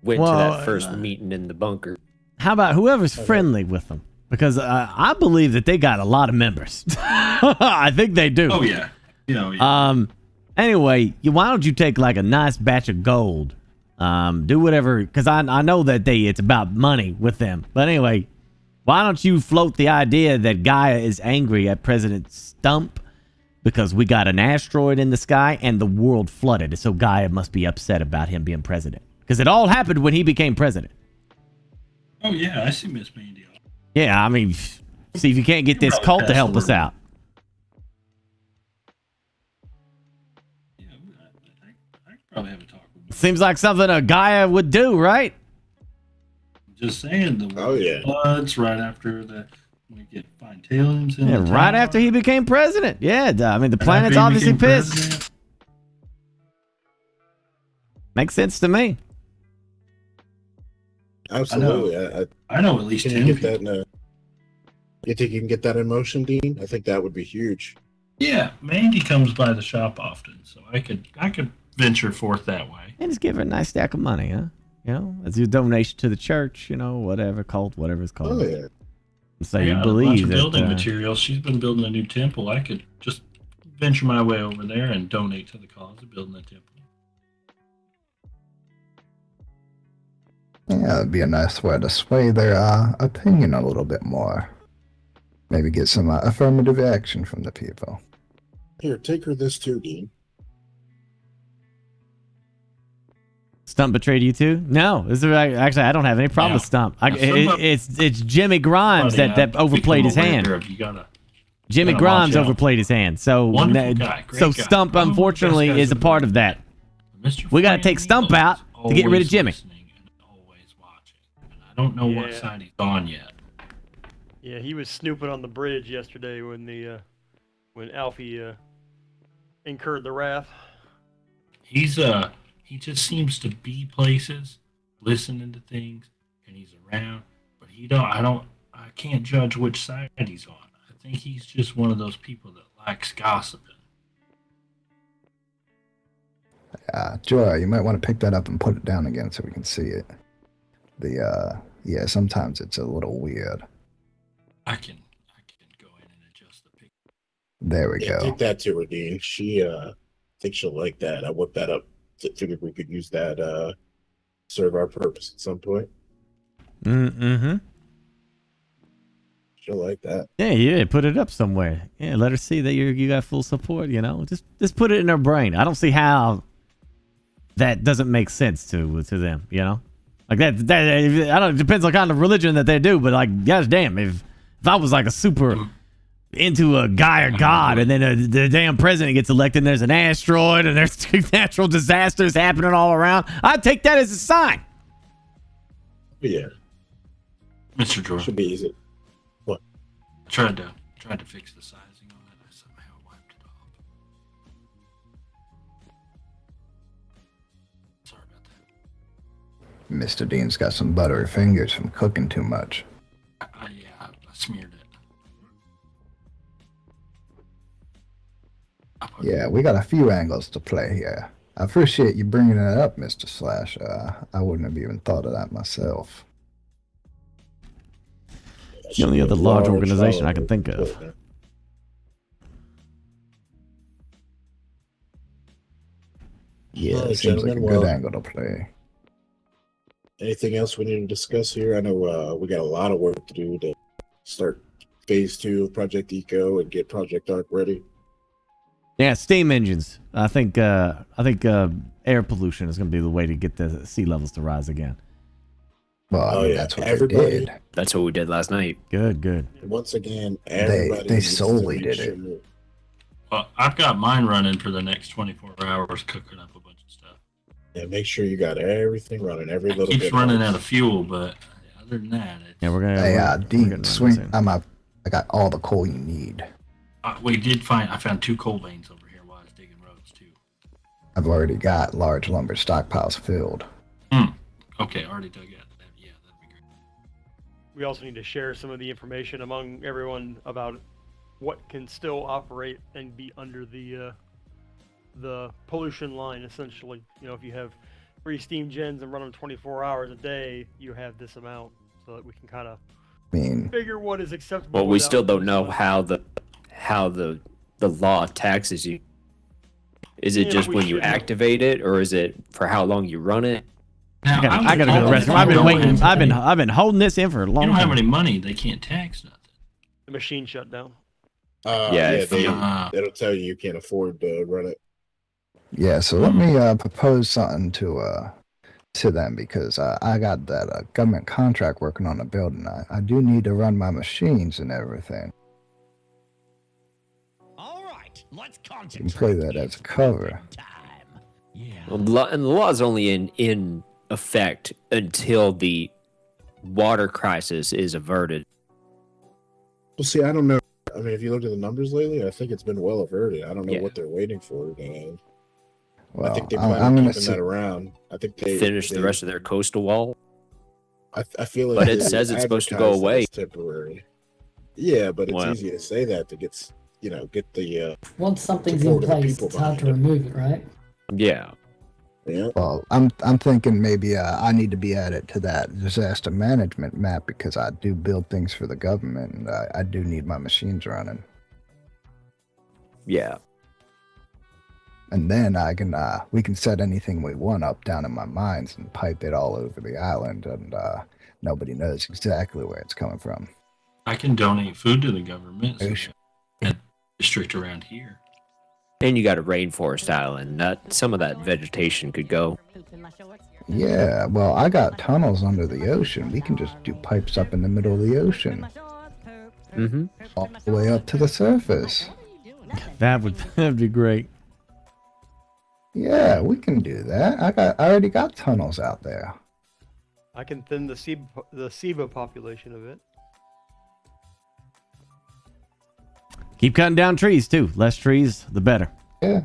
Went to that first meeting in the bunker.
How about whoever's friendly with them? Because I believe that they got a lot of members. I think they do.
Oh yeah. Yeah.
Anyway, why don't you take like a nice batch of gold? Do whatever, because I know that it's about money with them. But anyway, why don't you float the idea that Gaia is angry at President Stump because we got an asteroid in the sky and the world flooded. So Gaia must be upset about him being president. Because it all happened when he became president.
Oh, yeah, I see Miss Mandy.
Yeah, I mean, see if you can't get this cult to help us out.
Probably have a talk with him.
Seems like something a Gaia would do, right?
Just saying, the floods right after that, we get fine tailings in
Yeah,
the
right
tower.
after he became president. Yeah, I mean, the
Right
planet's
after he
obviously
became
pissed.
president.
Makes sense to me.
Absolutely.
I know at least
can
10
you get that. You think you can get that in motion, Dean? I think that would be huge.
Yeah, Mandy comes by the shop often, so I could venture forth that way.
And just give her a nice stack of money, huh? You know, as your donation to the church, you know, whatever cult, whatever it's called.
Oh, yeah.
So
I
you
got
believe
a bunch of
that,
building materials. She's been building a new temple. I could just venture my way over there and donate to the cause of building a temple.
Yeah, it'd be a nice way to sway their opinion a little bit more. Maybe get some affirmative action from the people.
Here, take her this too, Dean.
Stump betrayed you too? No, actually I don't have any problem with Stump. It's Jimmy Grimes that overplayed his hand. Jimmy Grimes overplayed his hand. So Stump unfortunately is a part of that. We got to take Stump out to get rid of Jimmy.
I don't know what side he's on yet.
Yeah, he was snooping on the bridge yesterday when when Alfie incurred the wrath.
He just seems to be places, listening to things, and he's around, but I can't judge which side he's on. I think he's just one of those people that likes gossiping.
Joy, you might want to pick that up and put it down again so we can see it. Yeah, sometimes it's a little weird.
I can go in and adjust the picture.
There we go.
Take that to her, Dean. She think she'll like that. I whipped that up. Figured we could use that serve our purpose at some point.
Mm-hmm.
She'll like that.
Yeah, put it up somewhere. Yeah, let her see that you got full support, you know. Just put it in her brain. I don't see how that doesn't make sense to them, you know? Like that I don't, it depends on kind of religion that they do, but like, gosh damn, if I was like a super into a guy or god, and then the damn president gets elected and there's an asteroid and there's natural disasters happening all around, I'd take that as a sign.
Yeah.
Mr. Drawer.
Should be easy. What?
I tried to fix the sizing on it. I somehow wiped it off. Sorry about that.
Mr. Dean's got some buttery fingers from cooking too much.
Yeah, I smeared it.
Yeah, we got a few angles to play here. I appreciate you bringing it up, Mr. Slash. I wouldn't have even thought of that myself.
The only other large organization I can think of.
Yeah,
Alright,
it seems like a
gentlemen,
good angle to play.
Anything else we need to discuss here? I know we got a lot of work to do to start phase 2 of Project Eco and get Project Arc ready.
Yeah, steam engines. I think air pollution is going to be the way to get the sea levels to rise again.
Well, that's what
everybody
they did.
That's what we did last night.
Good.
And once again, everybody
They
needs to
solely
make
did
sure-
it.
Well, I've got mine running for the next 24 hours, cooking up a bunch of stuff.
Yeah, make sure you got everything running, every little
Keeps
bit.
running out of fuel, but other than that,
Yeah, we're gonna.
Hey, Dean,
getting
swing.
soon.
I got all the coal you need.
I found 2 coal veins over here while I was digging roads too.
I've already got large lumber stockpiles filled.
Okay, already dug it. Yeah, that'd be great.
We also need to share some of the information among everyone about what can still operate and be under the pollution line. Essentially, you know, if you have 3 steam gens and run them 24 hours a day, you have this amount, so that we can kind of figure what is acceptable.
Well, we
without
still don't
those
know
lines.
how the law taxes you Is it just when you activate it, or is it for how long you run it?
Now,
I gotta go to the restroom. I've been waiting. I've been holding this in for a long
You don't have
time.
any money, they can't tax nothing.
The machine shut down.
It'll tell you can't afford to run it.
Yeah, so let me propose something to them because I got that government contract working on a building. I do need to run my machines and everything.
All right, let's
You can
concentrate.
play that as a cover.
Well, and the law is only in effect until the water crisis is averted.
Well, see, I don't know. I mean, if you look at the numbers lately, I think it's been well averted. I don't know
Yeah.
what they're waiting for. I
Well,
think they
I'm
plan on
gonna
keeping that around. I think they
Finish the rest of their coastal wall.
I feel like
But it
they
says it's supposed to go
advertise that
away.
it's temporary. Yeah, but it's
Well.
easy to say that to get get the
Once something's in
support of the
place,
people
it's hard to
behind
remove it, right?
Yeah.
Well, I'm thinking maybe I need to be added to that disaster management map because I do build things for the government and I do need my machines running.
Yeah.
And then we can set anything we want up down in my mines and pipe it all over the island, and nobody knows exactly where it's coming from.
I can donate food to the government. So that district around here.
And you got a rainforest island. Some of that vegetation could go.
Yeah, well, I got tunnels under the ocean. We can just do pipes up in the middle of the ocean.
Mm-hmm.
All the way up to the surface.
That'd be great.
Yeah, we can do that. I already got tunnels out there.
I can thin the SIBA population of it.
Keep cutting down trees too. Less trees, the better.
Yeah.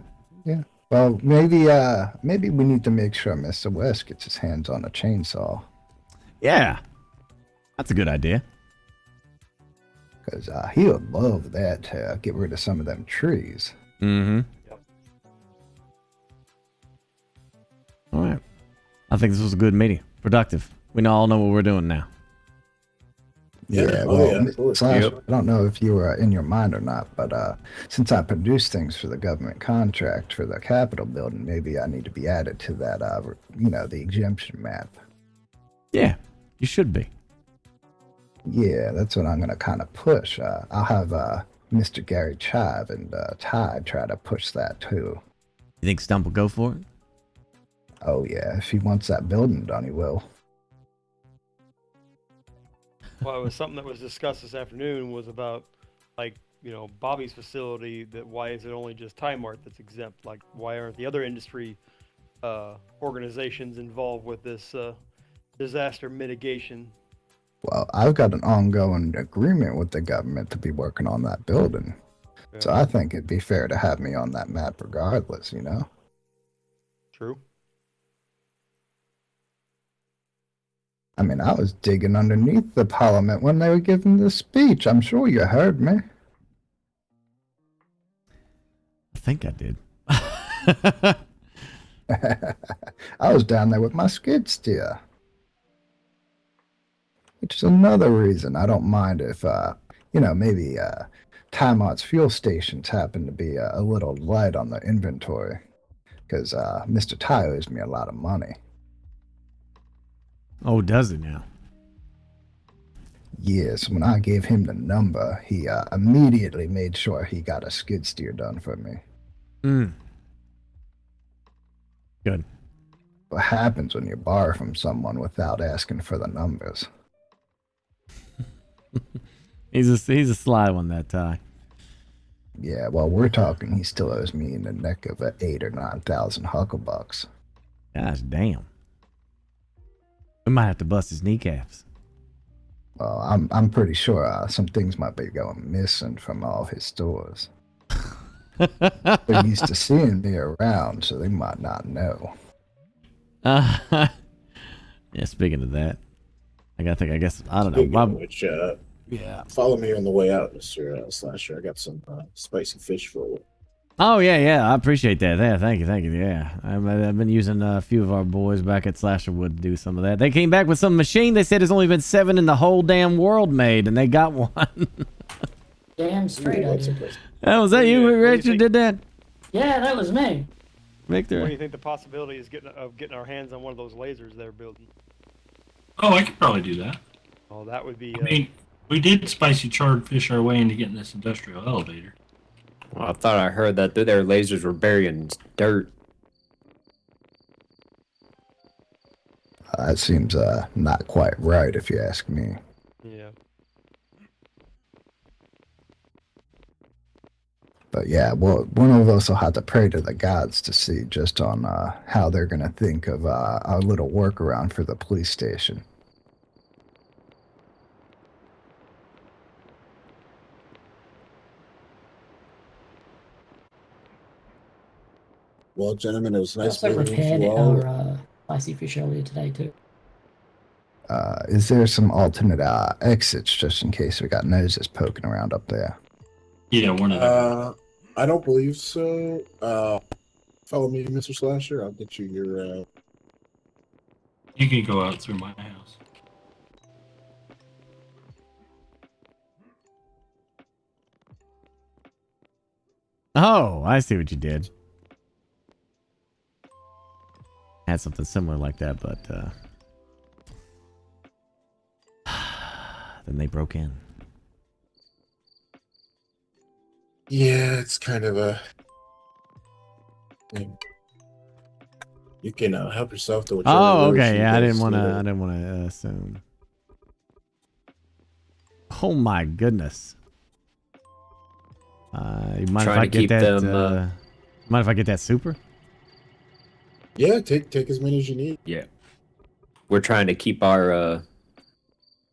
Well, maybe we need to make sure Mr. West gets his hands on a chainsaw.
Yeah, that's a good idea.
Because he would love that to get rid of some of them trees.
Mm-hmm. All right. I think this was a good meeting. Productive. We all know what we're doing now.
Yeah, well, Slash, I don't know if you were in your mind or not, but since I produce things for the government contract for the Capitol building, maybe I need to be added to that, the exemption map.
Yeah, you should be.
Yeah, that's what I'm going to kind of push. I'll have Mr. Gary Chive and Ty try to push that too.
You think Stump will go for it?
Oh, yeah, if he wants that building done, he will.
Well, it was something that was discussed this afternoon was about, Bobby's facility, that why is it only just Time Mart that's exempt? Like, why aren't the other industry organizations involved with this disaster mitigation?
Well, I've got an ongoing agreement with the government to be working on that building. Yeah. So I think it'd be fair to have me on that map regardless,
True.
I mean, I was digging underneath the parliament when they were giving the speech. I'm sure you heard me.
I think I did.
I was down there with my skid steer. Which is another reason I don't mind if, maybe Time Art's fuel stations happen to be a little light on the inventory. Because Mr. Ty owes me a lot of money.
Oh, does it now?
Yes, when I gave him the number, he immediately made sure he got a skid steer done for me.
Good.
What happens when you borrow from someone without asking for the numbers?
He's a sly one, that Ty.
Yeah, well, we're talking he still owes me in the neck of 8,000 or 9,000 hucklebucks.
Gosh damn. We might have to bust his kneecaps.
Well, I'm pretty sure some things might be going missing from all of his stores. They're used to seeing me around, so they might not know.
Yeah, speaking of that, I don't know.
Yeah. Follow me on the way out, Mr. Slasher. I got some spicy fish for you.
Oh, yeah. I appreciate that. Yeah, thank you. Yeah. I've been using a few of our boys back at Slasherwood to do some of that. They came back with some machine. They said there's only been 7 in the whole damn world made, and they got one.
Damn straight I did.
Oh, was that you, Richard, did that?
Yeah, that was me.
Victor.
What do you think the possibility is getting our hands on one of those lasers they're building?
Oh, I could probably do that.
Oh, that would be.
I mean, we did spicy charred fish our way into getting this industrial elevator.
Well, I thought I heard that their lasers were burying dirt.
That seems not quite right, if you ask me.
Yeah.
But yeah, well, one of us will have to pray to the gods to see just on how they're going to think of our little workaround for the police station.
Well, gentlemen, it was nice
Also
meeting
repaired
you all.
our spicy fish earlier today too.
Is there some alternate exits just in case we got noses poking around up there?
Yeah, one of them.
I don't believe so. Follow me, Mr. Slasher. I'll get you your.
You can go out through my house.
Oh, I see what you did. Had something similar like that, but then they broke in.
Yeah, it's kind of a. You can help yourself to whichever.
Oh,
roads
okay.
you
Yeah, I
guys
didn't want to.
need
I didn't want to assume. Oh my goodness. You mind if
Trying
I
to
get
keep
that?
them,
Mind if I get that super?
Yeah, take as many as you need.
Yeah. We're trying to keep our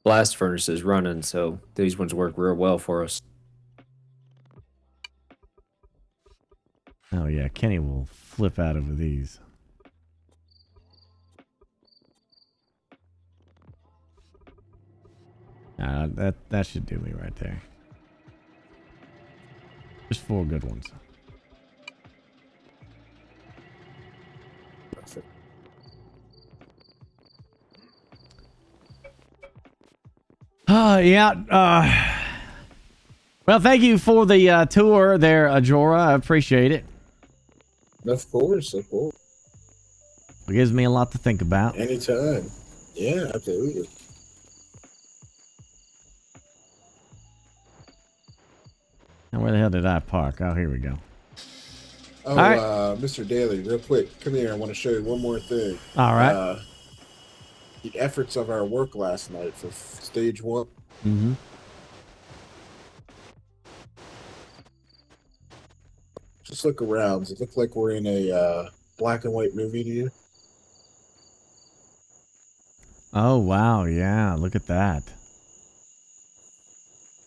blast furnaces running, so these ones work real well for us.
Oh yeah, Kenny will flip out over these. That should do me right there. Just 4 good ones. Yeah. Well, thank you for the tour there, Ajora. I appreciate it.
Of course, of course.
It gives me a lot to think about.
Anytime. Yeah, absolutely.
Now, where the hell did I park? Oh, here we go.
Oh,
All right.
Mr. Daly, real quick, come here. I want to show you one more thing.
All right.
The efforts of our work last night for stage 1.
Mm-hmm.
Just look around. Does it look like we're in a black and white movie to you?
Oh, wow. Yeah, look at that.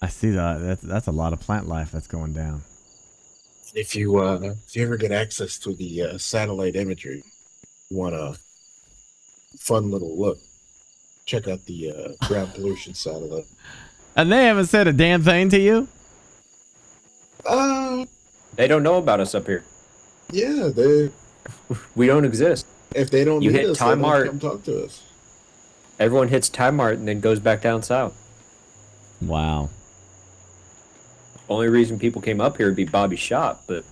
I see that. That's a lot of plant life that's going down.
If you ever get access to the satellite imagery, you want a fun little look, check out the ground pollution satellite.
And they haven't said a damn thing to you?
They don't know about us up here.
Yeah,
we don't exist.
If they don't
you
need
hit
us,
Time
they don't
Art.
come talk to us.
Everyone hits Time Art and then goes back down south.
Wow.
Only reason people came up here would be Bobby's shop, but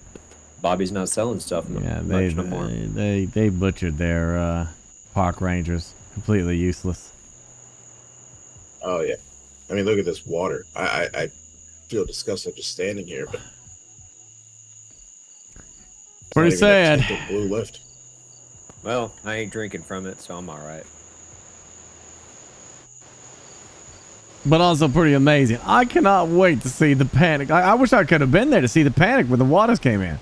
Bobby's not selling stuff much no more.
They butchered their park rangers. Completely useless.
Oh yeah, I mean look at this water. I feel disgusted just standing here, but
pretty sad.
Blue lift.
Well, I ain't drinking from it, so I'm all right.
But also pretty amazing. I cannot wait to see the panic. I wish I could have been there to see the panic when the waters came in.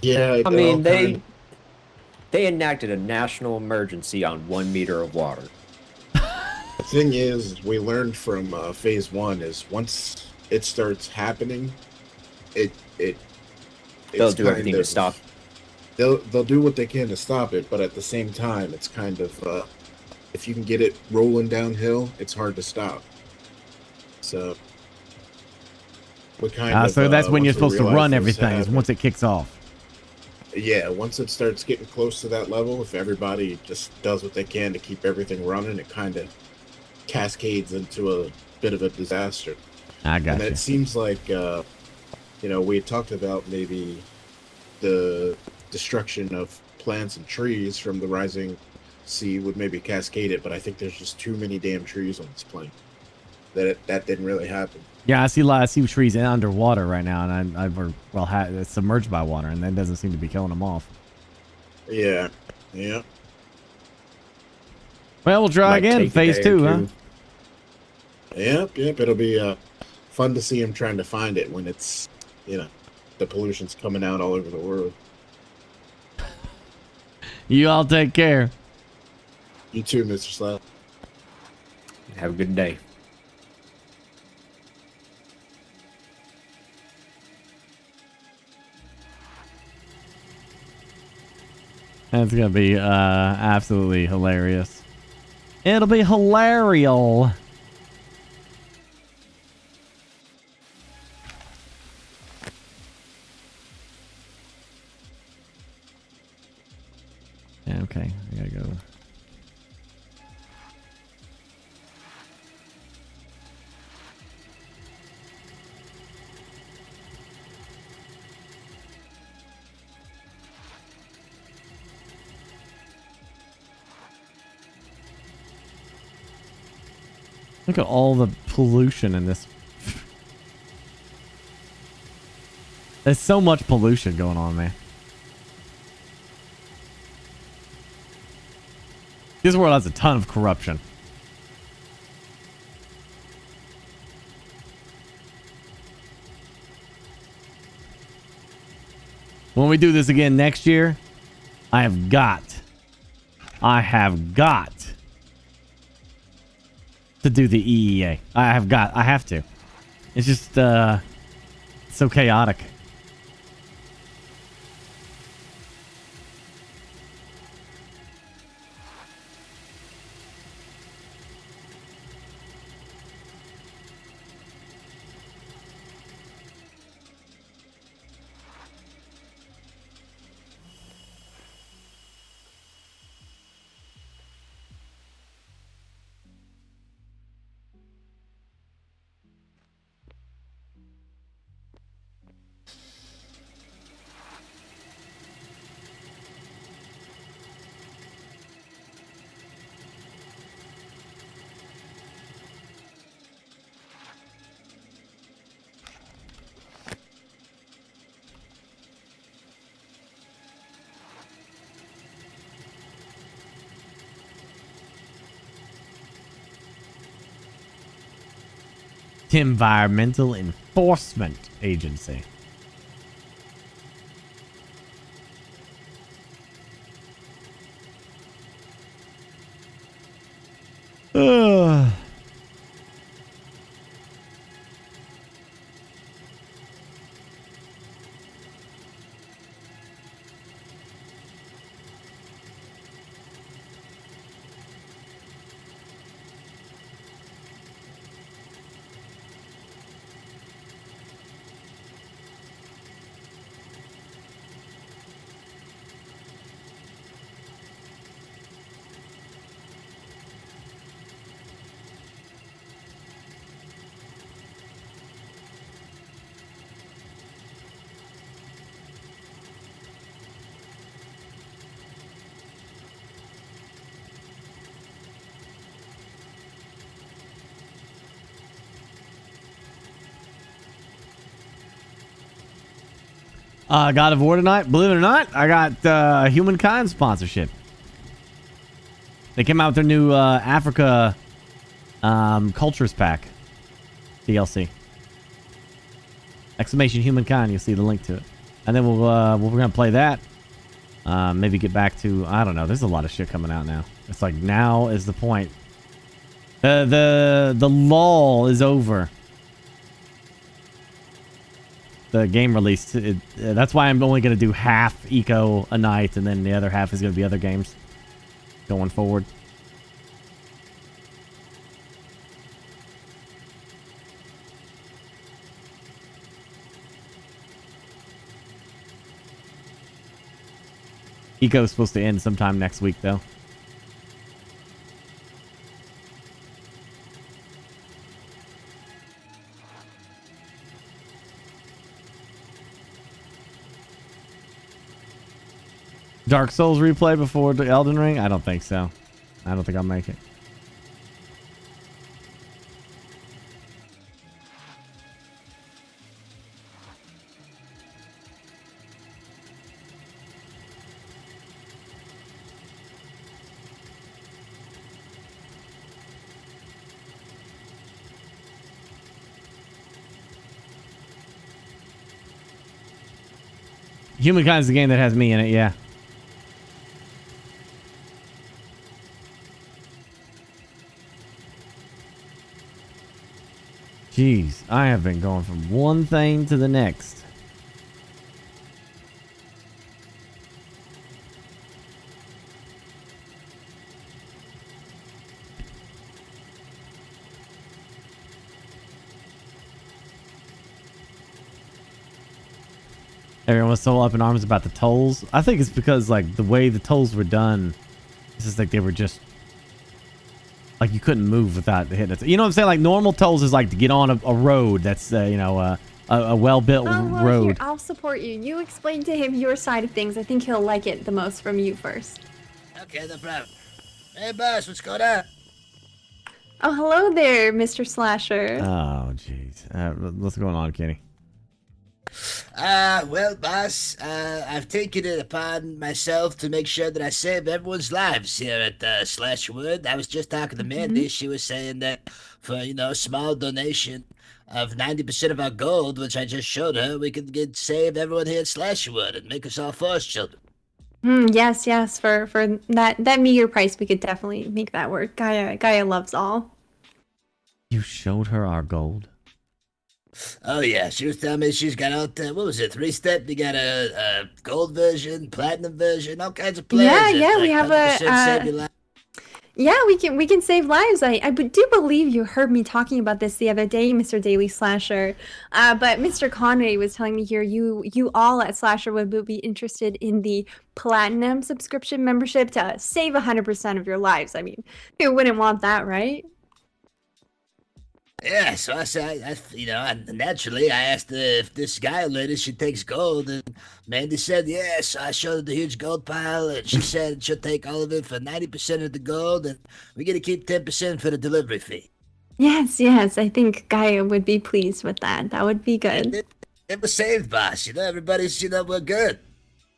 Yeah,
I mean they enacted a national emergency on 1 meter of water.
The thing is, we learned from phase 1 is once it starts happening,
They'll do everything to stop.
They'll do what they can to stop it, but at the same time, it's kind of if you can get it rolling downhill, it's hard to stop. So we kind of.
So that's when you're supposed to run everything. Is
happening.
once it kicks off.
Yeah, once it starts getting close to that level, if everybody just does what they can to keep everything running, it kind of cascades into a bit of a disaster.
I got
And
you.
it seems like, we had talked about maybe the destruction of plants and trees from the rising sea would maybe cascade it, but I think there's just too many damn trees on this plane that didn't really happen.
Yeah, I see a lot. I see trees underwater right now, and it's submerged by water, and that doesn't seem to be killing them off.
Yeah.
Well, we'll try again. Phase 2, huh?
Yep. It'll be fun to see him trying to find it when it's, the pollution's coming out all over the world.
You all take care.
You too, Mr. Slap.
Have a good day.
That's gonna be absolutely hilarious. It'll be hilarious. Yeah, okay. I gotta go. Look at all the pollution in this. There's so much pollution going on, man. This world has a ton of corruption. When we do this again next year, I have got to do the EEA. I have to. It's just so chaotic. Environmental Enforcement Agency. Ugh. God of War tonight. Believe it or not, I got Humankind sponsorship. They came out with their new Africa Cultures Pack DLC. Exclamation Humankind. You'll see the link to it. And then we're gonna play that. Maybe get back to, I don't know. There's a lot of shit coming out now. It's like now is the point. The lull is over. The game release. That's why I'm only going to do half Eco a night, and then the other half is going to be other games going forward. Eco is supposed to end sometime next week, though. Dark Souls replay before the Elden Ring? I don't think so. I don't think I'll make it. Humankind's the game that has me in it, yeah. Jeez, I have been going from one thing to the next. Everyone was so up in arms about the tolls. I think it's because like the way the tolls were done, it's just like they were just like you couldn't move without hitting it. You know what I'm saying? Like normal tolls is like to get on a road that's a well-built
well,
road.
Here, I'll support you. You explain to him your side of things. I think he'll like it the most from you first.
Okay, no problem. Hey, boss, what's going on?
Oh, hello there, Mr. Slasher.
Oh, jeez. What's going on, Kenny?
Well, boss, I've taken it upon myself to make sure that I save everyone's lives here at Slashwood. I was just talking to Mandy. She was saying that for, a small donation of 90% of our gold, which I just showed her, we could save everyone here at Slashwood and make us all forest children.
Yes. For that meager price, we could definitely make that work. Gaia loves all.
You showed her our gold?
Oh yeah, she was telling me she's got out there. What was it? 3-step. You got a gold version, platinum version, all kinds of plans.
Yeah, we have we can save lives. I do believe you heard me talking about this the other day, Mr. Daily Slasher. But Mr. Conway was telling me here you all at Slasher would be interested in the platinum subscription membership to save 100% of your lives. I mean, who wouldn't want that, right?
Yeah, so I said, naturally, I asked her if this guy lady, she takes gold, and Mandy said yes. I showed her the huge gold pile, and she said she'll take all of it for 90% of the gold, and we get to keep 10% for the delivery fee.
Yes, I think Gaia would be pleased with that. That would be good.
It was saved, boss. Everybody's, we're good.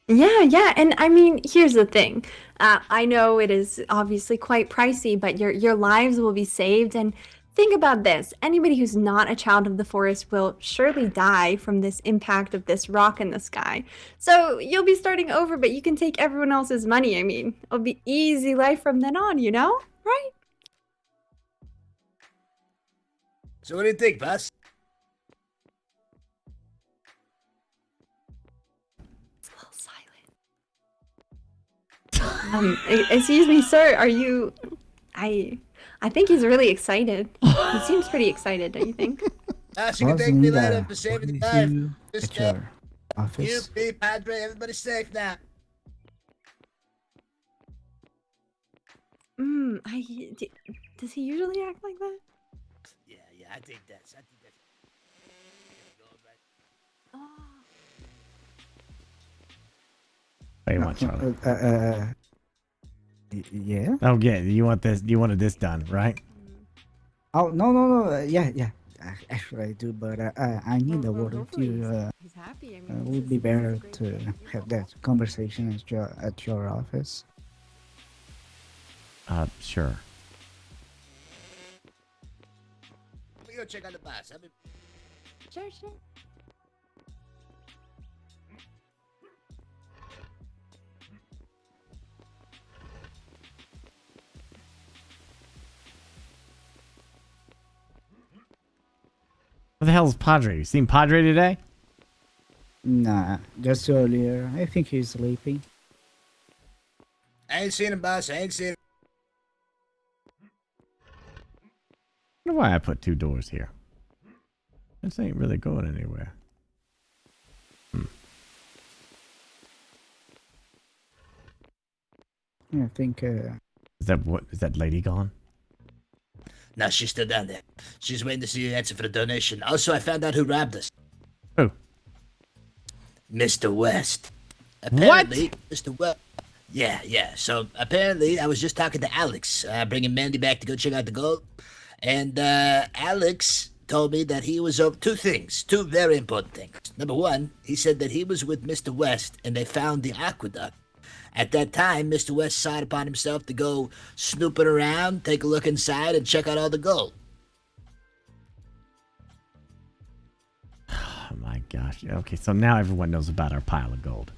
Yeah, and I mean, here's the thing. I know it is obviously quite pricey, but your lives will be saved, and think about this. Anybody who's not a child of the forest will surely die from this impact of this rock in the sky. So you'll be starting over, but you can take everyone else's money. I mean, it'll be easy life from then on, right?
So what do you think, boss?
It's a little silent. Excuse me, sir. Are you... I think he's really excited. He seems pretty excited, don't you think?
She can thank me later for saving the life.
At your office?
You, me, Padre, everybody's safe now.
Does he usually act like that?
Yeah, I think that's.
What do you want, Charlie?
Yeah.
Oh yeah, you want this? You wanted this done, right?
Oh no. Yeah. Actually, I do, but I need a word with you.
He's happy.
It would be better to have that conversation at your office.
Sure.
Let me go check on the boss.
Sure.
What the hell is Padre? You seen Padre today?
Nah, just earlier. I think he's sleeping.
I ain't seen him, boss. I ain't seen him.
I wonder why I put 2 doors here. This ain't really going anywhere.
I think.
Is that lady gone?
No, she's still down there. She's waiting to see you answer for the donation. Also, I found out who robbed us.
Who?
Mr. West. apparently, Mr. Well, yeah. So apparently, I was just talking to Alex, bringing Mandy back to go check out the gold, and Alex told me that he was over two very important things. Number one, he said that he was with Mr. West, and they found the aqueduct. At that time, Mr. West decided upon himself to go snooping around, take a look inside, and check out all the gold.
Oh my gosh. Okay, so now everyone knows about our pile of gold.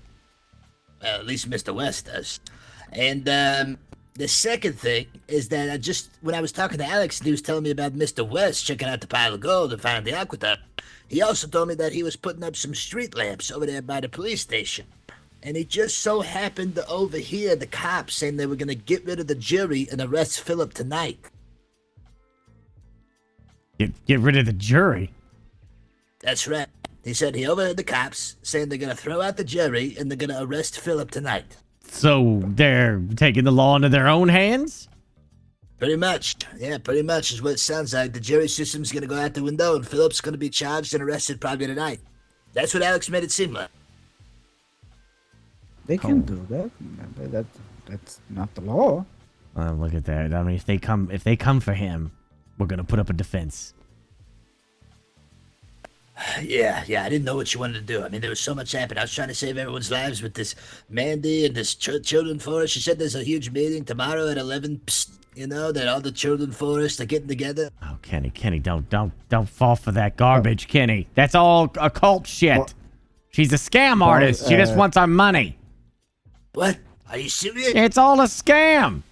Well, at least Mr. West does. And the second thing is that when I was talking to Alex, and he was telling me about Mr. West checking out the pile of gold and finding the aqueduct, he also told me that he was putting up some street lamps over there by the police station. And he just so happened to overhear the cops saying they were going to get rid of the jury and arrest Philip tonight.
Get rid of the jury?
That's right. He said he overheard the cops saying they're going to throw out the jury and they're going to arrest Philip tonight.
So they're taking the law into their own hands?
Pretty much. Yeah, pretty much is what it sounds like. The jury system's going to go out the window and Philip's going to be charged and arrested probably tonight. That's what Alex made it seem like.
They can do that. That's not the law.
Look at that. I mean, if they come for him, we're going to put up a defense.
Yeah, I didn't know what you wanted to do. I mean, there was so much happening. I was trying to save everyone's lives with this Mandy and this children forest. She said there's a huge meeting tomorrow at 11. That all the children forest are getting together.
Oh, Kenny, don't fall for that garbage, Kenny. That's all occult shit. She's a scam artist. She just wants our money.
What? Are you serious?
It's all a scam.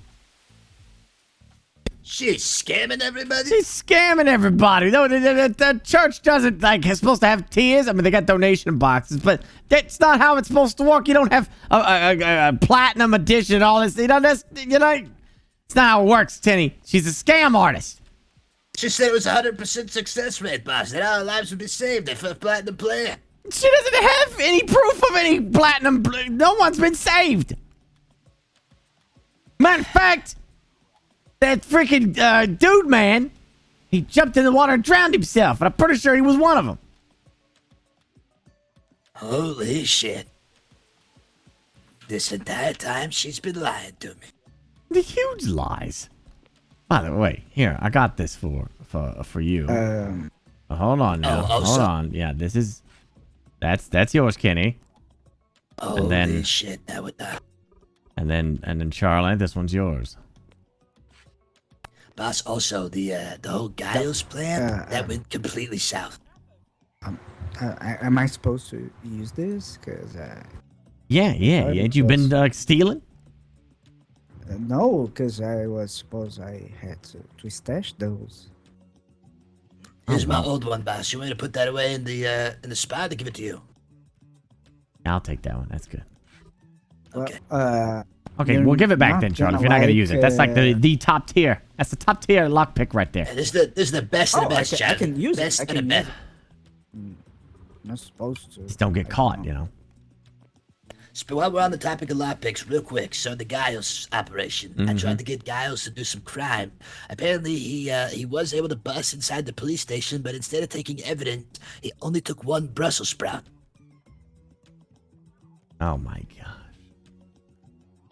She's scamming everybody?
She's scamming everybody. No, the church doesn't, it's supposed to have tiers. I mean, they got donation boxes, but that's not how it's supposed to work. You don't have a platinum edition, all this. It's not how it works, Kenny. She's a scam artist.
She said it was 100% success rate, boss. That our lives would be saved if a platinum player.
She doesn't have any proof of any platinum. No one's been saved. Matter of fact, that freaking dude, man, he jumped in the water and drowned himself, and I'm pretty sure he was one of them.
Holy shit. This entire time, she's been lying to me.
The huge lies. By the way, here, I got this for you. Hold on now. Hold on. Yeah, that's yours, Kenny.
Holy shit, that would die.
And then Charlie, this one's yours.
Boss, also the whole Giles plan that went completely south.
Am I supposed to use this? Cause
yeah. Ain't you been stealing?
No, because I was supposed I had to stash those.
Here's my old one, boss. You want me to put that away in the spot to give it to you?
I'll take that one. That's good.
Okay.
Okay, we'll give it back then, Charlie. If you're not gonna use it, that's like the top tier. That's the top tier lockpick right there.
This is the best of the best, Chad.
I can use
best
it.
of the best.
Not supposed to.
Just don't get caught,
But while we're on the topic of lockpicks, real quick, so the Giles operation. I tried to get Giles to do some crime. Apparently, he was able to bust inside the police station, but instead of taking evidence, he only took one Brussels sprout.
Oh my gosh.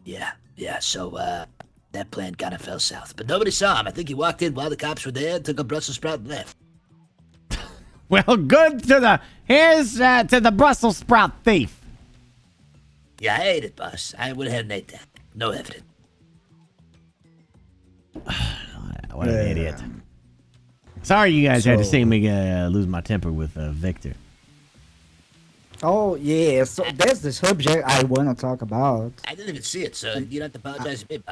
Yeah. So that plan kind of fell south, but nobody saw him. I think he walked in while the cops were there, took a Brussels sprout, and left.
Well, good to the Brussels sprout thief.
Yeah, I ate it, boss. I would have ate that. No evidence.
What an idiot. Sorry you guys had to see me lose my temper with Victor.
Oh, yeah. So that's the subject I want to talk about.
I didn't even see it, so you don't have to apologize to me.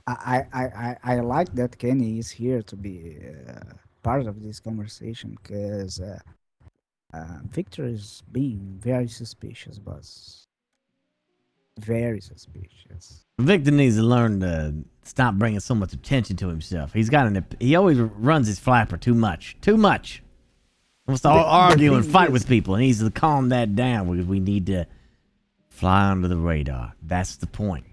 I like that Kenny is here to be part of this conversation because Victor is being very suspicious, boss. Very suspicious.
Victor needs to learn to stop bringing so much attention to himself. He always runs his flapper too much. He wants to argue and fight with people, and he needs to calm that down because we need to fly under the radar. That's the point.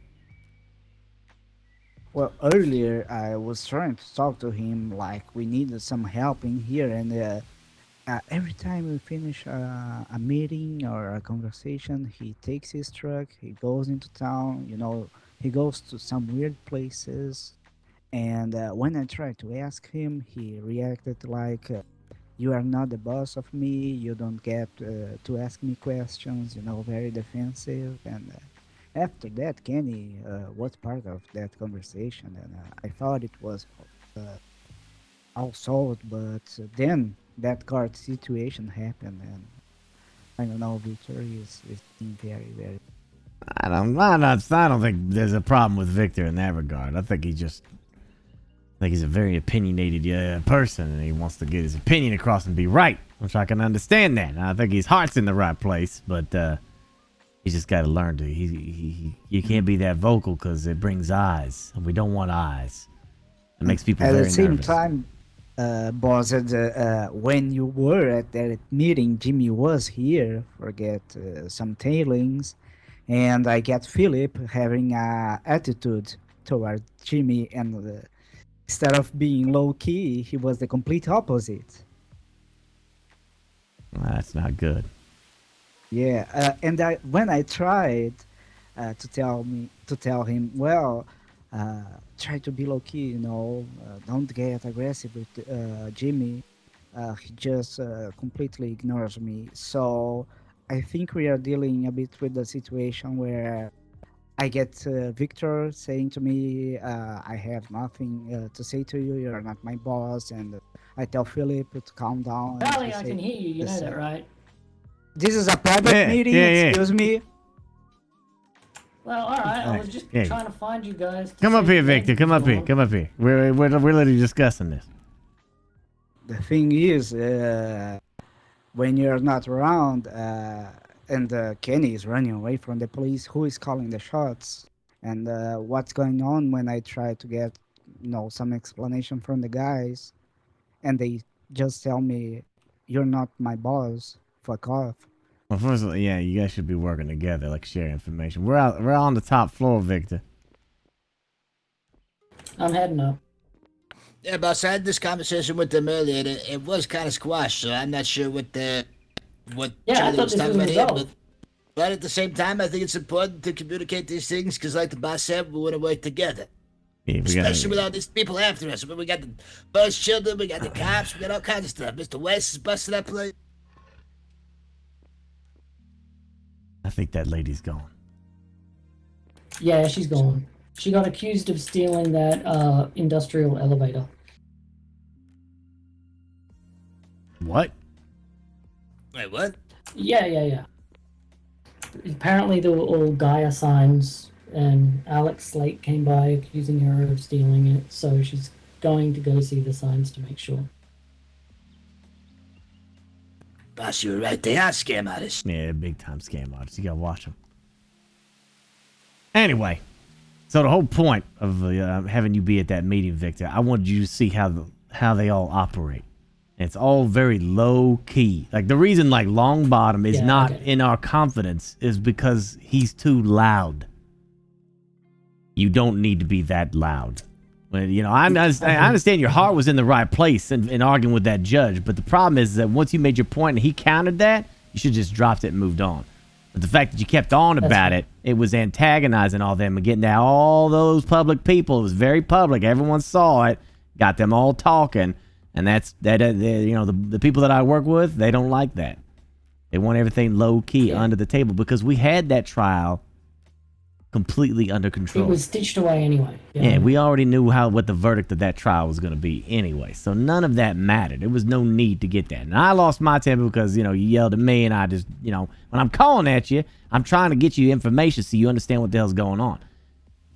Well, earlier I was trying to talk to him like we needed some help in here, and every time we finish a meeting or a conversation, he takes his truck, he goes into town, he goes to some weird places. And when I tried to ask him, he reacted like, you are not the boss of me, you don't get to ask me questions, very defensive. And after that, Kenny was part of that conversation, and I thought it was uh, all solved, but then that card situation happened, and I don't know, Victor is being very, very.
I don't think there's a problem with Victor in that regard. I think he's a very opinionated person, and he wants to get his opinion across and be right, which I can understand that. And I think his heart's in the right place, but he's just got to learn to. You can't be that vocal because it brings eyes, and we don't want eyes. It makes people
At
very
the same
nervous.
time, boss, when you were at that meeting, Jimmy was here for get some tailings, and I get Philip having a attitude toward Jimmy, and instead of being low key, he was the complete opposite.
That's not good.
Yeah, and when I tried to tell him, well, try to be low key, don't get aggressive with Jimmy. He just completely ignores me. So I think we are dealing a bit with the situation where I get Victor saying to me, I have nothing to say to you, you're not my boss. And I tell Philip to calm down. and
Charlie,
to
I
say
can hear you. You
the
know
same.
that, right?
This is a private meeting, excuse me.
Well, all right. I was just trying to find you guys. to
Come up
see
here,
if
Victor.
Ed
Come
was
up here.
gone.
Come up here. We're literally discussing this.
The thing is, when you're not around, and Kenny is running away from the police, who is calling the shots? And what's going on when I try to get, some explanation from the guys, and they just tell me, "You're not my boss. Fuck off."
Well, first of all, yeah, you guys should be working together, like share information. We're on the top floor, Victor.
I'm heading up.
Yeah, boss, I had this conversation with them earlier, and it was kind of squashed, so I'm not sure what
Yeah, I
Charlie
thought
was
this
talking
was
about here,
resolved.
but at the same time, I think it's important to communicate these things, because like the boss said, we want to work together.
Yeah,
Especially with all these people after us. I mean, we got the bus children, we got the cops, we got all kinds of stuff. Mr. West is busting that place.
I think that lady's gone.
Yeah, she's gone. She got accused of stealing that industrial elevator.
What?
Wait, what?
Yeah. Apparently there were all Gaia signs, and Alex Slate came by accusing her of stealing it, so she's going to go see the signs to make sure.
Boss, you were right. They are scam artists.
Yeah, big time scam artists. You gotta watch them. Anyway, so the whole point of having you be at that meeting, Victor, I wanted you to see how they all operate. It's all very low key. Like the reason like Longbottom is not in our confidence is because he's too loud. You don't need to be that loud. Well, I understand your heart was in the right place in arguing with that judge, but the problem is that once you made your point and he countered that, you should just dropped it and moved on. But the fact that you kept on about it was antagonizing all them and getting at all those public people. It was very public. Everyone saw it, got them all talking, and the people that I work with, they don't like that. They want everything low key under the table because we had that trial completely under control.
It was stitched away anyway.
Yeah, we already knew what the verdict of that trial was going to be anyway. So none of that mattered. There was no need to get that. And I lost my temper because, you yelled at me and I just, when I'm calling at you, I'm trying to get you information so you understand what the hell's going on.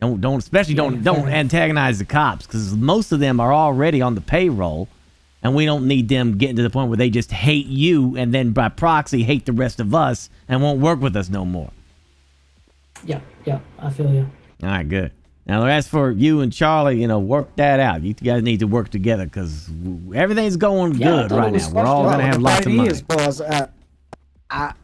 Don't antagonize the cops because most of them are already on the payroll and we don't need them getting to the point where they just hate you and then by proxy hate the rest of us and won't work with us no more.
Yeah, I feel you.
All right, good. Now, as for you and Charlie, work that out. You guys need to work together because everything's going good right now. We're all going to have lots of money.
Boss, I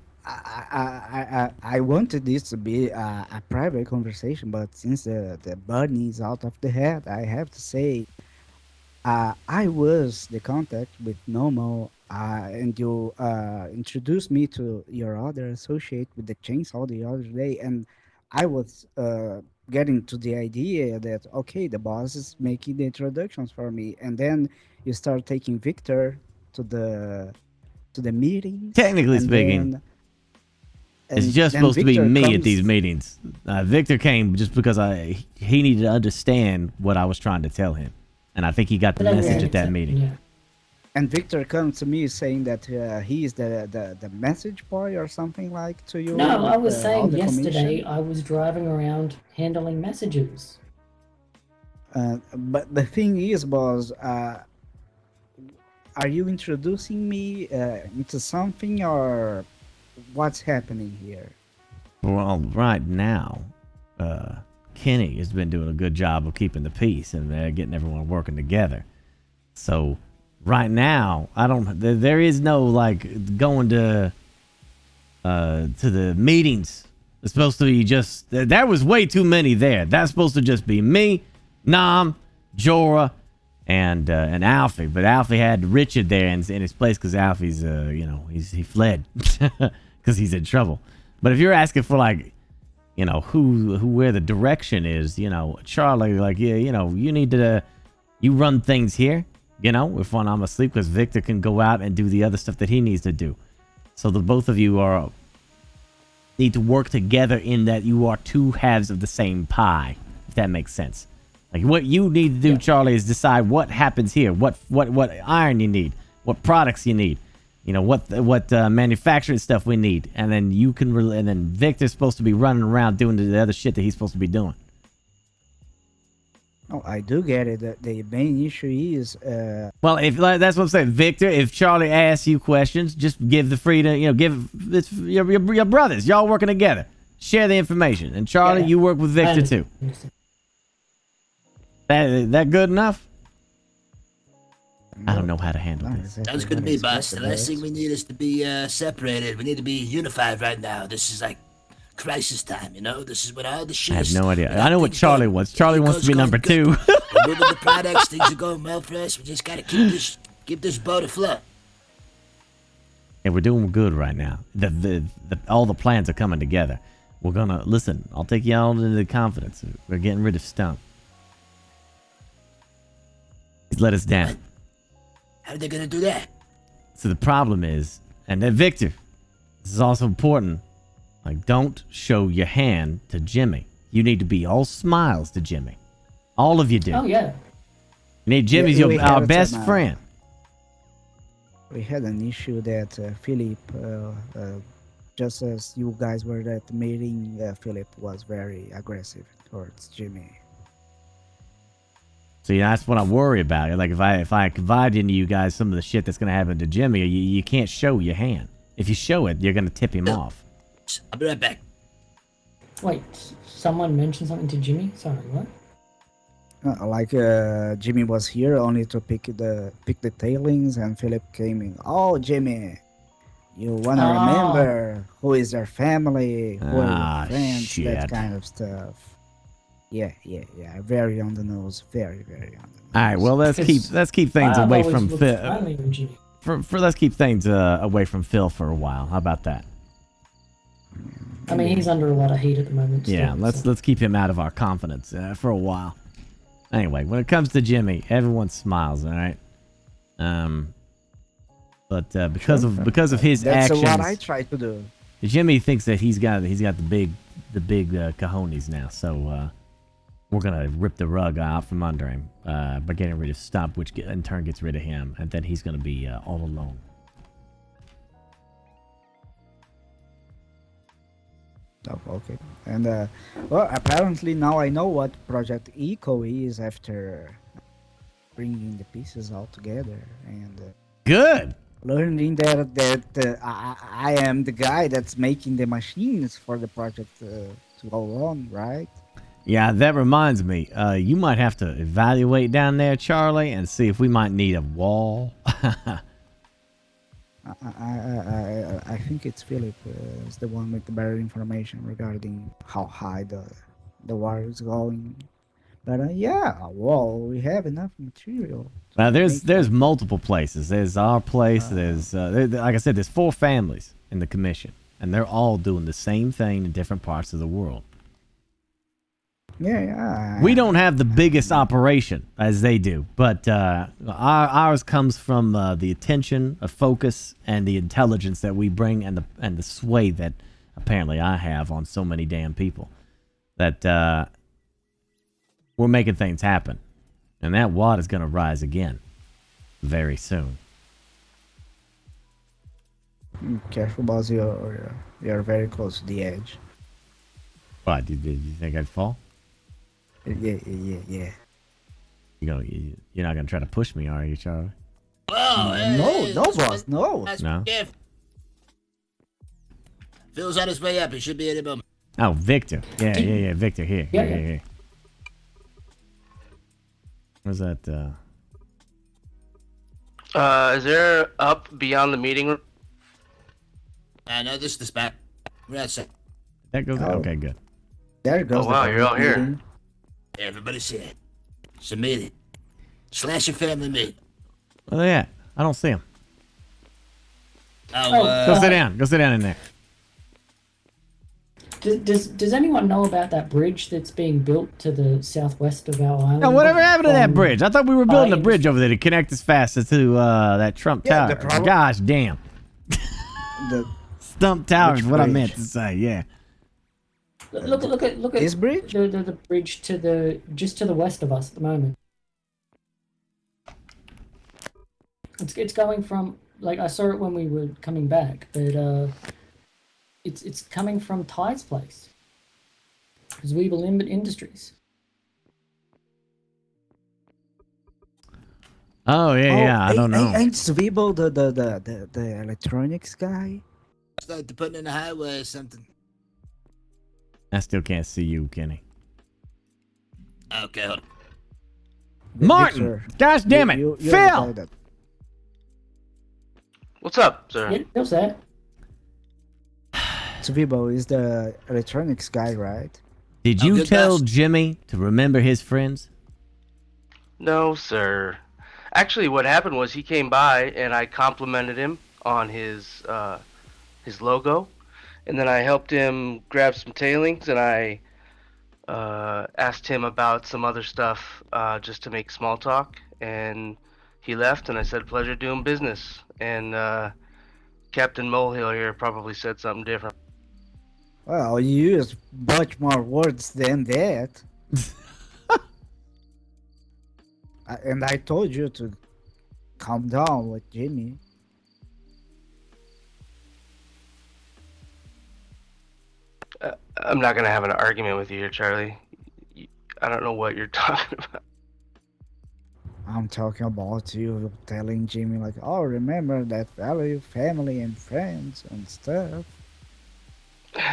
wanted this to be a private conversation, but since the bunny is out of the head, I have to say, I was the contact with Nomo and you introduced me to your other associate with the chainsaw the other day, and I was getting to the idea that okay, the boss is making the introductions for me, and then you start taking Victor to the meetings.
Technically
and
speaking,
then,
it's
and
just
then
supposed to be
Victor
me at these
comes-
meetings. Victor came just because he needed to understand what I was trying to tell him, and I think he got the message at that meeting.
Yeah.
And Victor comes to me saying that he is the message boy or something like to you.
No, I
with,
was
all
saying
the
yesterday
commission.
I was driving around handling messages.
But the thing is, boss, are you introducing me into something or what's happening here?
Well, right now, Kenny has been doing a good job of keeping the peace and getting everyone working together. So, right now, there is no like going to the meetings. It's supposed to be just there was way too many there. That's supposed to just be me, Nam, Jorah, and Alfie. But Alfie had Richard there in his place because Alfie's he fled because he's in trouble. But if you're asking for like, where the direction is, Charlie, like, yeah, you need to, you run things here, if when I'm asleep, because Victor can go out and do the other stuff that he needs to do. So the both of you need to work together in that you are two halves of the same pie, if that makes sense. Like what you need to do, Charlie, is decide what happens here, what iron you need, what products you need. What manufacturing stuff we need, and then and then Victor's supposed to be running around doing the other shit that he's supposed to be doing.
Oh, I do get it. The main issue is
well, if that's what I'm saying, Victor. If Charlie asks you questions, just give the freedom. Give it's your brothers. Y'all working together. Share the information, and Charlie, you work with Victor too. That good enough? I don't know how to handle this.
Sounds good to me, boss. The last thing we need is to be separated. We need to be unified right now. This is like crisis time, This is when all the shit
I have no idea. I know what Charlie wants. Charlie wants to be number 2.
We're moving the products. Things are going well for us. We just gotta keep this boat afloat.
And we're doing good right now. All the plans are coming together. We're gonna listen. I'll take y'all into the confidence. We're getting rid of Stump. He's let us down.
How are they gonna do that?
So the problem is, and then Victor, this is also important. Like, don't show your hand to Jimmy. You need to be all smiles to Jimmy. All of you do.
Oh yeah.
You need Jimmy's our best friend.
We had an issue that Philip, just as you guys were at the meeting, Philip was very aggressive towards Jimmy.
See, that's what I worry about. Like, if I confide into you guys some of the shit that's gonna happen to Jimmy, you can't show your hand. If you show it, you're gonna tip him off.
I'll be right back.
Wait, someone mentioned something to Jimmy? Sorry, what?
Jimmy was here only to pick the tailings, and Philip came in. Oh, Jimmy, you wanna remember who is your family, who are your friends,
shit.
that kind of stuff. Yeah. Very on the nose. Very, very on the nose.
All right. Well, let's keep things away from Phil. Let's keep things away from Phil for a while. How about that?
I mean, he's under a lot of heat at the moment.
Yeah. Let's keep him out of our confidence for a while. Anyway, when it comes to Jimmy, everyone smiles. All right. But because of his actions,
that's what I try to do.
Jimmy thinks that he's got the big cojones now. So we're gonna rip the rug out from under him by getting rid of Stump, which in turn gets rid of him, and then he's gonna be all alone.
Oh, okay. And well, apparently now I know what Project Eco is after bringing the pieces all together and
good.
Learning that I am the guy that's making the machines for the project to go on, right?
Yeah, that reminds me. You might have to evaluate down there, Charlie, and see if we might need a wall.
I think it's Philip is the one with the better information regarding how high the wire is going. But yeah, well, we have enough material.
There's multiple places. There's our place. There's like I said, there's 4 families in the commission, and they're all doing the same thing in different parts of the world.
Yeah.
We don't have the biggest operation as they do, but ours comes from the attention, a focus, and the intelligence that we bring, and the sway that apparently I have on so many damn people. That we're making things happen, and that water is going to rise again very soon.
Careful, boss. You're very close to the edge.
What? Did you think I'd fall?
Yeah.
You're not gonna try to push me, are you, Charlie?
No, boss, no.
No.
Phil's on his way up. He should be any moment.
Oh, Victor. Yeah. Victor, here. Where's that?
Is there up beyond the meeting room?
No, this is the spot. We're outside.
That goes. Okay, good.
There goes.
Oh wow, you're all here.
Everybody said, submit it. Slash your family meat.
Where they at? I don't see them.
Go
sit down. Go sit down in there.
Does anyone know about that bridge that's being built to the southwest of our island?
Now, whatever happened to that bridge? I thought we were building a bridge over there to connect us faster to that Trump Tower. Gosh damn.
The
Stump Tower is what I
bridge?
meant to say. Yeah.
Look at
this bridge.
The bridge to the west of us at the moment. It's going from, like, I saw it when we were coming back, but it's coming from Ty's place. Zweeble Industries.
Oh yeah. I don't know.
Ain't Zweeble the electronics guy?
Started to put in the highway or something.
I still can't see you, Kenny.
Okay, hold on.
Martin! Gosh damn it!
You're
Phil!
the guy
What's up, sir?
Yeah, what's that?
Zweeble is the electronics guy, right?
Did you tell Jimmy to remember his friends?
No, sir. Actually, what happened was he came by and I complimented him on his logo, and then I helped him grab some tailings, and I asked him about some other stuff just to make small talk, and he left, and I said, pleasure doing business. And Captain Molehill here probably said something different.
Well, you use much more words than that. And I told you to calm down with Jimmy.
I'm not gonna have an argument with you here, Charlie. I don't know what you're talking about.
I'm talking about you telling Jimmy, like, oh, remember that value, family and friends and stuff.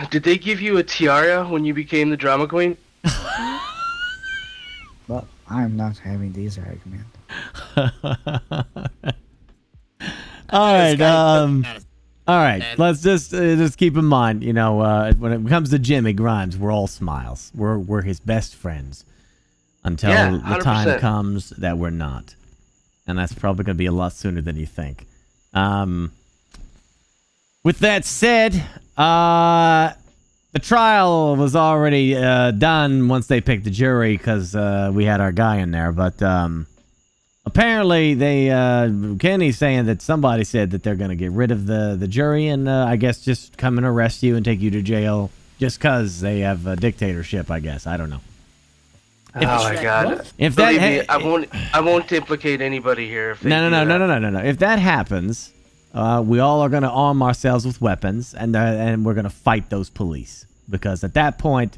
Did they give you a tiara when you became the drama queen?
But I'm not having this argument.
All right. Let's just keep in mind, you know, when it comes to Jimmy Grimes, we're all smiles. We're his best friends until the time comes that we're not, and that's probably going to be a lot sooner than you think. With that said, the trial was already done once they picked the jury because we had our guy in there, but apparently Kenny's saying that somebody said that they're going to get rid of the jury and I guess just come and arrest you and take you to jail just because they have a dictatorship, I guess. I don't know.
Oh my God!
If
Believe
that
me, I won't implicate anybody here. If they
no.
do that.
If that happens, we all are going to arm ourselves with weapons and we're going to fight those police because at that point,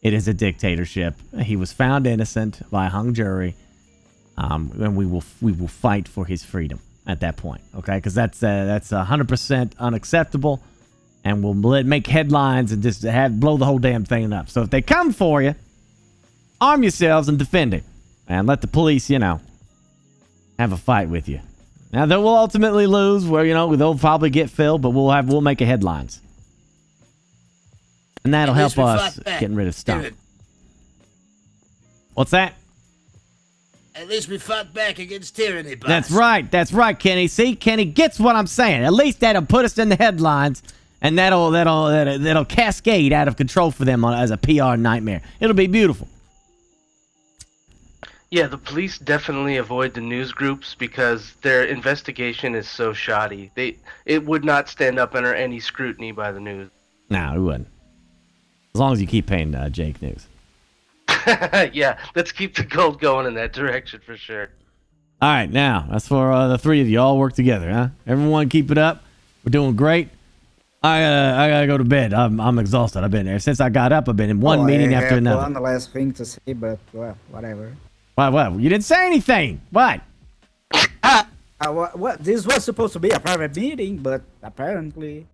it is a dictatorship. He was found innocent by a hung jury, and we will fight for his freedom at that point. Okay, because that's 100% unacceptable, and we'll make headlines and just blow the whole damn thing up. So if they come for you, arm yourselves and defend it, and let the police, you know, have a fight with you. Now they will ultimately lose, where they'll probably get filled, but we'll make a headlines, and that'll help us getting rid of stuff. What's that?
At least we fought back against tyranny, boss.
That's right, Kenny. See, Kenny gets what I'm saying. At least that'll put us in the headlines, and that'll cascade out of control for them as a PR nightmare. It'll be beautiful.
Yeah, the police definitely avoid the news groups because their investigation is so shoddy. It would not stand up under any scrutiny by the news.
No, it wouldn't. As long as you keep paying Jake news.
Yeah, let's keep the gold going in that direction for sure.
All right, now that's for the three of you. All work together, huh? Everyone, keep it up. We're doing great. I gotta go to bed. I'm exhausted. I've been there since I got up. I've been in one meeting after another.
One last thing to say, but well, whatever.
What? You didn't say anything. What?
What? This was supposed to be a private meeting, but apparently.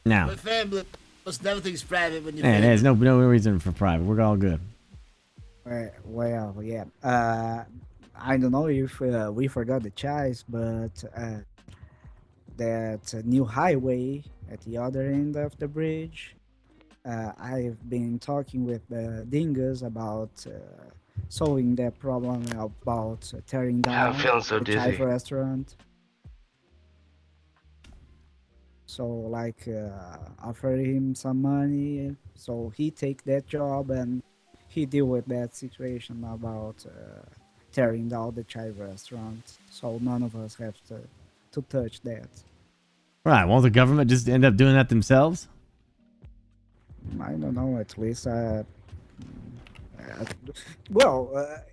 Now.
My family, most everything's private when you.
Man, there's no reason for private. We're all good.
Well, yeah. I don't know if we forgot the choice, but that new highway at the other end of the bridge. I've been talking with the Dingus about solving that problem about tearing down
I'm feeling so
the
dizzy.
Chive restaurant. So like offer him some money so he take that job and he deal with that situation about tearing down the Chive restaurant, so none of us have to touch that.
Right, won't the government just end up doing that themselves?
I don't know, at least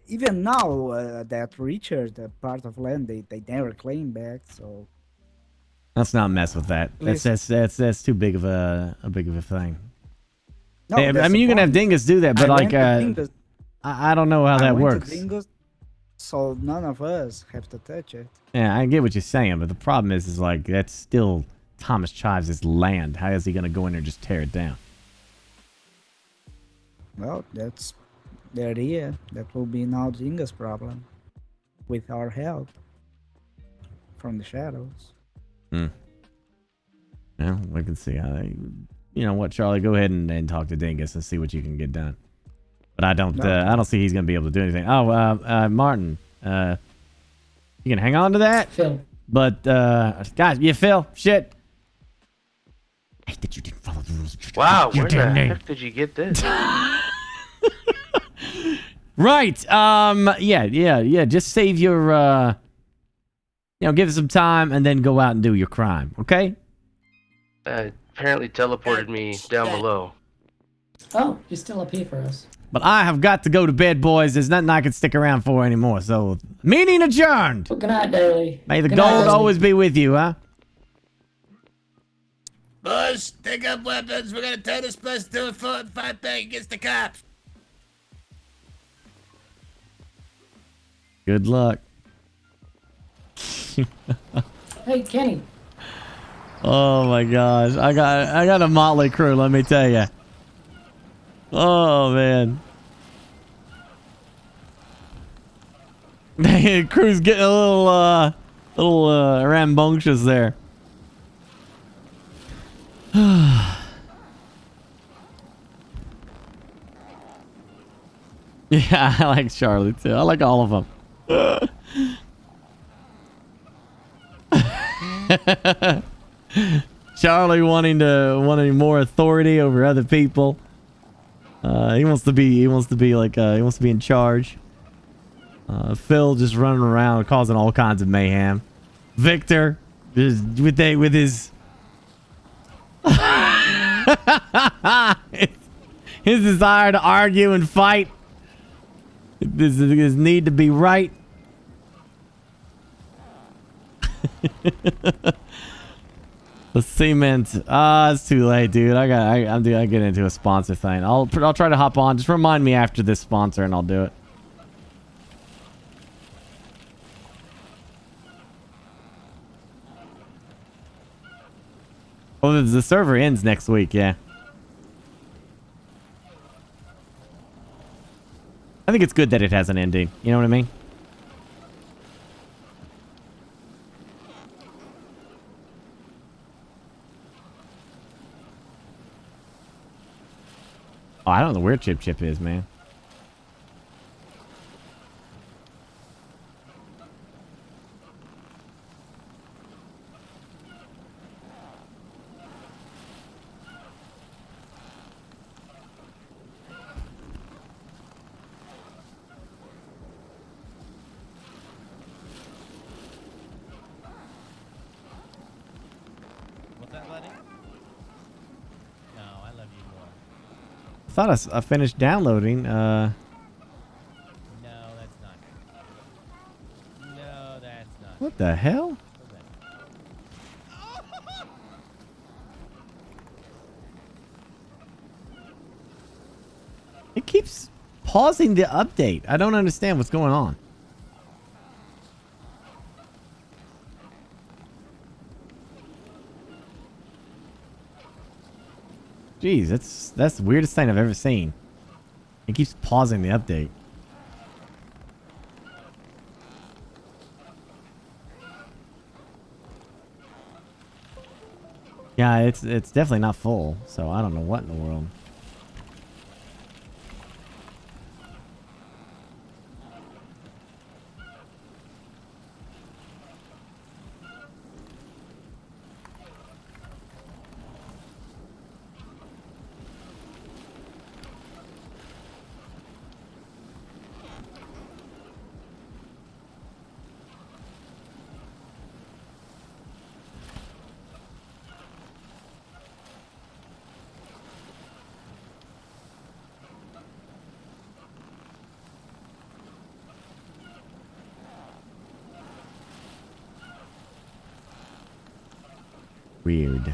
even now that Richard part of land they never claim back, so
Let's not mess with that. That's too big of a thing.
No,
I mean, you can have Dingus do that, but like I don't know how that works.
Dingus, so none of us have to touch it.
Yeah, I get what you're saying, but the problem is like that's still Thomas Chives' land. How is he gonna go in there and just tear it down?
Well, that's the idea. That will be now Dingus' problem, with our help from the shadows.
Yeah, we can see how they. You know what, Charlie? Go ahead and talk to Dingus and see what you can get done. But I don't see he's gonna be able to do anything. Oh, Martin, you can hang on to that.
Phil.
But guys, Phil, shit. I hate that you didn't follow the rules.
Wow, where the heck did you get this?
Right. Yeah. Just save your. Give it some time and then go out and do your crime. Okay.
Apparently teleported me down below.
Oh, you're still up here for us.
But I have got to go to bed, boys. There's nothing I can stick around for anymore. So, meeting adjourned.
Good night, Daily.
May the gold always be with you, huh?
Boys, take up weapons. We're gonna turn this place into a fight back against the cops.
Good luck.
Hey, Kenny.
Oh my gosh, I got a motley crew. Let me tell you. Oh man, crew's getting a little rambunctious there. Yeah, I like Charlie too. I like all of them. Charlie wanting more authority over other people. He wants to be in charge. Phil just running around causing all kinds of mayhem. Victor just with his his desire to argue and fight. His need to be right. The cement. It's too late, dude. I get into a sponsor thing. I'll try to hop on. Just remind me after this sponsor, and I'll do it. Oh, the server ends next week. Yeah. I think it's good that it has an ending. You know what I mean? Oh, I don't know where Chip is, man. I thought I finished downloading.
No, that's not. No, that's not.
What the hell? It keeps pausing the update. I don't understand what's going on. Jeez, that's the weirdest thing I've ever seen. It keeps pausing the update. Yeah, it's definitely not full, so I don't know what in the world. Weird.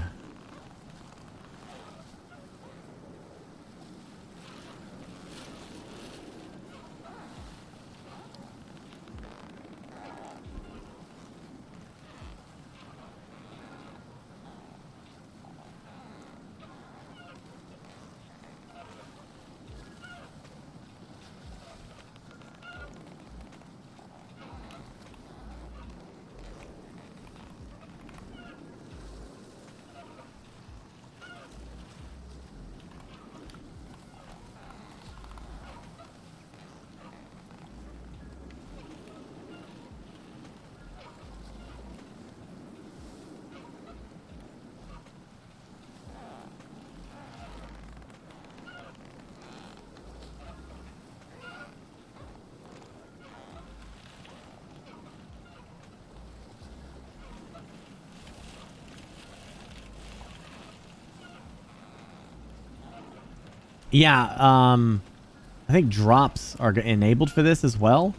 Yeah, I think drops are enabled for this as well.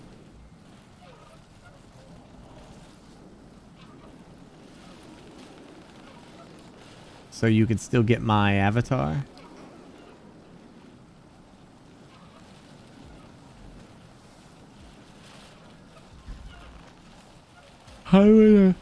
So you can still get my avatar. Hi.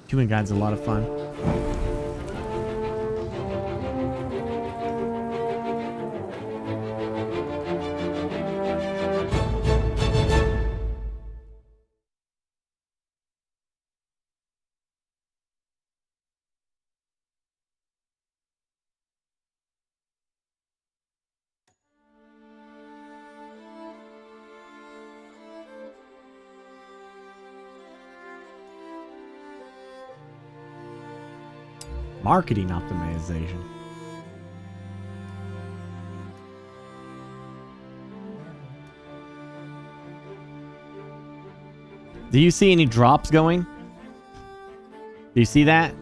Human Guide's a lot of fun. Marketing optimization. Do you see any drops going? Do you see that?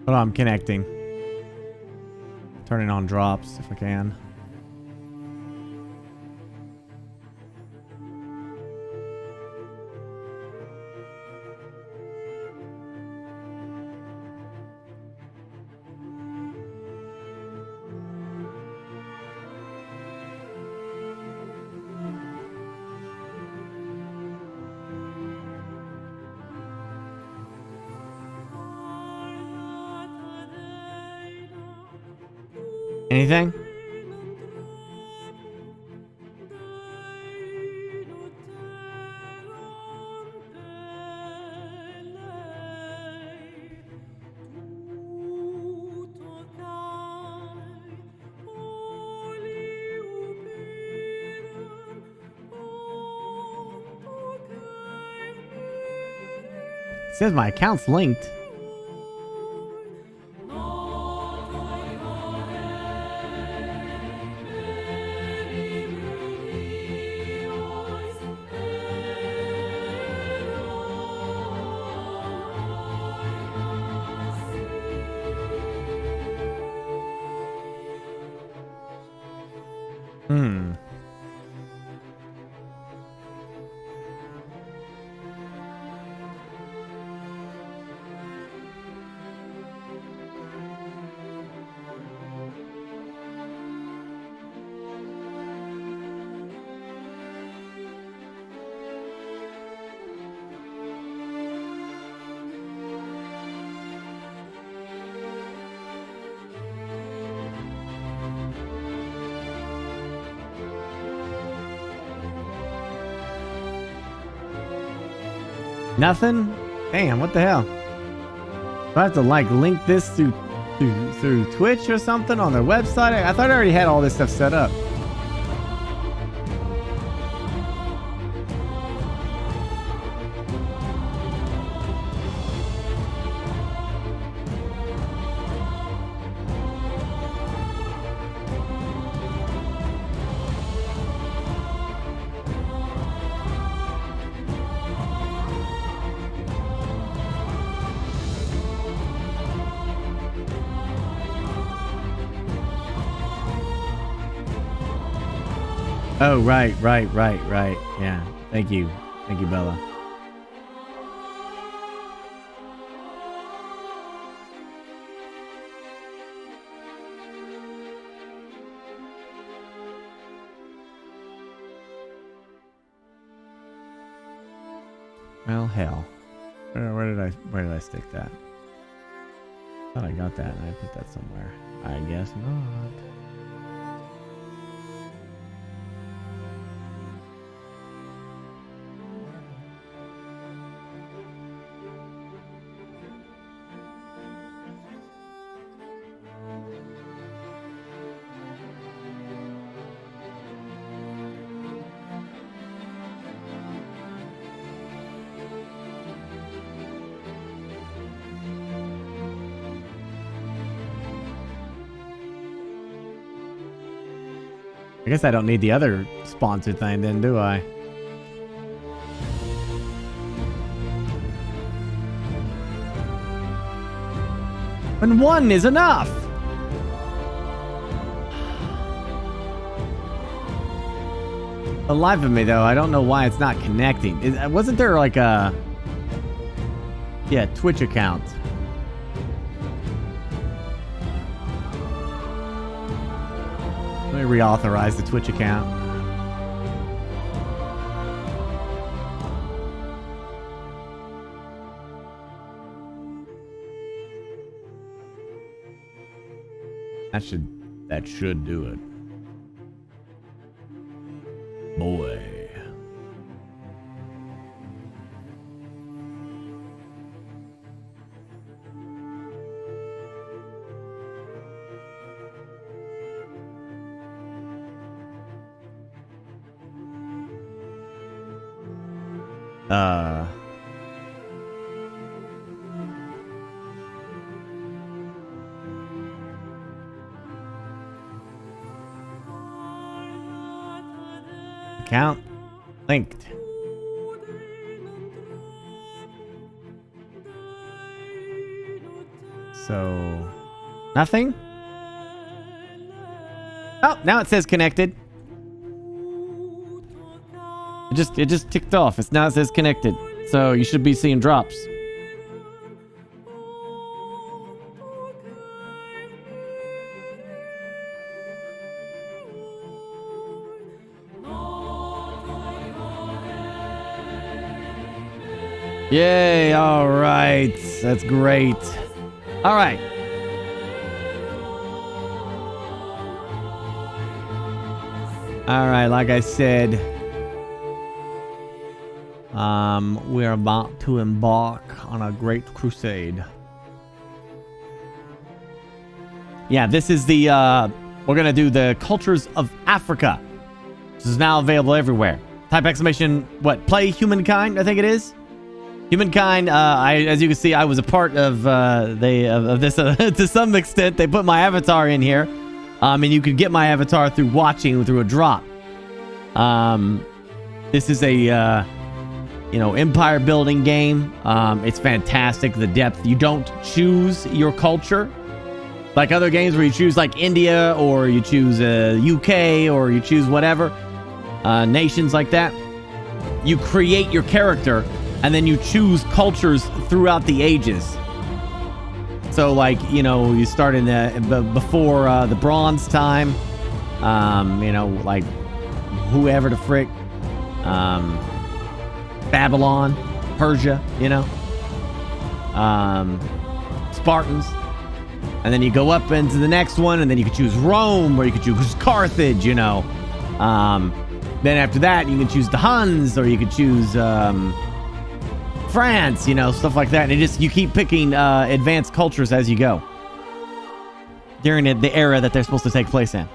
Hold on, I'm connecting. Turning on drops if I can. Anything? It says my account's linked. Nothing? Damn, what the hell? Do I have to like link this through Twitch or something on their website? I thought I already had all this stuff set up. Oh, right. Yeah. Thank you, Bella. Well, hell. Where did I stick that? Thought I got that and I put that somewhere. I guess not. I guess I don't need the other sponsored thing then, do I? And one is enough! The life of me, though, I don't know why it's not connecting. Wasn't there like a... Yeah, Twitch account. Let me reauthorize the Twitch account. That should do it. Boy. Account linked. So, nothing? Oh, now it says connected. It just ticked off. Now it says connected. So you should be seeing drops. Yay, all right. That's great. All right. All right, like I said, we're about to embark on a great crusade. Yeah, this is the, we're going to do the Cultures of Africa. This is now available everywhere. Type exclamation, what, play Humankind, I think it is? Humankind, as you can see, I was a part of this to some extent. They put my avatar in here, and you can get my avatar through watching through a drop. This is a empire building game. It's fantastic. The depth. You don't choose your culture like other games where you choose like India or you choose UK or you choose whatever nations like that. You create your character. And then you choose cultures throughout the ages. So, like, you start in before the Bronze time. Like whoever the frick, Babylon, Persia, Spartans, and then you go up into the next one, and then you could choose Rome, or you could choose Carthage, Then after that, you can choose the Huns, or you could choose France, stuff like that. And you keep picking advanced cultures as you go during the era that they're supposed to take place in.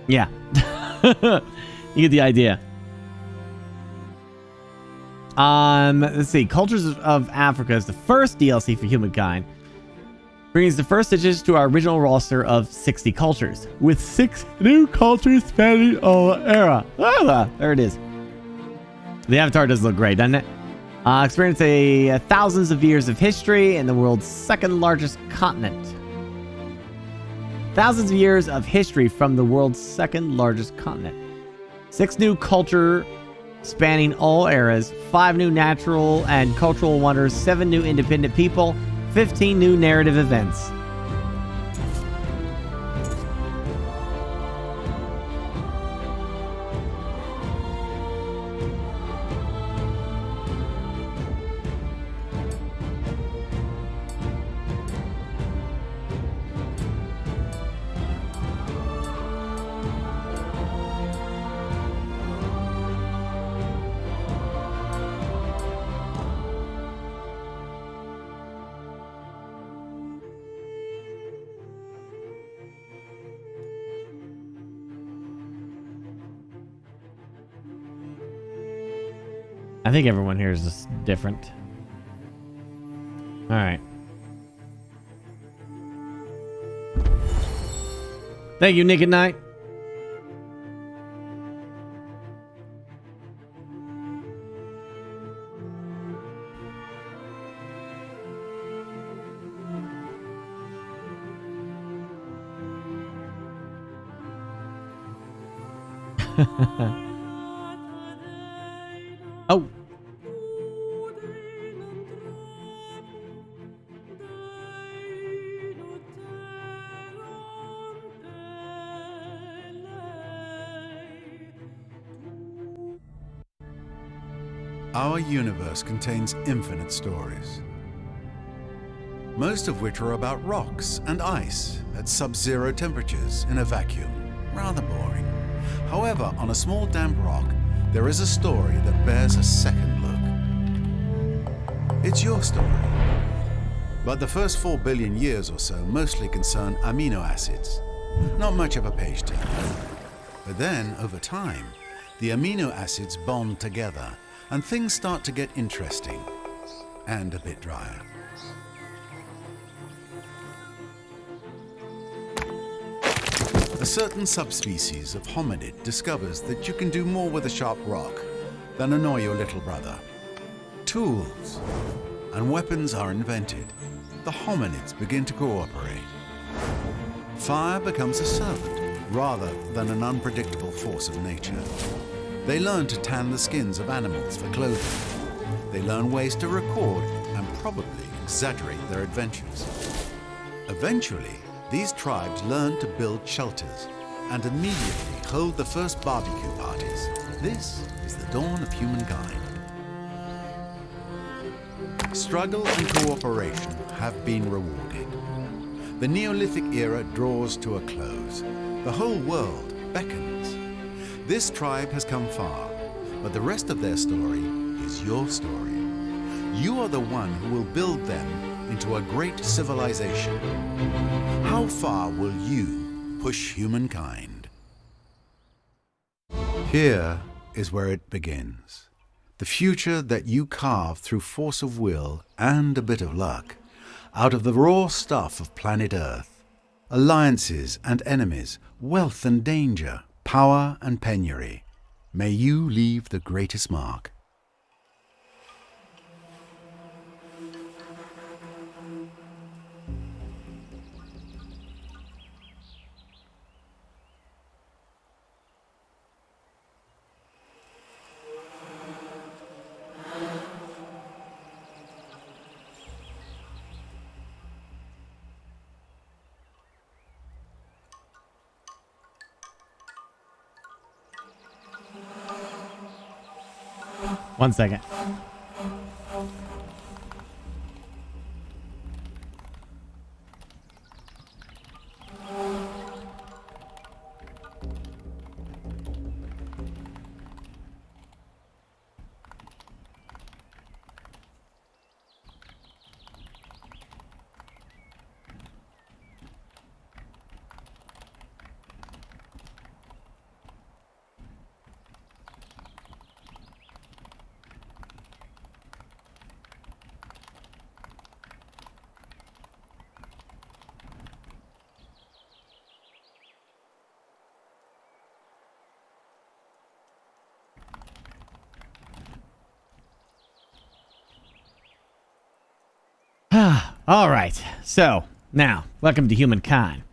Yeah. You get the idea. Let's see. Cultures of Africa is the first DLC for Humankind. Brings the first additions to our original roster of 60 cultures, with 6 new cultures spanning all era. There it is. The avatar does look great, doesn't it? Experience thousands of years of history in the world's second largest continent. Thousands of years of history from the world's second largest continent. 6 new culture spanning all eras, 5 new natural and cultural wonders, 7 new independent people, 15 new narrative events. I think everyone here is just different. All right. Thank you, Nick at Night. Oh.
Our universe contains infinite stories, most of which are about rocks and ice at sub-zero temperatures in a vacuum. Rather boring. However, on a small damp rock, there is a story that bears a second look. It's your story. But the first 4 billion years or so mostly concern amino acids. Not much of a page turner. But then, over time, the amino acids bond together, and things start to get interesting and a bit drier. A certain subspecies of hominid discovers that you can do more with a sharp rock than annoy your little brother. Tools and weapons are invented. The hominids begin to cooperate. Fire becomes a servant rather than an unpredictable force of nature. They learn to tan the skins of animals for clothing. They learn ways to record and probably exaggerate their adventures. Eventually, these tribes learn to build shelters and immediately hold the first barbecue parties. This is the dawn of humankind. Struggle and cooperation have been rewarded. The Neolithic era draws to a close. The whole world beckons. This tribe has come far, but the rest of their story is your story. You are the one who will build them into a great civilization. How far will you push humankind? Here is where it begins. The future that you carve through force of will and a bit of luck, out of the raw stuff of planet Earth. Alliances and enemies, wealth and danger, power and penury. May you leave the greatest mark.
One second. All right. So, now, welcome to humankind.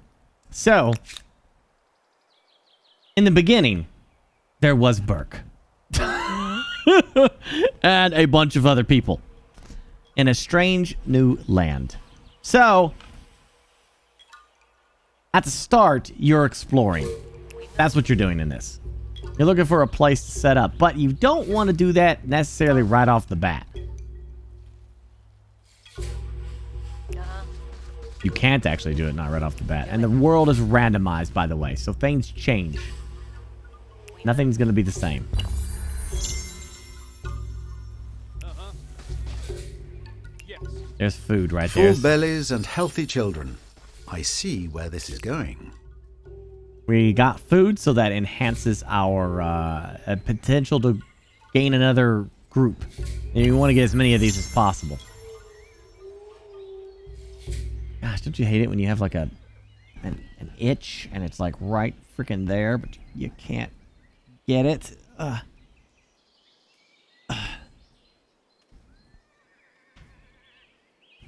So, in the beginning, there was Burke. And a bunch of other people. In a strange new land. So, at the start, you're exploring. That's what you're doing in this. You're looking for a place to set up. But you don't want to do that necessarily right off the bat. You can't actually do it not right off the bat. And the world is randomized, by the way. So things change. Nothing's going to be the same. There's food right there.
Full bellies and healthy children. I see where this is going.
We got food, so that enhances our potential to gain another group. And you want to get as many of these as possible. Gosh, don't you hate it when you have like an itch and it's like right freaking there, but you can't get it? Hold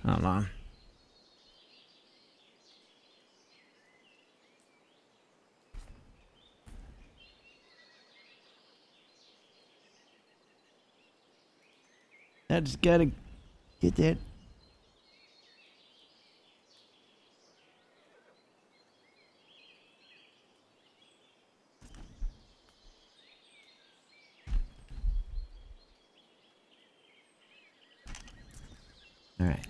on. I just gotta get that. All right.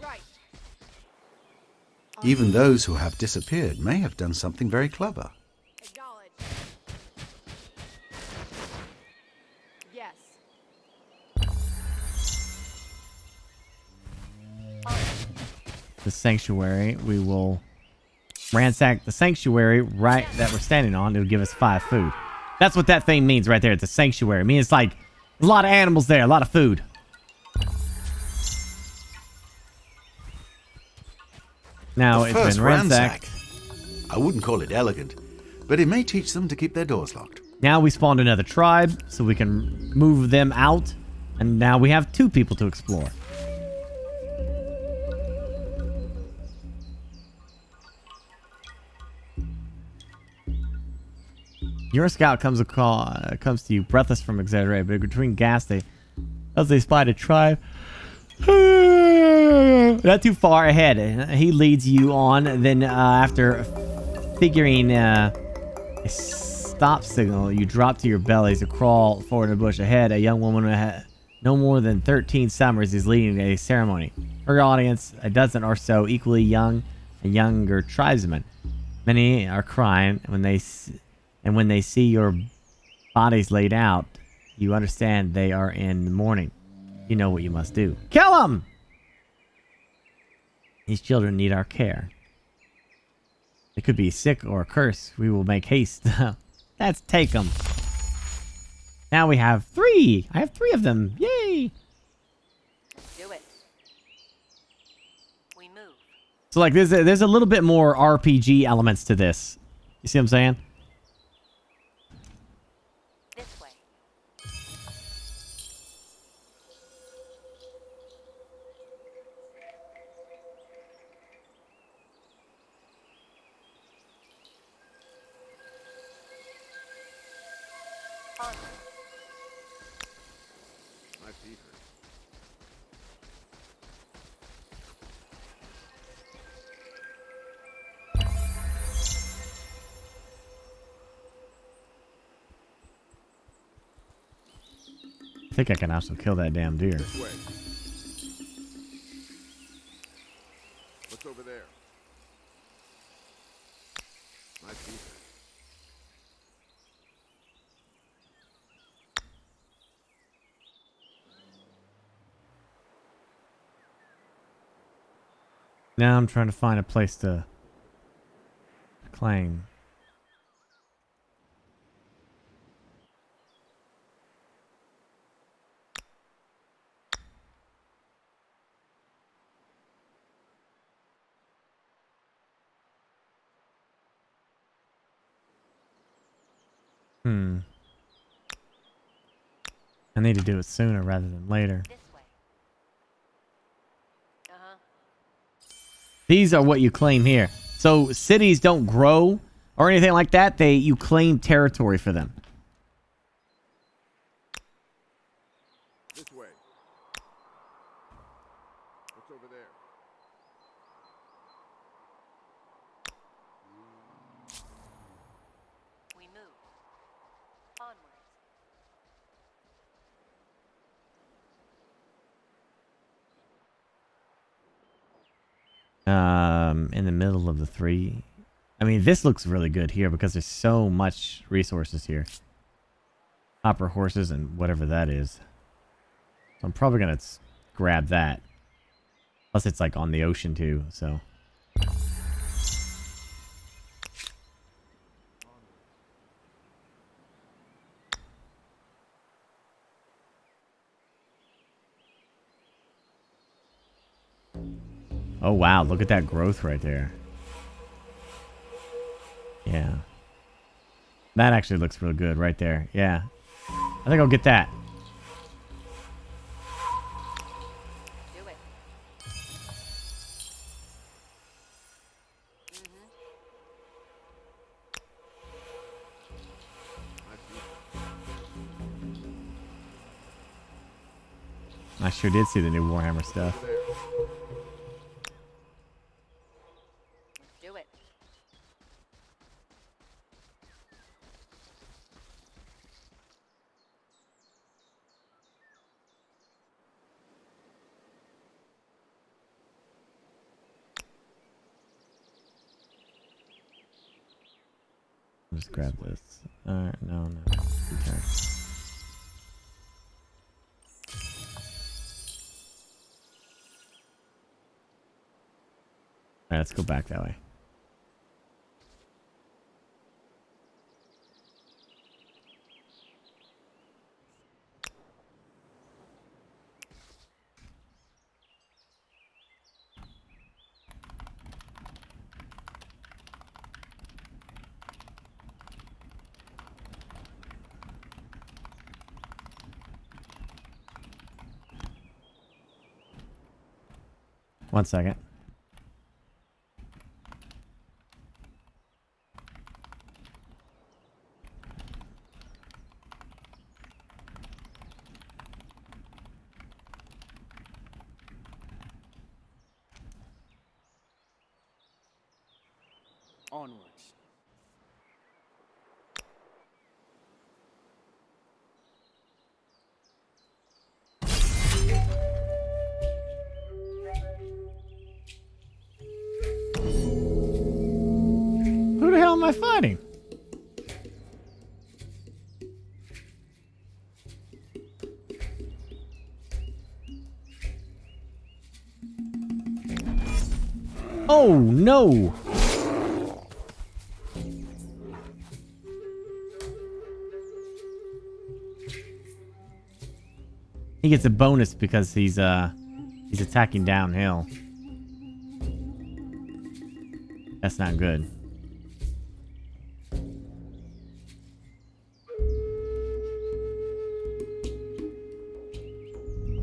Even those who have disappeared may have done something very clever.
Yes.
The sanctuary. We will ransack the sanctuary right that we're standing on. It'll give us 5 food. That's what that thing means right there. It's a sanctuary. I mean, it's like A lot of animals there, a lot of food. Now
The
it's
first
been ransacked.
I wouldn't call it elegant, but it may teach them to keep their doors locked.
Now we spawned another tribe, so we can move them out. And now we have 2 people to explore. Your scout comes to you, breathless from exaggeration, but between gas, as they spied a tribe. Not too far ahead. He leads you on. Then after figuring a stop signal, you drop to your bellies to crawl forward in the bush ahead. A young woman no more than 13 summers is leading a ceremony. Her audience, a dozen or so, equally young and younger tribesmen. Many are crying when they see your bodies laid out. You understand they are in mourning. You know what you must do. Kill them! These children need our care. They could be sick or a curse. We will make haste. Let's take them. Now we have 3. I have 3 of them. Yay!
Do it. We move.
So like there's a little bit more RPG elements to this. You see what I'm saying?
This way.
My feet hurt.
I think I can also kill that damn deer.
This way. What's over there? My feet hurt.
Now I'm trying to find a place to claim. I need to do it sooner rather than later. These are what you claim here. So cities don't grow or anything like that. You claim territory for them.
This way. What's over there?
We move. Onwards.
In the middle of the 3. I mean, this looks really good here because there's so much resources here. Copper horses and whatever that is. So I'm probably going to grab that. Plus it's like on the ocean too, so. Oh wow, look at that growth right there. Yeah. That actually looks real good right there. Yeah. I think I'll get that.
Do it.
I sure did see the new Warhammer stuff.
Do it.
I'll just grab this. No. Return. Alright, let's go back that way. 1 second.
Onwards.
Who the hell am I fighting? Oh, no. He gets a bonus because he's attacking downhill. That's not good.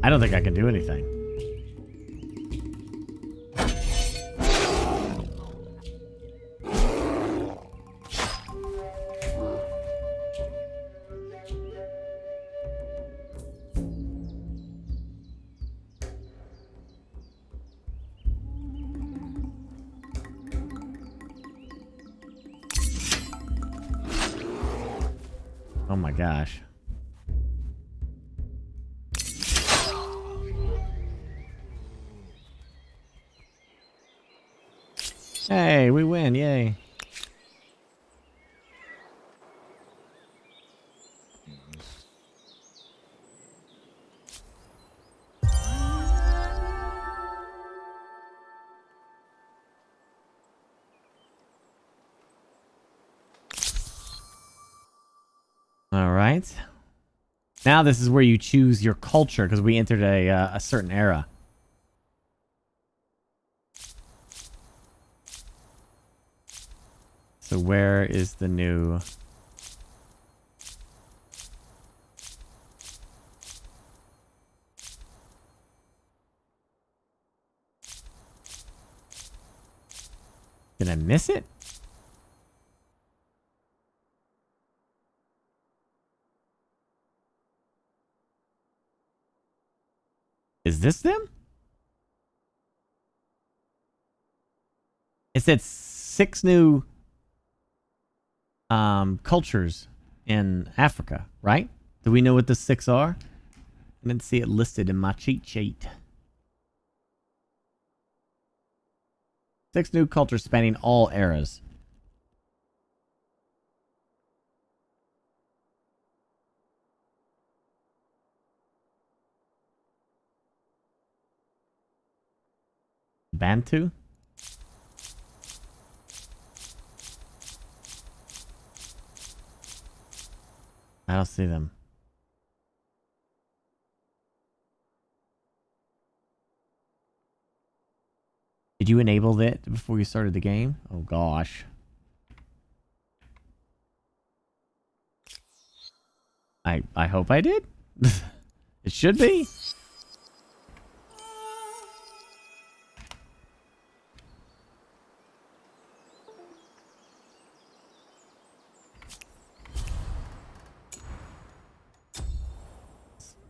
I don't think I can do anything. Oh my gosh. Hey, we win. Yay. All right. Now this is where you choose your culture because we entered a certain era. So where is the new... Did I miss it? Is this them? It said 6 new cultures in Africa, right? Do we know what the 6 are? I didn't see it listed in my cheat sheet. 6 new cultures spanning all eras. Bantu? I don't see them. Did you enable that before you started the game? Oh gosh. I hope I did. It should be.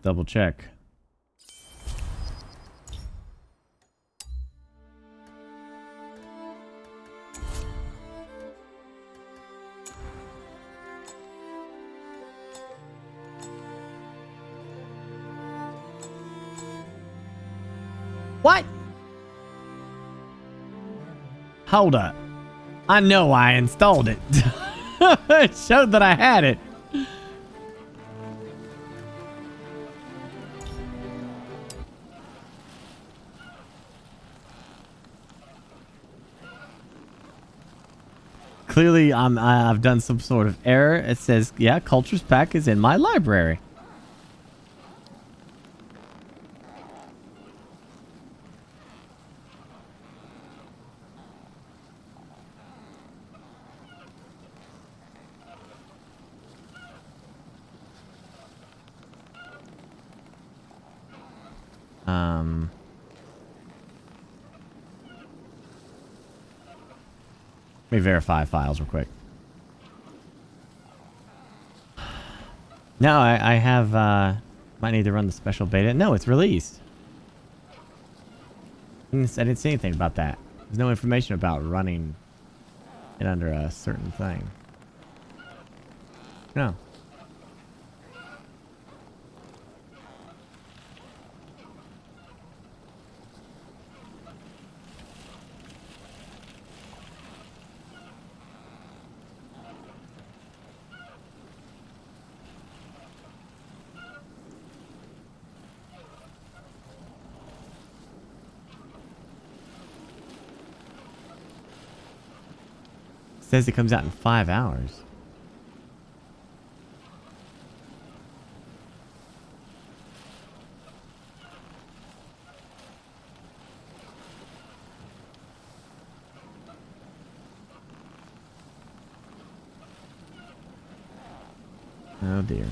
Double check. What? Hold up. I know I installed it. It showed that I had it. Clearly, I've done some sort of error. It says, yeah, Cultures Pack is in my library. Let me verify files real quick. No, I have, might need to run the special beta. No, it's released. I didn't see anything about that. There's no information about running it under a certain thing. No. Says it comes out in 5 hours. Oh dear.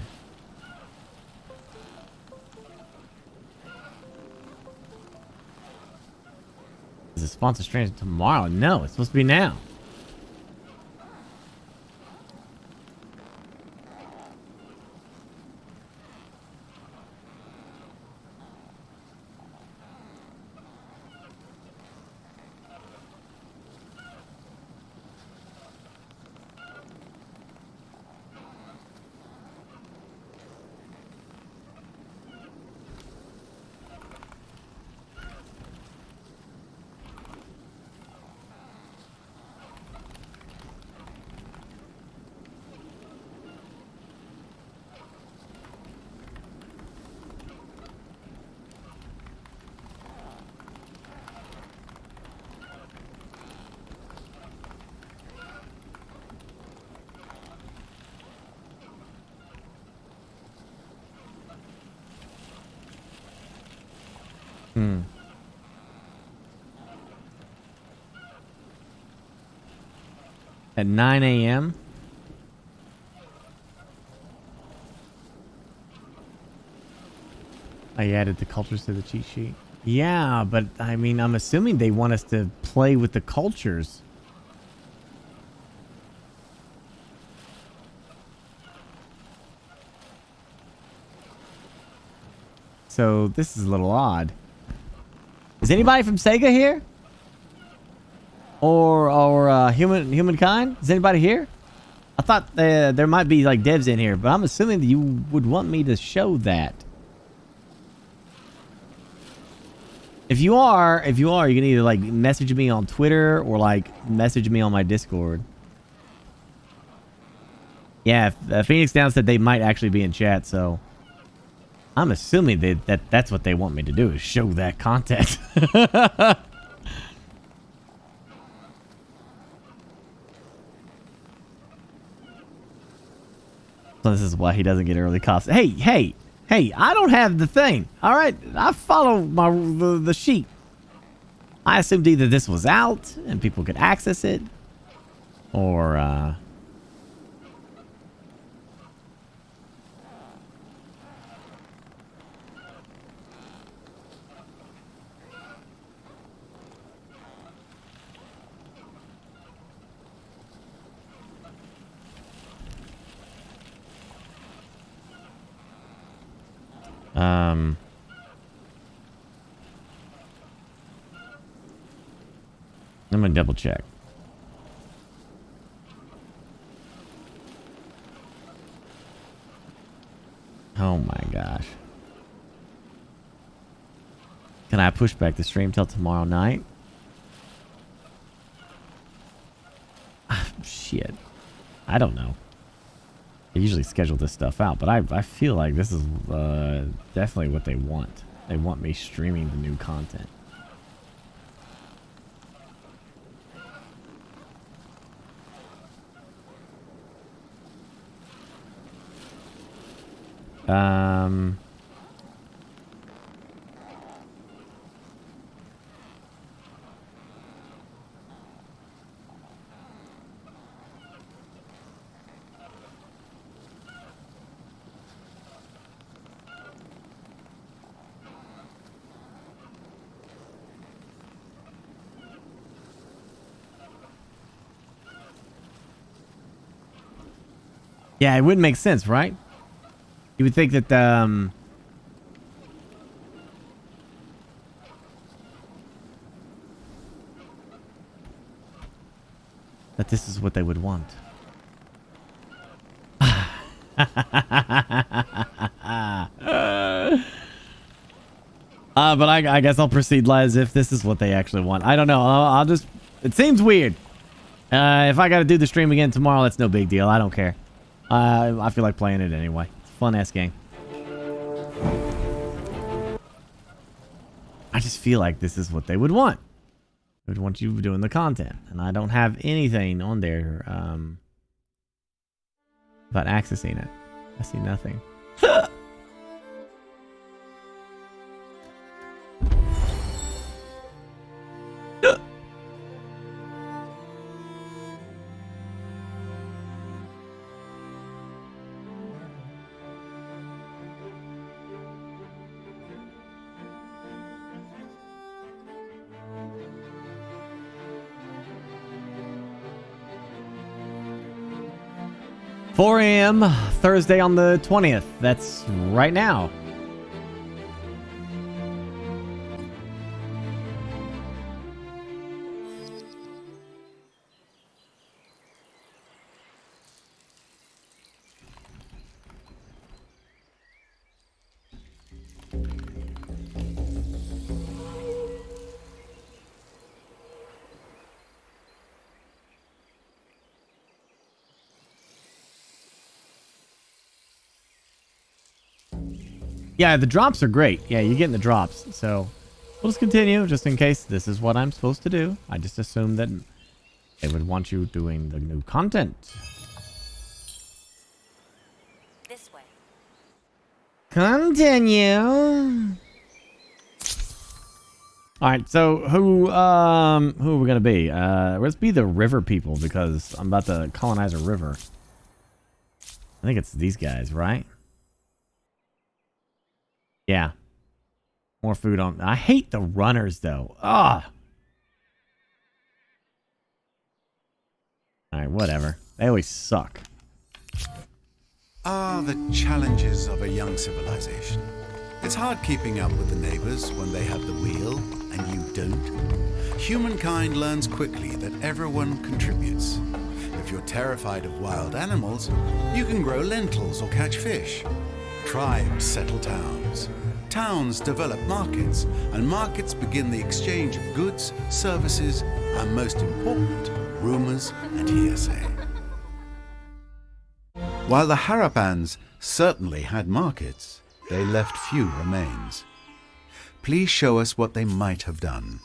Is the sponsor stream tomorrow? No, it's supposed to be now. At 9 a.m. I added the cultures to the cheat sheet. Yeah, but I mean, I'm assuming they want us to play with the cultures. So this is a little odd. Is anybody from Sega here? Or humankind? Is anybody here? I thought there might be like devs in here, but I'm assuming that you would want me to show that. If you are, you can either like message me on Twitter or like message me on my Discord. Yeah, Phoenix Down said they might actually be in chat, so I'm assuming that's what they want me to do, is show that content. So this is why he doesn't get early costs. Hey, I don't have the thing. All right, I follow the sheet. I assumed either this was out and people could access it, or I'm gonna double check. Oh my gosh. Can I push back the stream till tomorrow night? Shit. I don't know. I usually schedule this stuff out, but I feel like this is definitely what they want. They want me streaming the new content. Yeah, it wouldn't make sense, right? You would think that that this is what they would want. But I guess I'll proceed as if this is what they actually want. I don't know. I'll just... It seems weird. If I got to do the stream again tomorrow, that's no big deal. I don't care. I feel like playing it anyway. It's a fun-ass game. I just feel like this is what they would want. They would want you doing the content. And I don't have anything on there about accessing it. I see nothing. 4 a.m. Thursday on the 20th. That's right now. Yeah, the drops are great. Yeah, you're getting the drops. So we'll just continue just in case this is what I'm supposed to do. I just assumed that they would want you doing the new content.
This way.
Continue. All right, so who are we gonna be? Let's be the river people because I'm about to colonize a river. I think it's these guys, right? Yeah. More food on. I hate the runners though. Ah. All right, whatever. They always suck.
The challenges of a young civilization. It's hard keeping up with the neighbors when they have the wheel and you don't. Humankind learns quickly that everyone contributes. If you're terrified of wild animals, you can grow lentils or catch fish. Tribes settle towns. Towns develop markets, and markets begin the exchange of goods, services, and most important, rumors and hearsay. While the Harappans certainly had markets, they left few remains. Please show us what they might have done.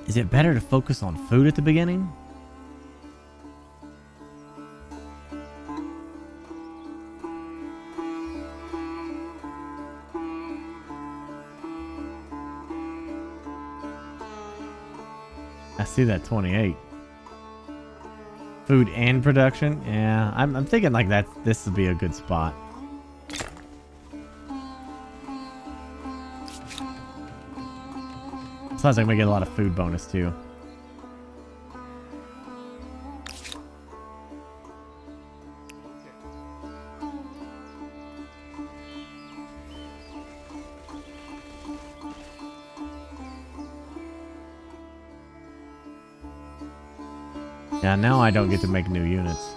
Is it better to focus on food at the beginning? I see that 28. Food and production? Yeah, I'm thinking like that. This would be a good spot. Sounds like we get a lot of food bonus too. Yeah, now I don't get to make new units.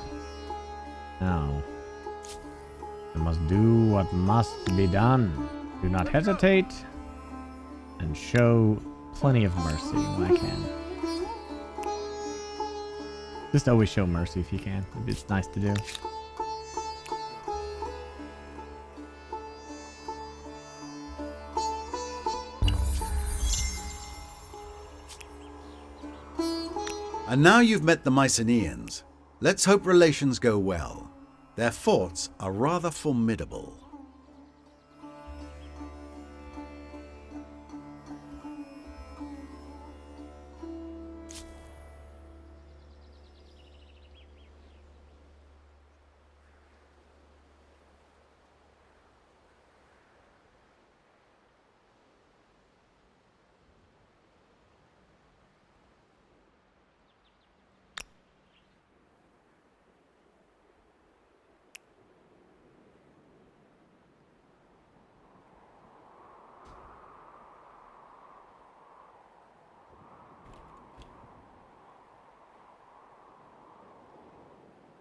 No. I must do what must be done. Do not hesitate. And show plenty of mercy when I can. Just always show mercy if you can. It's nice to do.
And now you've met the Mycenaeans. Let's hope relations go well. Their forts are rather formidable.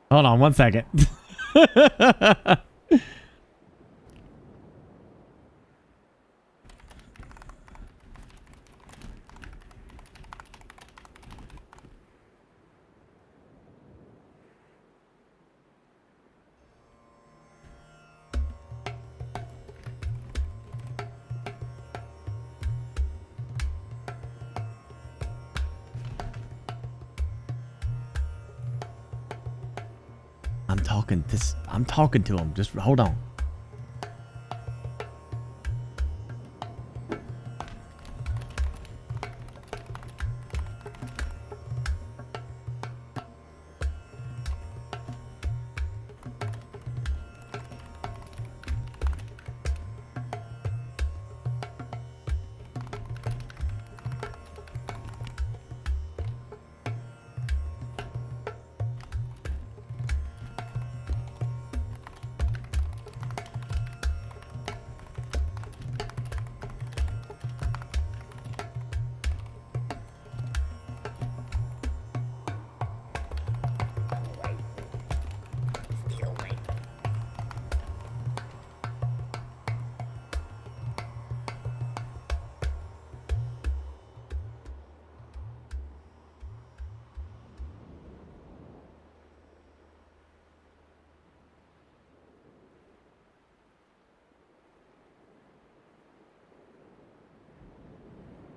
Hold on 1 second. I'm talking to him. Just hold on.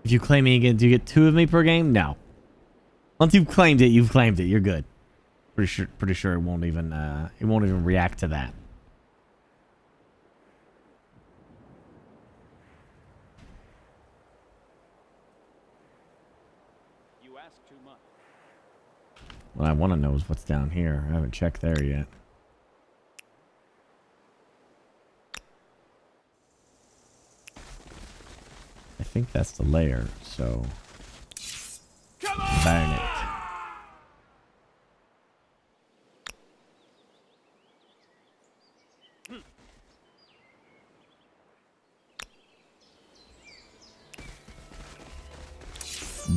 If you claim me again, do you get 2 of me per game? No. Once you've claimed it, you've claimed it. You're good. Pretty sure it won't even react to that.
You ask too much.
What I want to know is what's down here. I haven't checked there yet. I think that's the layer, so burn it.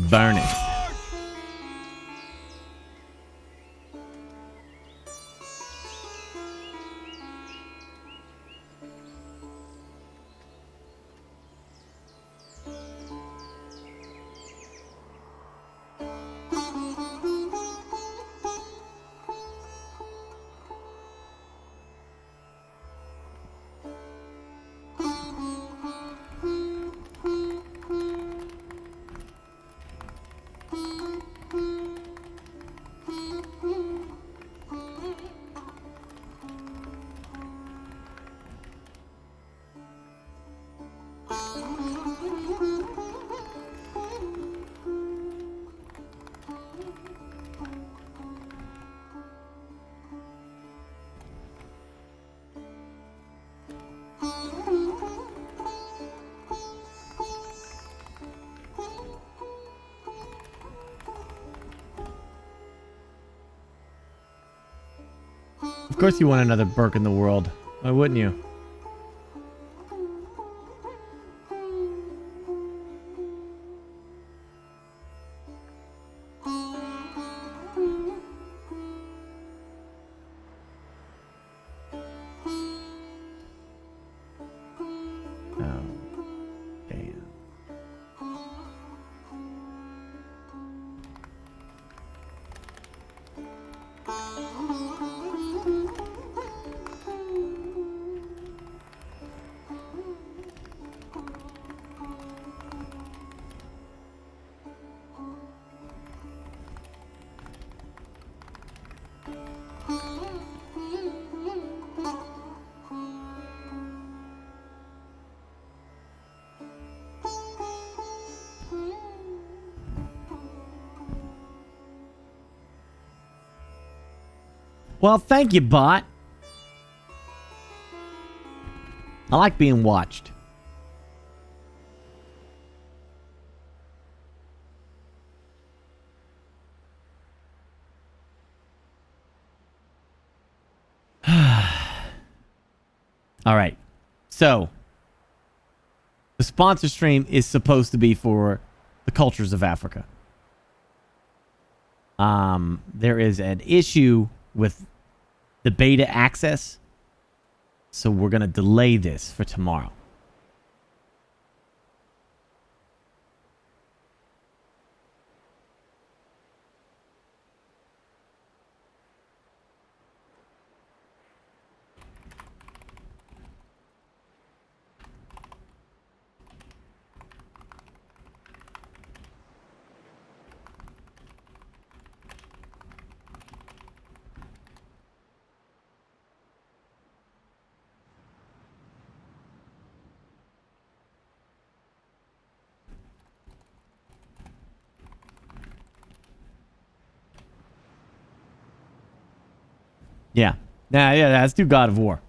Burn it. Of course you want another Burke in the world. Why wouldn't you? Well, thank you, bot. I like being watched. All right. So, the sponsor stream is supposed to be for the cultures of Africa. There is an issue with the beta access, so we're going to delay this for tomorrow. Yeah. Yeah, let's do God of War.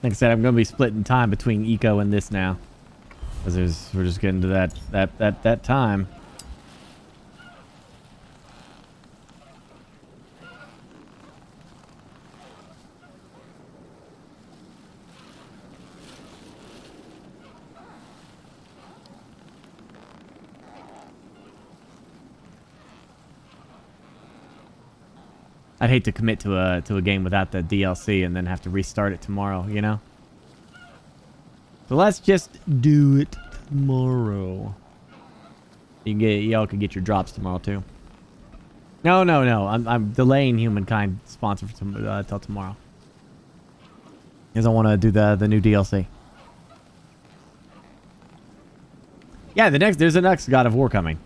Like I said, I'm going to be splitting time between Eco and this now. Because we're just getting to that time. I'd hate to commit to a game without the DLC and then have to restart it tomorrow, you know? So let's just do it tomorrow. Y'all can get your drops tomorrow too. No. I'm delaying Humankind sponsor till tomorrow. Because I want to do the new DLC. Yeah, there's the next God of War coming.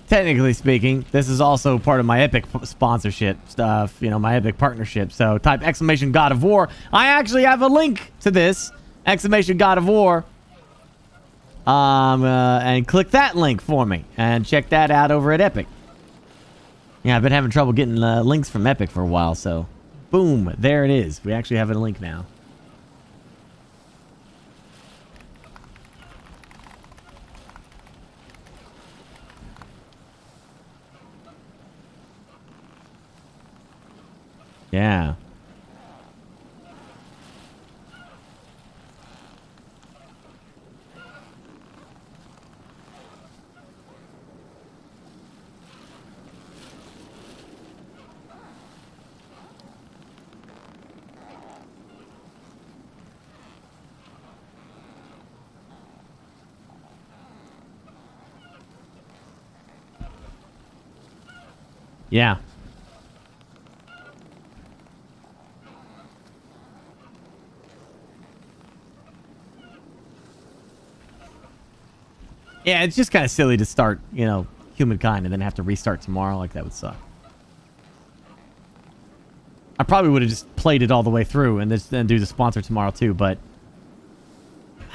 Technically speaking, this is also part of my Epic sponsorship stuff, you know, my Epic partnership. So type exclamation God of War. I actually have a link to this, exclamation God of War. And click that link for me and check that out over at Epic. Yeah, I've been having trouble getting links from Epic for a while, so boom, there it is. We actually have a link now. Yeah. Yeah. Yeah, it's just kind of silly to start, you know, Humankind and then have to restart tomorrow. Like, that would suck. I probably would have just played it all the way through and then do the sponsor tomorrow too, but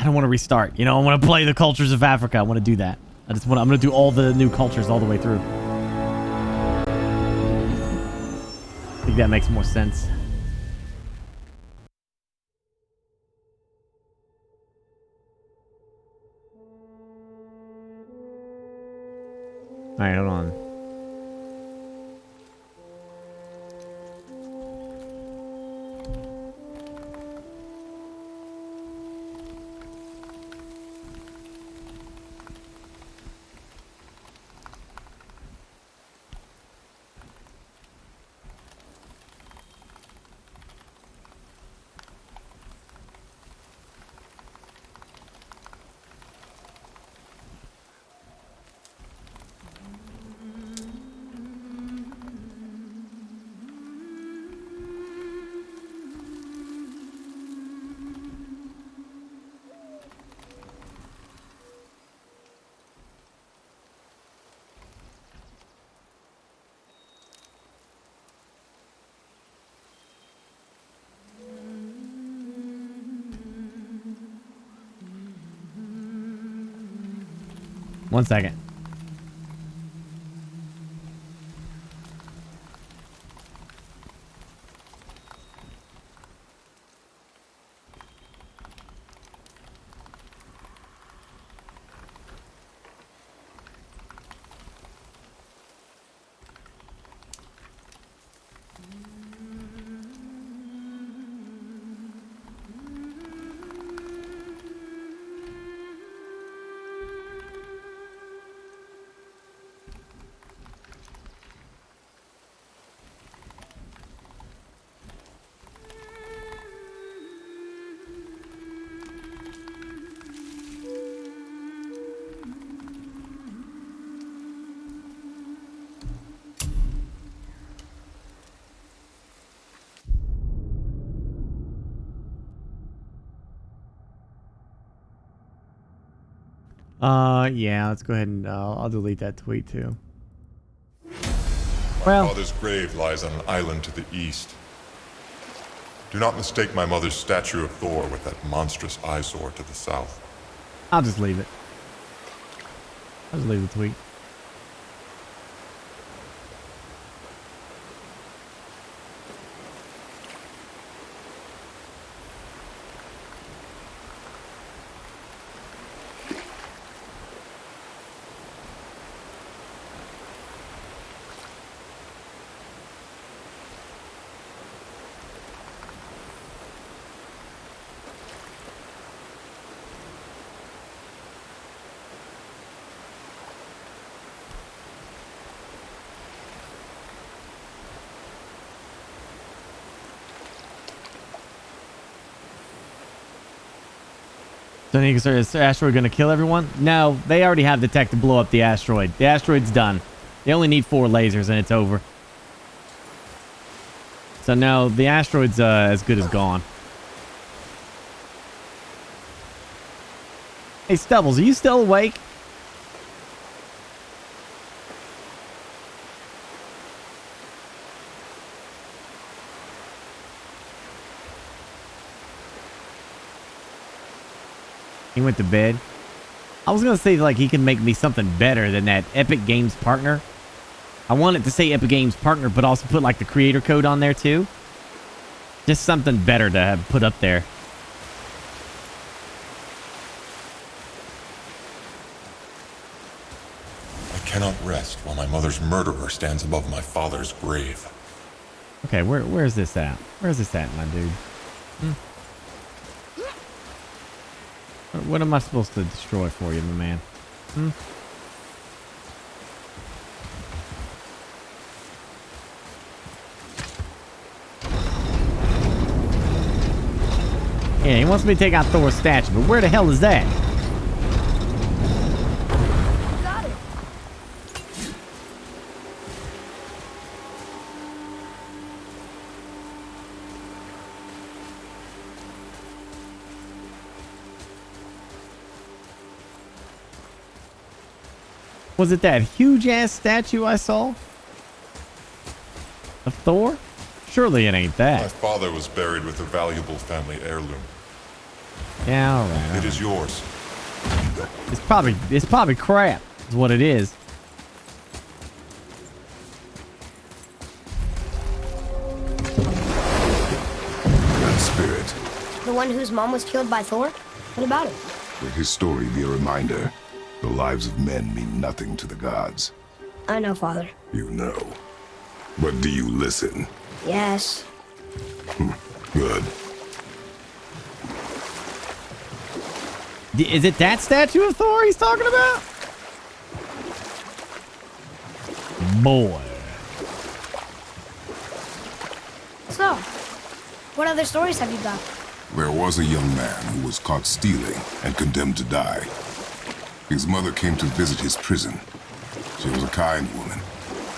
I don't want to restart. You know, I want to play the cultures of Africa. I want to do that. I'm going to do all the new cultures all the way through. I think that makes more sense. All right, hold on. 1 second. Yeah, let's go ahead and I'll delete that tweet too.
My father's grave lies on an island to the east. Do not mistake my mother's statue of Thor with that monstrous eyesore to the south.
I'll just leave it. I'll just leave the tweet. So is the asteroid going to kill everyone? No, they already have the tech to blow up the asteroid. The asteroid's done. They only need 4 lasers and it's over. So no, the asteroid's as good as gone. Hey Stubbles, are you still awake? He went to bed. I was going to say, like, he can make me something better than that Epic Games Partner. I want it to say Epic Games Partner, but also put, like, the creator code on there, too. Just something better to have put up there.
I cannot rest while my mother's murderer stands above my father's grave.
Okay, where's this at? Where's this at, my dude? What am I supposed to destroy for you, my man? Yeah, he wants me to take out Thor's statue, but where the hell is that?
Got it.
Was it that huge-ass statue I saw? Of Thor? Surely it ain't
My
that.
father was buried with a valuable family heirloom.
Yeah, alright.
It is yours.
It's probably crap, is what it is.
That spirit.
The one whose mom was killed by Thor? What about it?
Let his story be a reminder. The lives of men mean nothing to the gods.
I know, Father.
You know. But do you listen?
Yes.
Good.
Is it that statue of Thor he's talking about? Boy.
So, what other stories have you got?
There was a young man who was caught stealing and condemned to die. His mother came to visit his prison. She was a kind woman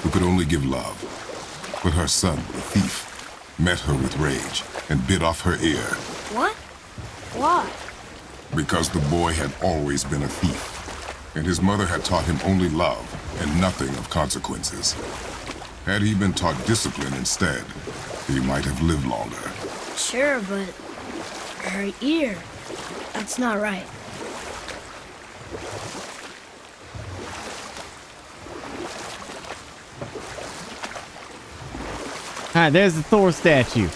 who could only give love. But her son, the thief, met her with rage and bit off her ear.
What? Why?
Because the boy had always been a thief, and his mother had taught him only love and nothing of consequences. Had he been taught discipline instead, he might have lived longer.
Sure, but her ear, that's not right.
All right, there's the Thor statue.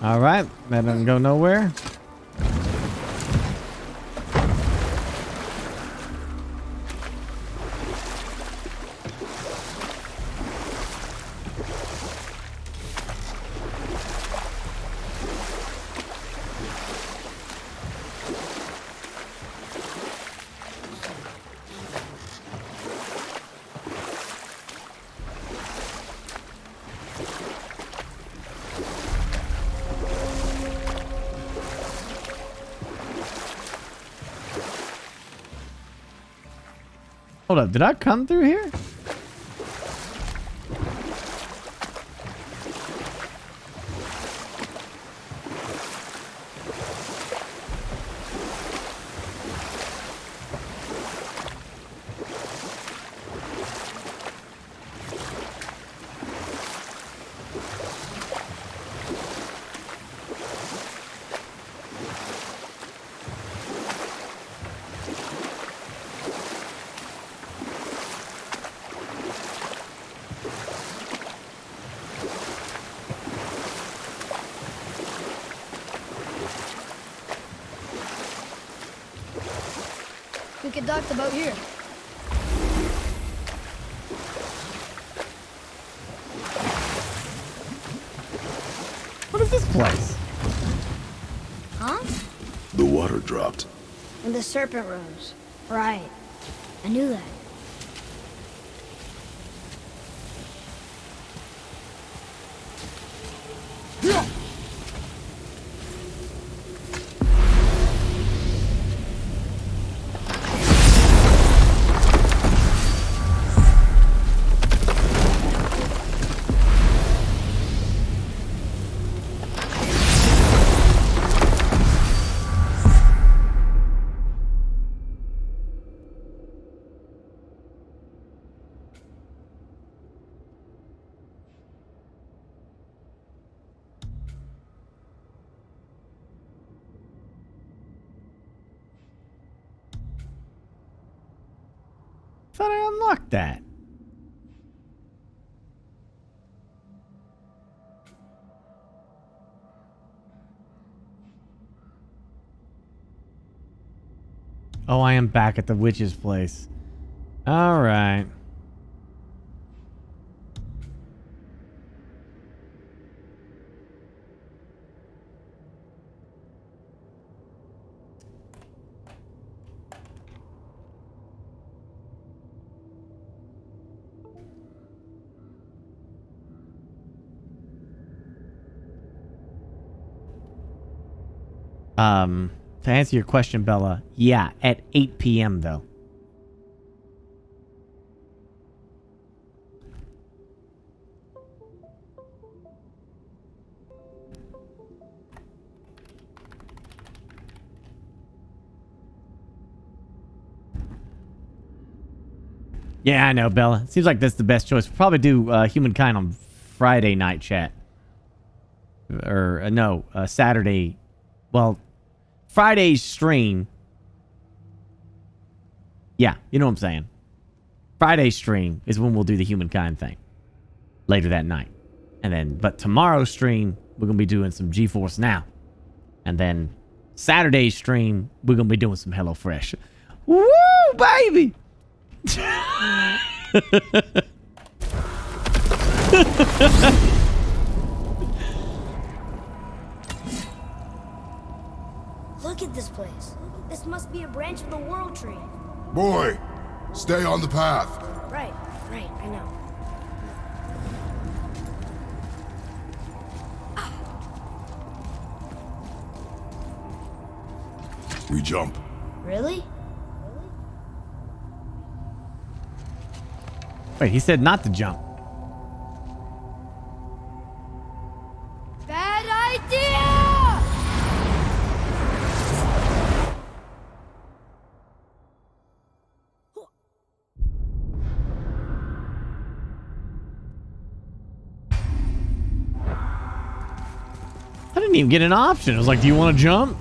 All right, that doesn't go nowhere. Hold up, did I come through here?
We could dock the boat here.
What is this place?
Huh?
The water dropped.
And the serpent rose. Right. I knew that.
Thought I unlocked that. Oh, I am back at the witch's place. All right. To answer your question, Bella, yeah, at 8 p.m. though. Yeah, I know, Bella. Seems like that's the best choice. We'll probably do Humankind on Friday night chat. Or, no, Saturday. Well, Friday's stream. Yeah, you know what I'm saying. Friday's stream is when we'll do the Humankind thing. Later that night. And then, but tomorrow's stream, we're going to be doing some GeForce Now. And then Saturday's stream, we're going to be doing some HelloFresh. Woo, baby!
Look at this place. This must be a branch of the World Tree.
Boy, stay on the path.
Right, I know.
We jump.
Really?
Wait, he said not to jump.
Bad idea!
I didn't even get an option. I was like, do you want to jump?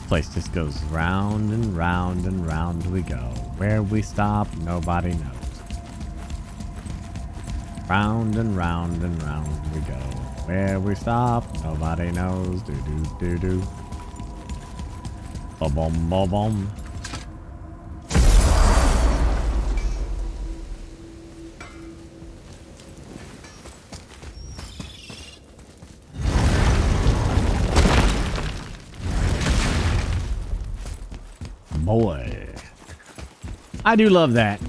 Place just goes round and round and round we go. Where we stop, nobody knows. Round and round and round we go. Where we stop, nobody knows. Do do do do. Ba bum ba bum. Boy, I do love that.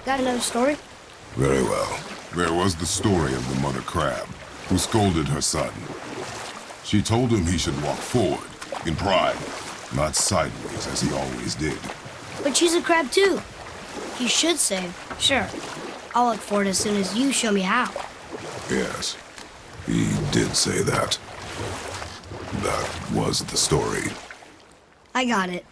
Got another story?
Very well. There was the story of the mother crab, who scolded her son. She told him he should walk forward, in pride, not sideways as he always did.
But she's a crab too. You should say, sure. I'll look for it as soon as you show me how.
Yes, he did say that. That was the story.
I got it.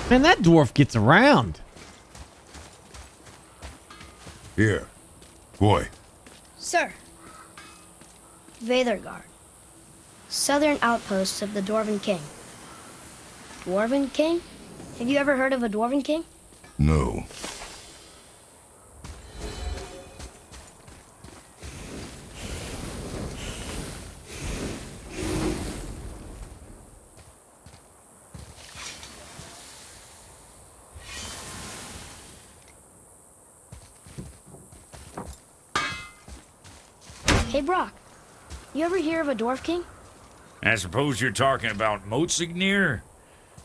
Man, that dwarf gets around.
Here. Boy.
Sir. Veathergard. Southern outposts of the Dwarven King. Dwarven King? Have you ever heard of a Dwarven King?
No.
Hey, Brock. You ever hear of a Dwarf King?
I suppose you're talking about Motsignir?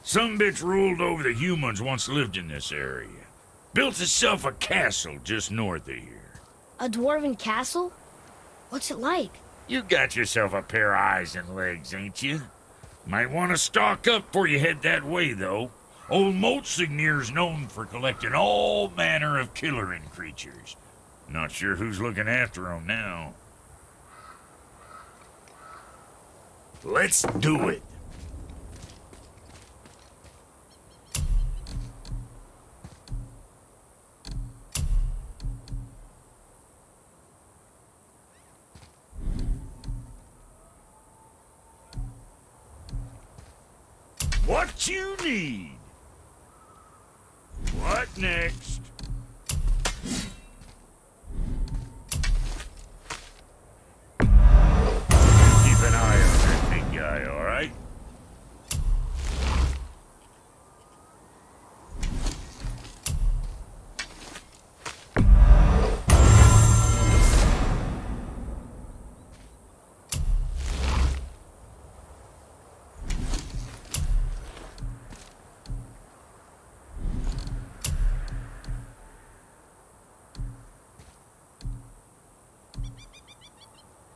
Some bitch ruled over the humans once lived in this area. Built himself a castle just north of here.
A Dwarven castle? What's it like?
You got yourself a pair of eyes and legs, ain't you? Might want to stock up before you head that way, though. Old Motsignir's known for collecting all manner of killerin creatures. Not sure who's looking after 'em now. Let's do it. What what you need. What next? Keep an eye on that big guy, all right?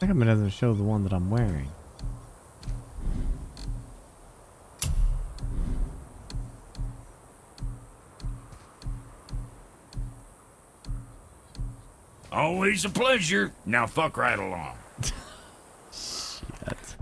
How come it doesn't show the one that I'm wearing?
Always a pleasure. Now fuck right along.
Shit.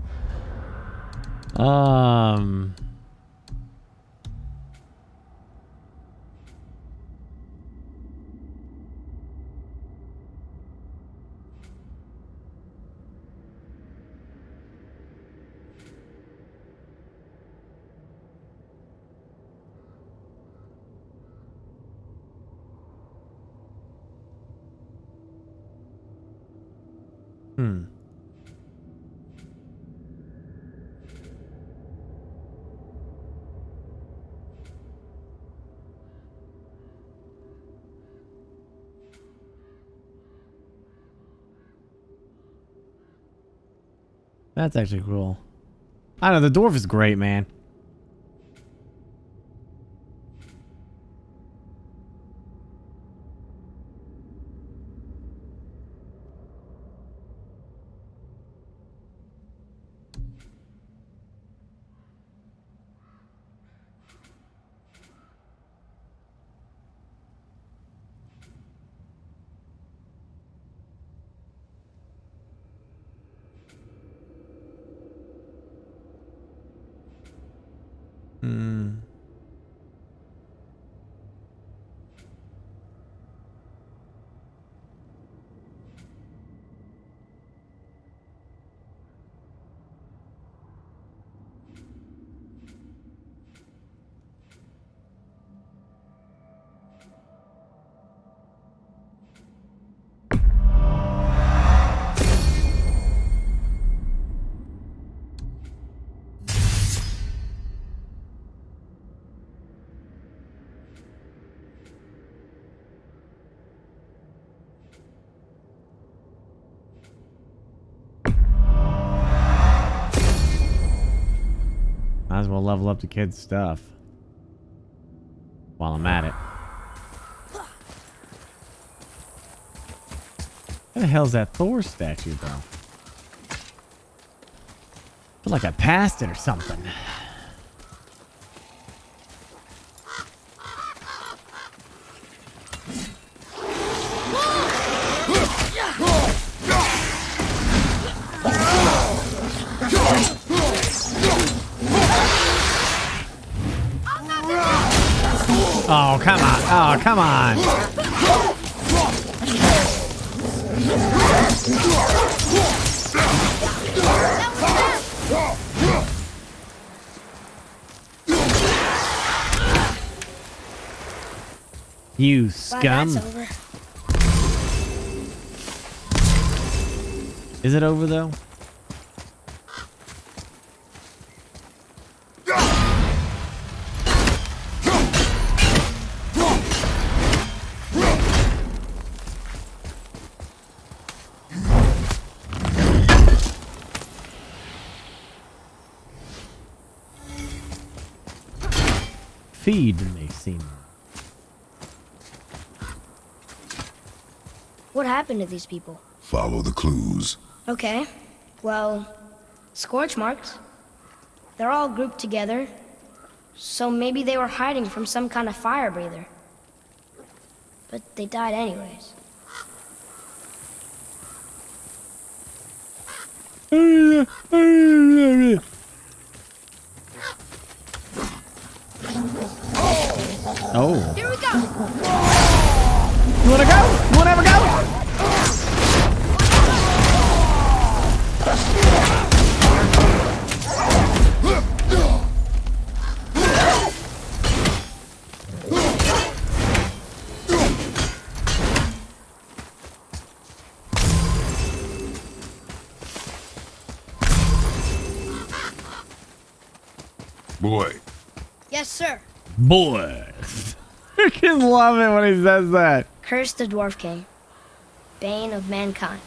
That's actually cool. I don't know, the dwarf is great, man. Might as well level up the kid's stuff while I'm at it. Where the hell's that Thor statue, though? I feel like I passed it or something. Oh, come on. Oh, come on. You scum. Is it over, though? Feed me, Seymour.
What happened to these people?
Follow the clues.
Okay. Well, scorch marks. They're all grouped together. So maybe they were hiding from some kind of fire breather. But they died anyways.
Oh.
Here we go.
You wanna go? You wanna ever go?
Boy.
Yes, sir.
Boy. I can love it when he says that.
Curse the Dwarf King. Bane of mankind.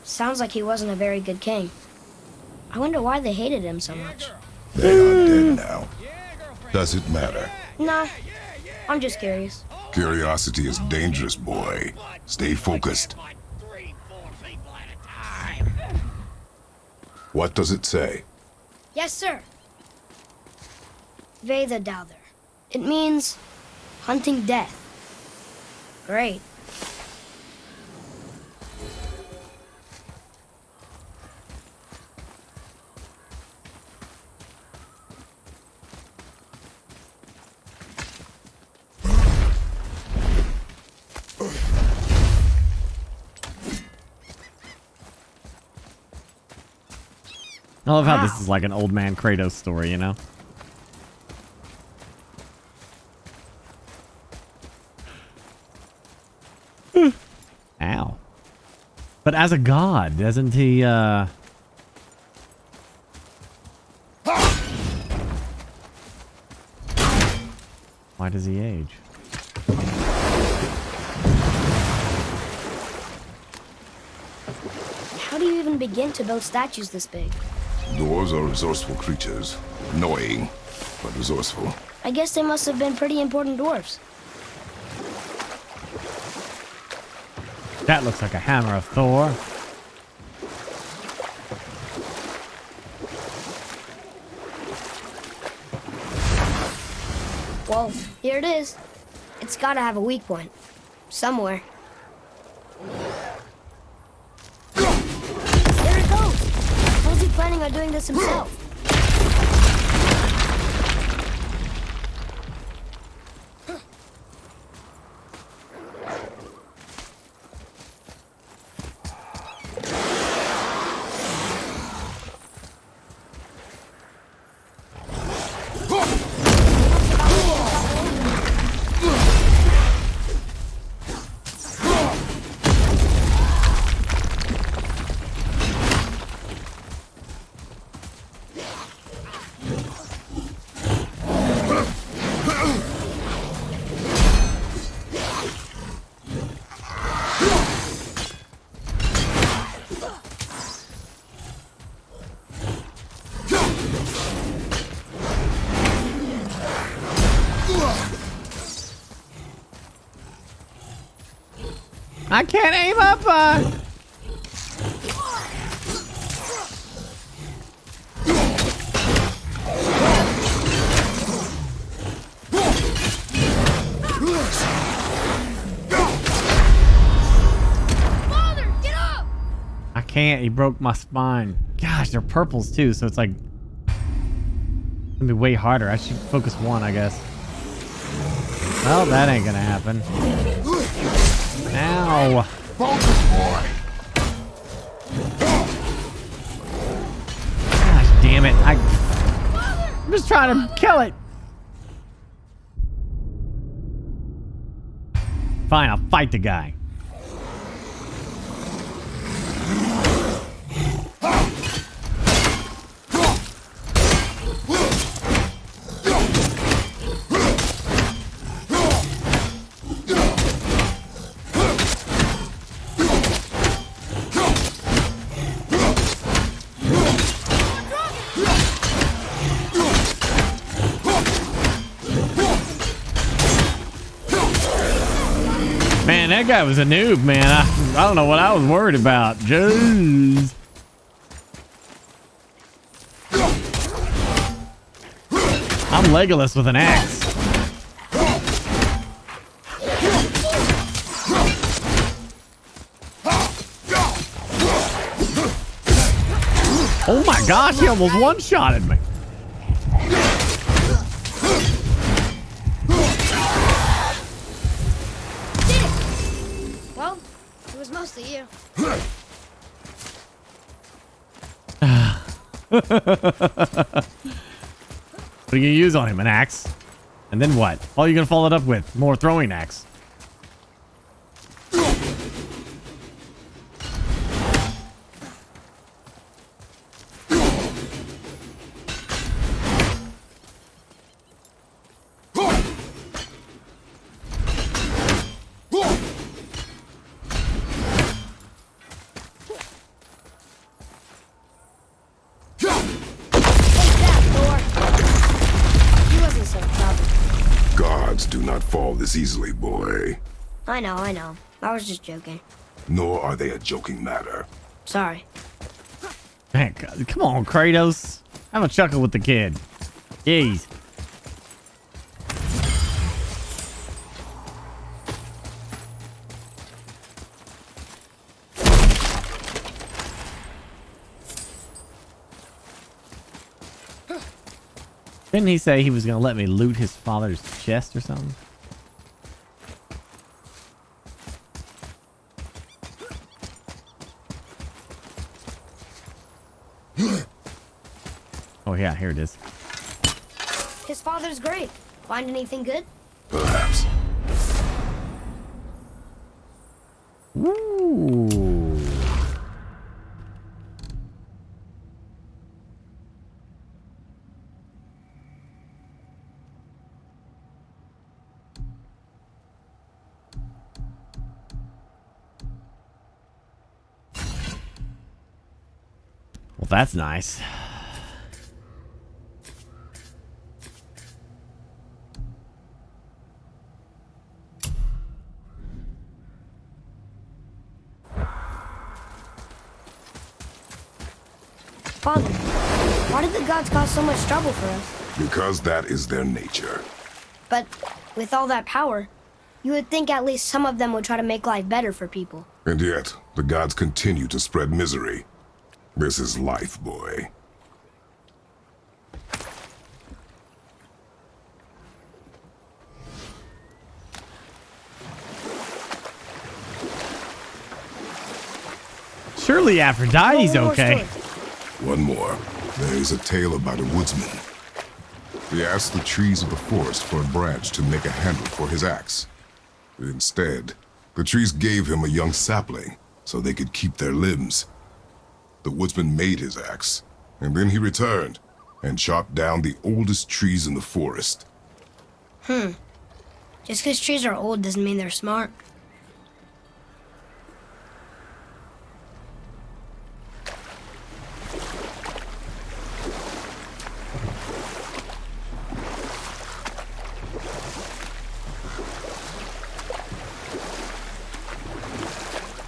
Sounds like he wasn't a very good king. I wonder why they hated him so much.
They are dead now. Does it matter?
Nah, I'm just curious.
Curiosity is dangerous, boy. Stay focused. What does it say?
Yes, sir. Veda Douther. It means hunting death. Great.
I love how this is like an old man Kratos story, you know? Ow. But as a god, doesn't he, Why does he age?
How do you even begin to build statues this big?
Dwarves are resourceful creatures. Annoying, but resourceful.
I guess they must have been pretty important dwarves.
That looks like a hammer of Thor.
Well, here it is. It's gotta have a weak point. Somewhere. There it goes! How's he planning on doing this himself?
I can't aim up,
Father, get up!
I can't. He broke my spine. Gosh, they're purples too, so it's like gonna be way harder. I should focus one, I guess. Well, that ain't gonna happen. Ow!
Focus, boy.
Gosh damn it! I'm just trying to kill it. Fine, I'll fight the guy. Man, that guy was a noob, man. I don't know what I was worried about. Jeez. I'm Legolas with an axe. Oh my gosh, he almost one-shotted me.
Well, it was mostly you.
What are you gonna use on him? An axe? And then what? All you're gonna follow it up with? More throwing axe.
gods do not fall this easily, boy.
I know. I was just joking.
Nor are they a joking matter.
Sorry.
Man, come on, Kratos. Have a chuckle with the kid. Jeez. Didn't he say he was going to let me loot his father's chest or something? Oh yeah, here it is.
His father's great. Find anything good?
Perhaps.
Ooh. Well, that's nice.
Father, why did the gods cause so much trouble for us?
Because that is their nature.
But with all that power, you would think at least some of them would try to make life better for people.
And yet, the gods continue to spread misery. This is life, boy.
Surely Aphrodite's okay.
One more. There is a tale about a woodsman. He asked the trees of the forest for a branch to make a handle for his axe. Instead, the trees gave him a young sapling so they could keep their limbs. The woodsman made his axe, and then he returned and chopped down the oldest trees in the forest.
Just because trees are old doesn't mean they're smart.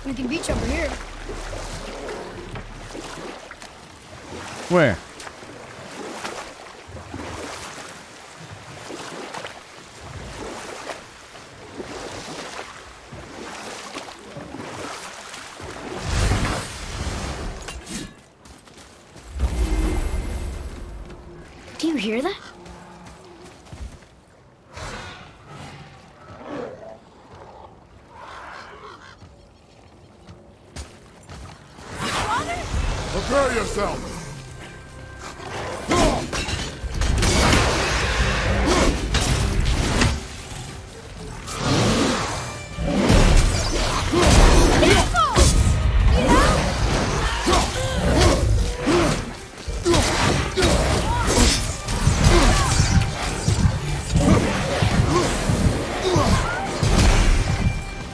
We can beach over here.
Where?
Do you hear that?
Prepare yourself!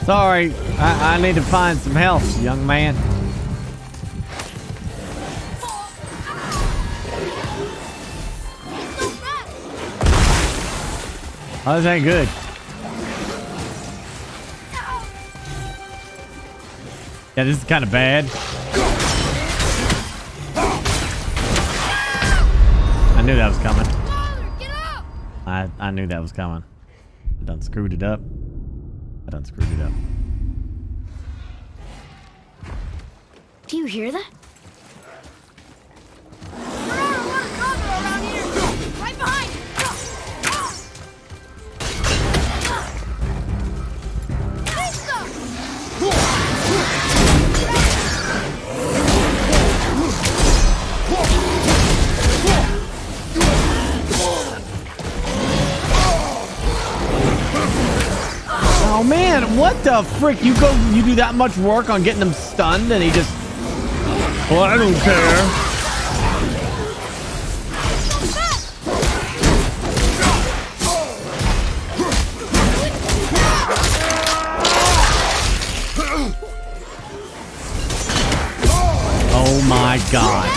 Sorry, I need to find some help, young man. Oh, this ain't good. Yeah, this is kind of bad. I knew that was coming. I knew that was coming. I done screwed it up.
Do you hear that?
Right behind!
Oh man, what the frick? You do that much work on getting him stunned and he just... Well, I don't care. Oh my god.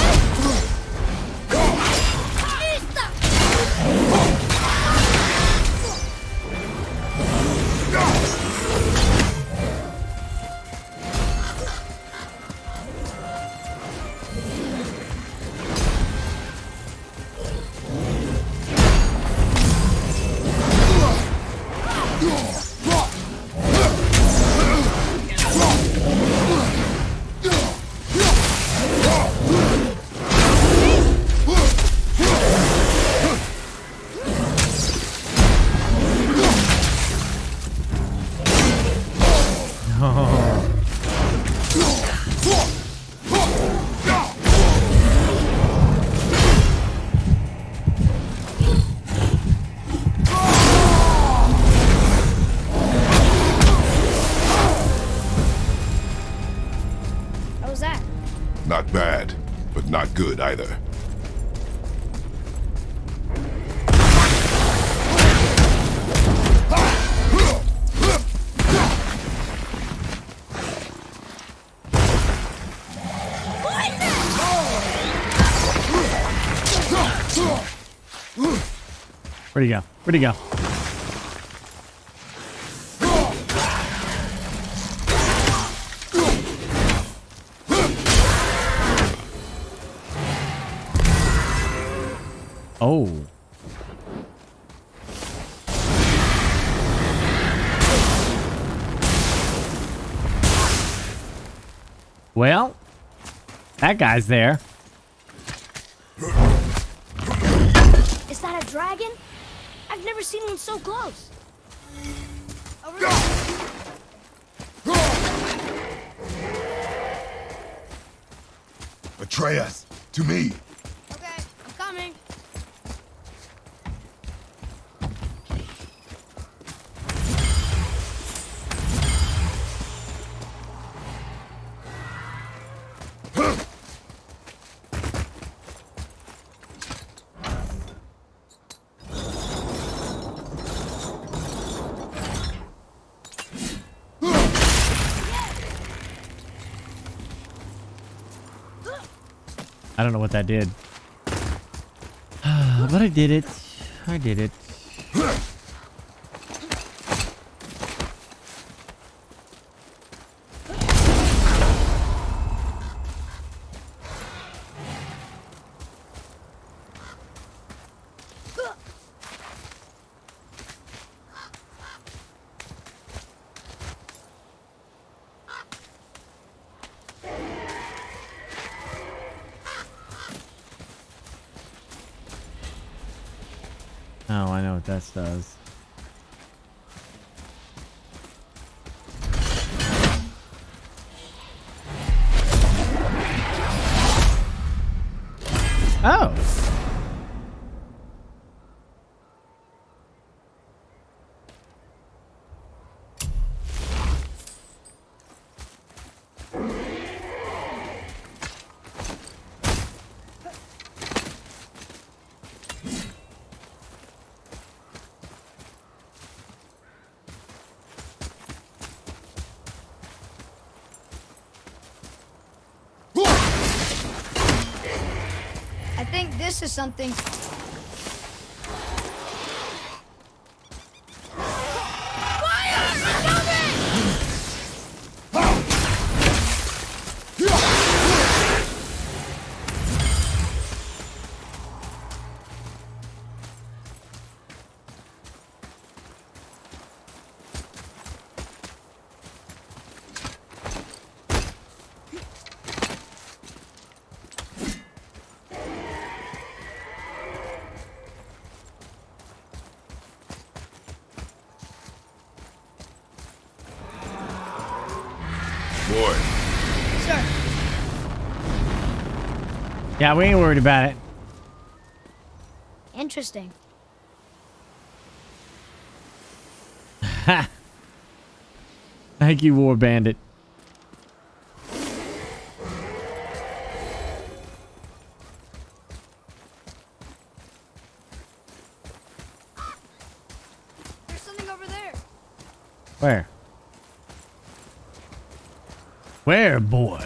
good either.
Where'd he go? Where'd he go? Oh. Well, that guy's there.
Is that a dragon? I've never seen one so close. Over there.
Betray us to me.
Okay, I'm coming.
I don't know what that did. But I did it. I did it. Oh, I know what that does. Oh.
I think this is something.
Boy.
Sir.
Yeah, we ain't worried about it.
Interesting.
Ha! Thank you, War Bandit.
There's something over there.
Where? Where, boy?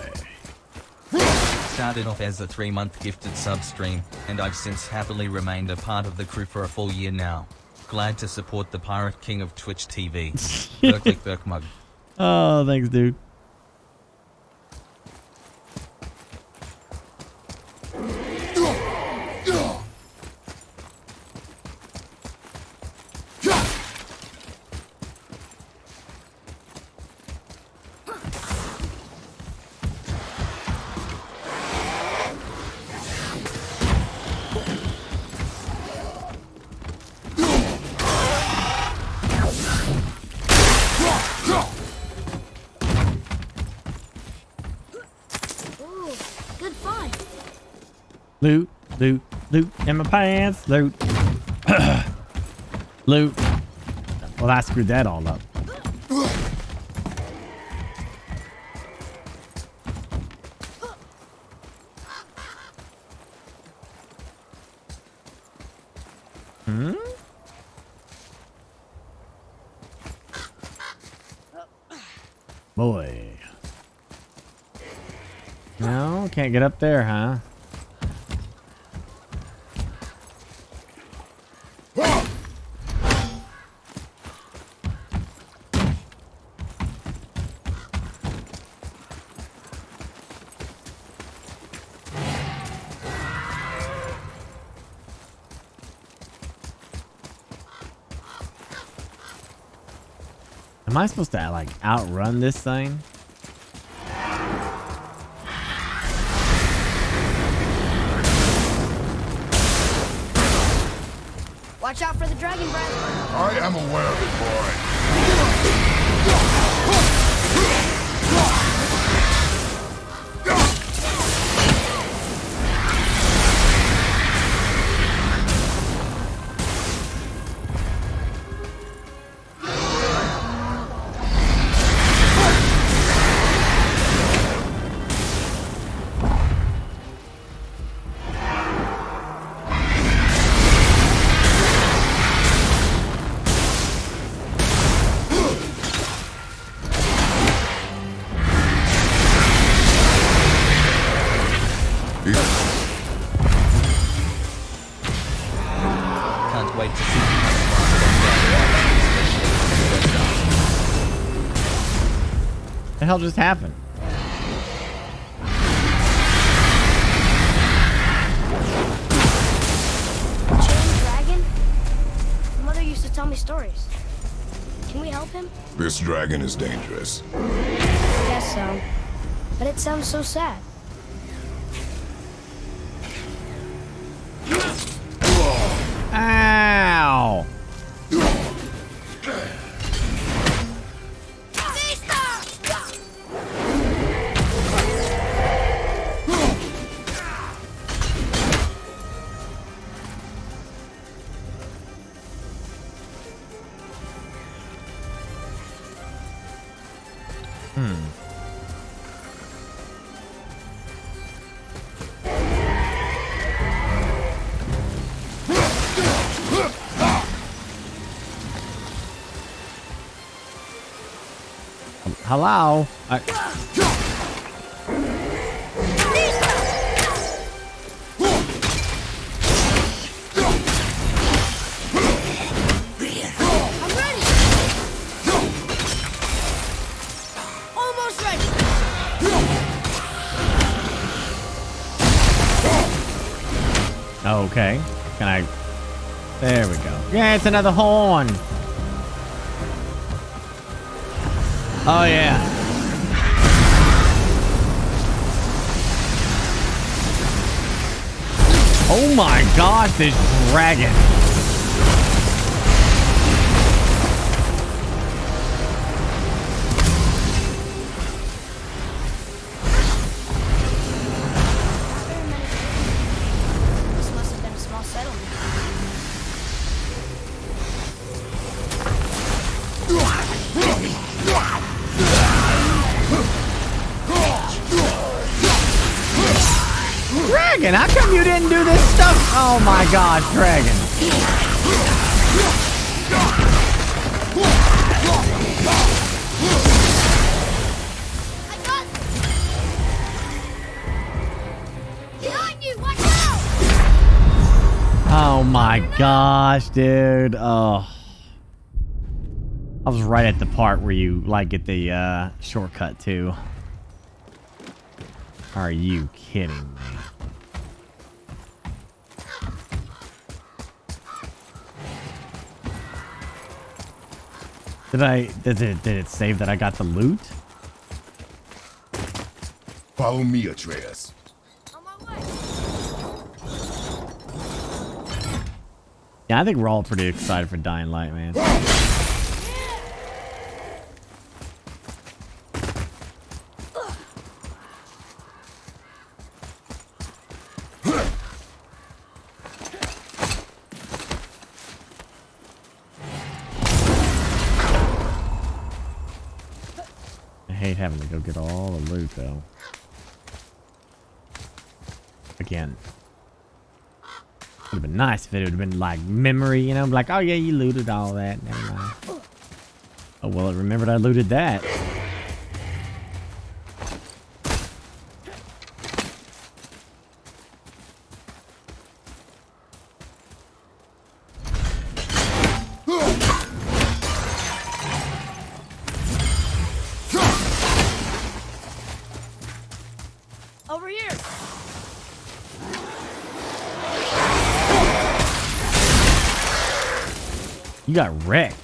Started off as a 3-month gifted sub-stream, and I've since happily remained a part of the crew for a full year now. Glad to support the Pirate King of Twitch TV. BurkeBlack VODs.
Oh, thanks, dude.
Ooh, good find.
Loot, loot, loot in my pants. Loot. Loot. Well, I screwed that all up. Boy. No, can't get up there, huh? Am I supposed to like outrun this thing?
Watch out for the dragon breath.
I am aware of it,
Can't wait to see
What the hell just happened?
Chain dragon? Mother used to tell me stories. Can we help him?
This dragon is dangerous.
Guess so. But it sounds so sad.
Ow! Hello?
I'm ready! Almost ready!
Okay. Can I... There we go. Yeah, it's another horn. Oh, yeah. Oh my gosh, this dragon.
This must have been a small settlement.
Dragon, how come you didn't do this stuff? Oh my gosh, Dragon.
Behind you! Watch out!
Oh my gosh, dude. Oh. I was right at the part where you like get the shortcut too. Are you kidding me? Did it save that I got the loot?
Follow me, Atreus.
Yeah, I think we're all pretty excited for Dying Light, man. I hate having to go get all the loot, though. Again. Would have been nice if it would have been like memory, you know? Like, oh yeah, you looted all that. Never mind. Oh, well, I remembered I looted that. You got wrecked.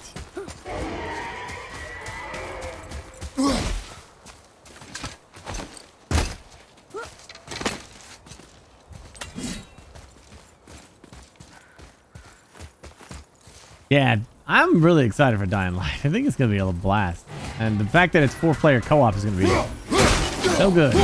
Yeah, I'm really excited for Dying Light. I think it's going to be a blast. And the fact that it's 4-player co-op is going to be so good.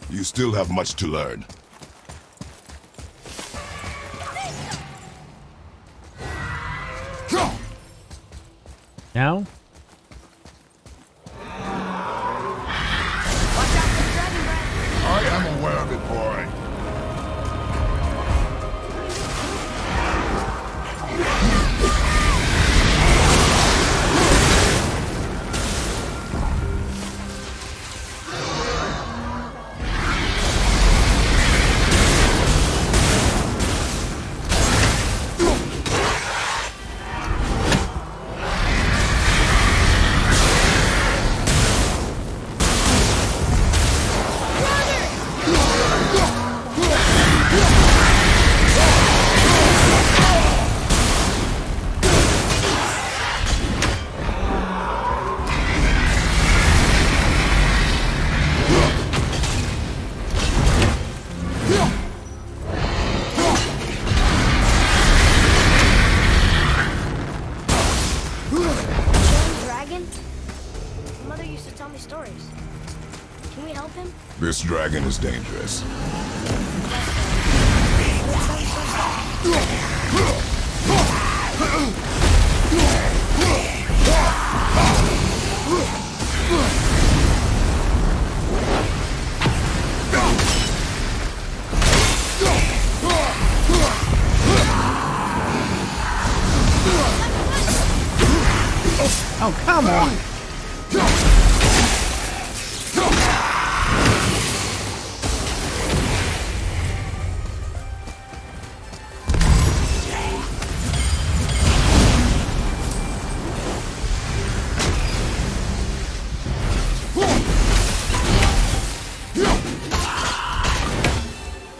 You still have much to learn.
Now?
I am aware of it, boy. This dragon is dangerous.
Oh, come on.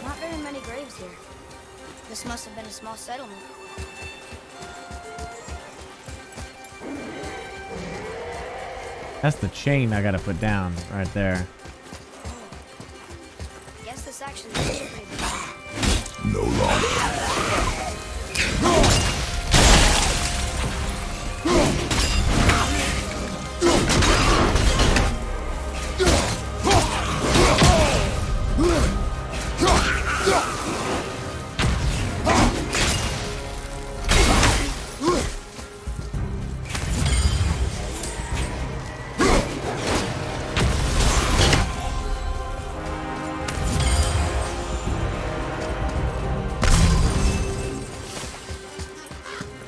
Not very many graves here. This must have been a small settlement.
That's the chain I gotta put down right there.
Guess this actually is pretty bad.
No longer.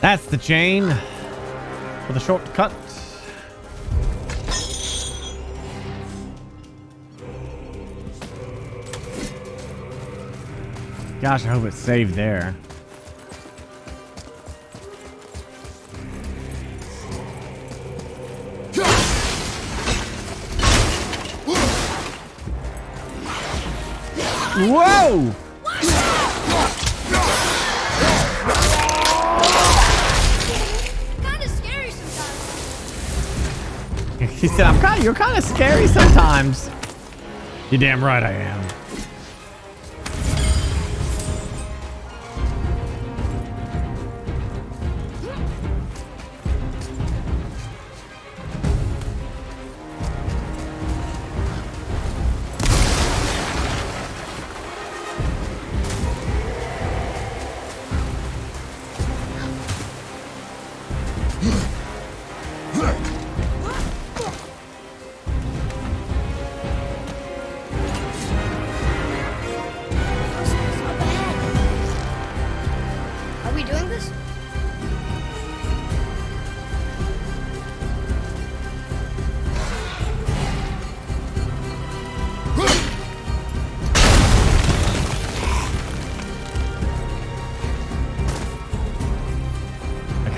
That's the chain for the shortcut. Gosh, I hope it's saved there. Whoa! He said, you're kind of scary sometimes. You're damn right I am.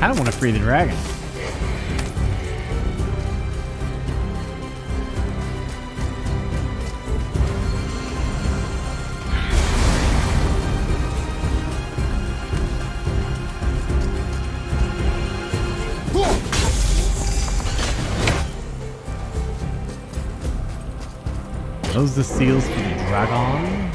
I don't want to free the dragon. Those the seals for the dragon.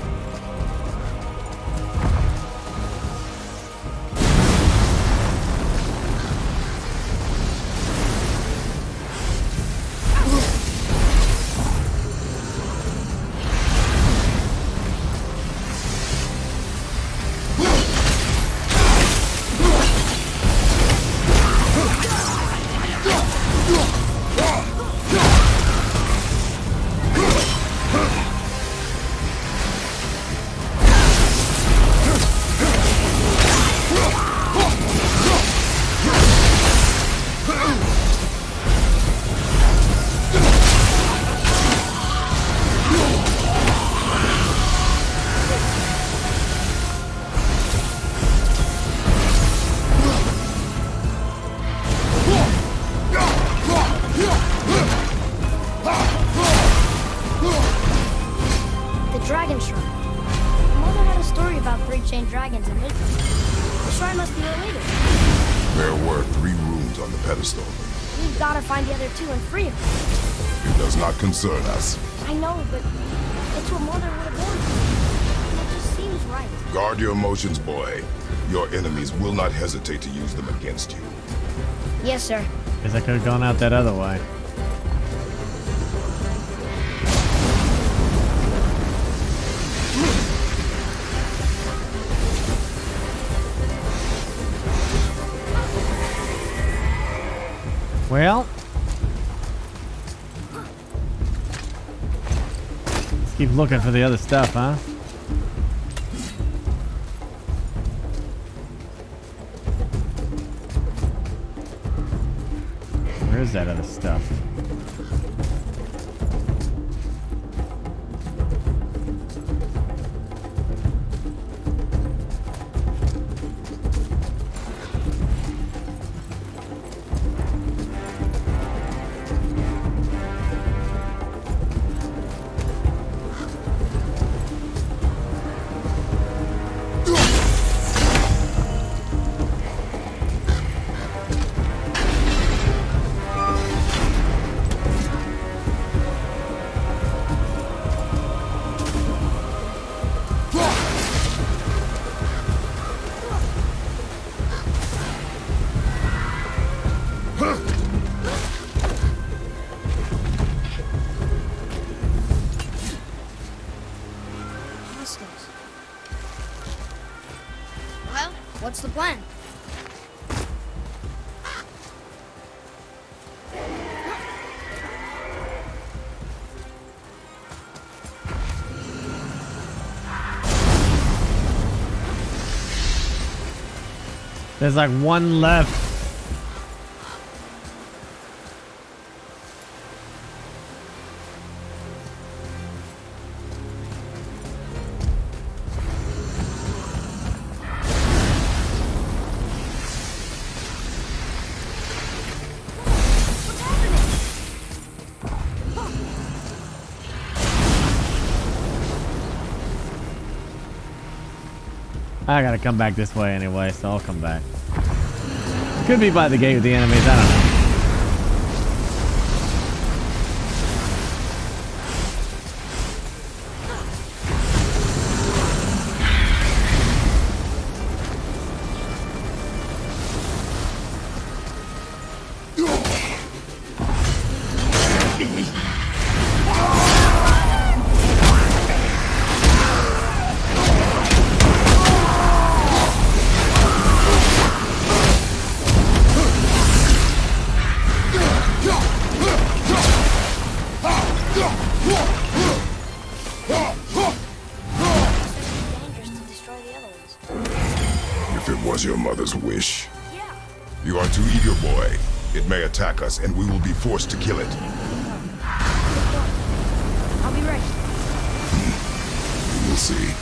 Dragon Shrine. Mother had a story about 3 chained dragons in Midgard. The shrine must be related.
There were 3 rooms on the pedestal.
We've got to find the other 2 and free them.
It does not concern us.
I know, but it's what Mother would have wanted. And it just seems right.
Guard your emotions, boy. Your enemies will not hesitate to use them against you.
Yes, sir.
Guess I could have gone out that other way. Well, let's keep looking for the other stuff, huh? Where is that other stuff?
Well, what's the plan?
There's like one left. I gotta come back this way anyway, so I'll come back. Could be by the gate with the enemies, I don't know.
If it was your mother's wish. You are too eager, boy. It may attack us, and we will be forced to kill it.
I'll be ready.
We will see.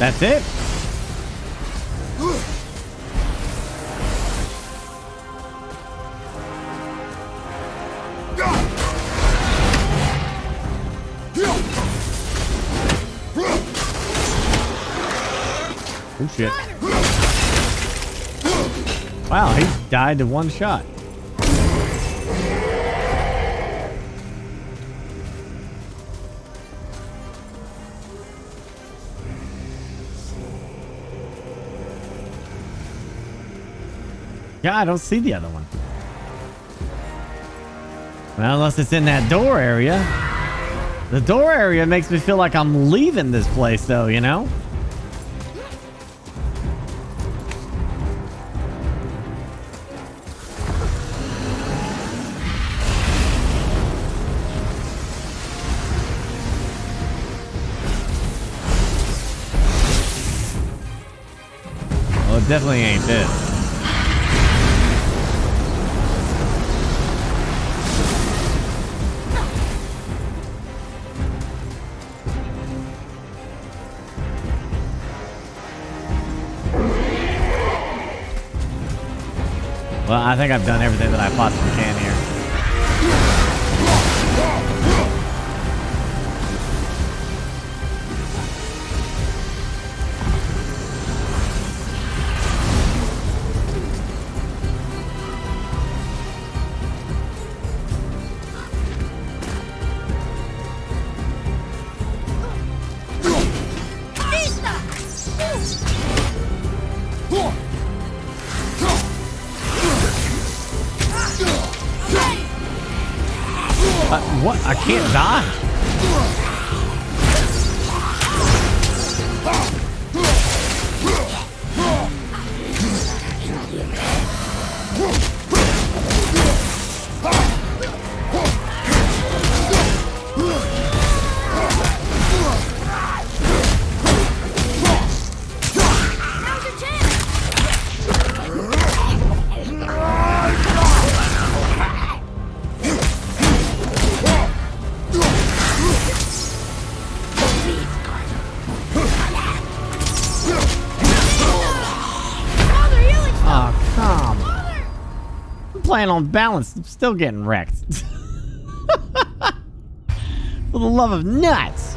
That's it. Oh shit. Wow, he died to one shot. Yeah, I don't see the other one. Well, unless it's in that door area. The door area makes me feel like I'm leaving this place, though, you know? Well, it definitely ain't this. Well, I think I've done everything that I possibly can here. What? I can't die. Playing on balance, I'm still getting wrecked. For the love of nuts.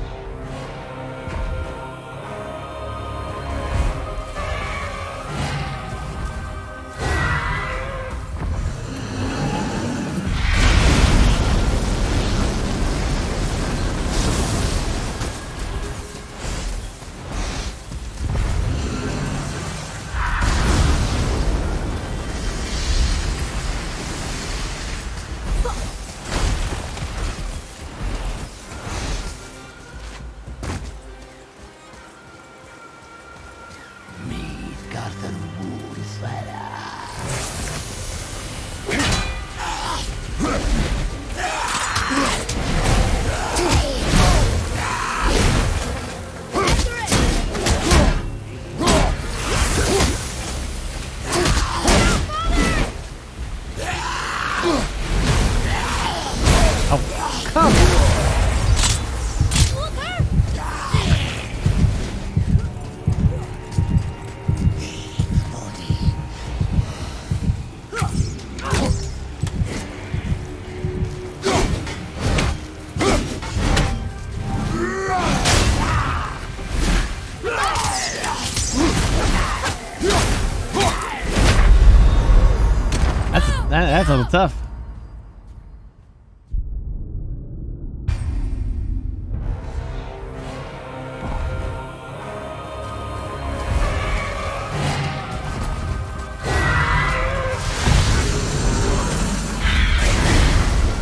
That's a little tough.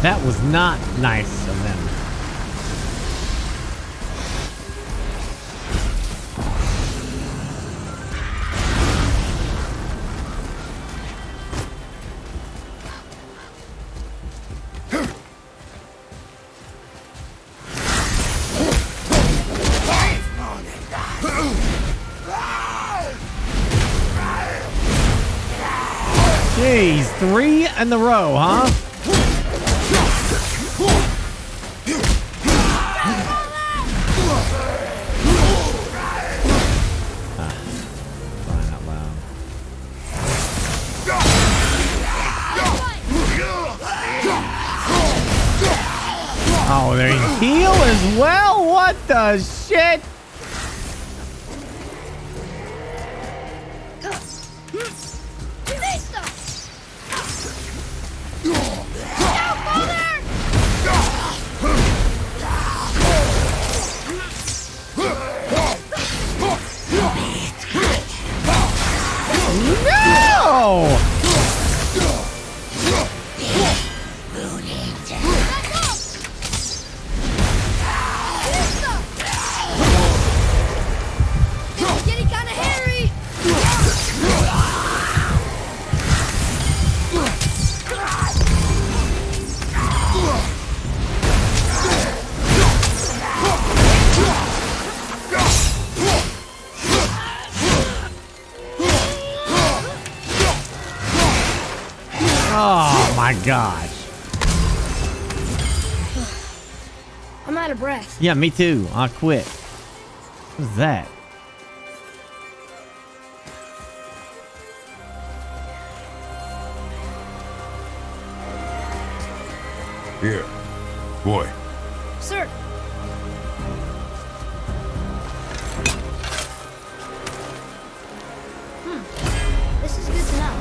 That was not nice of them. Jeez, 3 in the row, huh? Oh, they heal as well? What the shit? No!
Getting kind of hairy.
Oh my gosh.
I'm out of breath.
Yeah, me too. I'll quit. What's that?
Here. Boy.
Sir. This is good to know.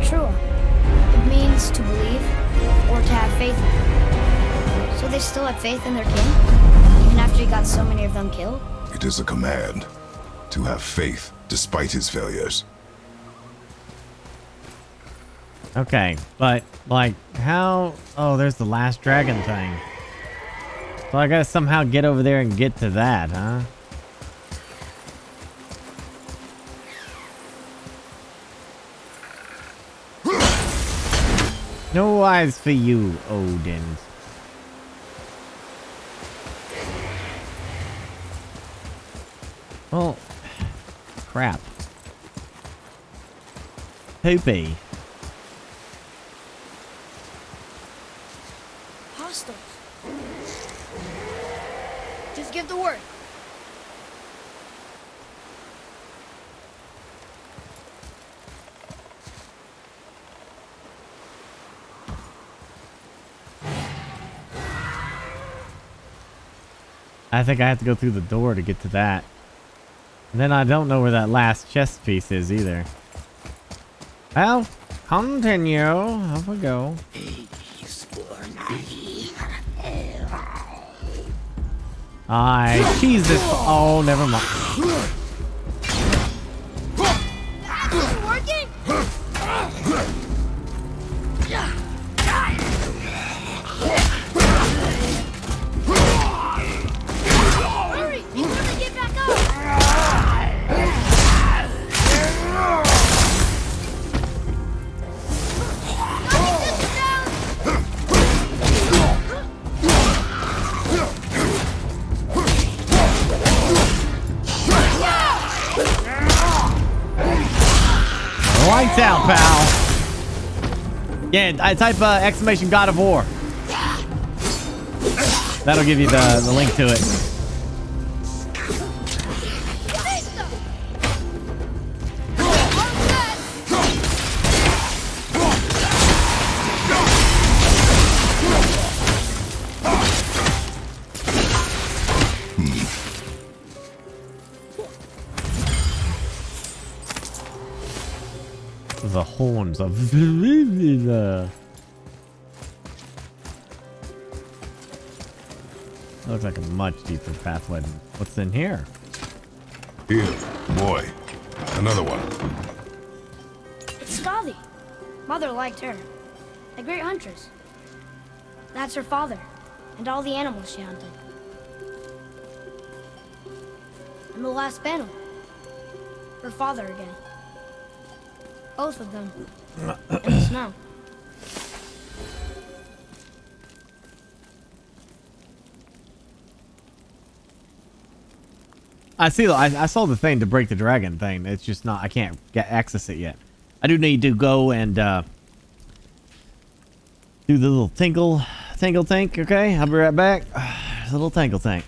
True. It means to believe or to have faith in. So they still have faith in their king? Even after he got so many of them killed?
It is a command to have faith despite his failures.
Okay, but like how? Oh, there's the last dragon thing. So I gotta somehow get over there and get to that, huh? No eyes for you, Odin. Well, crap. Poopy.
Hostiles. Just give the word.
I think I have to go through the door to get to that. And then I don't know where that last chest piece is either. Well, continue. Off we go. Jesus. Oh, never mind.
Is it working? Hurry! He's gonna get back up!
Lights out, pal. Yeah, I type exclamation God of War. That'll give you the link to it. The horns of... Looks like a much deeper pathway than what's in here.
Here, boy. Another one.
It's Scotty. Mother liked her. A great huntress. That's her father, and all the animals she hunted. And the last panel. Her father again. Both of them. In the snow.
I see. I saw the thing to break the dragon thing. It's just not. I can't access it yet. I do need to go and do the little tinkle tank. Okay, I'll be right back. The little tinkle tank.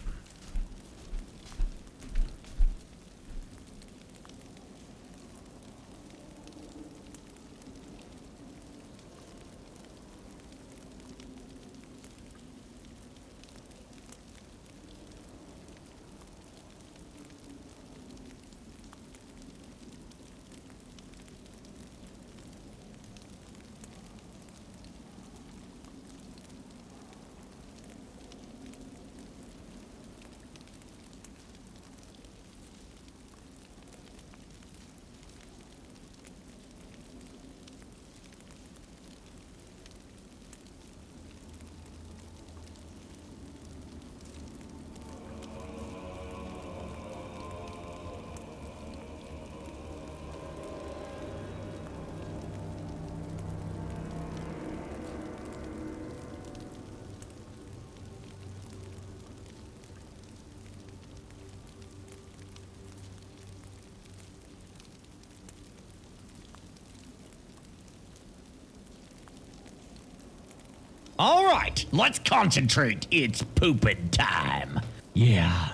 All right, let's concentrate. It's pooping time. Yeah.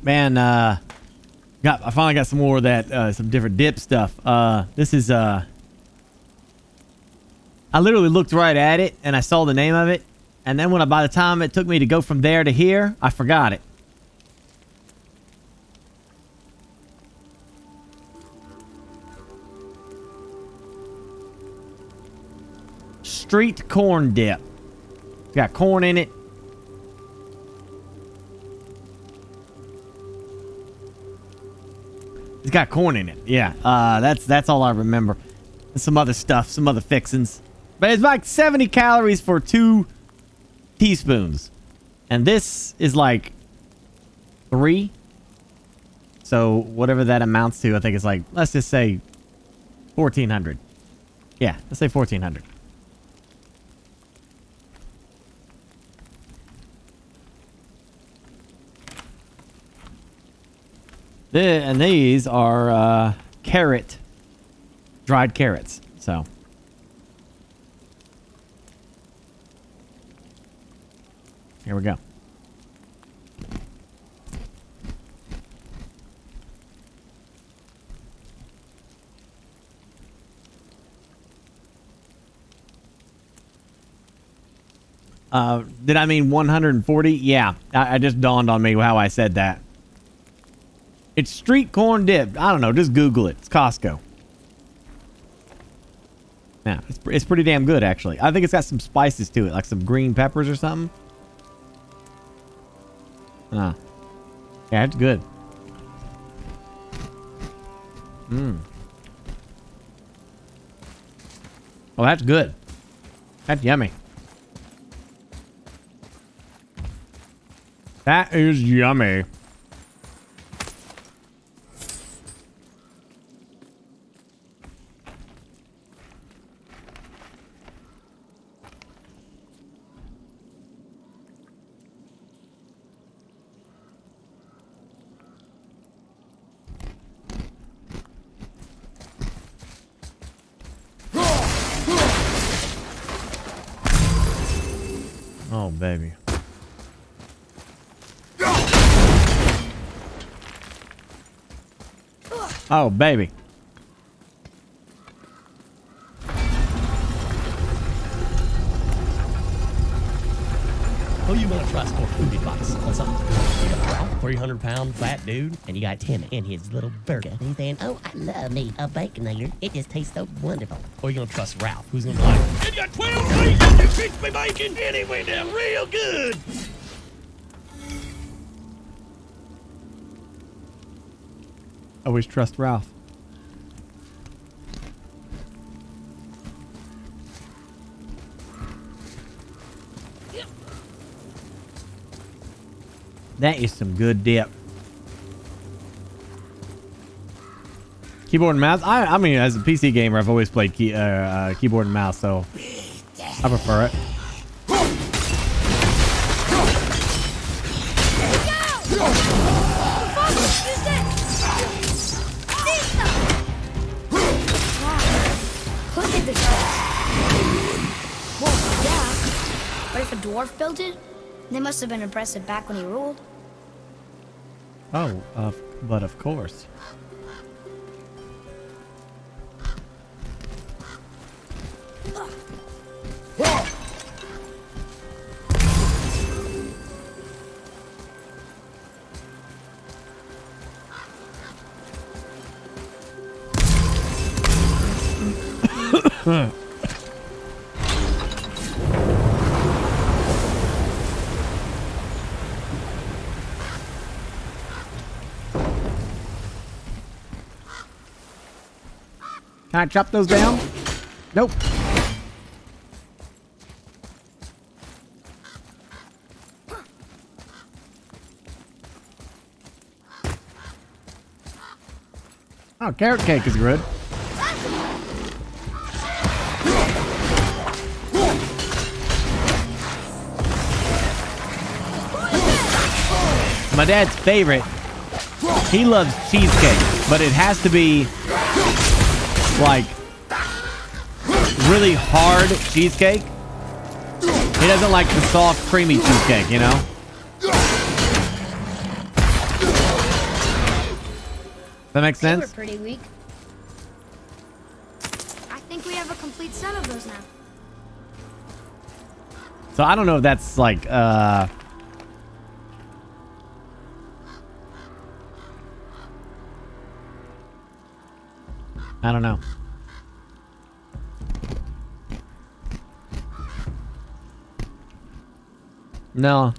Man, I finally got some more of that, some different dip stuff. This is, I literally looked right at it and I saw the name of it. And then by the time it took me to go from there to here, I forgot it. Street corn dip. It's got corn in it. It's got corn in it. Yeah. That's all I remember. And some other stuff, some other fixings. But it's like 70 calories for 2 teaspoons. And this is like 3. So whatever that amounts to, I think it's like, let's just say 1,400. Yeah, let's say 1,400. And these are dried carrots. So here we go. Did I mean 140? Yeah, I just dawned on me how I said that. It's street corn dip. I don't know. Just Google it. It's Costco. Yeah, it's pretty damn good, actually. I think it's got some spices to it, like some green peppers or something. Yeah, it's good. Oh, that's good. That's yummy. That is yummy. Oh, baby. Oh, baby.
Who you gonna trust for food advice on something? You got Ralph, 300-pound fat dude, and you got Tim and his little burger.
He's saying, oh, I love me a Baconator. It just tastes so wonderful.
Or you gonna trust Ralph, who's gonna be like, it got 12 reasons you fixed me bacon, and it went down real good.
Always trust Ralph. That is some good dip. Keyboard and mouse. I mean, as a PC gamer, I've always played keyboard and mouse, so I prefer it.
Look at this place. Well, yeah. But if a dwarf built it, they must have been impressive back when he ruled.
Oh, but of course. Can I chop those down? Nope. Oh, carrot cake is good. My dad's favorite. He loves cheesecake, but it has to be like really hard cheesecake. He doesn't like the soft, creamy cheesecake, you know? That makes sense?
They were pretty weak. I think we have a complete set of those now.
So I don't know if that's like, I don't know. No.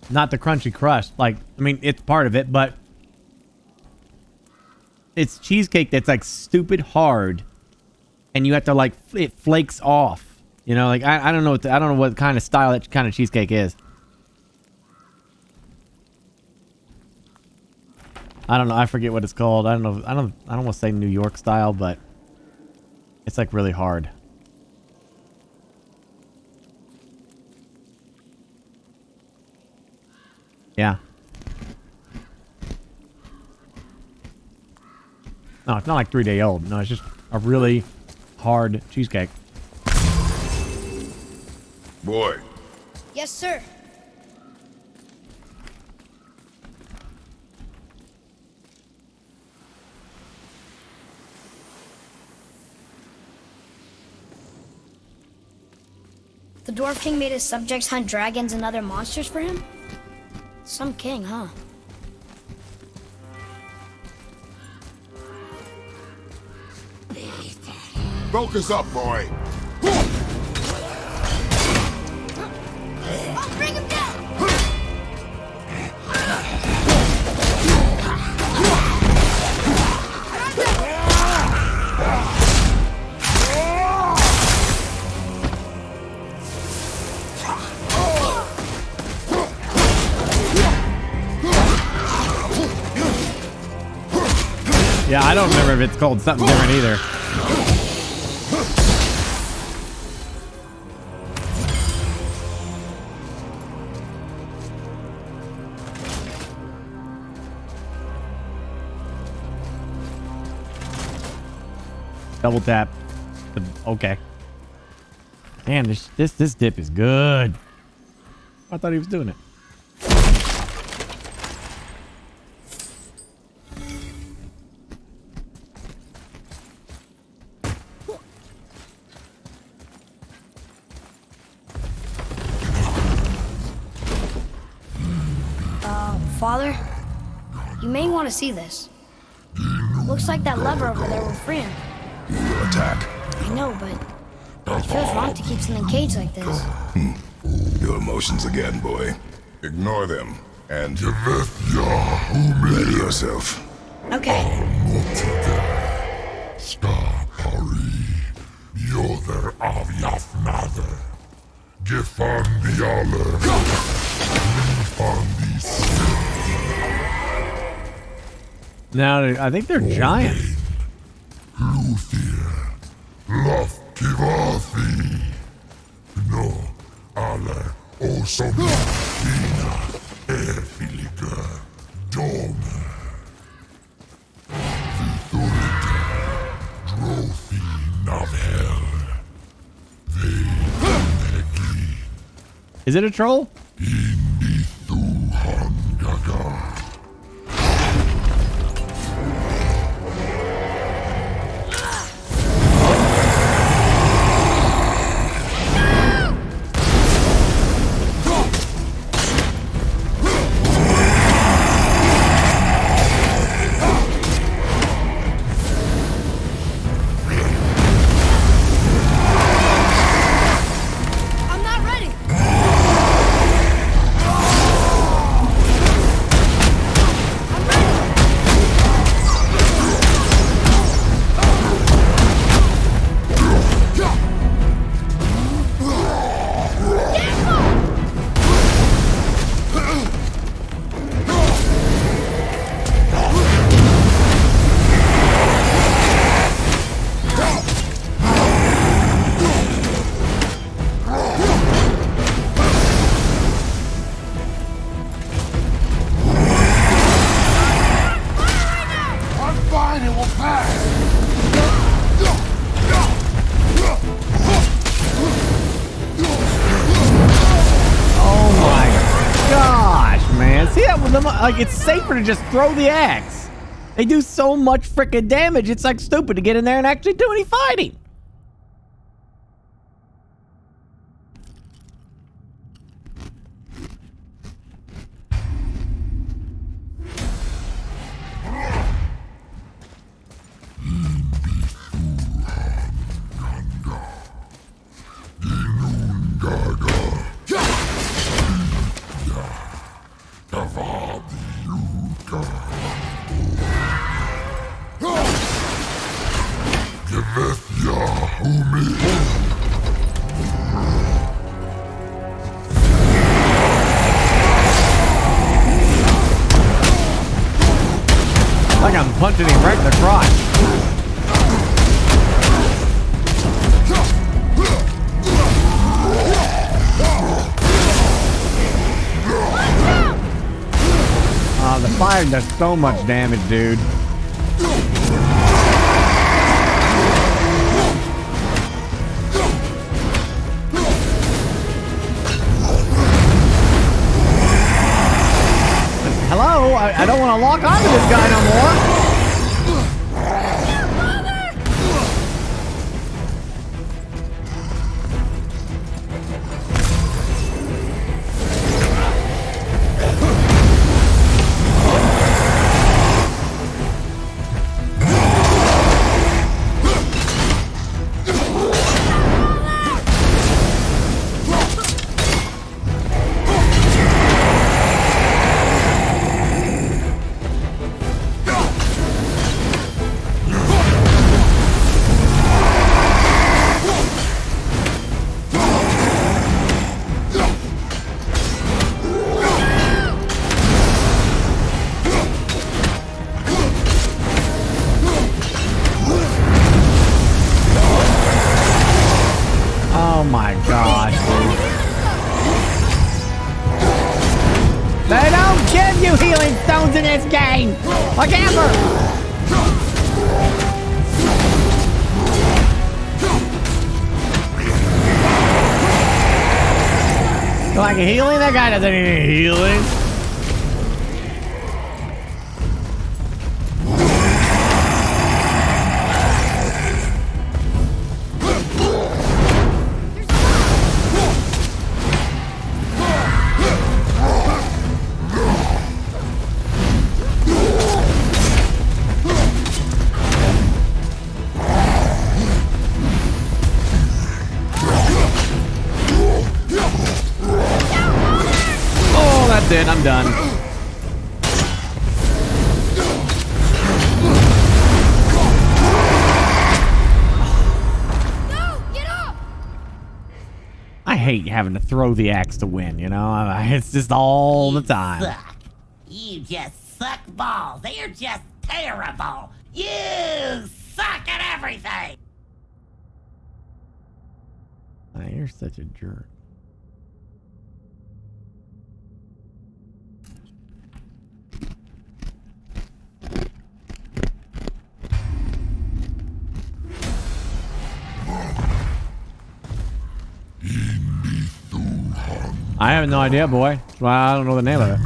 Not the crunchy crust. Like, I mean, it's part of it, but it's cheesecake that's like stupid hard, and you have to like it flakes off. You know, like I don't know I don't know what kind of style that kind of cheesecake is. I don't know. I forget what it's called. I don't know. I don't want to say New York style, but it's like really hard. Yeah. No, it's not like 3-day old. No, it's just a really hard cheesecake.
Boy.
Yes, sir. The Dwarf King made his subjects hunt dragons and other monsters for him? Some king, huh?
Focus up, boy.
I'll bring him down!
Yeah, I don't remember if it's called something different either. Double tap. Okay. Man, this dip is good. I thought he was doing it.
Father, you may want to see this. Looks like that lever over there will free him.
You will attack.
I know, but it feels wrong to keep something caged like this.
Your emotions again, boy. Ignore them and ready yourself.
Okay.
Yoder av Jafnader. Gefandi alle.
Now, I think they're giants.
Luthir. Love Kivathi. No. Alle. Osomina. Erfiliger. Dome. Vidurite. Drothi Navhel. Veidnegi.
Is it a troll?
I'm not ready.
I'm fine, it will pass.
Oh my gosh, man. See that with them? Like, it's safer to just throw the axe. They do so much freaking damage. It's like stupid to get in there and actually do any fighting. Like I'm punching him right in the crotch. The fire does so much damage, dude. Hello? I don't want to lock onto this guy no more. Oh my gosh, dude. They don't give you healing stones in this game! Like ever! Like healing? That guy doesn't need any healing. That's it, I'm done. I hate having to throw the axe to win, you know? It's just all the time.
Suck. You just suck balls. They're just terrible. You suck at everything.
You're such a jerk. I have no idea, boy. Well, I don't know the name of it.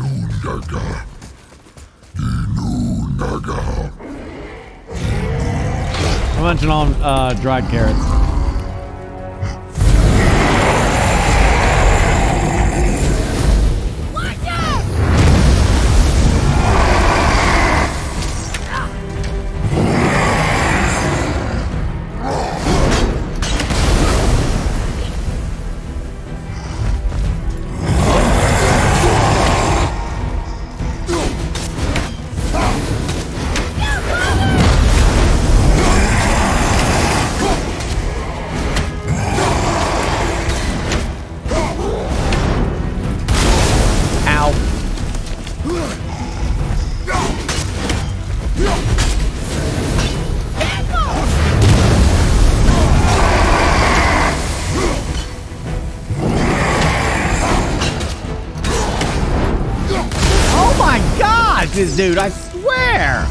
I'm munching on dried carrots. This dude, I swear.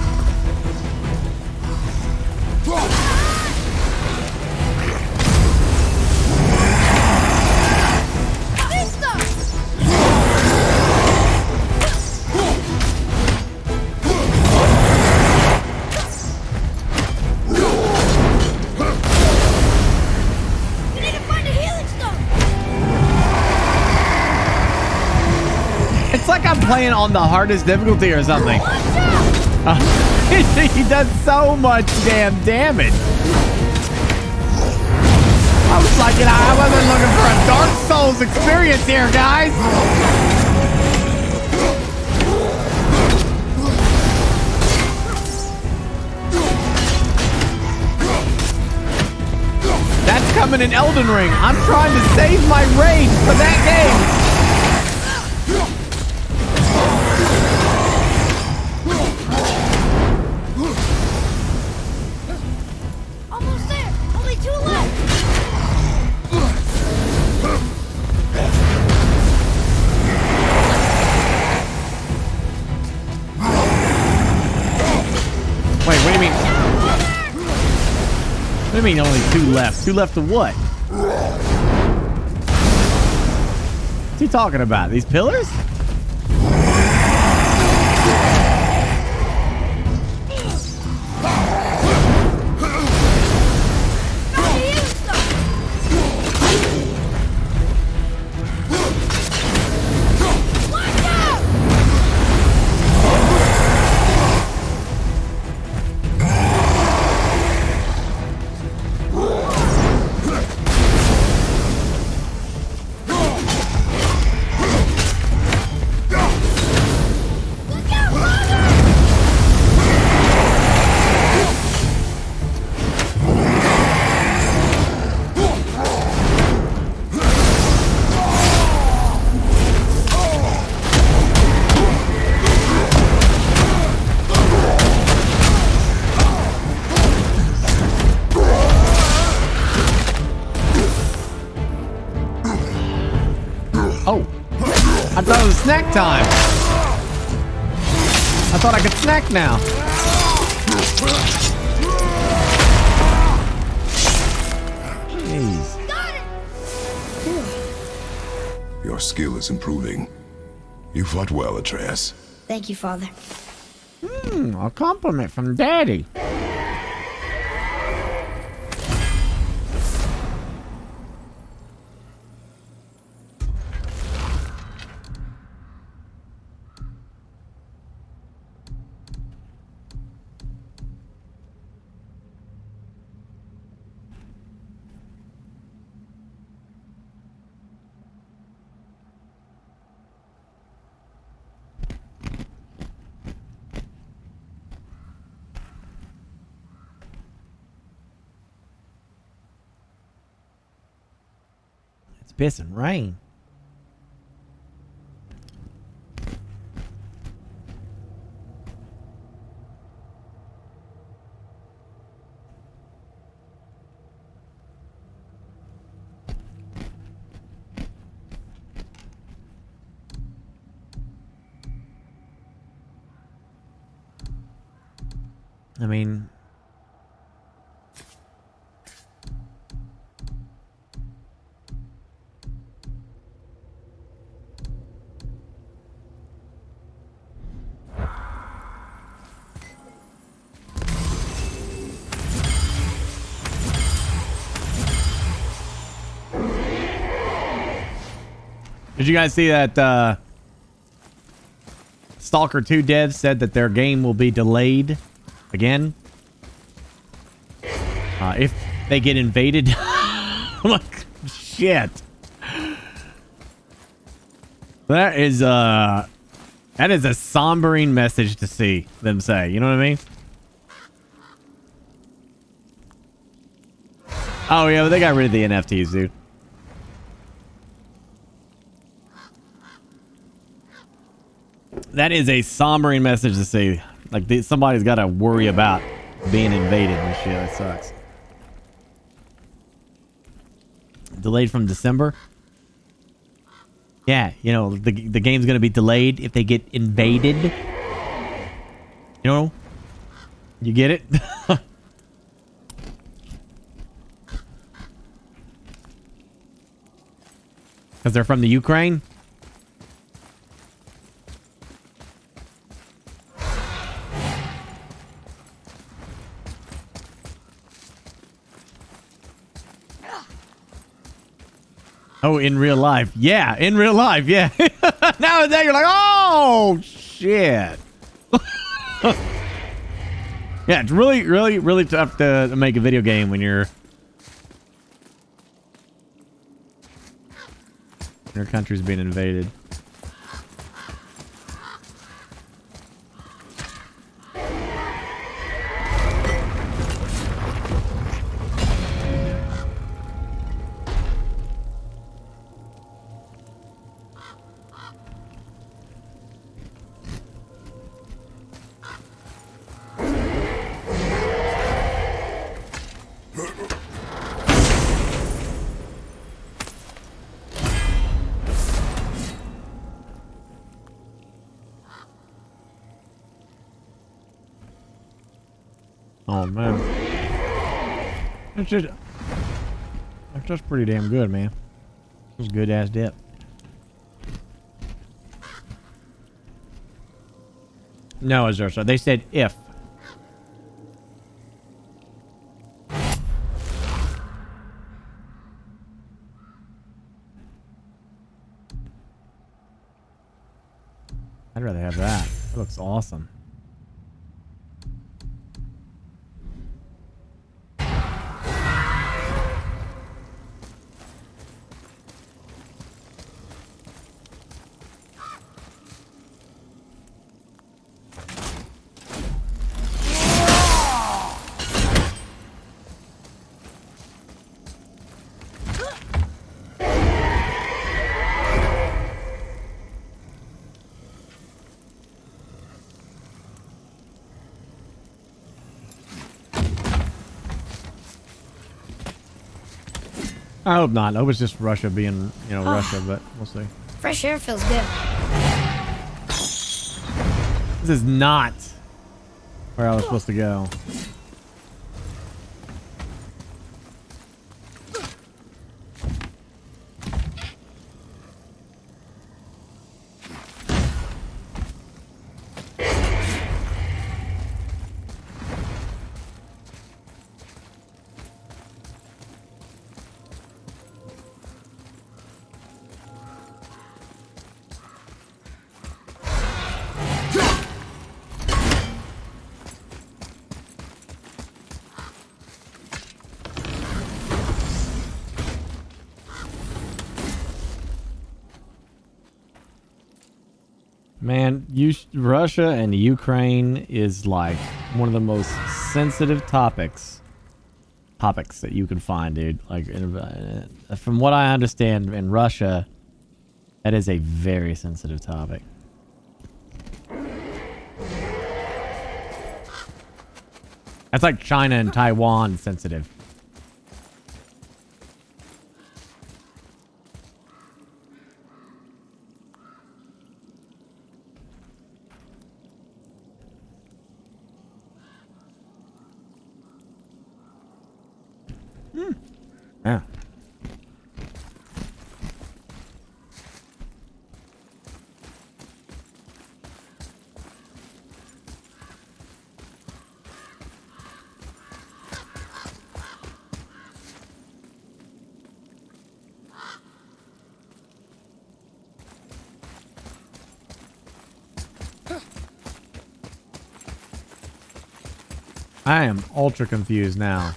It's like I'm playing on the hardest difficulty or something. He does so much damn damage. I was like, I wasn't looking for a Dark Souls experience here, guys. becoming an Elden Ring. I'm trying to save my rage for that game.
Almost there. Only 2 left.
Wait, what do you mean? What do you mean only 2 left? 2 left of what? What's he talking about? These pillars? Oh, I thought it was snack time. I thought I could snack now. Jeez.
Your skill is improving. You fought well, Atreus.
Thank you, Father.
A compliment from Daddy. Piss and rain. I mean, did you guys see that Stalker 2 devs said that their game will be delayed again if they get invaded? I'm like, shit. That is a sombering message to see them say. You know what I mean? Oh yeah, but they got rid of the NFTs, dude. That is a sombering message to see. Like, somebody's got to worry about being invaded and shit. That sucks. Delayed from December. Yeah, you know, the game's going to be delayed if they get invaded. You know? You get it? Because they're from the Ukraine? Oh, in real life. Yeah, in real life. Yeah. Now and then you're like, oh, shit. Yeah, it's really, really, really tough to make a video game when your country's being invaded. man. That's just pretty damn good, man. It was good ass dip. No, Azursa. They said if. I'd rather have that. That looks awesome. I hope not. I hope it's just Russia being, you know, Russia, but we'll see.
Fresh air feels good.
This is not where I was supposed to go. Man, Russia and Ukraine is like one of the most sensitive topics that you can find, dude. Like, from what I understand, in Russia, that is a very sensitive topic. That's like China and Taiwan sensitive. Yeah. I am ultra confused now.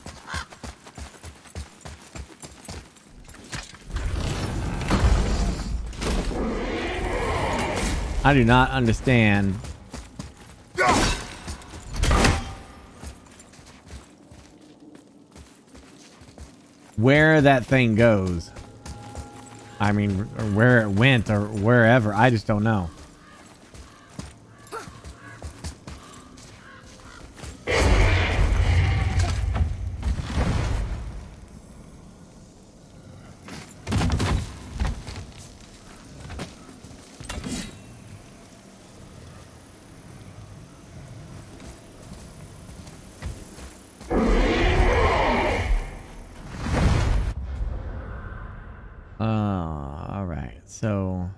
I do not understand where that thing goes. I mean, or where it went or wherever. I just don't know. All right. So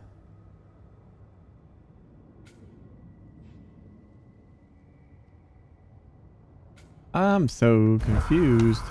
I'm so confused.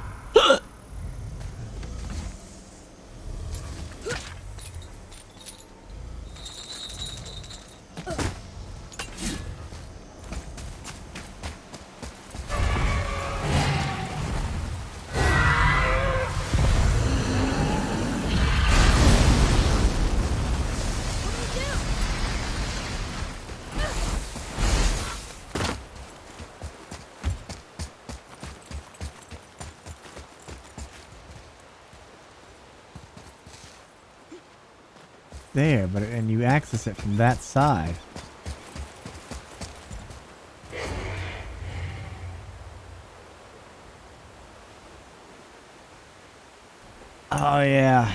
There, but and you access it from that side. Oh yeah.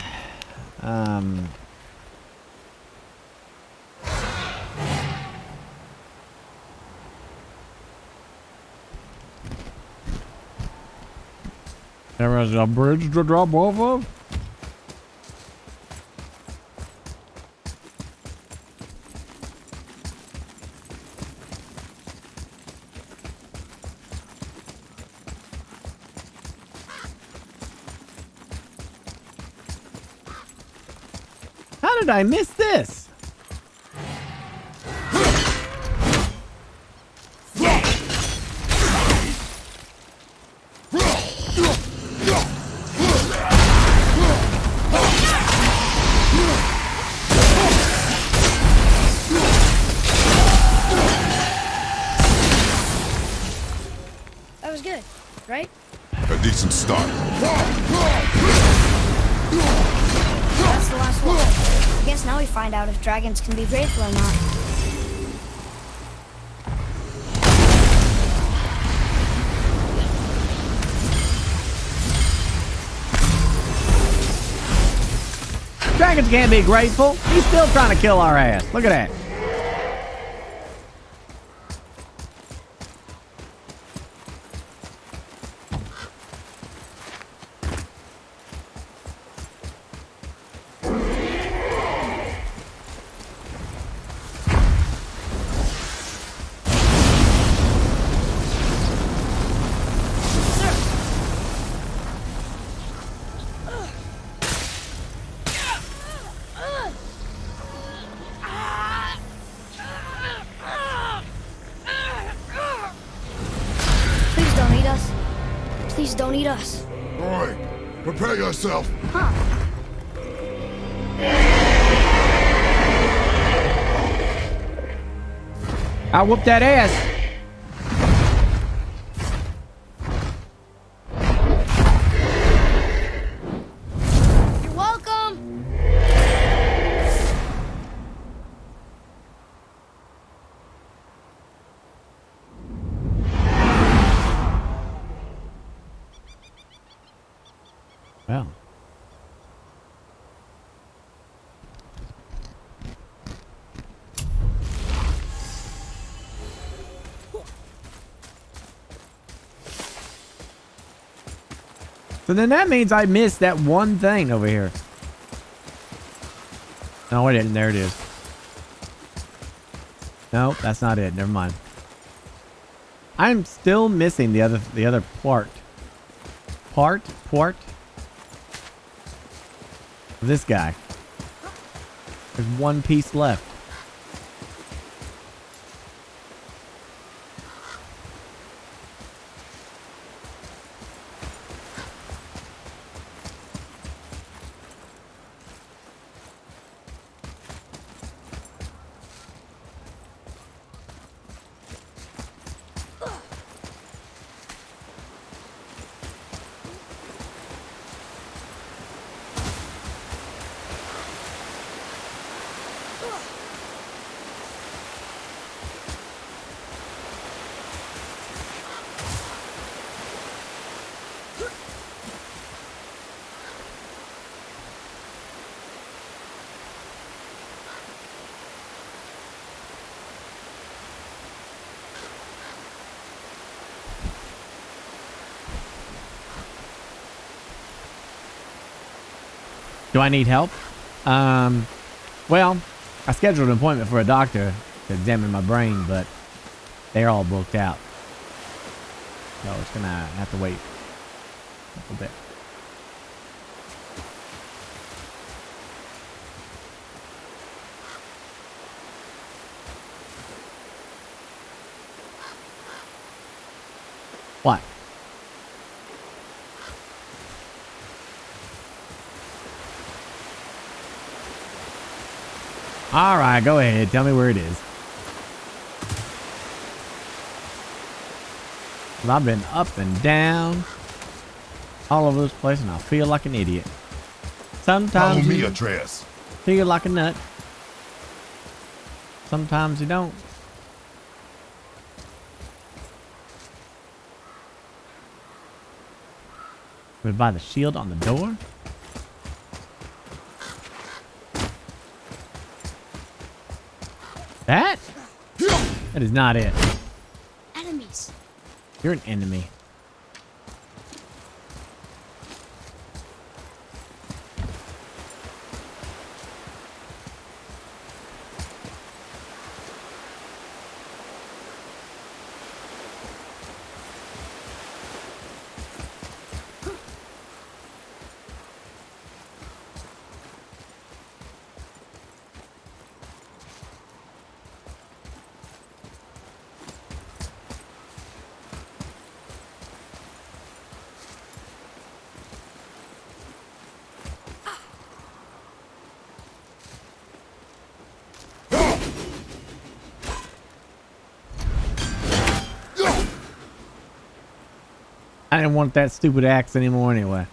There is a bridge to drop off of? How did I miss this?
That was good, right?
A decent start.
That's the last one. I guess now we find out if dragons can be grateful or not.
Dragons can't be grateful. He's still trying to kill our ass. Look at that.
Please don't eat us. Please don't eat us.
All right, prepare yourself.
I whooped that ass.
You're welcome.
Well. So then that means I missed that one thing over here. No, I didn't. There it is. No, that's not it. Never mind. I'm still missing the other part. Part? This guy. There's one piece left. Do I need help? Well, I scheduled an appointment for a doctor to examine my brain, but they're all booked out. So it's gonna have to wait a little bit. What? All right, go ahead. Tell me where it is. Well, I've been up and down all over this place, and I feel like an idiot. Sometimes
Follow me,
you
Atreus.
feel like a nut. Sometimes you don't. We buy the shield on the door. That is not it.
Enemies.
You're an enemy. I didn't want that stupid axe anymore anyway.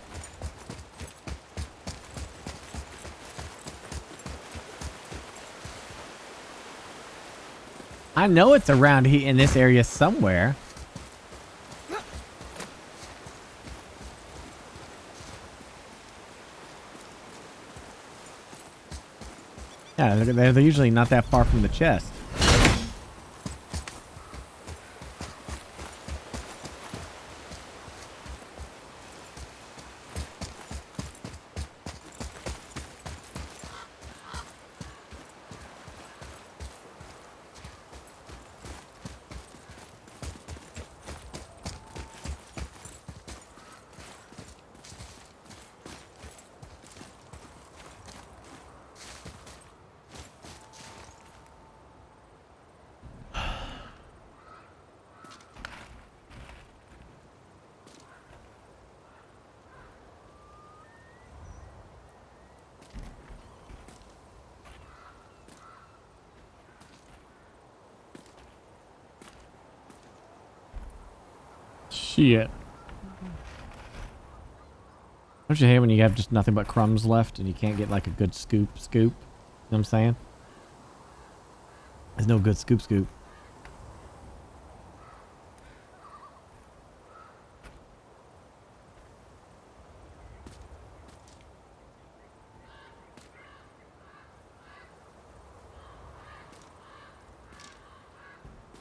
I know it's around here in this area somewhere. Yeah, they're usually not that far from the chest. Shit. Don't you hate when you have just nothing but crumbs left and you can't get like a good scoop? You know what I'm saying? There's no good scoop.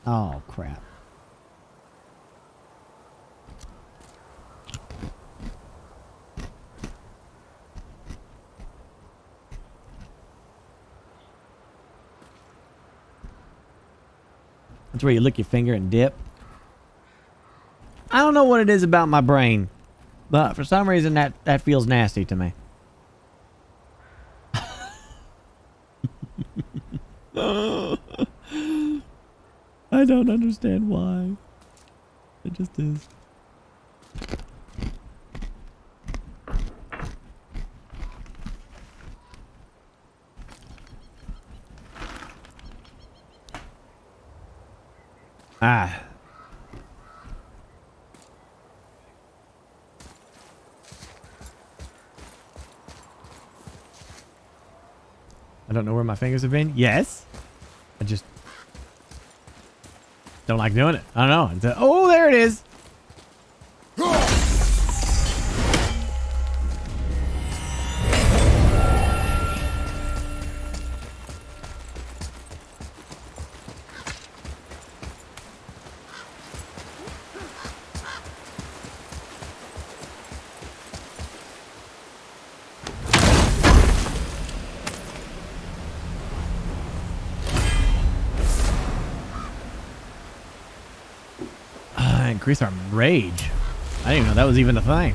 Oh, crap. That's where you lick your finger and dip. I don't know what it is about my brain, but for some reason that feels nasty to me. I don't understand why. It just is. Ah. I don't know where my fingers have been. Yes. I just don't like doing it. I don't know. Oh, there it is. Increase our rage. I didn't even know that was even a thing.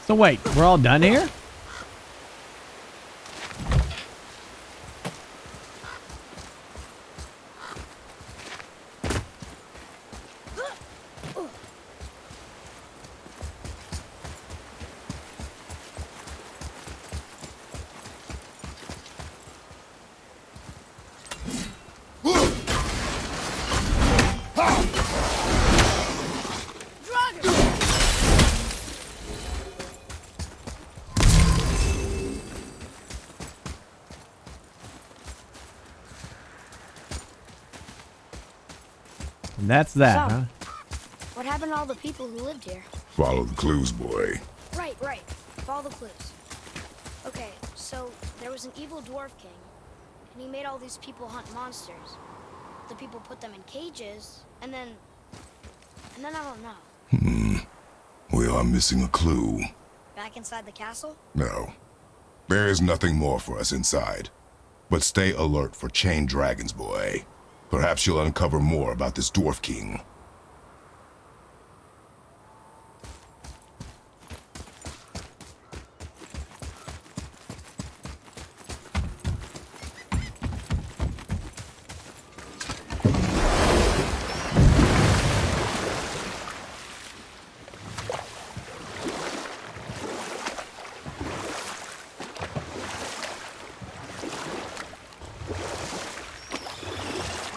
So wait, we're all done here? And that's that,
So,
huh?
What happened to all the people who lived here?
Follow the clues, boy.
Right. Follow the clues. Okay, so there was an evil dwarf king, and he made all these people hunt monsters. The people put them in cages, and then I don't know.
We are missing a clue.
Back inside the castle?
No. There is nothing more for us inside. But stay alert for chained dragons, boy. Perhaps you'll uncover more about this dwarf king.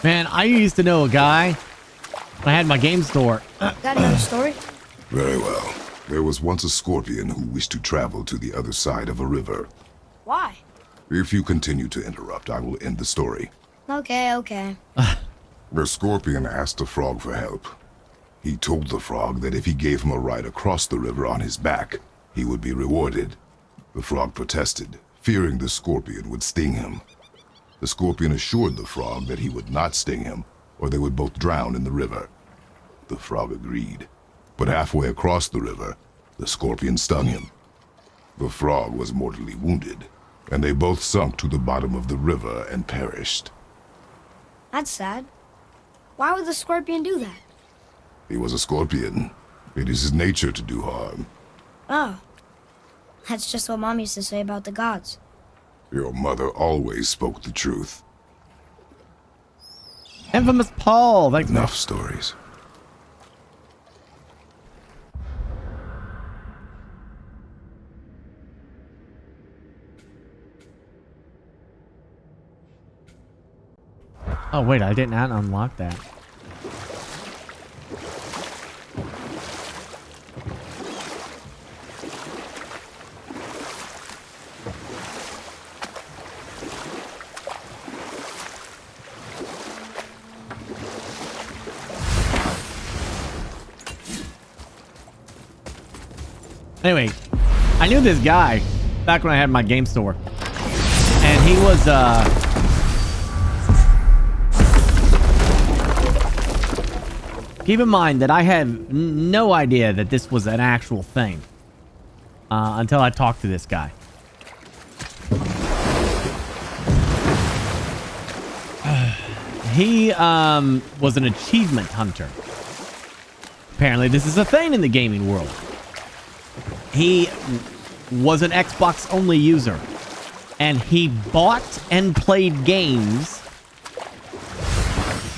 Man, I used to know a guy when I had my game store.
Got another story?
Very well. There was once a scorpion who wished to travel to the other side of a river.
Why?
If you continue to interrupt, I will end the story.
Okay.
The scorpion asked the frog for help. He told the frog that if he gave him a ride across the river on his back, he would be rewarded. The frog protested, fearing the scorpion would sting him. The scorpion assured the frog that he would not sting him, or they would both drown in the river. The frog agreed, but halfway across the river, the scorpion stung him. The frog was mortally wounded, and they both sunk to the bottom of the river and perished.
That's sad. Why would the scorpion do that?
He was a scorpion. It is his nature to do harm.
Oh. That's just what Mom used to say about the gods.
Your mother always spoke the truth.
Infamous Paul. Thanks,
Enough stories.
Oh, wait, I didn't unlock that. Anyway, I knew this guy back when I had my game store. And he was, keep in mind that I had no idea that this was an actual thing until I talked to this guy. He was an achievement hunter. Apparently, this is a thing in the gaming world. He was an Xbox only user, and he bought and played games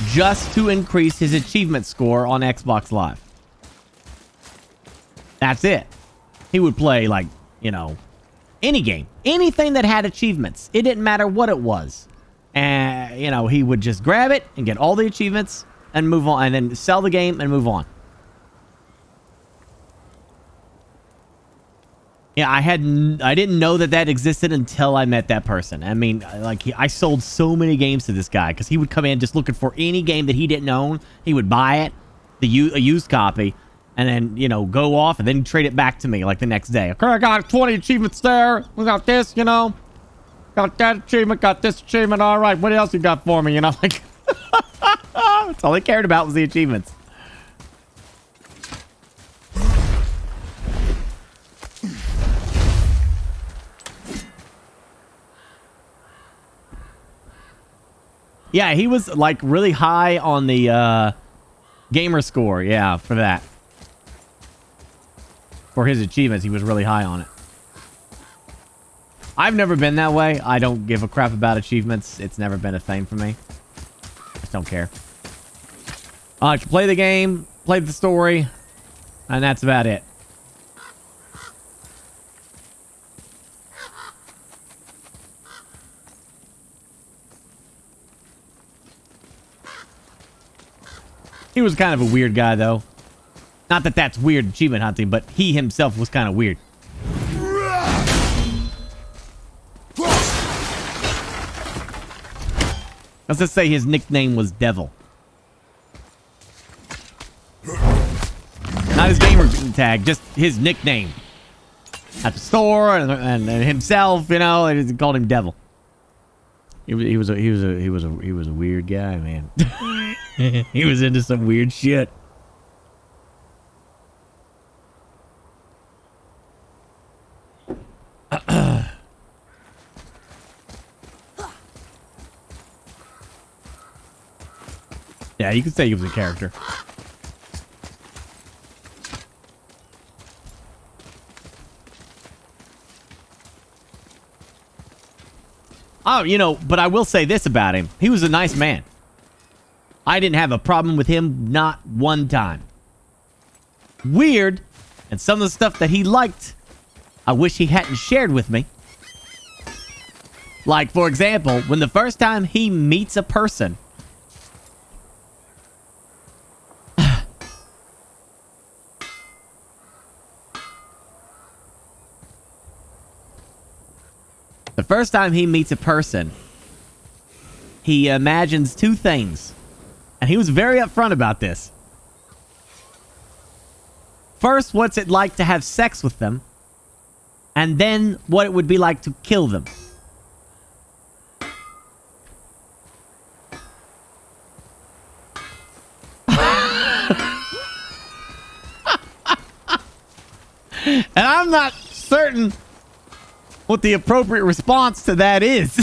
just to increase his achievement score on Xbox Live. That's it. He would play, like, you know, any game, anything that had achievements. It didn't matter what it was. And, you know, he would just grab it and get all the achievements and move on, and then sell the game and move on. Yeah, I didn't know that existed until I met that person. I mean, like, I sold so many games to this guy because he would come in just looking for any game that he didn't own. He would buy it, a used copy, and then, you know, go off and then trade it back to me like the next day. Okay, I got 20 achievements there. We got this, you know. Got that achievement, got this achievement. All right, what else you got for me? You know, like, that's all he cared about was the achievements. Yeah, he was, like, really high on the gamer score. Yeah, for that. For his achievements, he was really high on it. I've never been that way. I don't give a crap about achievements. It's never been a thing for me. Just don't care. I like to play the game, play the story, and that's about it. He was kind of a weird guy, though. Not that that's weird achievement hunting, but he himself was kind of weird. Let's just say his nickname was Devil. Not his gamer tag, just his nickname. At the store and himself, you know, they called him Devil. He was a weird guy, man. He was into some weird shit. Yeah, you could say he was a character. Oh, you know, but I will say this about him. He was a nice man. I didn't have a problem with him, not one time. Weird, and some of the stuff that he liked, I wish he hadn't shared with me. Like, for example, when the first time he meets a person The first time he meets a person, he imagines two things. And he was very upfront about this. First, what's it like to have sex with them? And then what it would be like to kill them. And I'm not certain what the appropriate response to that is.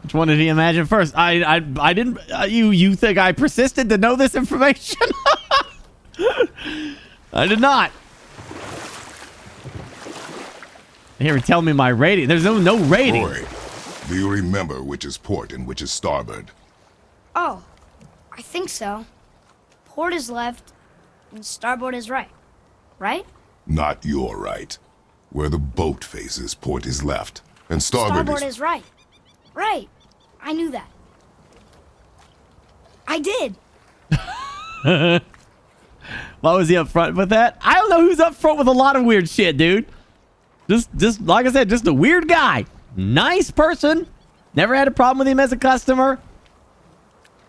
Which one did he imagine first? I didn't. You think I persisted to know this information? I did not. Here, tell me my rating. There's no rating.
Roy, do you remember which is port and which is starboard?
Oh, I think so. Port is left, and starboard is right. Right?
Not your right. Where the boat faces, port is left, and starboard
is right. Right. I knew that. I did.
Why was he up front with that? I don't know who's up front with a lot of weird shit, dude. Just like I said, just a weird guy. Nice person. Never had a problem with him as a customer.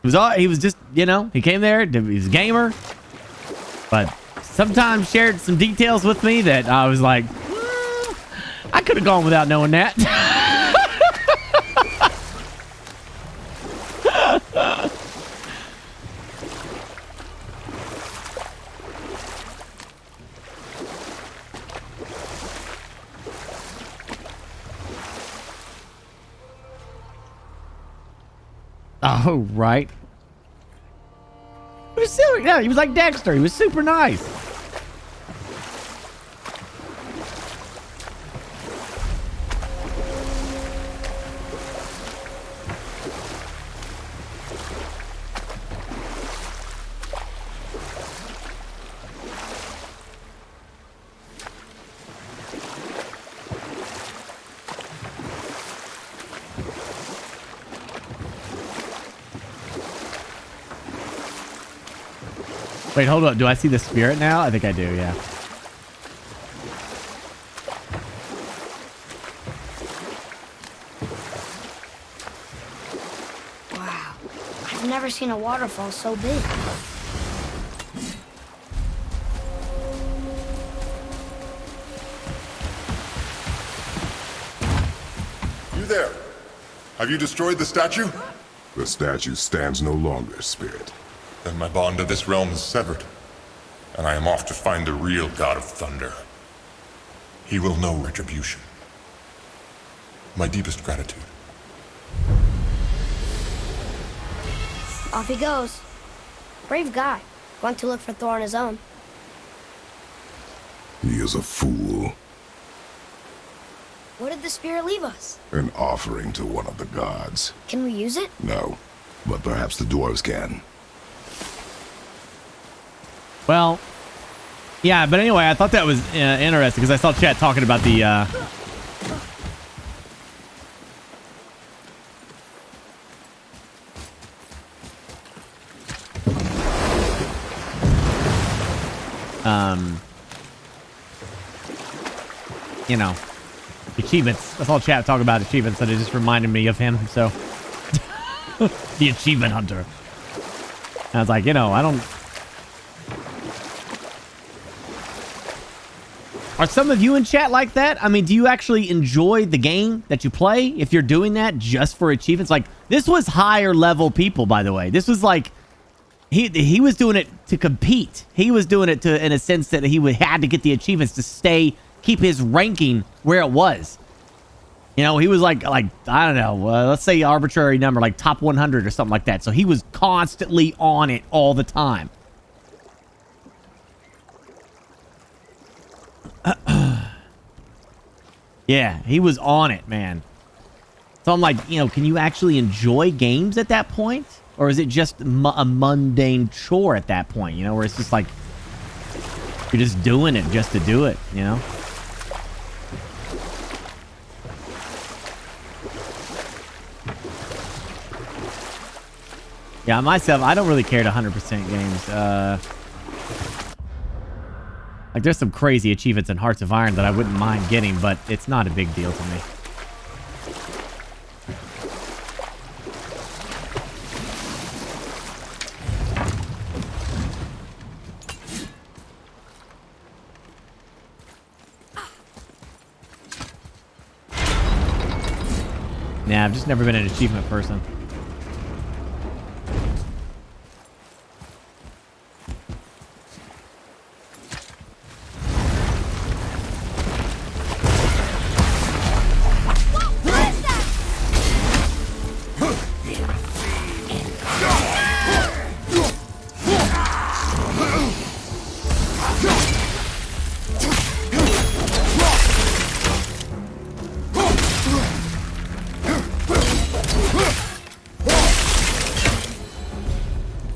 He was just, you know, he came there, he's a gamer. But sometimes shared some details with me that I was like, I could have gone without knowing that. Oh, right. He was silly. Yeah, he was like Dexter. He was super nice. Wait, hold up. Do I see the spirit now? I think I do, yeah.
Wow. I've never seen a waterfall so big.
You there? Have you destroyed the statue?
The statue stands no longer, spirit.
Then my bond to this realm is severed, and I am off to find the real God of Thunder. He will know retribution. My deepest gratitude.
Off he goes. Brave guy. Went to look for Thor on his own.
He is a fool.
What did the spirit leave us?
An offering to one of the gods.
Can we use it?
No, but perhaps the dwarves can.
Well, yeah, but anyway, I thought that was interesting because I saw chat talking about the you know, achievements. I saw chat talk about achievements, and it just reminded me of him. So, the achievement hunter. And I was like, you know, I don't. Are some of you in chat like that? I mean, do you actually enjoy the game that you play if you're doing that just for achievements? Like, this was higher level people, by the way. This was like, he was doing it to compete. He was doing it to, in a sense that he had to get the achievements to keep his ranking where it was. You know, he was like I don't know, let's say arbitrary number, like top 100 or something like that. So he was constantly on it all the time. Yeah, he was on it, man. So I'm like, you know, can you actually enjoy games at that point? Or is it just a mundane chore at that point, you know, where it's just like, you're just doing it just to do it, you know? Yeah, myself, I don't really care to 100% games. Like, there's some crazy achievements in Hearts of Iron that I wouldn't mind getting, but it's not a big deal to me. Nah, I've just never been an achievement person.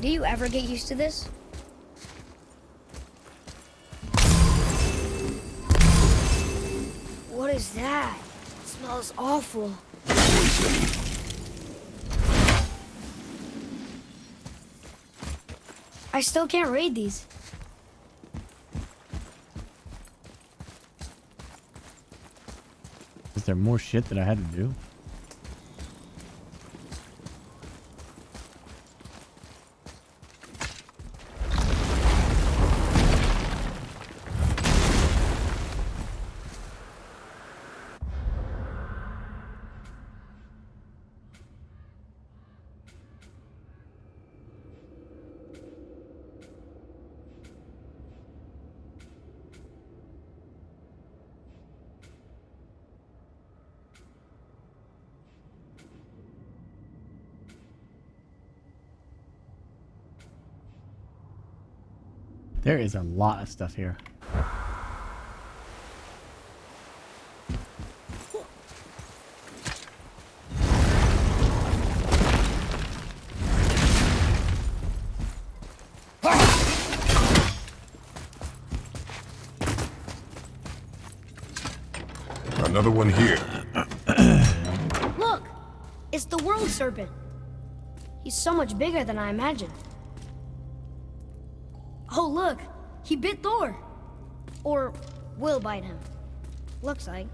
Do you ever get used to this? What is that? It smells awful. I still can't read these.
Is there more shit that I had to do? There is a lot of stuff here.
Another one here.
Look! It's the world serpent. He's so much bigger than I imagined. Oh, look! He bit Thor! Or will bite him. Looks like.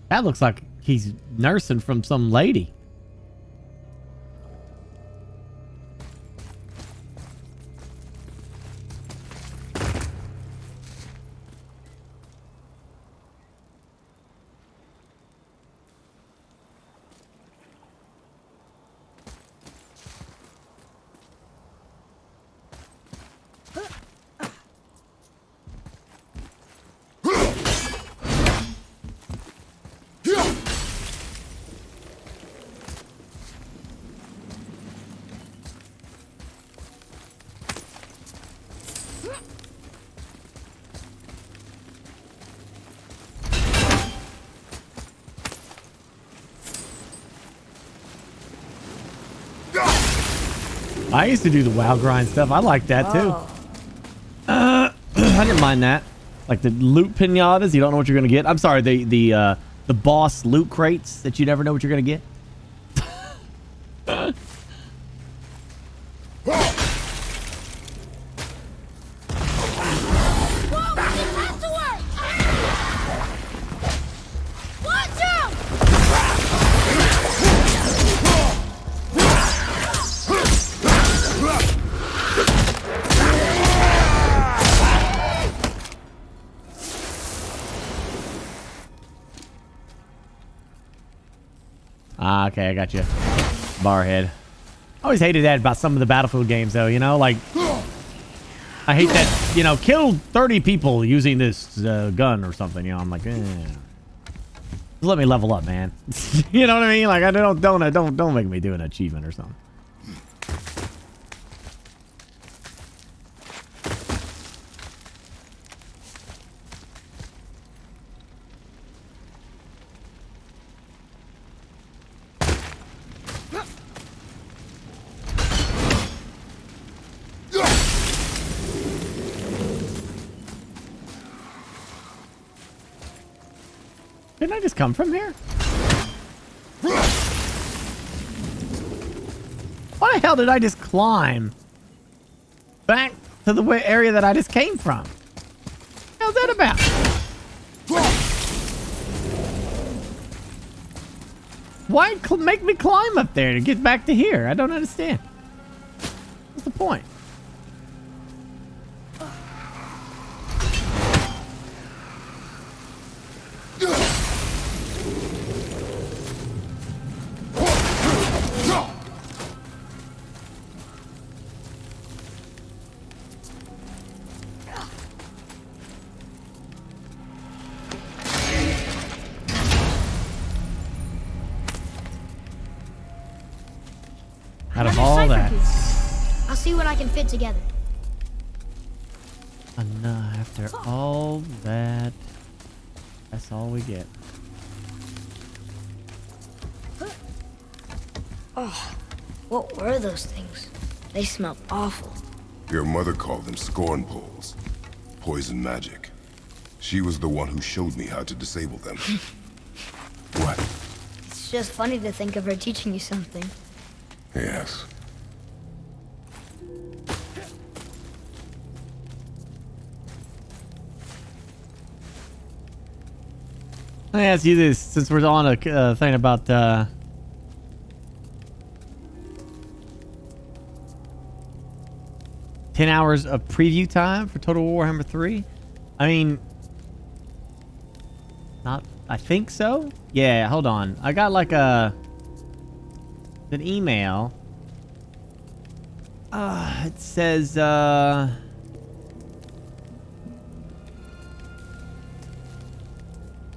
That looks like he's nursing from some lady. I used to do the WoW grind stuff. I like that too. I didn't mind that. Like the loot pinatas, you don't know what you're gonna get. I'm sorry, the boss loot crates that you never know what you're gonna get. Ah, okay, I got you. Barhead. I always hated that about some of the Battlefield games, though, you know? Like, I hate that, you know, kill 30 people using this gun or something, you know? I'm like, eh. Just let me level up, man. You know what I mean? Like, I don't make me do an achievement or something. Didn't I just come from here? Why the hell did I just climb back to the area that I just came from? How's that about? Why make me climb up there to get back to here? I don't understand. What's the point? Out of all that.
I'll see what I can fit together.
After all that, that's all we get.
Oh, what were those things? They smelled awful.
Your mother called them scorn poles. Poison magic. She was the one who showed me how to disable them. What?
It's just funny to think of her teaching you something.
Yes.
Let me ask you this, since we're on a thing about 10 hours of preview time for Total Warhammer 3. I mean, not. I think so. Yeah, hold on. I got like an email. It says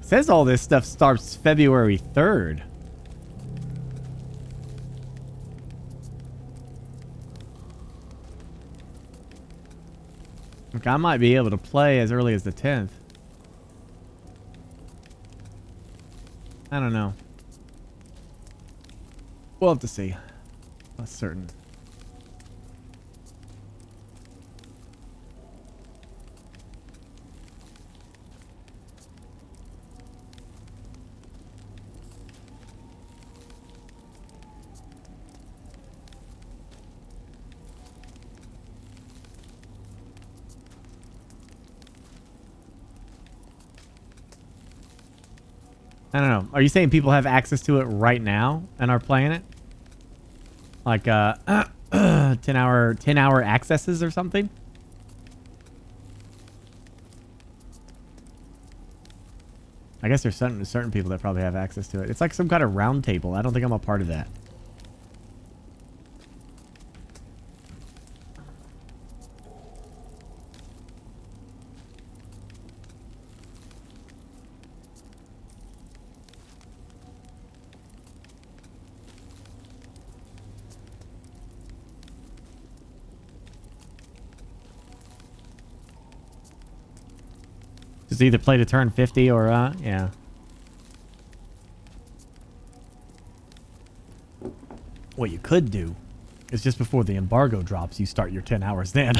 says all this stuff starts February 3rd. Like, I might be able to play as early as the 10th. I don't know. We'll have to see. That's certain. I don't know. Are you saying people have access to it right now and are playing it? Like 10 hour accesses or something? I guess there's certain people that probably have access to it. It's like some kind of round table. I don't think I'm a part of that. Just either play to turn 50 or, yeah. What you could do is just before the embargo drops, you start your 10 hours then.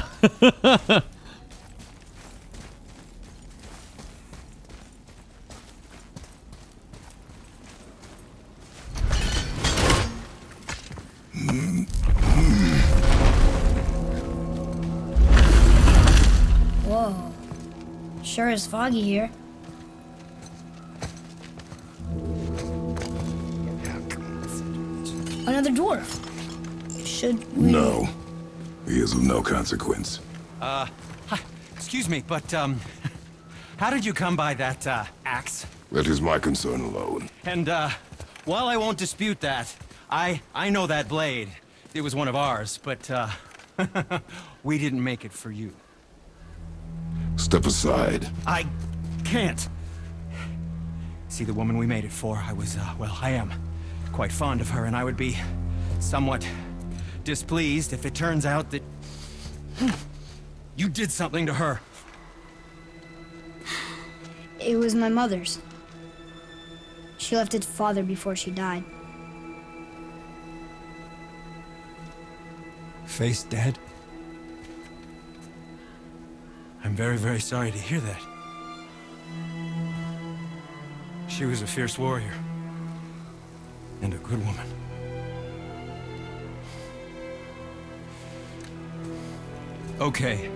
Whoa. Sure is foggy here. Another dwarf. Should we...
No. He is of no consequence.
Hi. Excuse me, but, how did you come by that, axe?
That is my concern alone.
And, while I won't dispute that, I know that blade. It was one of ours, but, we didn't make it for you.
Step aside.
I can't. See, the woman we made it for, I was, well, I am quite fond of her, and I would be somewhat displeased if it turns out that you did something to her.
It was my mother's. She left its father before she died.
Face dead? I'm very, very sorry to hear that. She was a fierce warrior. And a good woman. Okay.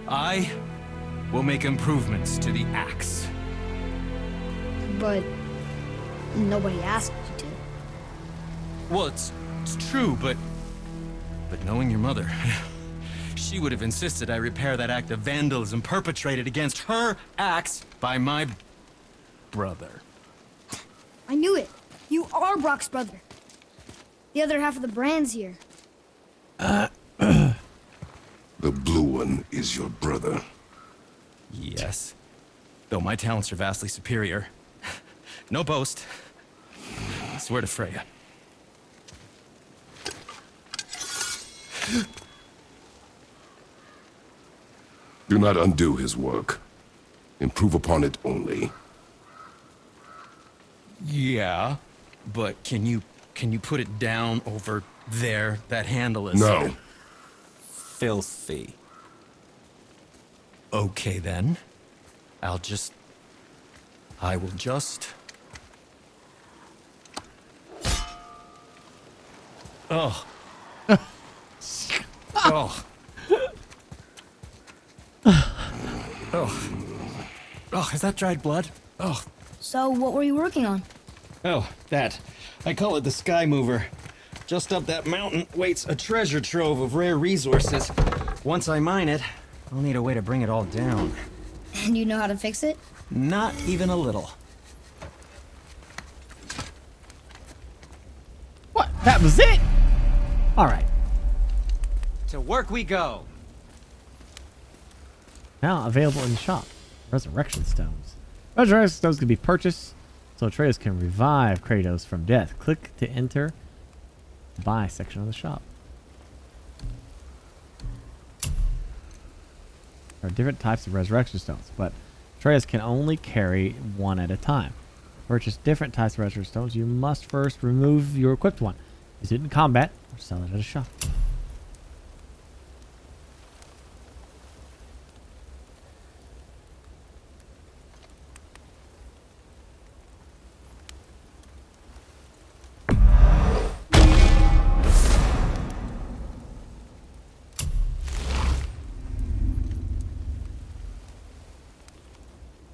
I will make improvements to the axe.
But nobody asked you to.
Well, it's true, but knowing your mother, she would have insisted I repair that act of vandalism perpetrated against her axe by my brother.
I knew it. You are Brock's brother. The other half of the brand's here.
The blue one is your brother.
Yes. Though my talents are vastly superior. No boast. I swear to Freya.
Do not undo his work. Improve upon it only.
Yeah, but can you put it down over there? That handle is
No.
filthy. Okay then. I will just Oh. Oh. Oh, is that dried blood? Oh.
So, what were you working on?
Oh, that. I call it the Sky Mover. Just up that mountain waits a treasure trove of rare resources. Once I mine it, I'll need a way to bring it all down.
And you know how to fix it?
Not even a little.
What? That was it? All right.
To work we go.
Now available in the shop. Resurrection Stones. Resurrection Stones can be purchased, so Atreus can revive Kratos from death. Click to enter the buy section of the shop. There are different types of Resurrection Stones, but Atreus can only carry one at a time. To purchase different types of Resurrection Stones, you must first remove your equipped one. Use it in combat or sell it at a shop.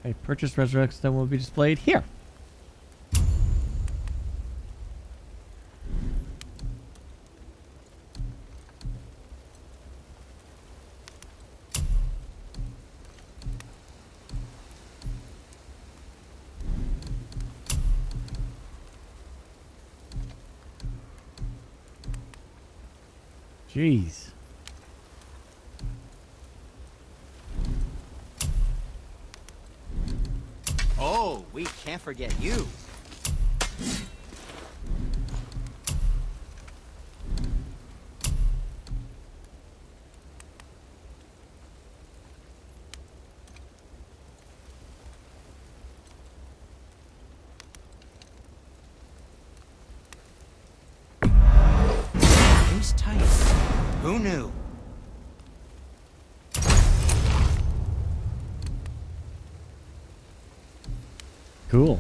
A purchased resurrection stone will be displayed here. Jeez.
Oh, we can't forget you. Who's tight? Who knew?
Cool.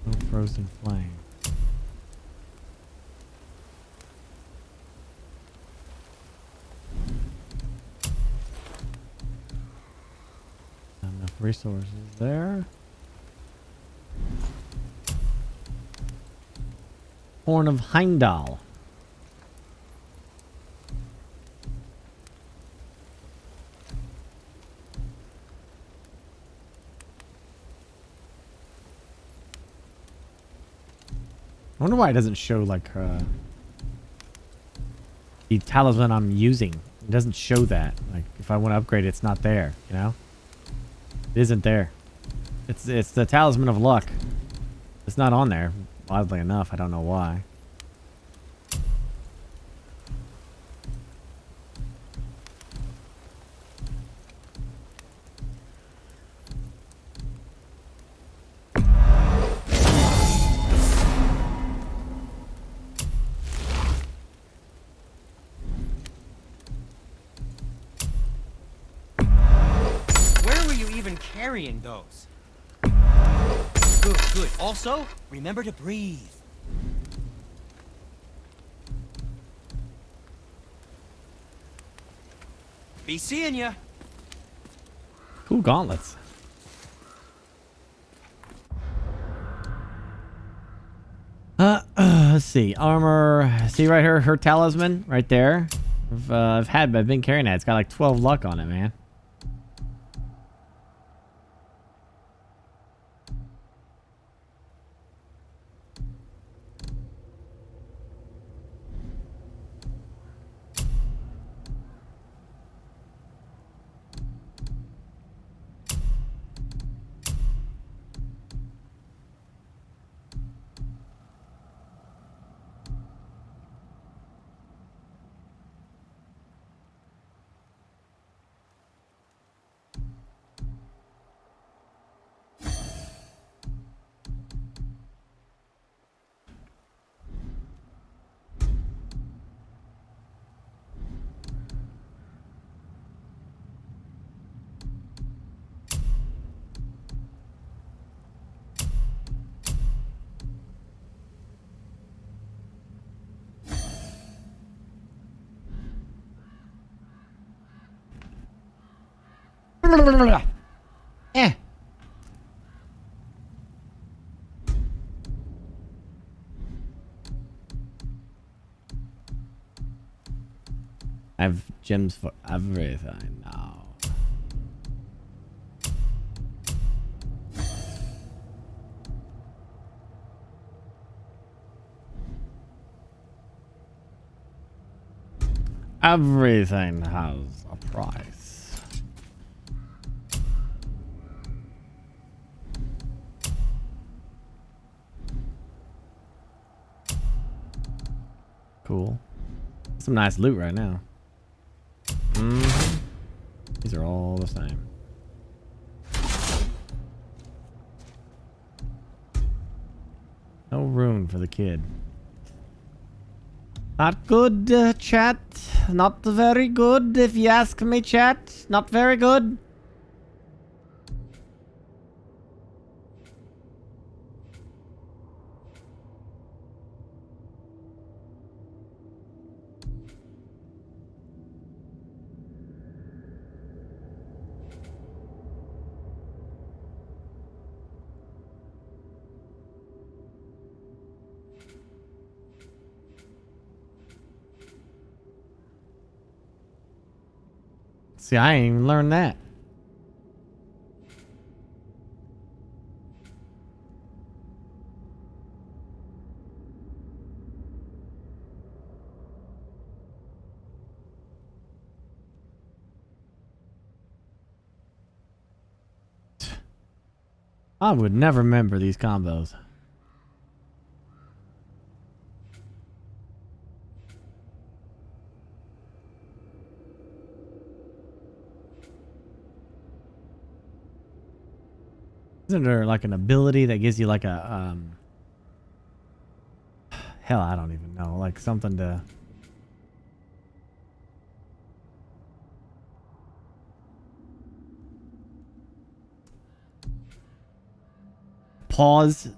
No frozen flame. Not enough resources there. Horn of Heimdall. I wonder why it doesn't show like the talisman I'm using. It doesn't show that. Like if I want to upgrade it, it's not there, you know? It isn't there. It's the talisman of luck. It's not on there, oddly enough. I don't know why.
Carrying those. Good, good. Also, remember to breathe. Be seeing ya.
Cool gauntlets. Let's see. Armor. See right here, her talisman right there. I've been carrying that. It's got like 12 luck on it, man. Eh. I have gems for everything now. Everything has a price. Cool. Some nice loot right now. These are all the same. No room for the kid. Not good, chat. Not very good, if you ask me, chat. Not very good. See, I ain't even learned that. I would never remember these combos. Isn't there like an ability that gives you like a hell, I don't even know, like something to pause.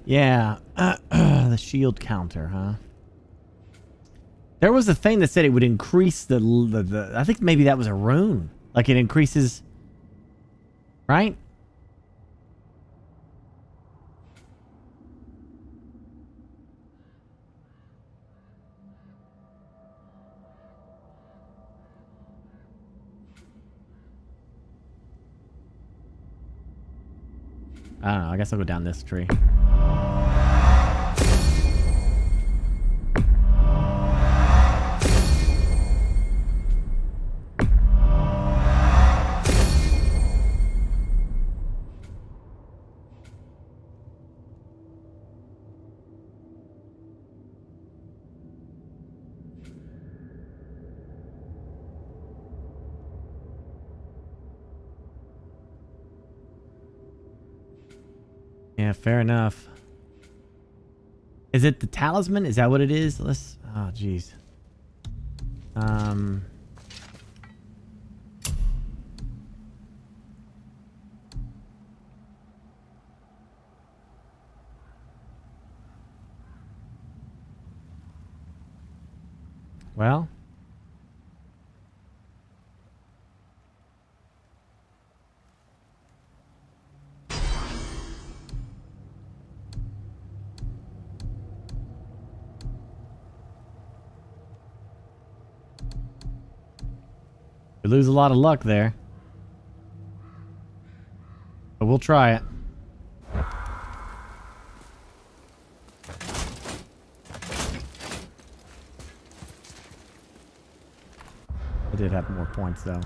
Yeah, the shield counter, huh? There was a thing that said it would increase the I think maybe that was a rune. Like it increases, right? I don't know. I guess I'll go down this tree. Yeah, fair enough. Is it the talisman? Is that what it is? Let's... Oh, jeez. Well... We lose a lot of luck there. But we'll try it. I did have more points though.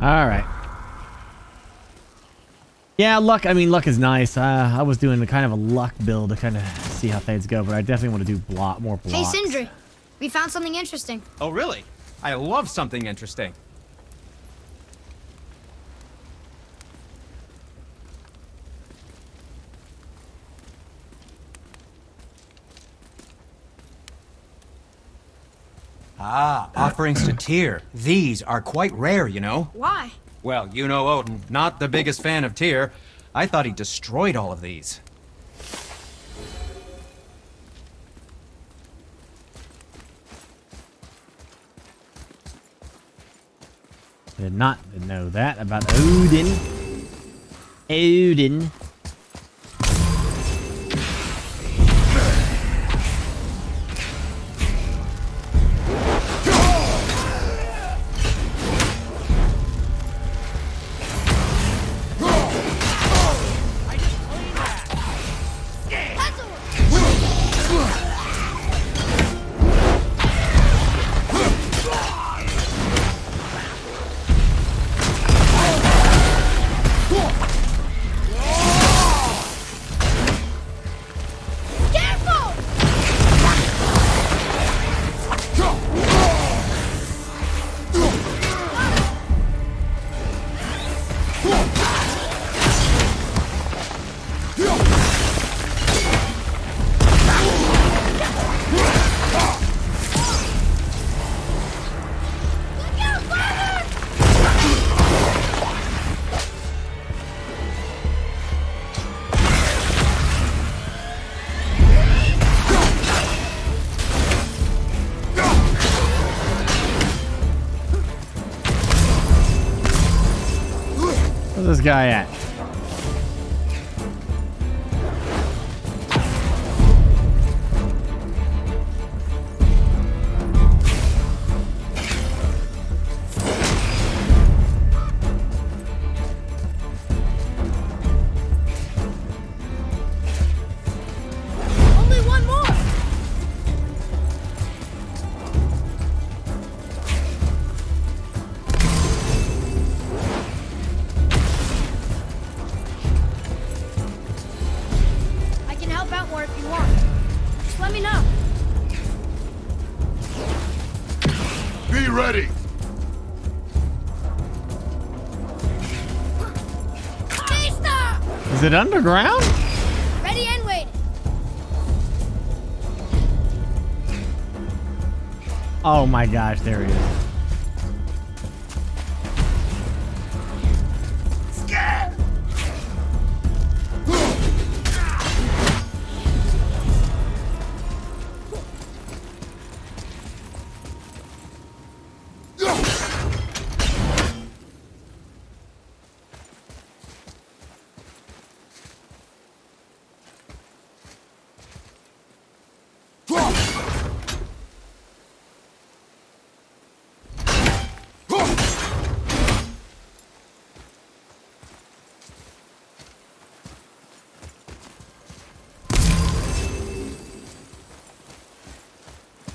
Alright. Yeah, luck, I mean, luck is nice. I was doing kind of a luck build to kind of see how things go, but I definitely want to do more blocks.
Hey, Sindri, we found something interesting.
Oh, really? I love something interesting. Ah, offerings to Tyr. These are quite rare, you know.
Why?
Well, you know Odin, not the biggest fan of Tyr. I thought he destroyed all of these.
I did not know that about Odin. Odin. Where's this guy at?
Only one more.
ready!
Is it underground?
Ready and waiting.
Oh my gosh, there he is.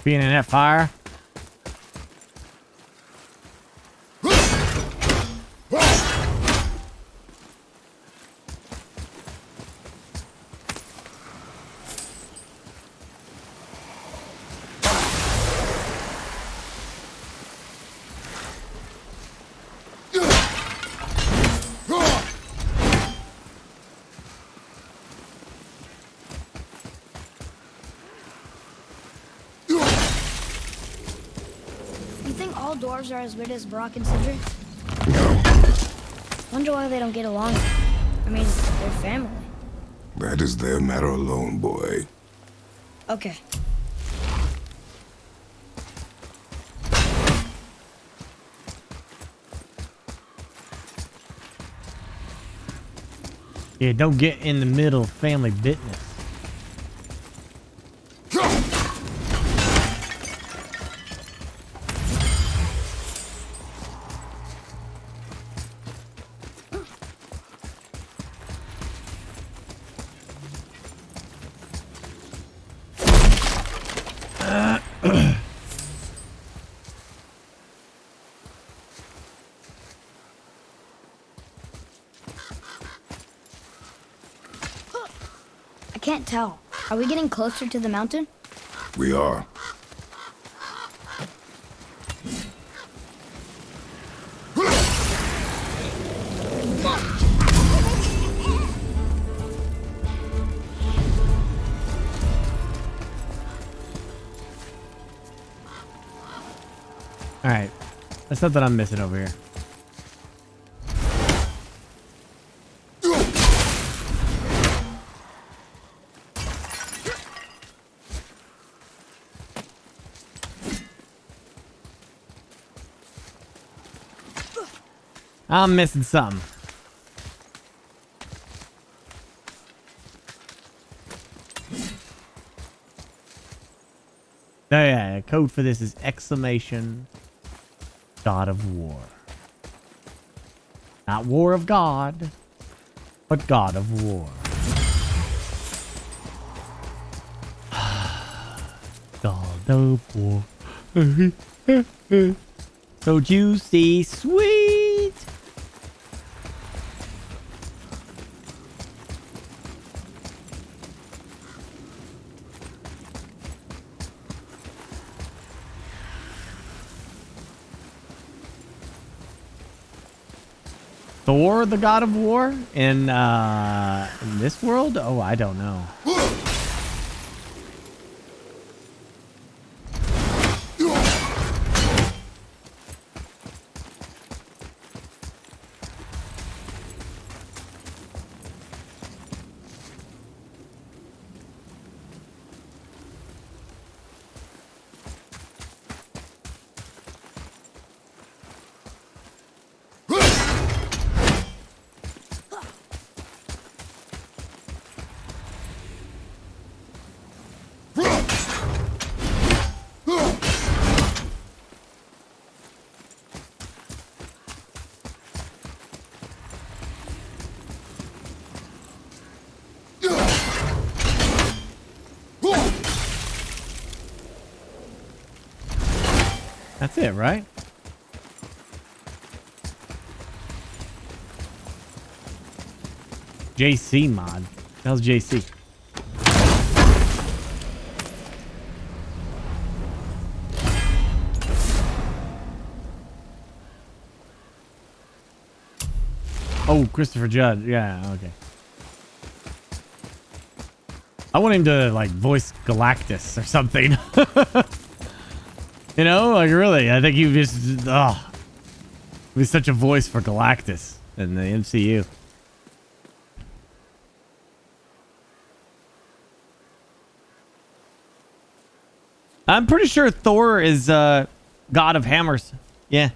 Being in that fire.
Dwarves are as weird as Brock and Cedric? Wonder why they don't get along. I mean, they're family.
That is their matter alone, boy.
Okay.
Yeah, don't get in the middle of family business.
I can't tell. Are we getting closer to the mountain?
We are.
All right, that's something I'm missing over here. I'm missing something. Oh yeah, code for this is exclamation God of War. Not War of God, but God of War. God of War. So juicy, sweet. Thor, the God of War, in this world? Oh, I don't know. That's it, right? JC mod. How's JC? Oh, Christopher Judd. Yeah, okay. I want him to, like, voice Galactus or something. You know, like, really. I think you just... Oh. He's such a voice for Galactus in the MCU. I'm pretty sure Thor is God of Hammers. Yeah.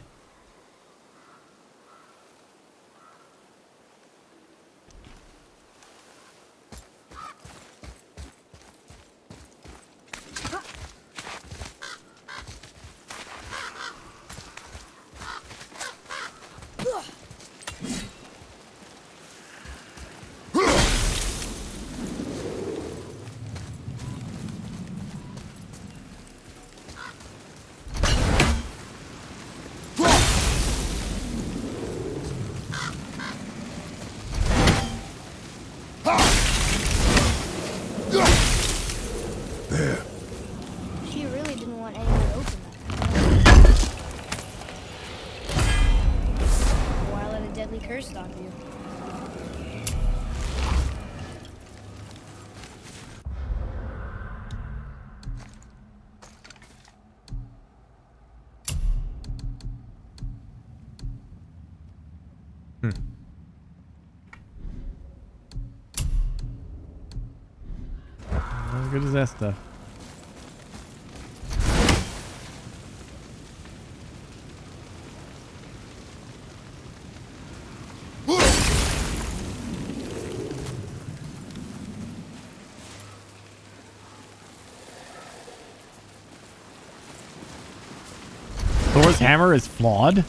She really didn't want anyone to open that. Why let a deadly curse stop you?
As good as that stuff. Thor's hammer is flawed.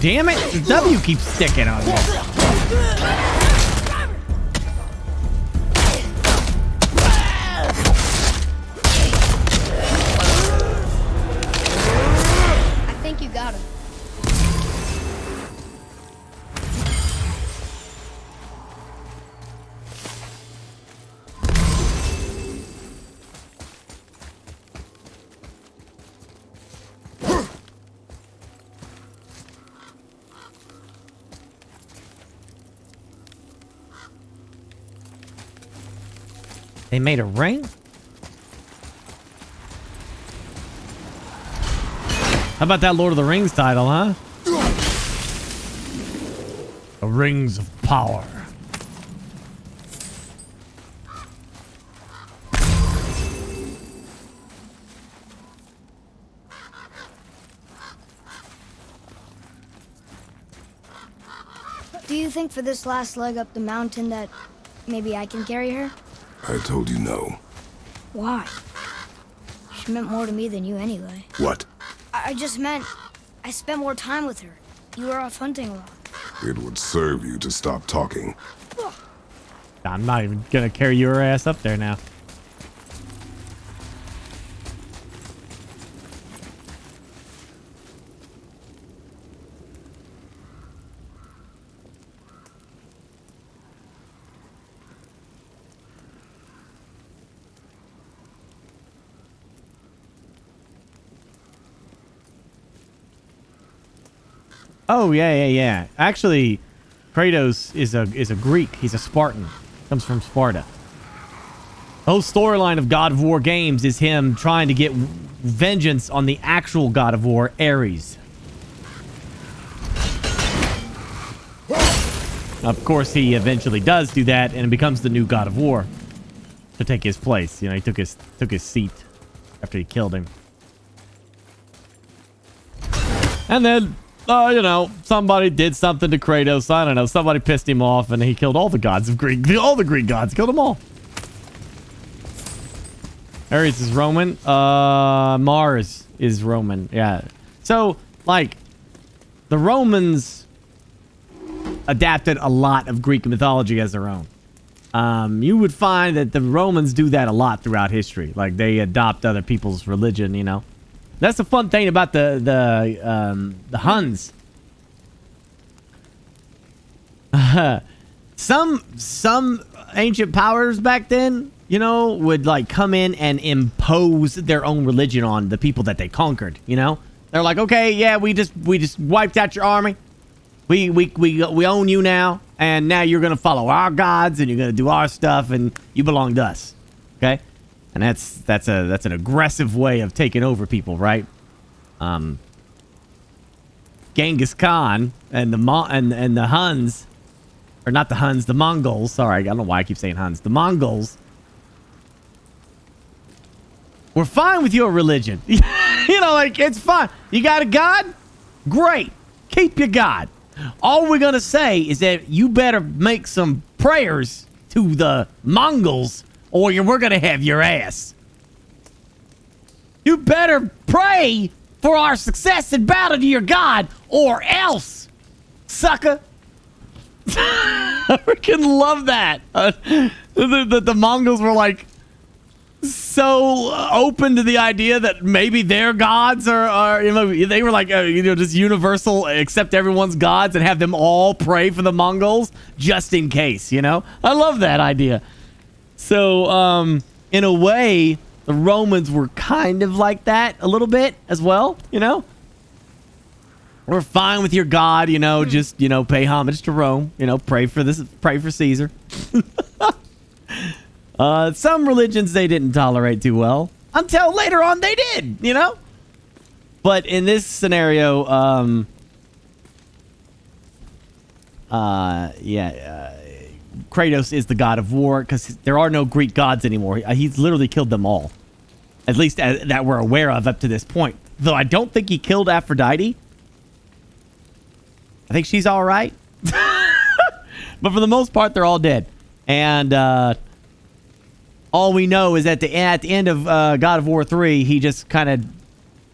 Damn it! The W keeps sticking on you.
I think you got him.
They made a ring? How about that Lord of the Rings title, huh? The Rings of Power.
Do you think for this last leg up the mountain that maybe I can carry her?
I told you no.
Why? She meant more to me than you anyway.
What?
I just meant I spent more time with her. You were off hunting a lot.
It would serve you to stop talking.
I'm not even gonna carry your ass up there now. Oh yeah. Actually, Kratos is a Greek. He's a Spartan. Comes from Sparta. The whole storyline of God of War games is him trying to get vengeance on the actual God of War, Ares. Of course, he eventually does do that, and becomes the new God of War to take his place. You know, he took his seat after he killed him. And then, you know, somebody did something to Kratos. I don't know. Somebody pissed him off, and he killed all the gods of Greek. All the Greek gods. Killed them all. Ares is Roman. Mars is Roman. Yeah. So, like, the Romans adapted a lot of Greek mythology as their own. You would find that the Romans do that a lot throughout history. Like, they adopt other people's religion, you know. That's the fun thing about the Huns. Some ancient powers back then, you know, would like come in and impose their own religion on the people that they conquered, you know? They're like, okay, yeah, we just wiped out your army. We own you now, and now you're gonna follow our gods and you're gonna do our stuff, and you belong to us. Okay? And that's an aggressive way of taking over people, right? Genghis Khan and the Huns, or not the Huns, the Mongols. Sorry, I don't know why I keep saying Huns. The Mongols were fine with your religion. You know, like, it's fine. You got a god? Great. Keep your god. All we're going to say is that you better make some prayers to the Mongols or we're going to have your ass. You better pray for our success in battle to your god or else, sucker. I freaking love that. The Mongols were like so open to the idea that maybe their gods are you know, they were like, you know, just universal, accept everyone's gods and have them all pray for the Mongols just in case, you know? I love that idea. So, in a way, the Romans were kind of like that a little bit as well, you know? We're fine with your god, you know, just, you know, pay homage to Rome, you know, pray for Caesar. Some religions they didn't tolerate too well until later on they did, you know? But in this scenario, Kratos is the god of war because there are no Greek gods anymore. He's literally killed them all, at least that we're aware of up to this point. Though I don't think he killed Aphrodite. I think she's all right. But for the most part, they're all dead. And all we know is that at the end of God of War 3, he just kind of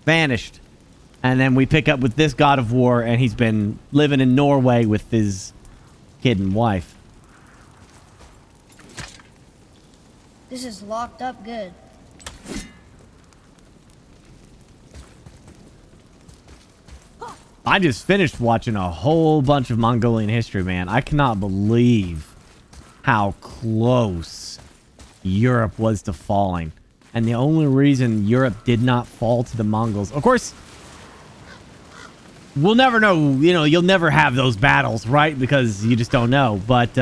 vanished. And then we pick up with this God of War, and he's been living in Norway with his kid and wife.
This is locked up good.
I just finished watching a whole bunch of Mongolian history, man. I cannot believe how close Europe was to falling. And the only reason Europe did not fall to the Mongols... Of course, we'll never know. You know, you'll never have those battles, right? Because you just don't know. But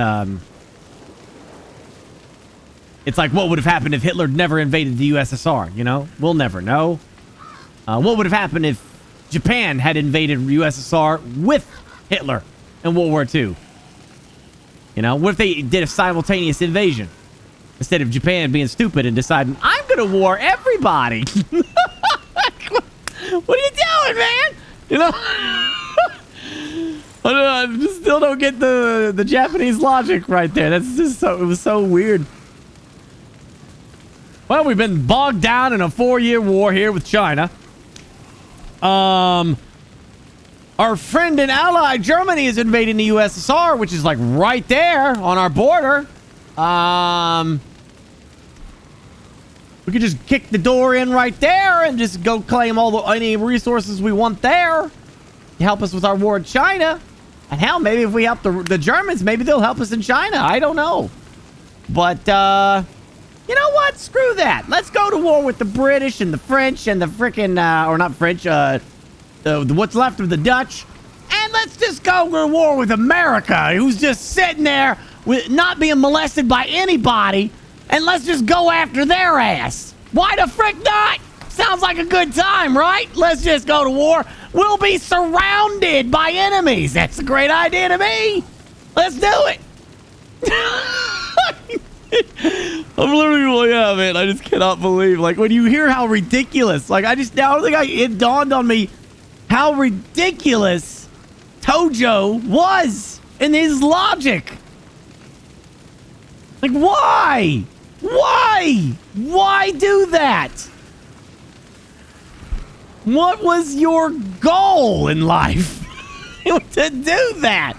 it's like, what would have happened if Hitler never invaded the USSR? You know? We'll never know. What would have happened if Japan had invaded USSR with Hitler in World War II? You know, what if they did a simultaneous invasion instead of Japan being stupid and deciding, I'm going to war everybody? What are you doing, man? You know, I just still don't get the Japanese logic right there. That's just it was so weird. Well, we've been bogged down in a 4-year war here with China. Our friend and ally Germany is invading the USSR, which is like right there on our border. We could just kick the door in right there and just go claim any resources we want there to help us with our war with China. And hell, maybe if we help the Germans, maybe they'll help us in China. I don't know. But, you know what? Screw that. Let's go to war with the British and the French and the frickin', or not French, what's left of the Dutch. And let's just go to war with America, who's just sitting there with not being molested by anybody. And let's just go after their ass. Why the frick not? Sounds like a good time, right? Let's just go to war. We'll be surrounded by enemies. That's a great idea to me. Let's do it. I'm literally, yeah, man. I just cannot believe, like, when you hear how ridiculous, like, I don't think it dawned on me how ridiculous Tojo was in his logic. Like, why? Why? Why do that? What was your goal in life to do that?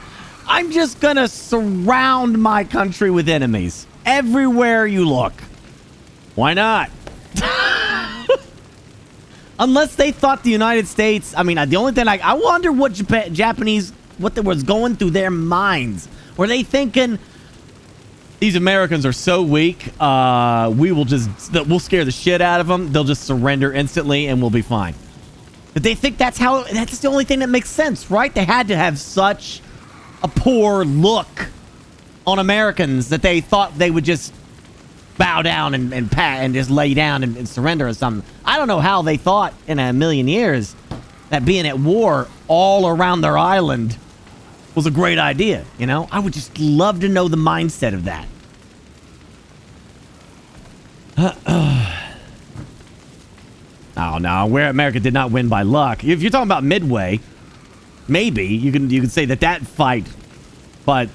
I'm just gonna surround my country with enemies everywhere you look. Why not? Unless they thought the United States, I mean, the only thing I wonder what Japanese, what was going through their minds. Were they thinking, these Americans are so weak, we'll scare the shit out of them. They'll just surrender instantly and we'll be fine. But they think that's the only thing that makes sense, right? They had to have such a poor look on Americans that they thought they would just bow down and just lay down and surrender or something. I don't know how they thought in a million years that being at war all around their island was a great idea, you know? I would just love to know the mindset of that. Oh, no, where America did not win by luck. If you're talking about Midway, maybe you can say that fight, but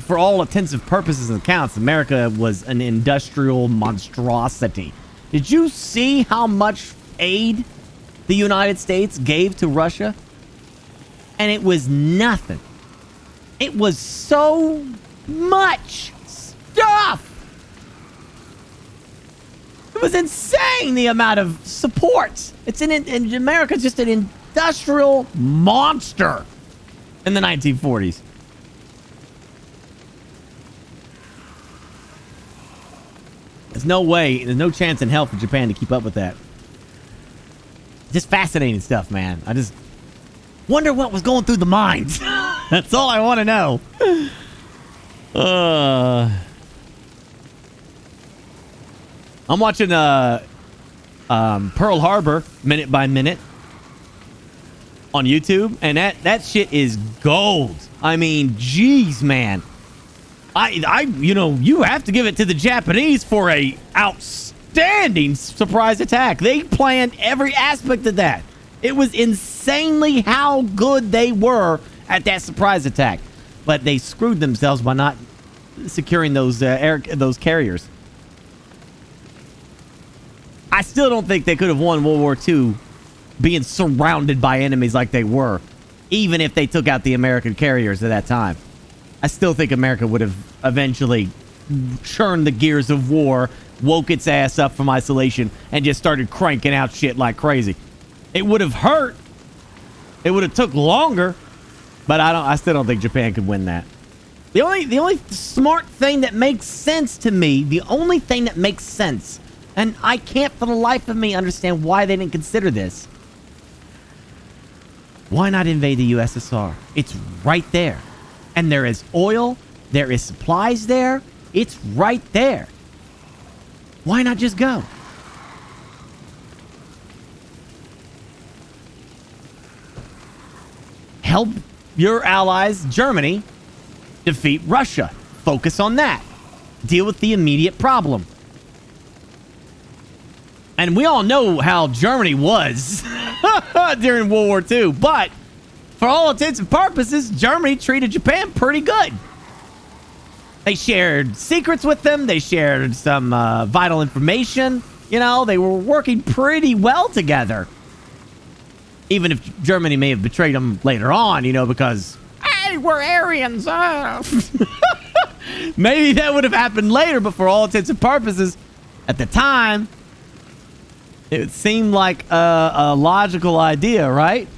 for all intents and purposes and accounts, America was an industrial monstrosity. Did you see how much aid the United States gave to Russia? And it was nothing. It was so much stuff. It was insane, the amount of support. America's just an industrial monster in the 1940s. There's no way, there's no chance in hell for Japan to keep up with that. Just fascinating stuff, man. I just wonder what was going through the minds. That's all I want to know. I'm watching Pearl Harbor minute by minute on YouTube, and that shit is gold. I mean, geez, man. You have to give it to the Japanese for a outstanding surprise attack. They planned every aspect of that. It was insanely how good they were at that surprise attack. But they screwed themselves by not securing those carriers. I still don't think they could have won World War II being surrounded by enemies like they were, even if they took out the American carriers at that time. I still think America would have eventually churned the gears of war, woke its ass up from isolation, and just started cranking out shit like crazy. It would have hurt. It would have took longer, but I still don't think Japan could win that. The only smart thing that makes sense to me, the only thing that makes sense, and I can't for the life of me understand why they didn't consider this. Why not invade the USSR? It's right there. And there is oil, there is supplies there. It's right there. Why not just go? Help your allies, Germany, defeat Russia. Focus on that. Deal with the immediate problem. And we all know how Germany was during World War II, but for all intents and purposes, Germany treated Japan pretty good. They shared secrets with them. They shared some vital information. You know, they were working pretty well together. Even if Germany may have betrayed them later on, you know, because, hey, we're Aryans. Maybe that would have happened later, but for all intents and purposes, at the time, it seemed like a logical idea, right?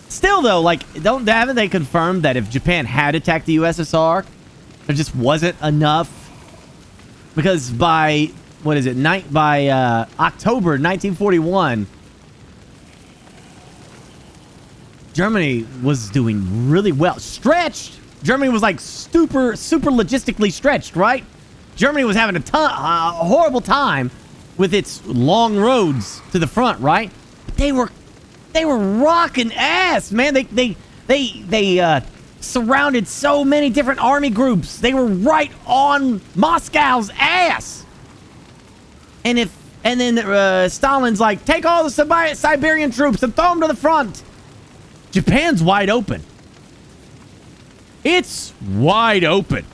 Still, though, like, haven't they confirmed that if Japan had attacked the USSR, there just wasn't enough? Because by, October 1941, Germany was doing really well. Stretched. Germany was like super logistically stretched, right? Germany was having a horrible time with its long roads to the front, right? They were rocking ass, man. They surrounded so many different army groups. They were right on Moscow's ass. And And then Stalin's like, take all the Siberian troops and throw them to the front. Japan's wide open. It's wide open.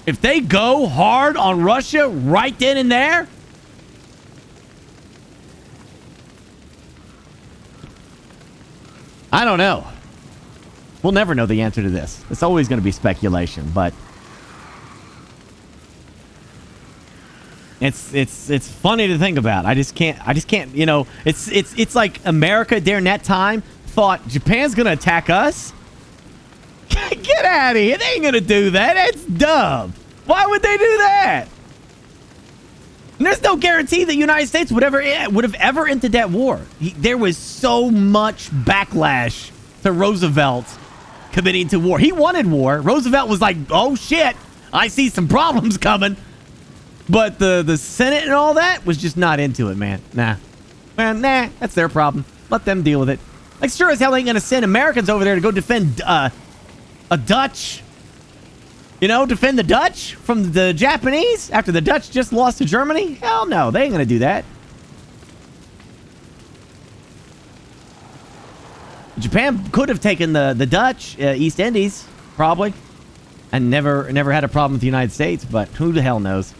If they go hard on Russia right then and there, I don't know. We'll never know the answer to this. It's always going to be speculation, but it's funny to think about. I just can't, you know, it's like America during that time thought Japan's going to attack us. Get out of here. They ain't going to do that. That's dumb. Why would they do that? And there's no guarantee the United States would have ever entered that war. There was so much backlash to Roosevelt committing to war. He wanted war. Roosevelt was like, oh shit, I see some problems coming. But the Senate and all that was just not into it, man. Nah. Man, nah, that's their problem. Let them deal with it. Like, sure as hell ain't gonna send Americans over there to go defend a Dutch. You know, defend the Dutch from the Japanese after the Dutch just lost to Germany? Hell no, they ain't gonna do that. Japan could have taken the Dutch East Indies, probably, and never had a problem with the United States, but who the hell knows?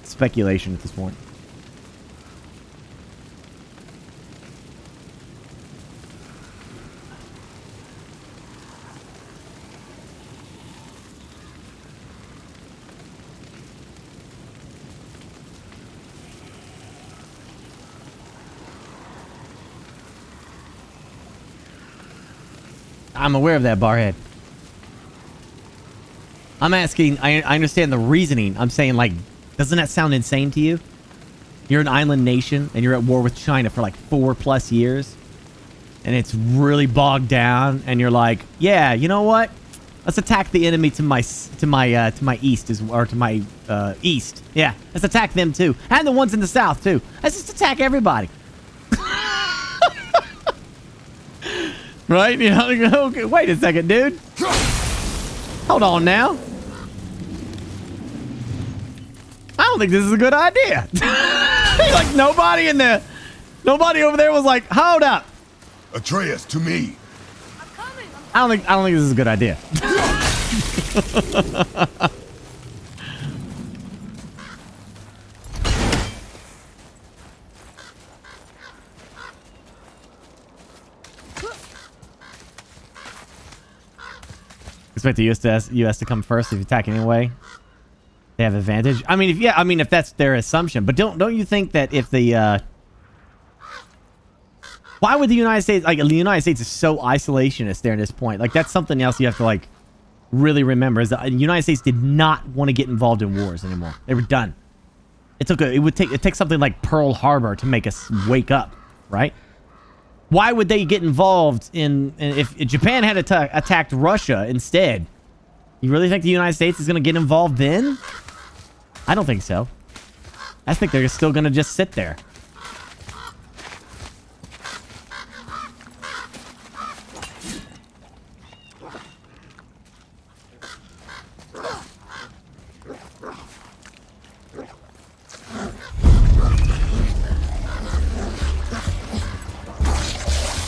Speculation at this point. I'm aware of that, Barhead. I'm asking, I understand the reasoning. I'm saying, like, doesn't that sound insane to you? You're an island nation, and you're at war with China for like 4+ years. And it's really bogged down, and you're like, yeah, you know what? Let's attack the enemy to my east, to my east. Yeah, let's attack them too. And the ones in the south, too. Let's just attack everybody. Right? You know, okay, wait a second, dude. Hold on now. I don't think this is a good idea. Like, nobody over there was like, hold up.
Atreus, to me.
I don't think this is a good idea. Expect the U.S. to come first if you attack anyway. They have advantage. I mean, if that's their assumption, but don't you think that if the why would the United States, like, the United States is so isolationist there at this point? Like, that's something else you have to, like, really remember, is that the United States did not want to get involved in wars anymore. They were done. It takes something like Pearl Harbor to make us wake up, right? Why would they get involved if Japan had attacked Russia instead? You really think the United States is going to get involved then? I don't think so. I think they're still going to just sit there.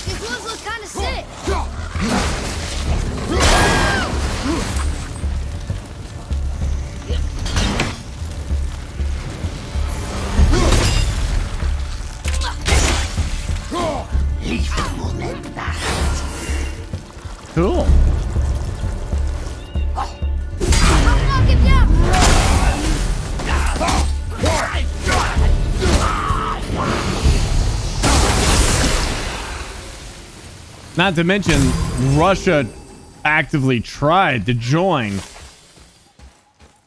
These ones look kind of sick.
Cool.
Knock him down.
Not to mention, Russia actively tried to join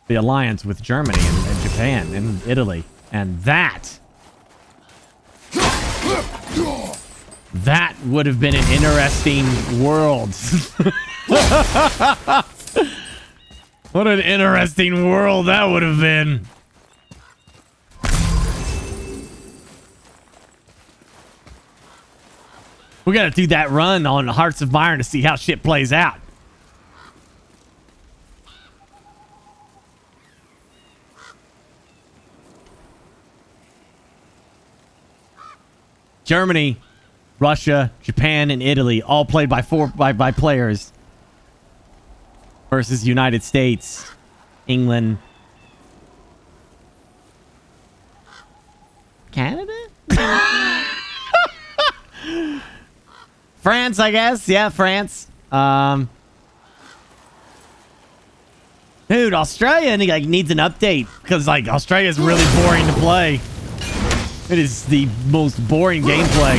the alliance with Germany and Japan and Italy. And that would have been an interesting world. What an interesting world that would have been. We gotta do that run on Hearts of Iron to see how shit plays out. Germany, Russia, Japan, and Italy, all played by by players, versus United States, England, Canada, France, I guess. Yeah, France. Dude, Australia like needs an update because like Australia is really boring to play. It is the most boring gameplay.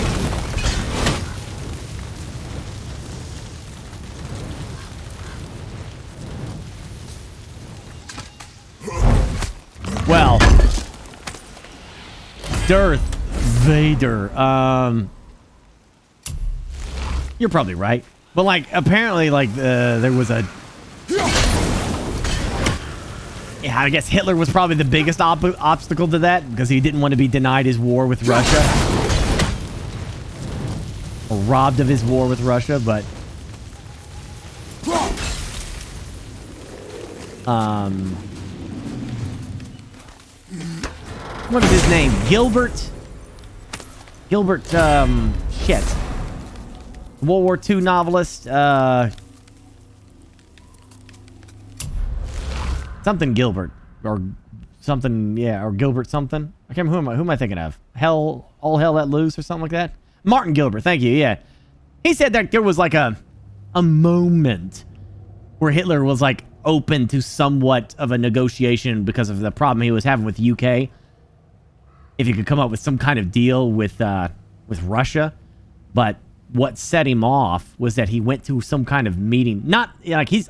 Well, Darth Vader. You're probably right. But like apparently like there was a yeah, I guess Hitler was probably the biggest obstacle to that because he didn't want to be denied his war with Russia or robbed of his war with Russia, but what is his name? Gilbert, shit. World War II novelist, something Gilbert or something, yeah, or Gilbert something. I can't remember who am I thinking of? All Hell Let Loose or something like that. Martin Gilbert, thank you. Yeah, he said that there was like a moment where Hitler was like open to somewhat of a negotiation because of the problem he was having with UK. If he could come up with some kind of deal with Russia, but what set him off was that he went to some kind of meeting. Not like he's.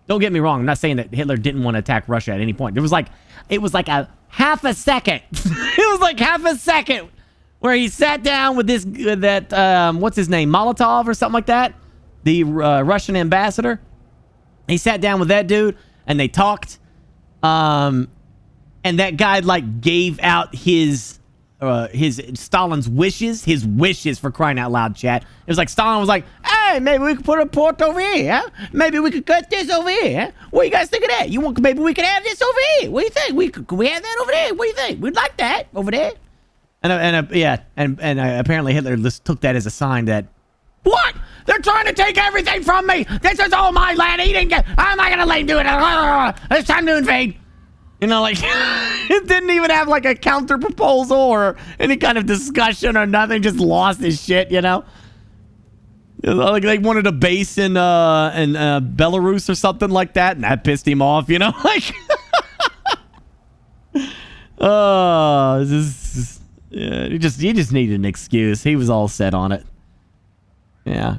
Don't get me wrong. I'm not saying that Hitler didn't want to attack Russia at any point. It was like a half a second. It was like half a second where he sat down with what's his name, Molotov or something like that, the Russian ambassador. He sat down with that dude and they talked. And that guy like gave out his Stalin's wishes, his wishes, for crying out loud, chat. It was like Stalin was like, hey, maybe we could put a port over here, huh? Maybe we could cut this over here, huh? What do you guys think of that? Maybe we could have this over here. What do you think? Could we have that over there? What do you think? We'd like that over there. And apparently Hitler just took that as a sign that, what? They're trying to take everything from me. This is all my land. How am I gonna let him do it? It's time to invade. You know, like, it didn't even have, like, a counter proposal or any kind of discussion or nothing. Just lost his shit, you know? Like, they wanted a base in Belarus or something like that, and that pissed him off, you know? Like, yeah, he just needed an excuse. He was all set on it. Yeah.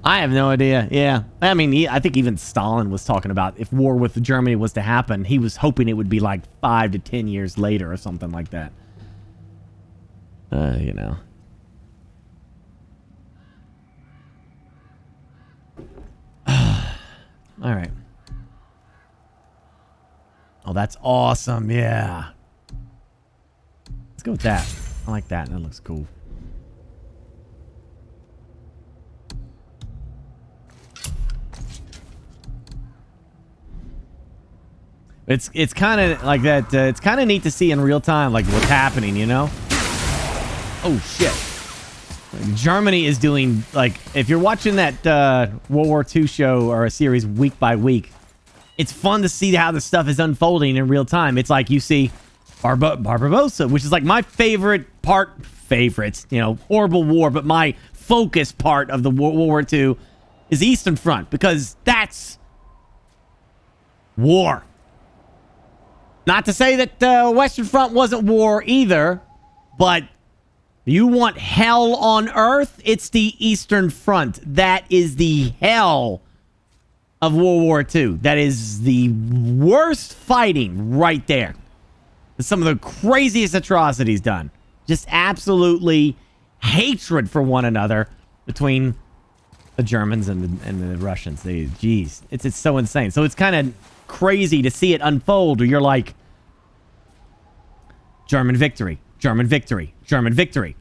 I have no idea. Yeah. I mean, I think even Stalin was talking about if war with Germany was to happen, he was hoping it would be like 5 to 10 years later or something like that. You know. All right. Oh, that's awesome. Yeah. Let's go with that. I like that. That looks cool. It's kind of like that. It's kind of neat to see in real time, like what's happening, you know? Oh shit! Like, Germany is doing like if you're watching that World War II show or a series week by week, it's fun to see how the stuff is unfolding in real time. It's like you see Barbarossa, which is like my favorite part. Favorite, you know, horrible war, but my focus part of the World War II is the Eastern Front because that's war. Not to say that the Western Front wasn't war either, but you want hell on earth? It's the Eastern Front. That is the hell of World War II. That is the worst fighting right there. Some of the craziest atrocities done. Just absolutely hatred for one another between the Germans and the Russians. Jeez, it's so insane. So it's kind of crazy to see it unfold where you're like, German victory, German victory, German victory,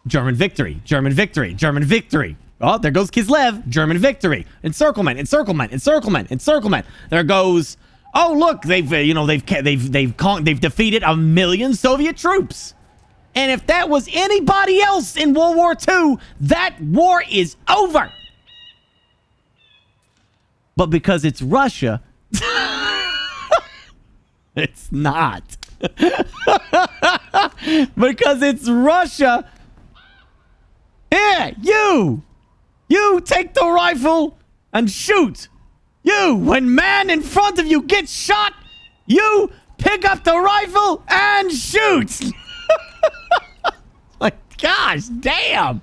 German victory, German victory, German victory. Oh, there goes Kislev. German victory. Encirclement, encirclement, encirclement, encirclement. There goes. Oh, look, they've defeated 1 million Soviet troops. And if that was anybody else in World War II, that war is over. But because it's Russia, it's not. Because it's Russia. Here, you take the rifle and shoot. You, when man in front of you gets shot, you pick up the rifle and shoot. Like, gosh, damn.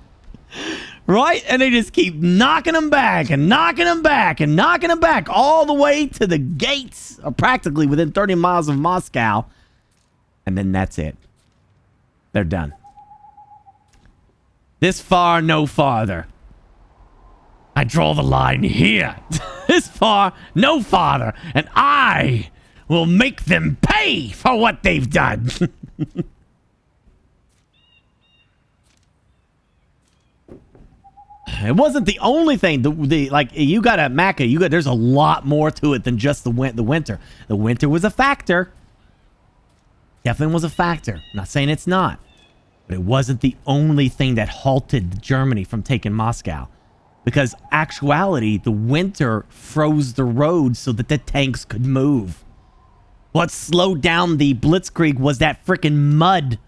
Right? And they just keep knocking them back and knocking them back and knocking them back all the way to the gates, or practically within 30 miles of Moscow. And then that's it. They're done. This far, no farther. I draw the line here. This far, no farther. And I will make them pay for what they've done. It wasn't the only thing. You got a Macca. There's a lot more to it than just the winter. The winter was a factor. Definitely was a factor. I'm not saying it's not. But it wasn't the only thing that halted Germany from taking Moscow. Because actuality, the winter froze the road so that the tanks could move. What slowed down the Blitzkrieg was that freaking mud,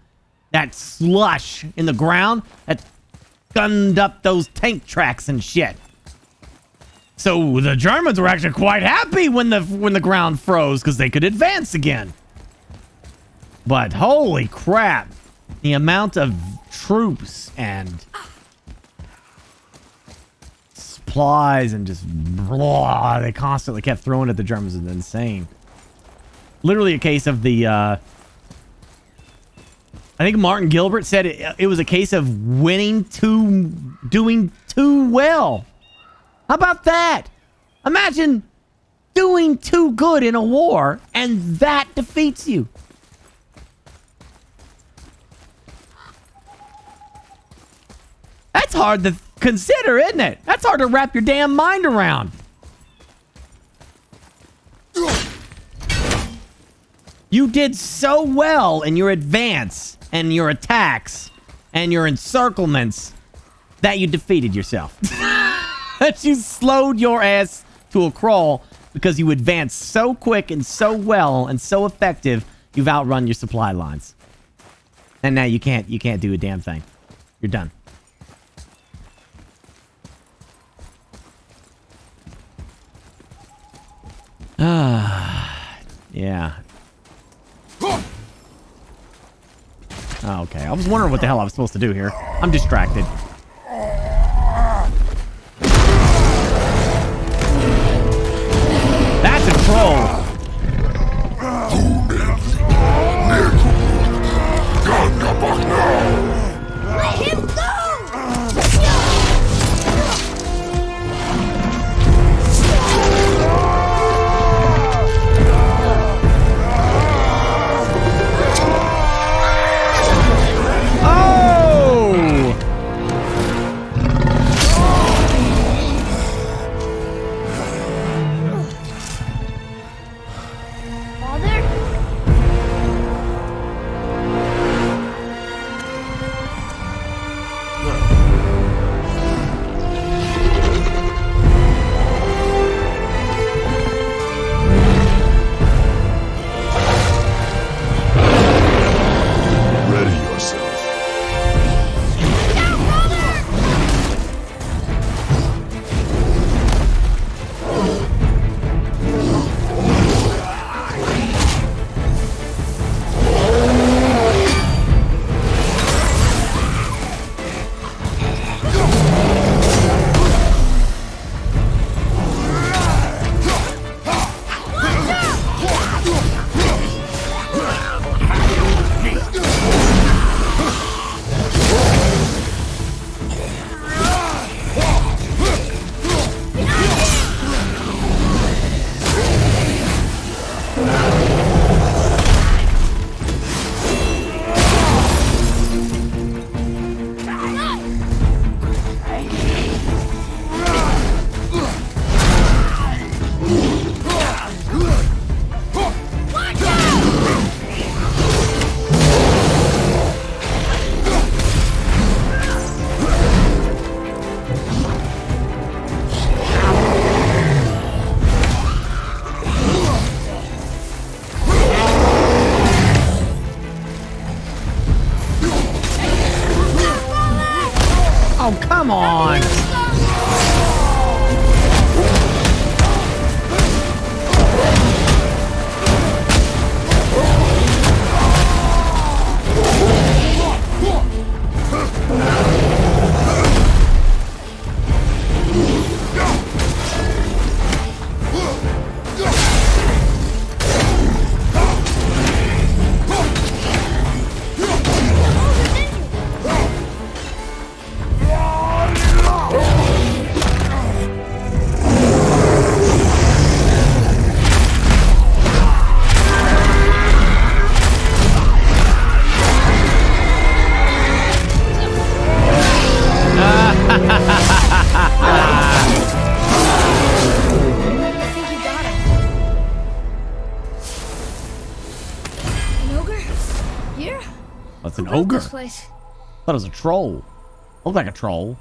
that slush in the ground that gunned up those tank tracks and shit. So the Germans were actually quite happy when the ground froze because they could advance again. But holy crap, the amount of troops and supplies and just blah, they constantly kept throwing at the Germans is insane. Literally a case of the I think Martin Gilbert said it was a case of doing too well. How about that? Imagine doing too good in a war and that defeats you. That's hard to consider, isn't it? That's hard to wrap your damn mind around. You did so well in your advance and your attacks and your encirclements that you defeated yourself. That you slowed your ass to a crawl because you advanced so quick and so well and so effective, you've outrun your supply lines. And now you can't do a damn thing. You're done. Yeah. Oh, okay. I was wondering what the hell I was supposed to do here. I'm distracted. That's a troll.
Let him go!
Oh, come on.
I think you got him. An ogre? Here?
That's an
Who built
ogre.
this place?
Thought it was a troll. Looked like a troll.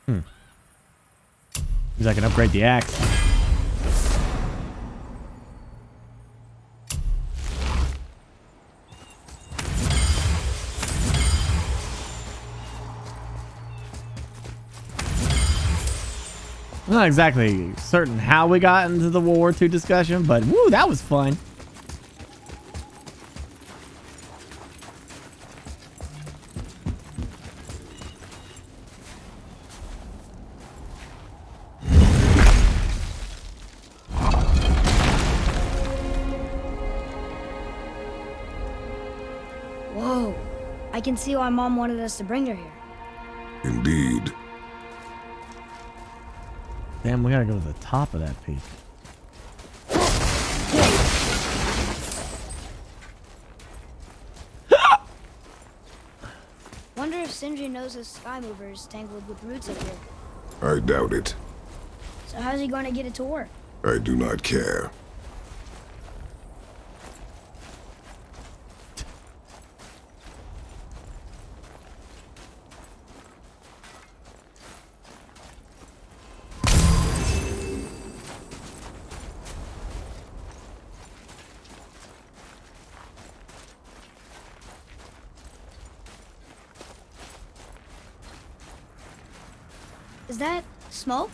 Means I can upgrade the axe. I'm not exactly certain how we got into the World War II discussion, but woo, that was fun.
Whoa. I can see why Mom wanted us to bring her here.
Indeed.
Damn, we gotta go to the top of that peak.
Wonder if Sindri knows his sky mover is tangled with roots up here.
I doubt it.
So how's he going to get it to work?
I do not care.
Is that smoke?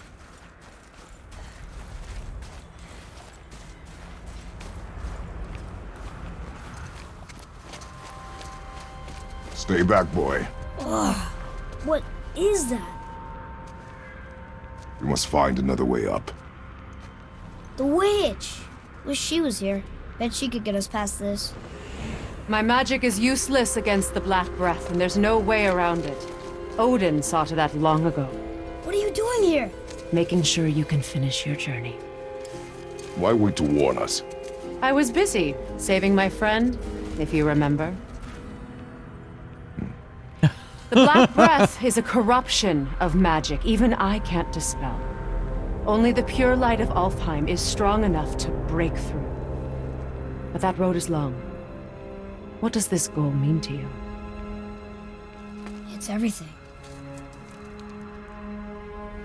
Stay back, boy.
Ugh. What is that?
We must find another way up.
The witch! Wish she was here. Bet she could get us past this.
My magic is useless against the Black Breath, and there's no way around it. Odin saw to that long ago.
What are you doing here?
Making sure you can finish your journey.
Why wait to warn us?
I was busy, saving my friend, if you remember. The Black Breath is a corruption of magic even I can't dispel. Only the pure light of Alfheim is strong enough to break through. But that road is long. What does this goal mean to you?
It's everything.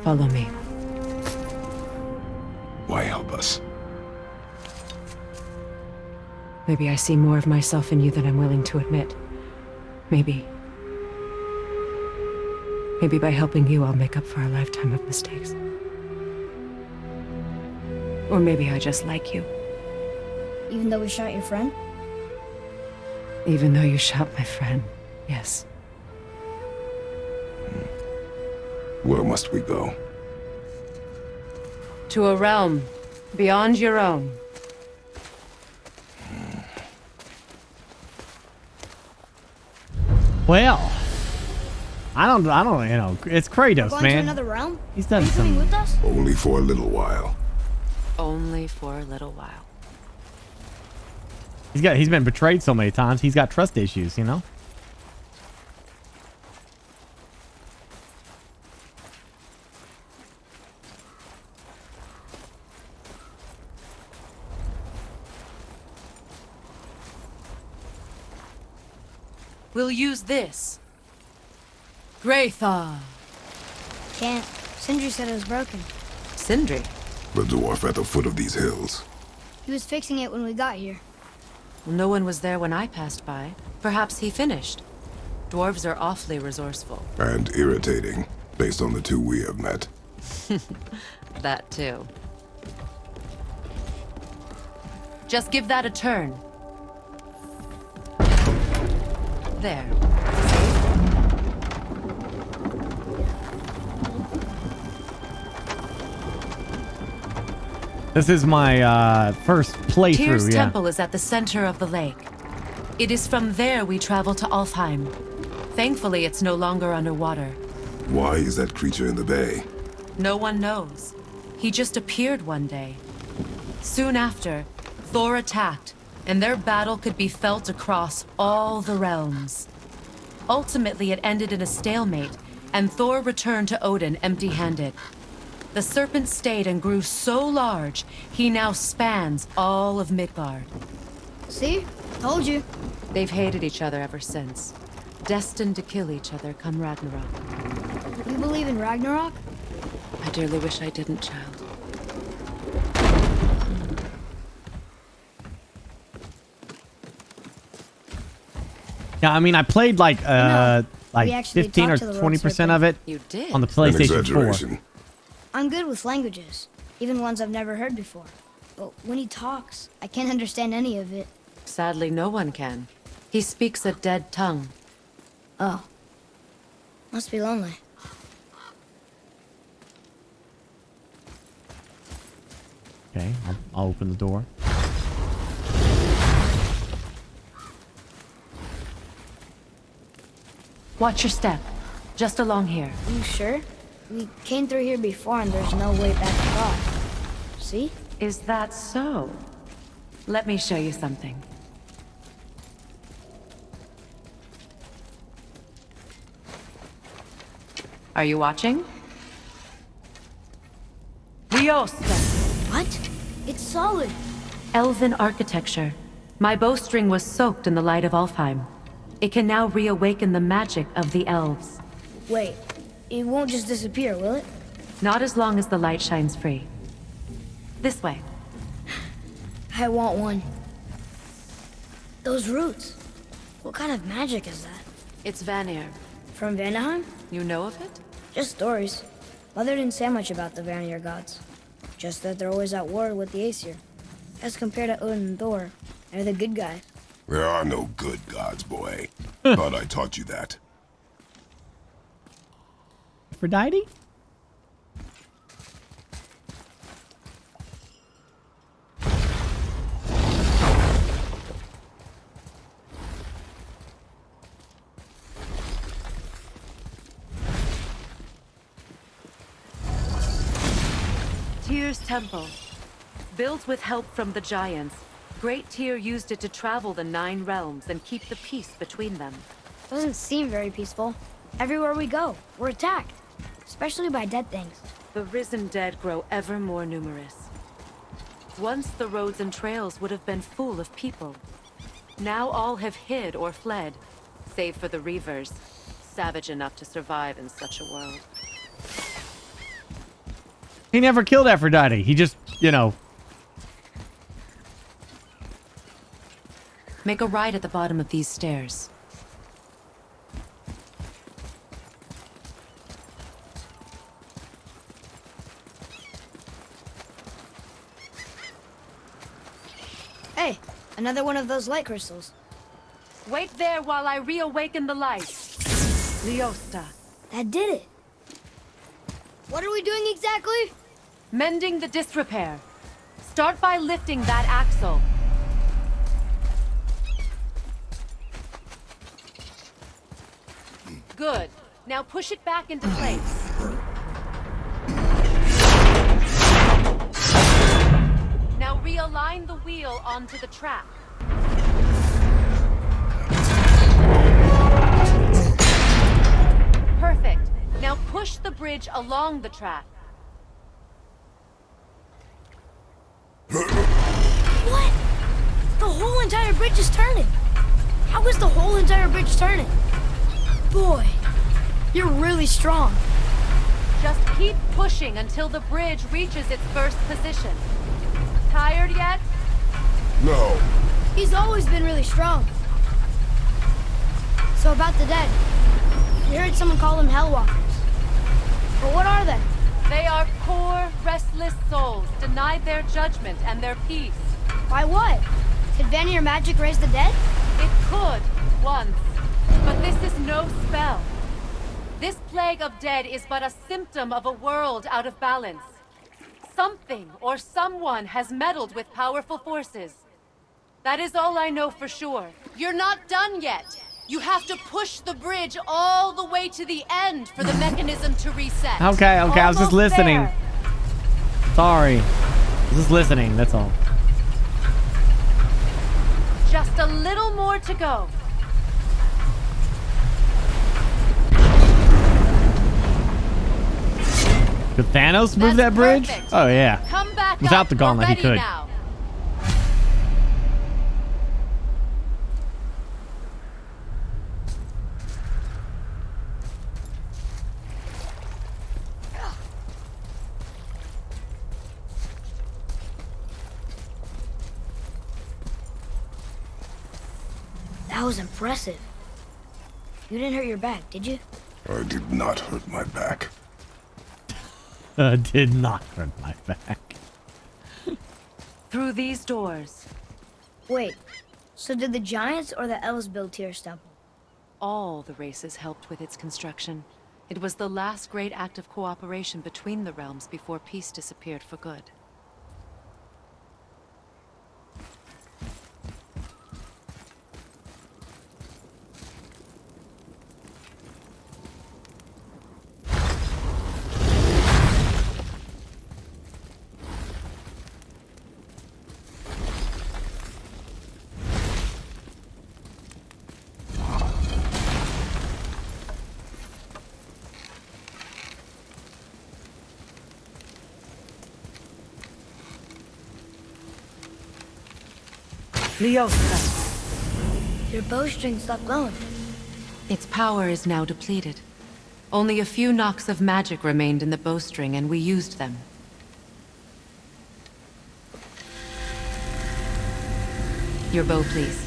Follow me.
Why help us?
Maybe I see more of myself in you than I'm willing to admit. Maybe by helping you, I'll make up for a lifetime of mistakes. Or maybe I just like you.
Even though we shot your friend?
Even though you shot my friend, yes.
Where must we go?
To a realm beyond your own.
Well, I don't, you know, it's Kratos,
Going
man.
to another realm?
He's done
Are you coming
some.
with us?
Only for a little while.
Only for a little while.
He's been betrayed so many times. He's got trust issues, you know.
We'll use this. Graythaw.
Can't. Sindri said it was broken.
Sindri?
The dwarf at the foot of these hills.
He was fixing it when we got here.
Well, no one was there when I passed by. Perhaps he finished. Dwarves are awfully resourceful.
And irritating, based on the two we have met.
That too. Just give that a turn. There.
This is my first playthrough,
Tyr's
yeah.
temple is at the center of the lake. It is from there we travel to Alfheim. Thankfully, it's no longer underwater.
Why is that creature in the bay?
No one knows. He just appeared one day. Soon after, Thor attacked, and their battle could be felt across all the realms. Ultimately, it ended in a stalemate, and Thor returned to Odin empty-handed. The serpent stayed and grew so large, he now spans all of Midgard.
See? Told you.
They've hated each other ever since. Destined to kill each other come Ragnarok.
You believe in Ragnarok?
I dearly wish I didn't, child.
Yeah, I mean, I played like
we actually
15 or
talked to the
20% of it
You did?
on the PlayStation 4.
I'm good with languages, even ones I've never heard before. But when he talks, I can't understand any of it.
Sadly, no one can. He speaks a dead tongue.
Oh. Must be lonely.
Okay, I'll open the door.
Watch your step. Just along here.
You sure? We came through here before and there's no way back across. See?
Is that so? Let me show you something. Are you watching? Liosta.
What? It's solid.
Elven architecture. My bowstring was soaked in the light of Alfheim. It can now reawaken the magic of the elves.
Wait, it won't just disappear, will it?
Not as long as the light shines free. This way.
I want one. Those roots. What kind of magic is that?
It's Vanir.
From Vanaheim?
You know of it?
Just stories. Mother didn't say much about the Vanir gods. Just that they're always at war with the Aesir. As compared to Odin and Thor, they're the good guys.
There are no good gods, boy. Thought I taught you that.
Aphrodite?
Tyr's temple. Built with help from the giants, Great Tyr used it to travel the 9 realms and keep the peace between them.
Doesn't seem very peaceful. Everywhere we go, we're attacked. Especially by dead things.
The risen dead grow ever more numerous. Once the roads and trails would have been full of people. Now all have hid or fled, save for the Reavers, savage enough to survive in such a world.
He never killed Aphrodite. He just, you know...
Make a right at the bottom of these stairs.
Hey, another one of those light crystals.
Wait there while I reawaken the light. Liosta.
That did it. What are we doing exactly?
Mending the disrepair. Start by lifting that axle. Good. Now push it back into place. Now realign the wheel onto the track. Perfect. Now push the bridge along the track.
What? The whole entire bridge is turning.
How is the whole entire bridge turning? Boy, you're really strong.
Just keep pushing until the bridge reaches its first position. Tired yet?
No.
He's always been really strong. So about the dead. We heard someone call them Hellwalkers. But what are they?
They are poor, restless souls, denied their judgment and their peace.
By what? Could Vanir magic raise the dead?
It could, once. But this is no spell. This plague of dead is but a symptom of a world out of balance. Something or someone has meddled with powerful forces. That is all I know for sure. You're not done yet. You have to push the bridge all the way to the end for the mechanism to reset.
Okay, I was just
Almost
listening.
there.
Sorry. I was just listening, that's all.
Just a little more to go.
Could Thanos move that bridge?
perfect.
Oh, yeah.
Come back
Without
up.
the gauntlet,
We're
he
ready
could.
now.
That was impressive. You didn't hurt your back, did you?
I did not hurt my back.
Did not hurt my back.
Through these doors.
Wait, so did the Giants or the Elves build Tyr's temple?
All the races helped with its construction. It was the last great act of cooperation between the realms before peace disappeared for good.
Leosta. Your bowstring stopped glowing.
Its power is now depleted. Only a few knocks of magic remained in the bowstring, and we used them. Your bow, please.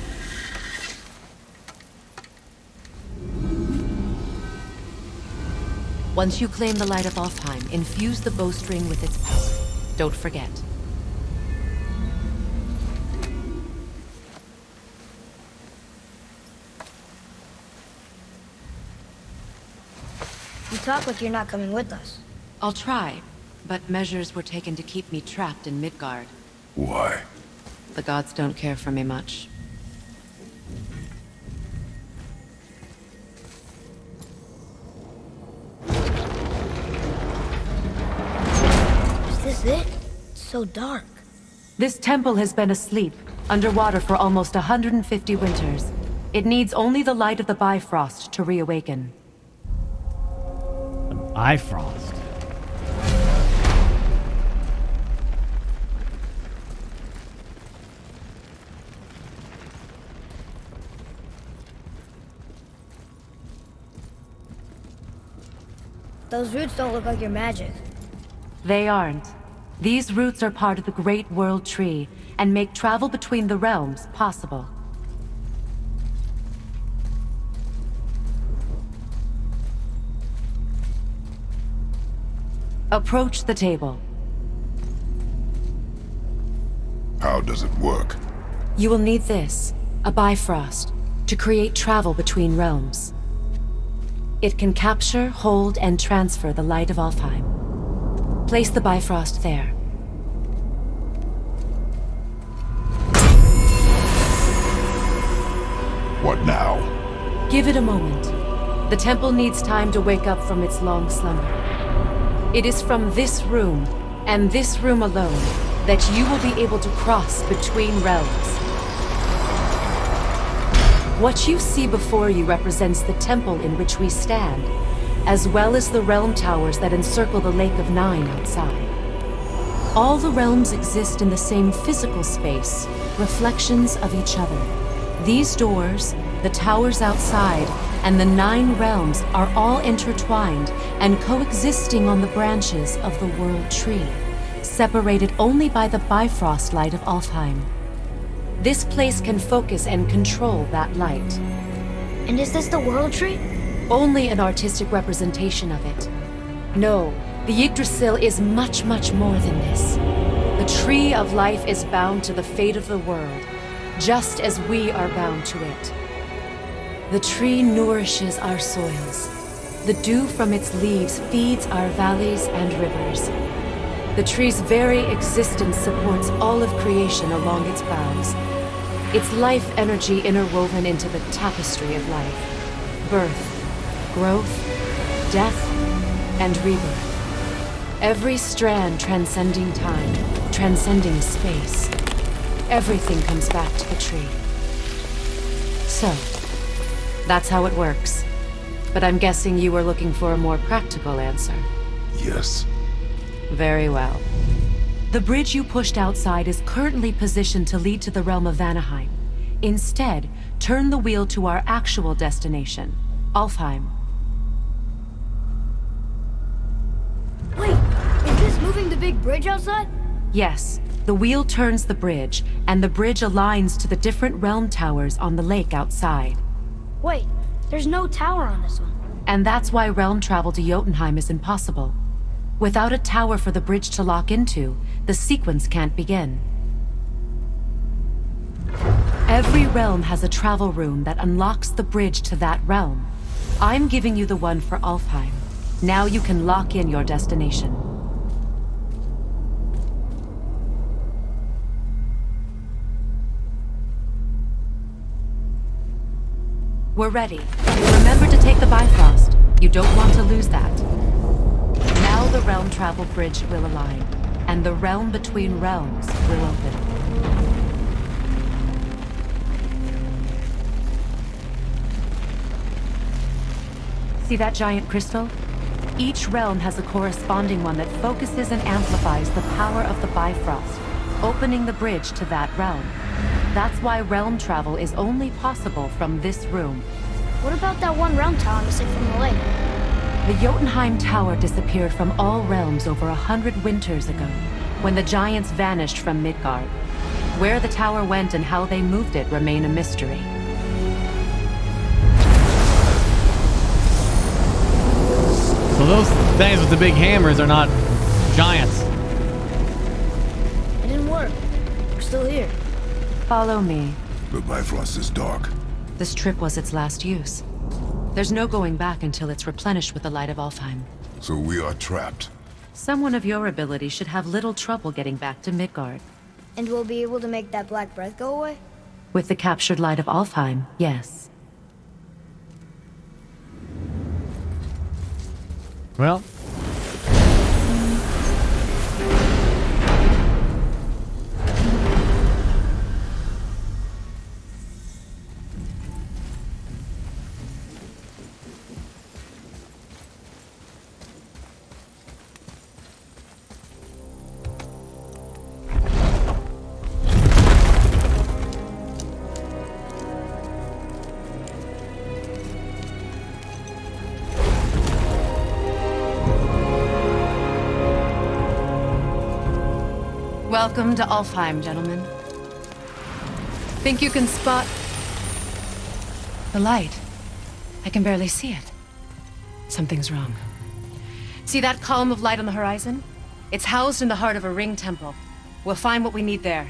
Once you claim the light of Alfheim, infuse the bowstring with its power. Don't forget.
You talk like you're not coming with us.
I'll try, but measures were taken to keep me trapped in Midgard.
Why?
The gods don't care for me much.
Is this it? It's so dark.
This temple has been asleep, underwater for almost 150 winters. It needs only the light of the Bifrost to reawaken.
Bifrost.
Those roots don't look like your magic.
They aren't. These roots are part of the Great World Tree, and make travel between the realms possible. Approach the table.
How does it work?
You will need this, a Bifrost, to create travel between realms. It can capture, hold, and transfer the light of Alfheim. Place the Bifrost there.
What now?
Give it a moment. The temple needs time to wake up from its long slumber. It is from this room, and this room alone, that you will be able to cross between realms. What you see before you represents the temple in which we stand, as well as the realm towers that encircle the Lake of Nine outside. All the realms exist in the same physical space, reflections of each other. These doors, the towers outside, and the 9 realms are all intertwined and coexisting on the branches of the World Tree, separated only by the Bifrost light of Alfheim. This place can focus and control that light.
And is this the World Tree?
Only an artistic representation of it. No, the Yggdrasil is much, much more than this. The Tree of Life is bound to the fate of the world, just as we are bound to it. The tree nourishes our soils. The dew from its leaves feeds our valleys and rivers. The tree's very existence supports all of creation along its boughs. Its life energy interwoven into the tapestry of life. Birth, growth, death, and rebirth. Every strand transcending time, transcending space. Everything comes back to the tree. So, that's how it works. But I'm guessing you were looking for a more practical answer.
Yes.
Very well. The bridge you pushed outside is currently positioned to lead to the realm of Vanaheim. Instead, turn the wheel to our actual destination, Alfheim.
Wait, is this moving the big bridge outside?
Yes, the wheel turns the bridge, and the bridge aligns to the different realm towers on the lake outside.
Wait, there's no tower on this one.
And that's why realm travel to Jotunheim is impossible. Without a tower for the bridge to lock into, the sequence can't begin. Every realm has a travel room that unlocks the bridge to that realm. I'm giving you the one for Alfheim. Now you can lock in your destination. We're ready. Remember to take the Bifrost. You don't want to lose that. Now the realm travel bridge will align, and the realm between realms will open. See that giant crystal? Each realm has a corresponding one that focuses and amplifies the power of the Bifrost, opening the bridge to that realm. That's why realm travel is only possible from this room.
What about that one realm tower missing from the lake?
The Jotunheim Tower disappeared from all realms over 100 winters ago, when the giants vanished from Midgard. Where the tower went and how they moved it remain a mystery.
So those things with the big hammers are not giants.
It didn't work. We're still here.
Follow me.
The Bifrost is dark.
This trip was its last use. There's no going back until it's replenished with the light of Alfheim.
So we are trapped.
Someone of your ability should have little trouble getting back to Midgard.
And we'll be able to make that black breath go away?
With the captured light of Alfheim, yes.
Well.
Welcome to Alfheim, gentlemen. Think you can spot the light? I can barely see it. Something's wrong. See that column of light on the horizon? It's housed in the heart of a ring temple. We'll find what we need there.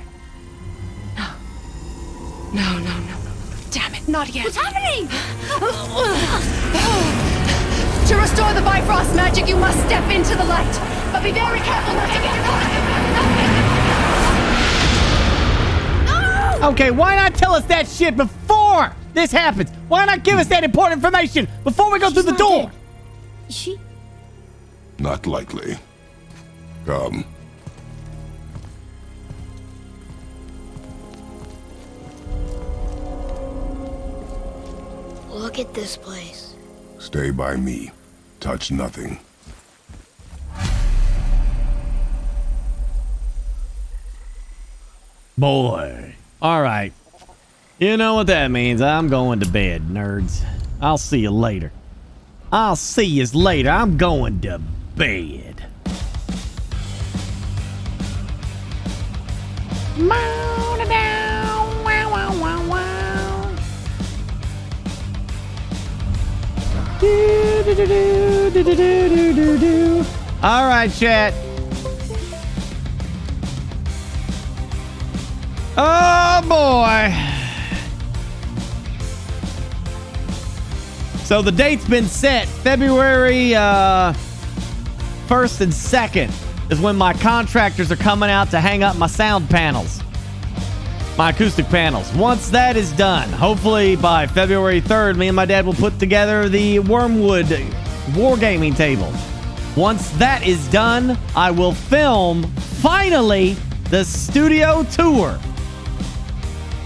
No. Damn it, not yet.
What's happening?
To restore the Bifrost magic, you must step into the light. But be very careful not to get caught.
Okay, why not tell us that shit before this happens? Why not give us that important information before we go through the door?
Dead. Is she?
Not likely. Come.
Look at this place.
Stay by me. Touch nothing.
Boy. All right. You know what that means. I'm going to bed, nerds. I'll see you later. I'll see you later. I'm going to bed. All right, chat. Oh boy. So the date's been set. February 1st and 2nd is when my contractors are coming out to hang up my sound panels. My acoustic panels. Once that is done, hopefully by February 3rd, me and my dad will put together the Wormwood wargaming table. Once that is done, I will film, finally, the studio tour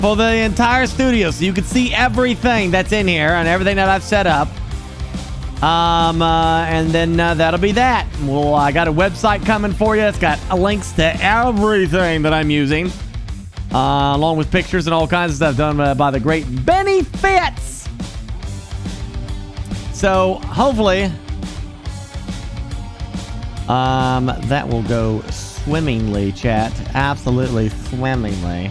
for the entire studio, so you can see everything that's in here and everything that I've set up. And then that'll be that. Well, I got a website coming for you. It's got links to everything that I'm using, along with pictures and all kinds of stuff done by the great Benny Fitz. So hopefully, that will go swimmingly, chat. Absolutely swimmingly.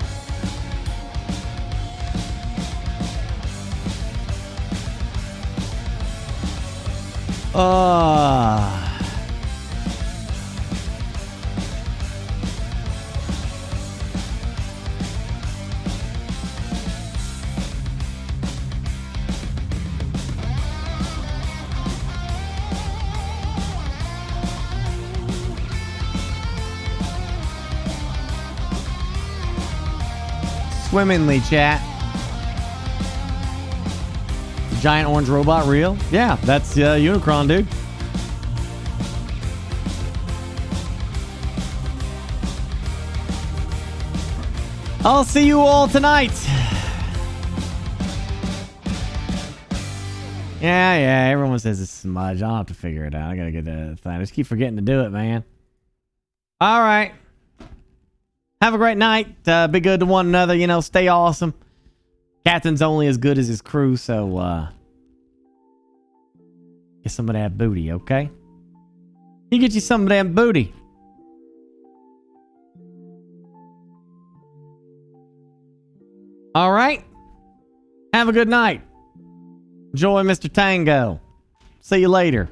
Swimmingly, chat. Giant orange robot real? Yeah, that's Unicron, dude. I'll see you all tonight. Yeah, everyone says it's smudge. I'll have to figure it out. I gotta get that thing. I just keep forgetting to do it, man. All right. Have a great night. Be good to one another. You know, stay awesome. Captain's only as good as his crew, so get some of that booty, okay? You get you some of that booty. All right. Have a good night. Enjoy Mr. Tango. See you later.